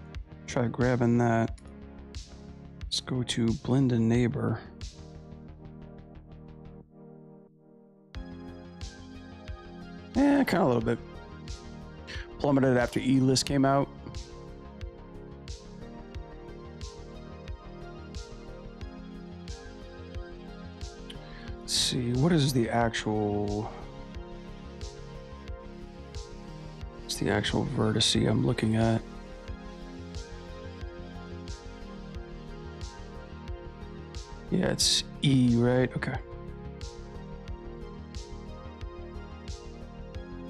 Try grabbing that. Let's go to blend a neighbor. Yeah, kind of a little bit. Plummeted after E-List came out. Let's see, what is the actual... What's the actual vertice I'm looking at? Yeah, it's E, right? Okay.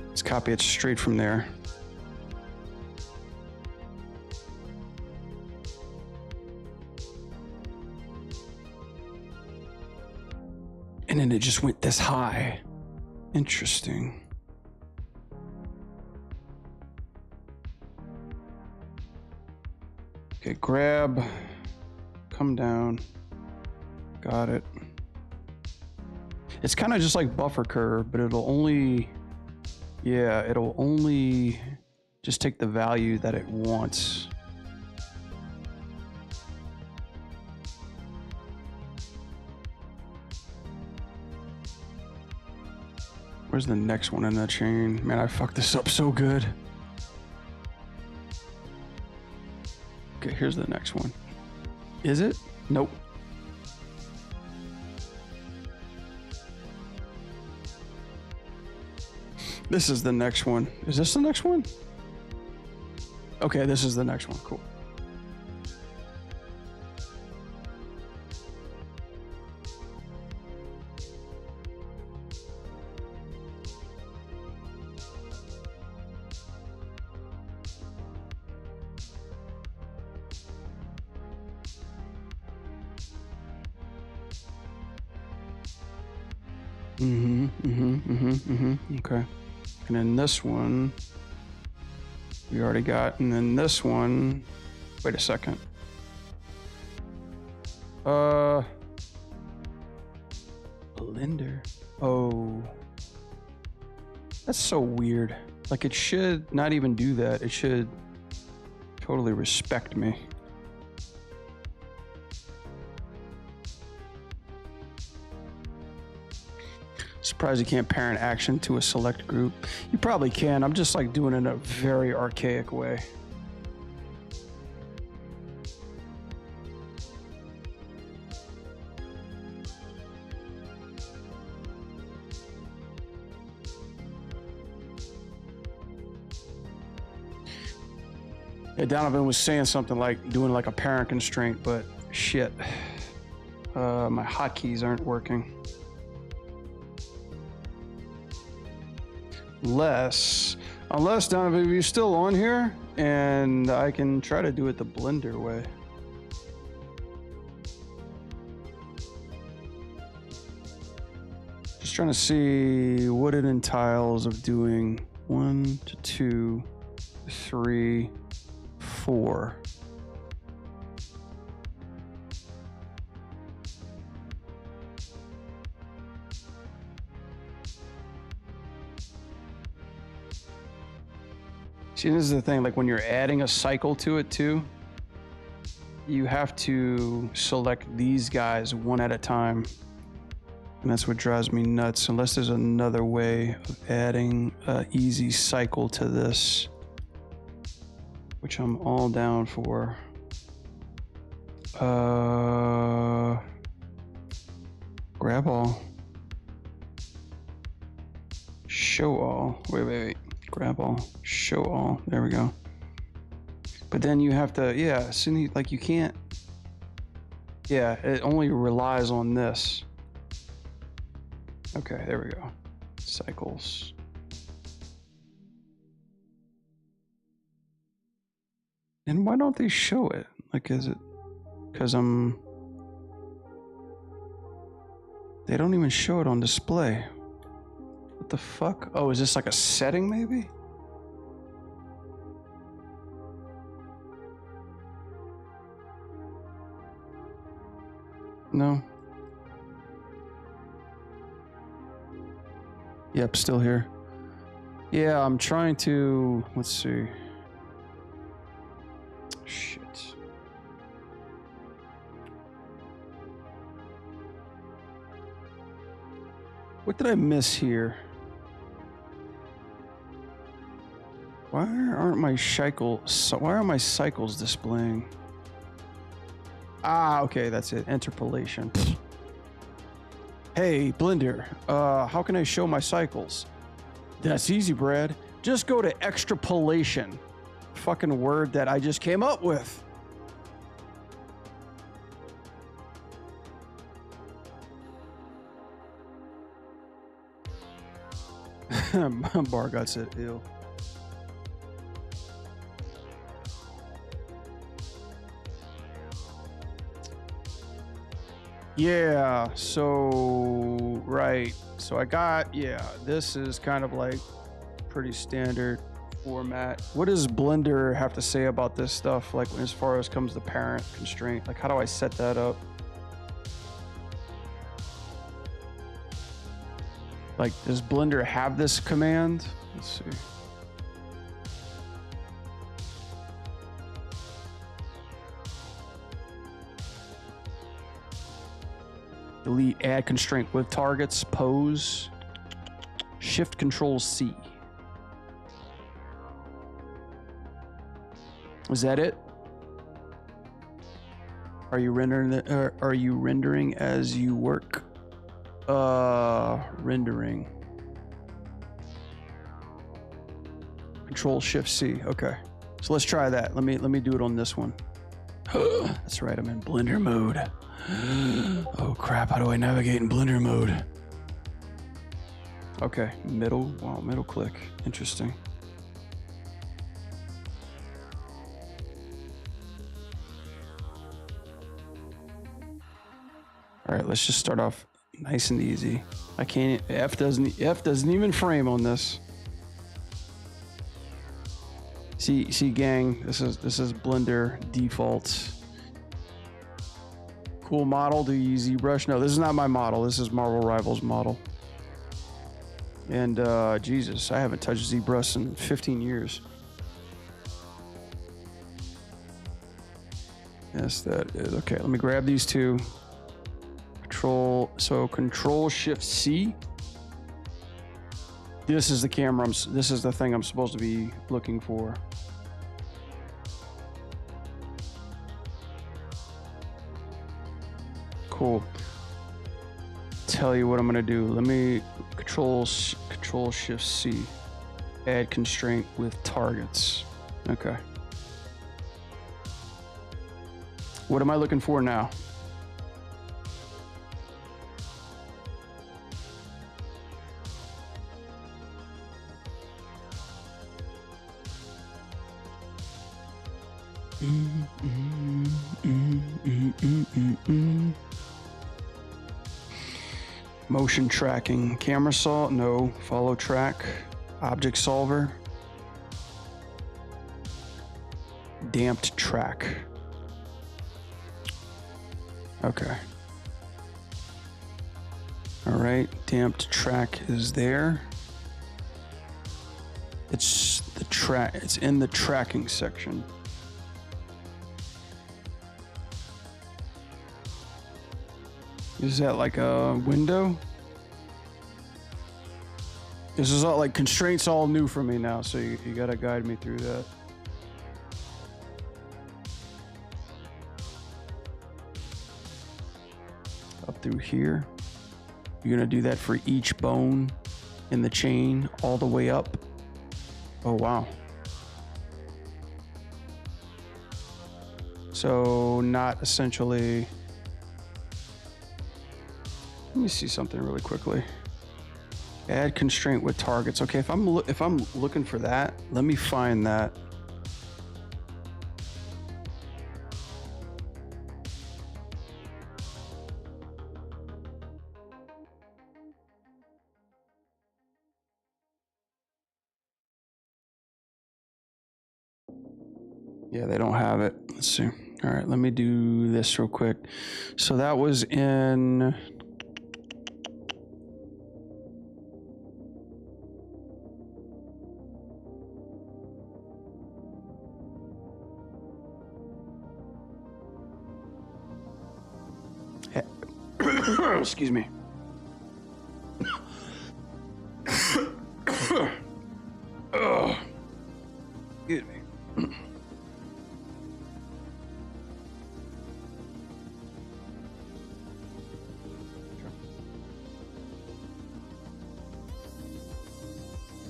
Let's copy it straight from there. And then it just went this high. Interesting. Okay, grab, come down. Got it. It's kind of just like buffer curve, but it'll only, yeah, it'll only just take the value that it wants. Where's the next one in that chain? Man, I fucked this up so good. Okay, here's the next one. Is it? Nope. This is the next one. Is this the next one? Okay, this is the next one. Cool. Okay. And then this one, we already got. And then this one, wait a second. Blender. Oh. That's so weird. Like, it should not even do that. It should totally respect me. Surprised you can't parent action to a select group. You probably can. I'm just like doing it in a very archaic way. Yeah, Donovan was saying something like doing like a parent constraint, but shit. My hotkeys aren't working. Unless Donovan, you're still on here, and I can try to do it the Blender way. Just trying to see what it entails of doing 1 to 2, 3, 4. See, this is the thing, like when you're adding a cycle to it too, you have to select these guys one at a time. And that's what drives me nuts, unless there's another way of adding an easy cycle to this, which I'm all down for. Grab all. Show all. Wait. Grab all. Show all. There we go. But then you have to, yeah, like you can't. Yeah, it only relies on this. Okay, there we go. Cycles. And why don't they show it? Like, is it because they don't even show it on display. What the fuck? Oh, is this like a setting maybe? No. Yep, still here. Yeah, I'm trying to, let's see. Shit. What did I miss here? Why aren't my cycles displaying? Ah, okay, that's it. Interpolation. Hey, Blender, how can I show my cycles? That's easy, Brad. Just go to extrapolation. Fucking word that I just came up with. Bar got said ill. Yeah, so right. So I got, yeah, this is kind of like pretty standard format. What does Blender have to say about this stuff? Like as far as comes the parent constraint, like how do I set that up? Like, does Blender have this command? Let's see. Delete add constraint with targets, pose, Shift Control C. Is that it? Are you rendering as you work? Rendering. Control Shift C. Okay. So let's try that. Let me do it on this one. That's right, I'm in Blender mode. Oh crap, how do I navigate in Blender mode? Okay, middle. Wow, middle click. Interesting. All right, let's just start off nice and easy. I can't. F doesn't even frame on this. See, gang. This is Blender default. Cool model. Do you use ZBrush? No, this is not my model. This is Marvel Rivals model. And Jesus, I haven't touched ZBrush in 15 years. Yes, that is okay. Let me grab these two. Control Shift C. This is the camera. This is the thing I'm supposed to be looking for. Cool. Tell you what I'm gonna do. Let me Control Shift C. Add constraint with targets. Okay. What am I looking for now? Motion tracking. Camera saw? No. Follow track. Object solver. Damped track. Okay. All right. Damped track is there. It's the track. It's in the tracking section. Is that like a window? This is all like constraints all new for me now, so you gotta guide me through that. Up through here. You're gonna do that for each bone. in the chain all the way up. Oh, wow. So not essentially. Let me see something really quickly. Add constraint with targets. Okay, if I'm looking for that, let me find that. Yeah, they don't have it. Let's see. All right, let me do this real quick. So that was in. Excuse me. Excuse me.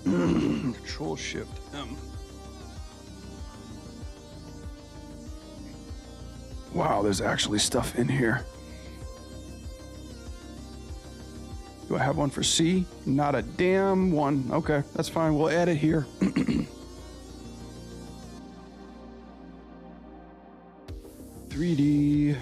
Control Shift M. Wow, there's actually stuff in here. Do I have one for C? Not a damn one. Okay, that's fine. We'll add it here. 3D.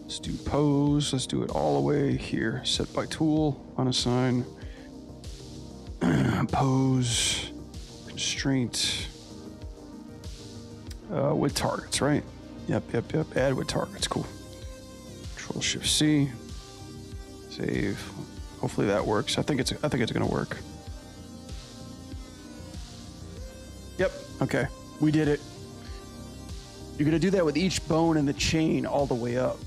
Let's do pose. Let's do it all the way here. Set by tool. Unassign. Pose. Constraint. With targets, right? Yep. Add with targets. Cool. Control Shift C. Save. Hopefully that works. I think it's gonna work. Yep. Okay. We did it. You're gonna do that with each bone in the chain all the way up.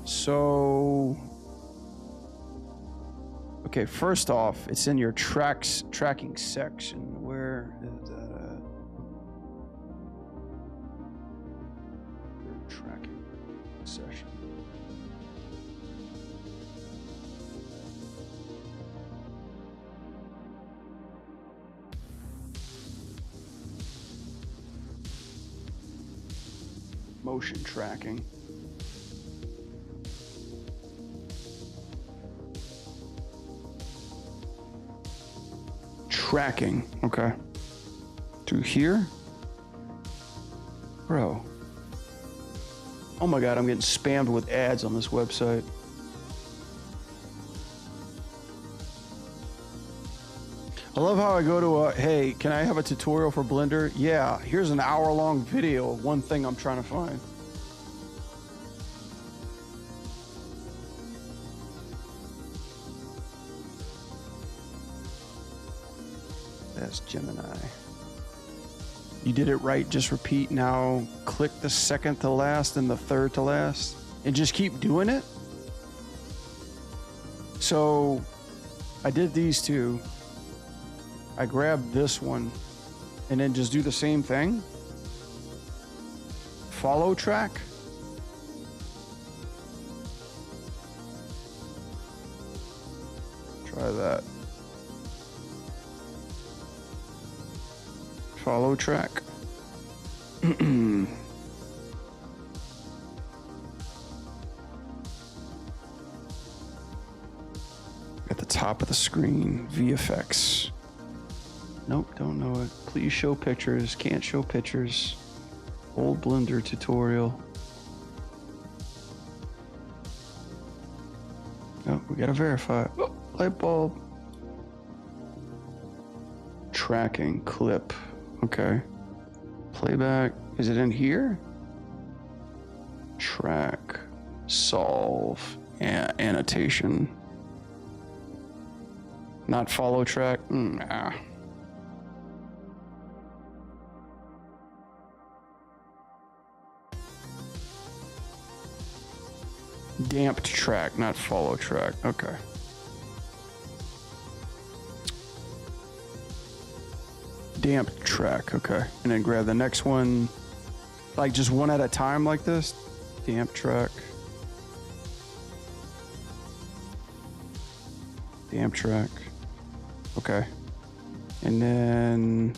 So. Okay. First off, it's in your tracking section. Where is that? Tracking session. Motion tracking. Tracking. Okay. To here? Bro. Oh my God, I'm getting spammed with ads on this website. I love how I go to hey, can I have a tutorial for Blender? Yeah, here's an hour-long video of one thing I'm trying to find. That's Gemini. You did it right, just repeat. Now click the second to last and the third to last and just keep doing it. So I did these two. I grabbed this one and then just do the same thing. Follow track. Try that. Follow track. At the top of the screen, VFX. Nope, don't know it. Please show pictures. Can't show pictures. Old Blender tutorial. Oh, we gotta verify. Oh, light bulb. Tracking clip. Okay. Playback. Is it in here? Track. Solve. Annotation. Not follow track. Nah. Damped track, not follow track. Okay. Damped track. Okay. And then grab the next one. Like just one at a time like this? Damp track. Damp track. Okay. And then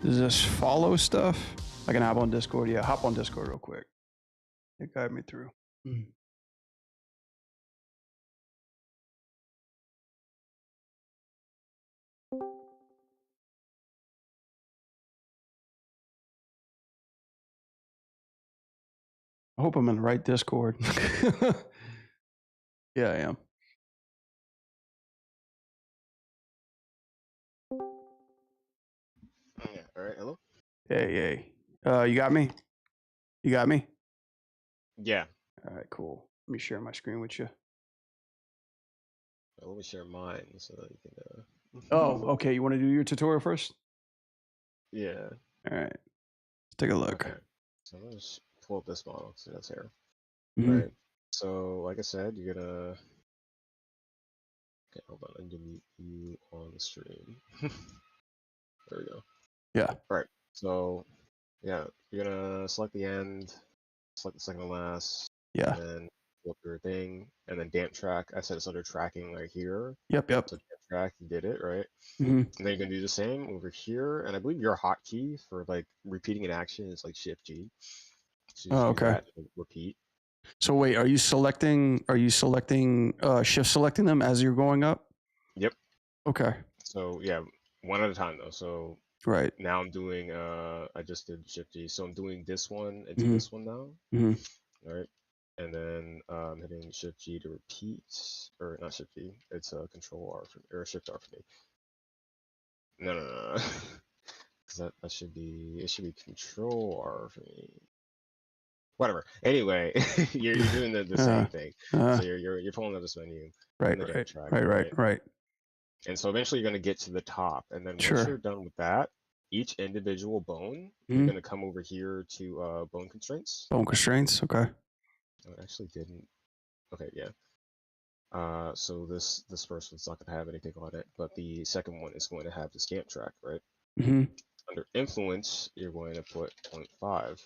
does this follow stuff? I can hop on Discord. Yeah, hop on Discord real quick. It guide me through. I hope I'm in the right Discord. Yeah, I am. Yeah. All right. Hello. Hey. You got me? You got me? Yeah. All right, cool. Let me share my screen with you. Let me share mine so that you can. Oh, okay. You want to do your tutorial first? Yeah. All right. Let's take a look. Okay. So let's just pull up this model. So that's here. Mhm. Right. So like I said, you're gonna. Okay, hold on. I'm gonna mute you on the stream. There we go. Yeah. Right. So yeah, you're gonna select the end, select the second to last, Yeah. and then flip your thing, and then damp track. I said it's under tracking right here. Yep. So damp track, you did it right. hmm And then you're gonna do the same over here, and I believe your hotkey for like repeating an action is like Shift G. So Oh, just use okay. that to repeat. So wait, are you selecting shift selecting them as you're going up? Yep. Okay. So yeah, one at a time though. So Right. now I'm doing I just did Shift G. So I'm doing this one and Mhm. this one now. Mhm. All right. And then I'm hitting Shift G to repeat, or not Shift G. It's a Control R for, or Shift R for me. No. Because that should be, it should be Control R for me. Whatever. Anyway, you're doing the same thing. So you're pulling up this menu. Right, in the damp track, right. And so eventually you're going to get to the top, and then once Sure. you're done with that, each individual bone, Mhm. you're going to come over here to bone constraints. Bone constraints. Okay. Oh, it actually didn't. Okay, yeah. So this first one's not going to have anything on it, but the second one is going to have the scamp track, right? Mm-hmm. Under influence, you're going to put 0.5.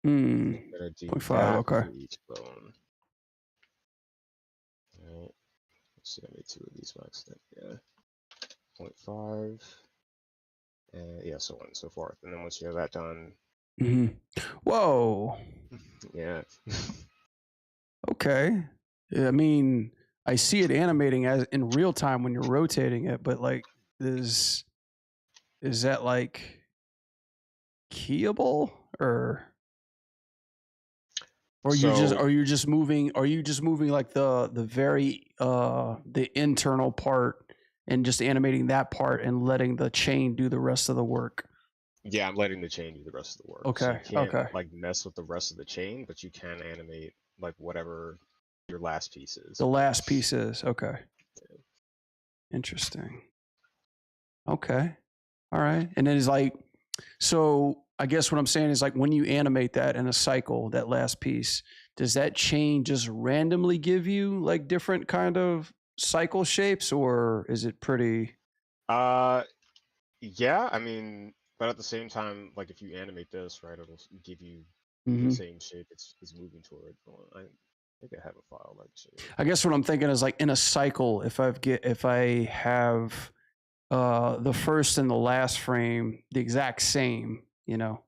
Hmm. You're going to do 0.5, that okay. for each bone. All right. Let's see, I made 2 of these by accident. Yeah. 0.5. And yeah, so on and so forth. And then once you have that done, Mm-hmm. Whoa. yeah. Okay. I mean, I see it animating as in real time when you're rotating it, but like, is that like keyable or So- are you just moving like the very the internal part and just animating that part and letting the chain do the rest of the work? Yeah, I'm letting the chain do the rest of the work. So Okay, you can't okay. like mess with the rest of the chain, but you can animate like whatever your last piece is. The last piece is okay. Interesting. Okay. All right. And then it's like, so I guess what I'm saying is like when you animate that in a cycle, that last piece, does that chain just randomly give you like different kind of cycle shapes, or is it pretty? Yeah, I mean, but at the same time, like if you animate this, right, it'll give you Mhm. the same shape it's moving toward. I think I have a file like shape. I guess what I'm thinking is like in a cycle, if I have the first and the last frame the exact same, you know.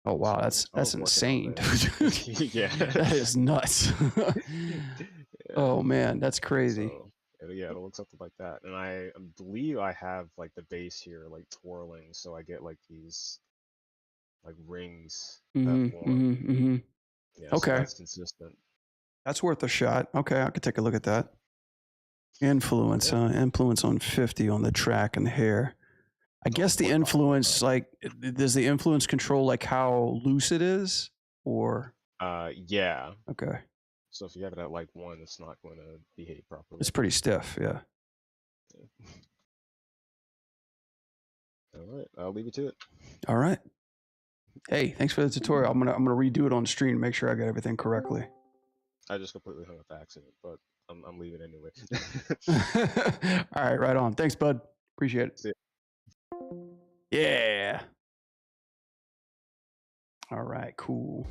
Oh wow, that's I was working insane. on Yeah. That is nuts. Yeah. Oh man, that's crazy. So, yeah, it'll look something like that. And I believe I have like the base here like twirling, so I get like these like rings that form. Yeah, Okay. so that's consistent. That's worth a shot. Okay, I could take a look at that. Influence, influence on 50 on the track and hair. I guess the influence, like, does the influence control like how loose it is, or? Yeah. Okay, So if you have it at like 1, it's not going to behave properly. it's pretty stiff. Yeah. All right, I'll leave you to it. All right. Hey, thanks for the tutorial. I'm gonna redo it on stream to make sure I got everything correctly. I just completely hung up the accident, but I'm leaving anyway. All right, right on. Thanks, bud. Appreciate it. See ya. Yeah. All right, cool.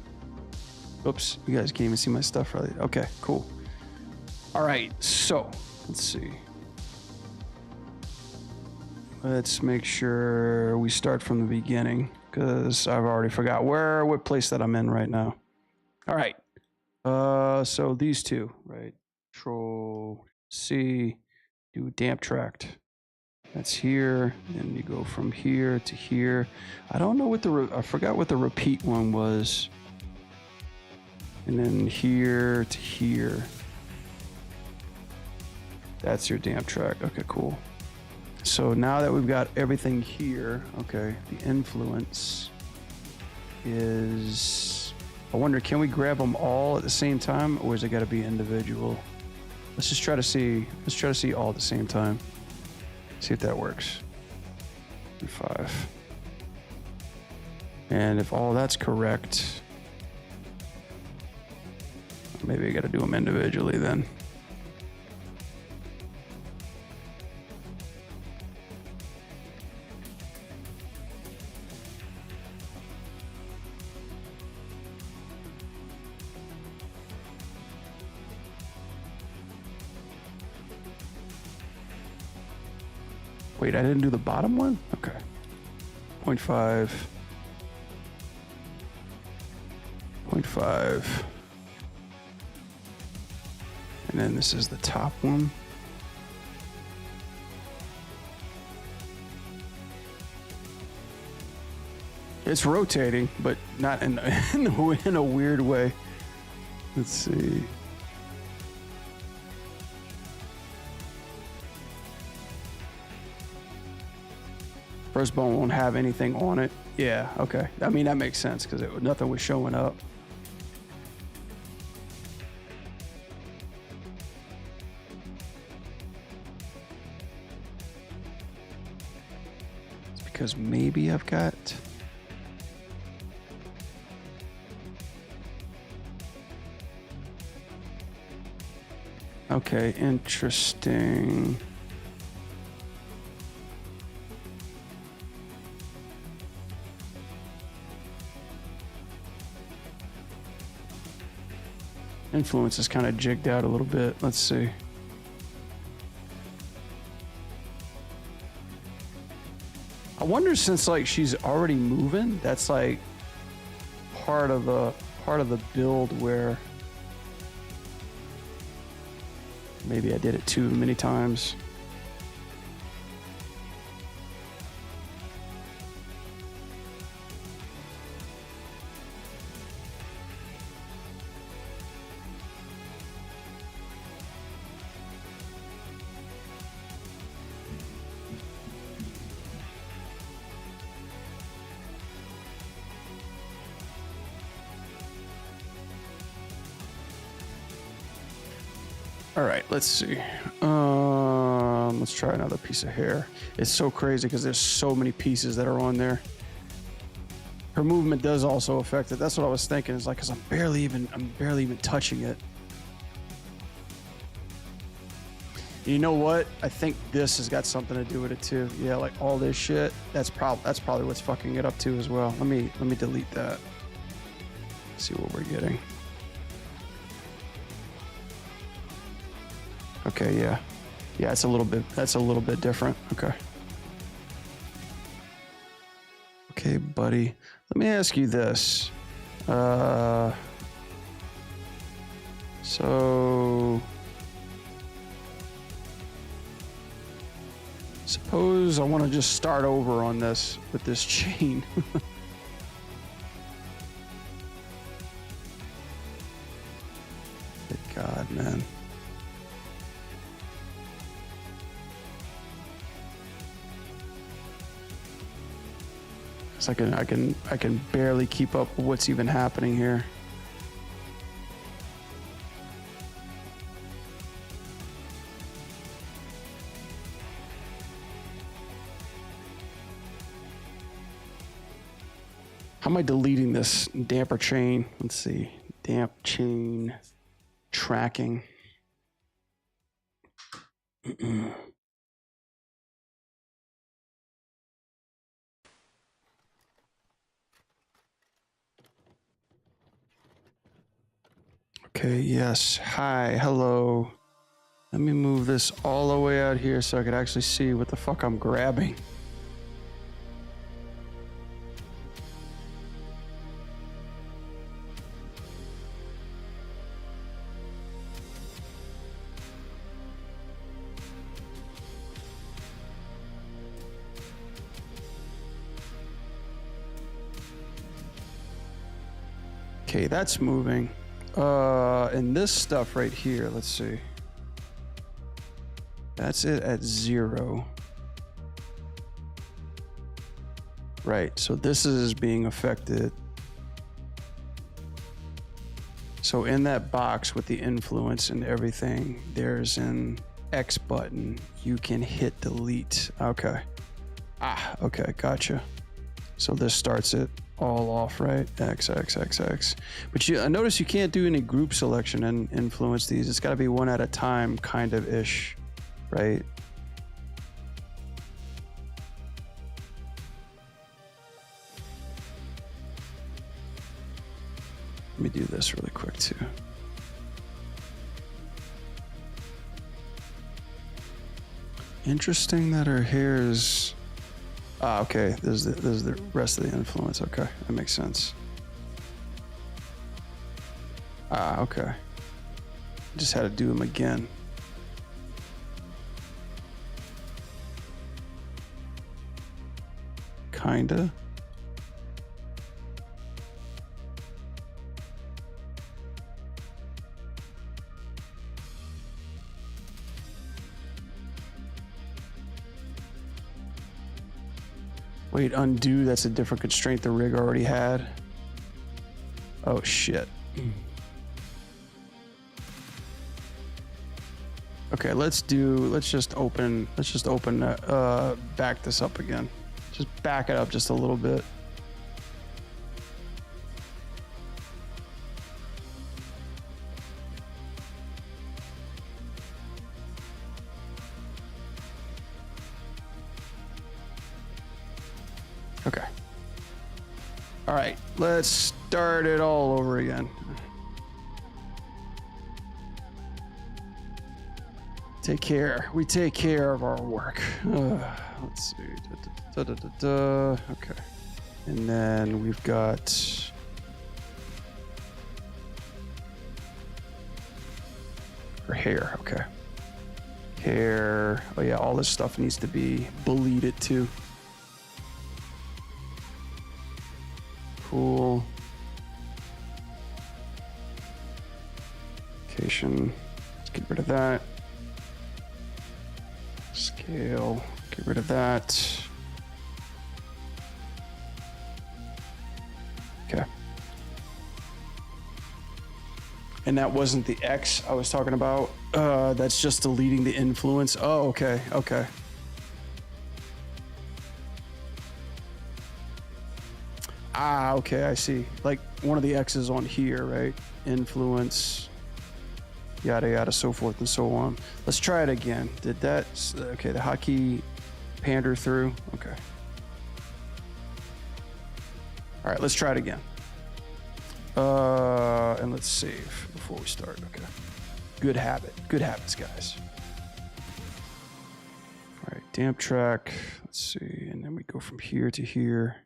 Oops, you guys can't even see my stuff really. Okay, cool. All right, so let's see. Let's make sure we start from the beginning because I've already forgot what place that I'm in right now. All right. So these two, right? Control C, do damp tract. That's here. Then you go from here to here. I don't know what I forgot what the repeat one was. And then here to here. That's your damp tract. Okay, cool. So now that we've got everything here, okay, the influence is, I wonder, can we grab them all at the same time or is it got to be individual? Let's just try to see, all at the same time. See if that works. 5. And if all that's correct, maybe I got to do them individually then. Wait, I didn't do the bottom one? Okay. 0.5. 0.5. And then this is the top one. It's rotating, but not in a weird way. Let's see. First bone won't have anything on it. Yeah, okay. I mean, that makes sense because nothing was showing up. It's because maybe I've got... Okay, interesting. Influence is kind of jigged out a little bit. Let's see. I wonder, since like she's already moving, that's like part of the build where maybe I did it too many times. All right, let's see. Let's try another piece of hair. It's so crazy because there's so many pieces that are on there. Her movement does also affect it. That's what I was thinking. It's like, cause I'm barely even touching it. You know what? I think this has got something to do with it too. Yeah, like all this shit. That's probably what's fucking it up too as well. Let me delete that. See what we're getting. Okay, yeah. Yeah, that's a little bit different. Okay. Okay, buddy. Let me ask you this. So suppose I want to just start over on this with this chain. Good God, man. I can barely keep up with what's even happening here. How am I deleting this damper chain? Let's see. Damp chain tracking. Okay, yes. Hi, hello. Let me move this all the way out here so I could actually see what the fuck I'm grabbing. Okay, that's moving. And this stuff right here, let's see. That's it at 0. Right, so this is being affected. So in that box with the influence and everything, there's an X button. You can hit delete. Okay. Okay, gotcha. So this starts it all off, right? X, X, X, X. But I notice you can't do any group selection and influence these. It's got to be one at a time, kind of ish, right? Let me do this really quick too. Interesting that her hair is. Okay. There's the rest of the influence. Okay, that makes sense. Okay. Just had to do them again. Kinda. Wait, undo, that's a different constraint the rig already had. Oh shit. Okay, let's just open back this up again. Just back it up just a little bit. Okay. All right, let's start it all over again. Take care. We take care of our work. Let's see. Okay. And then we've got her hair. Okay. Hair. Oh yeah, all this stuff needs to be deleted too. Cool. Location. Let's get rid of that. Scale. Get rid of that. Okay. And that wasn't the X I was talking about. That's just deleting the influence. Oh, okay. Okay. Okay, I see. Like one of the X's on here, right? Influence, yada yada, so forth and so on. Let's try it again. Did that? Okay, the hotkey pander through. Okay. All right, let's try it again. And let's save before we start. Okay. Good habit. Good habits, guys. All right, damp track. Let's see, and then we go from here to here.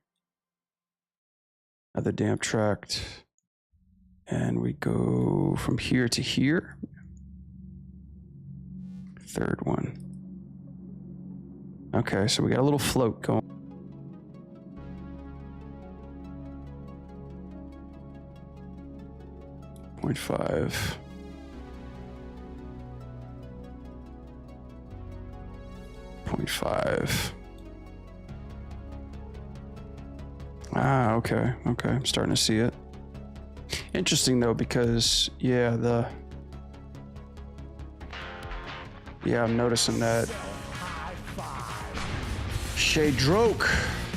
Another damp tract, and we go from here to here. Third one. Okay, so we got a little float going. Point 5. Point 5. Okay. Okay. I'm starting to see it. Interesting though, because I'm noticing that Shay Droke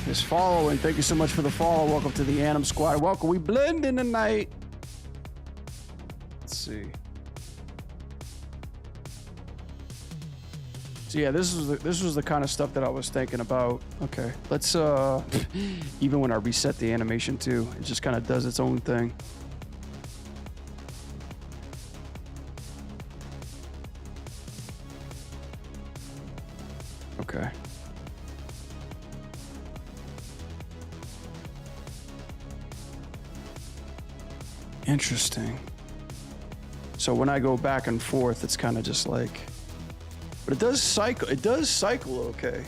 is following. Thank you so much for the follow. Welcome to the Anim Squad. Welcome. We blend in tonight. Let's see. So yeah, this was the kind of stuff that I was thinking about. Okay, let's even when I reset the animation too, it just kind of does its own thing. Okay. Interesting. So when I go back and forth, it's kind of just like, but it does cycle. It does cycle okay.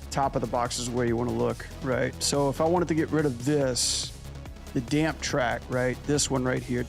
Top of the box is where you want to look, right? So if I wanted to get rid of this, the damp track, right? This one right here,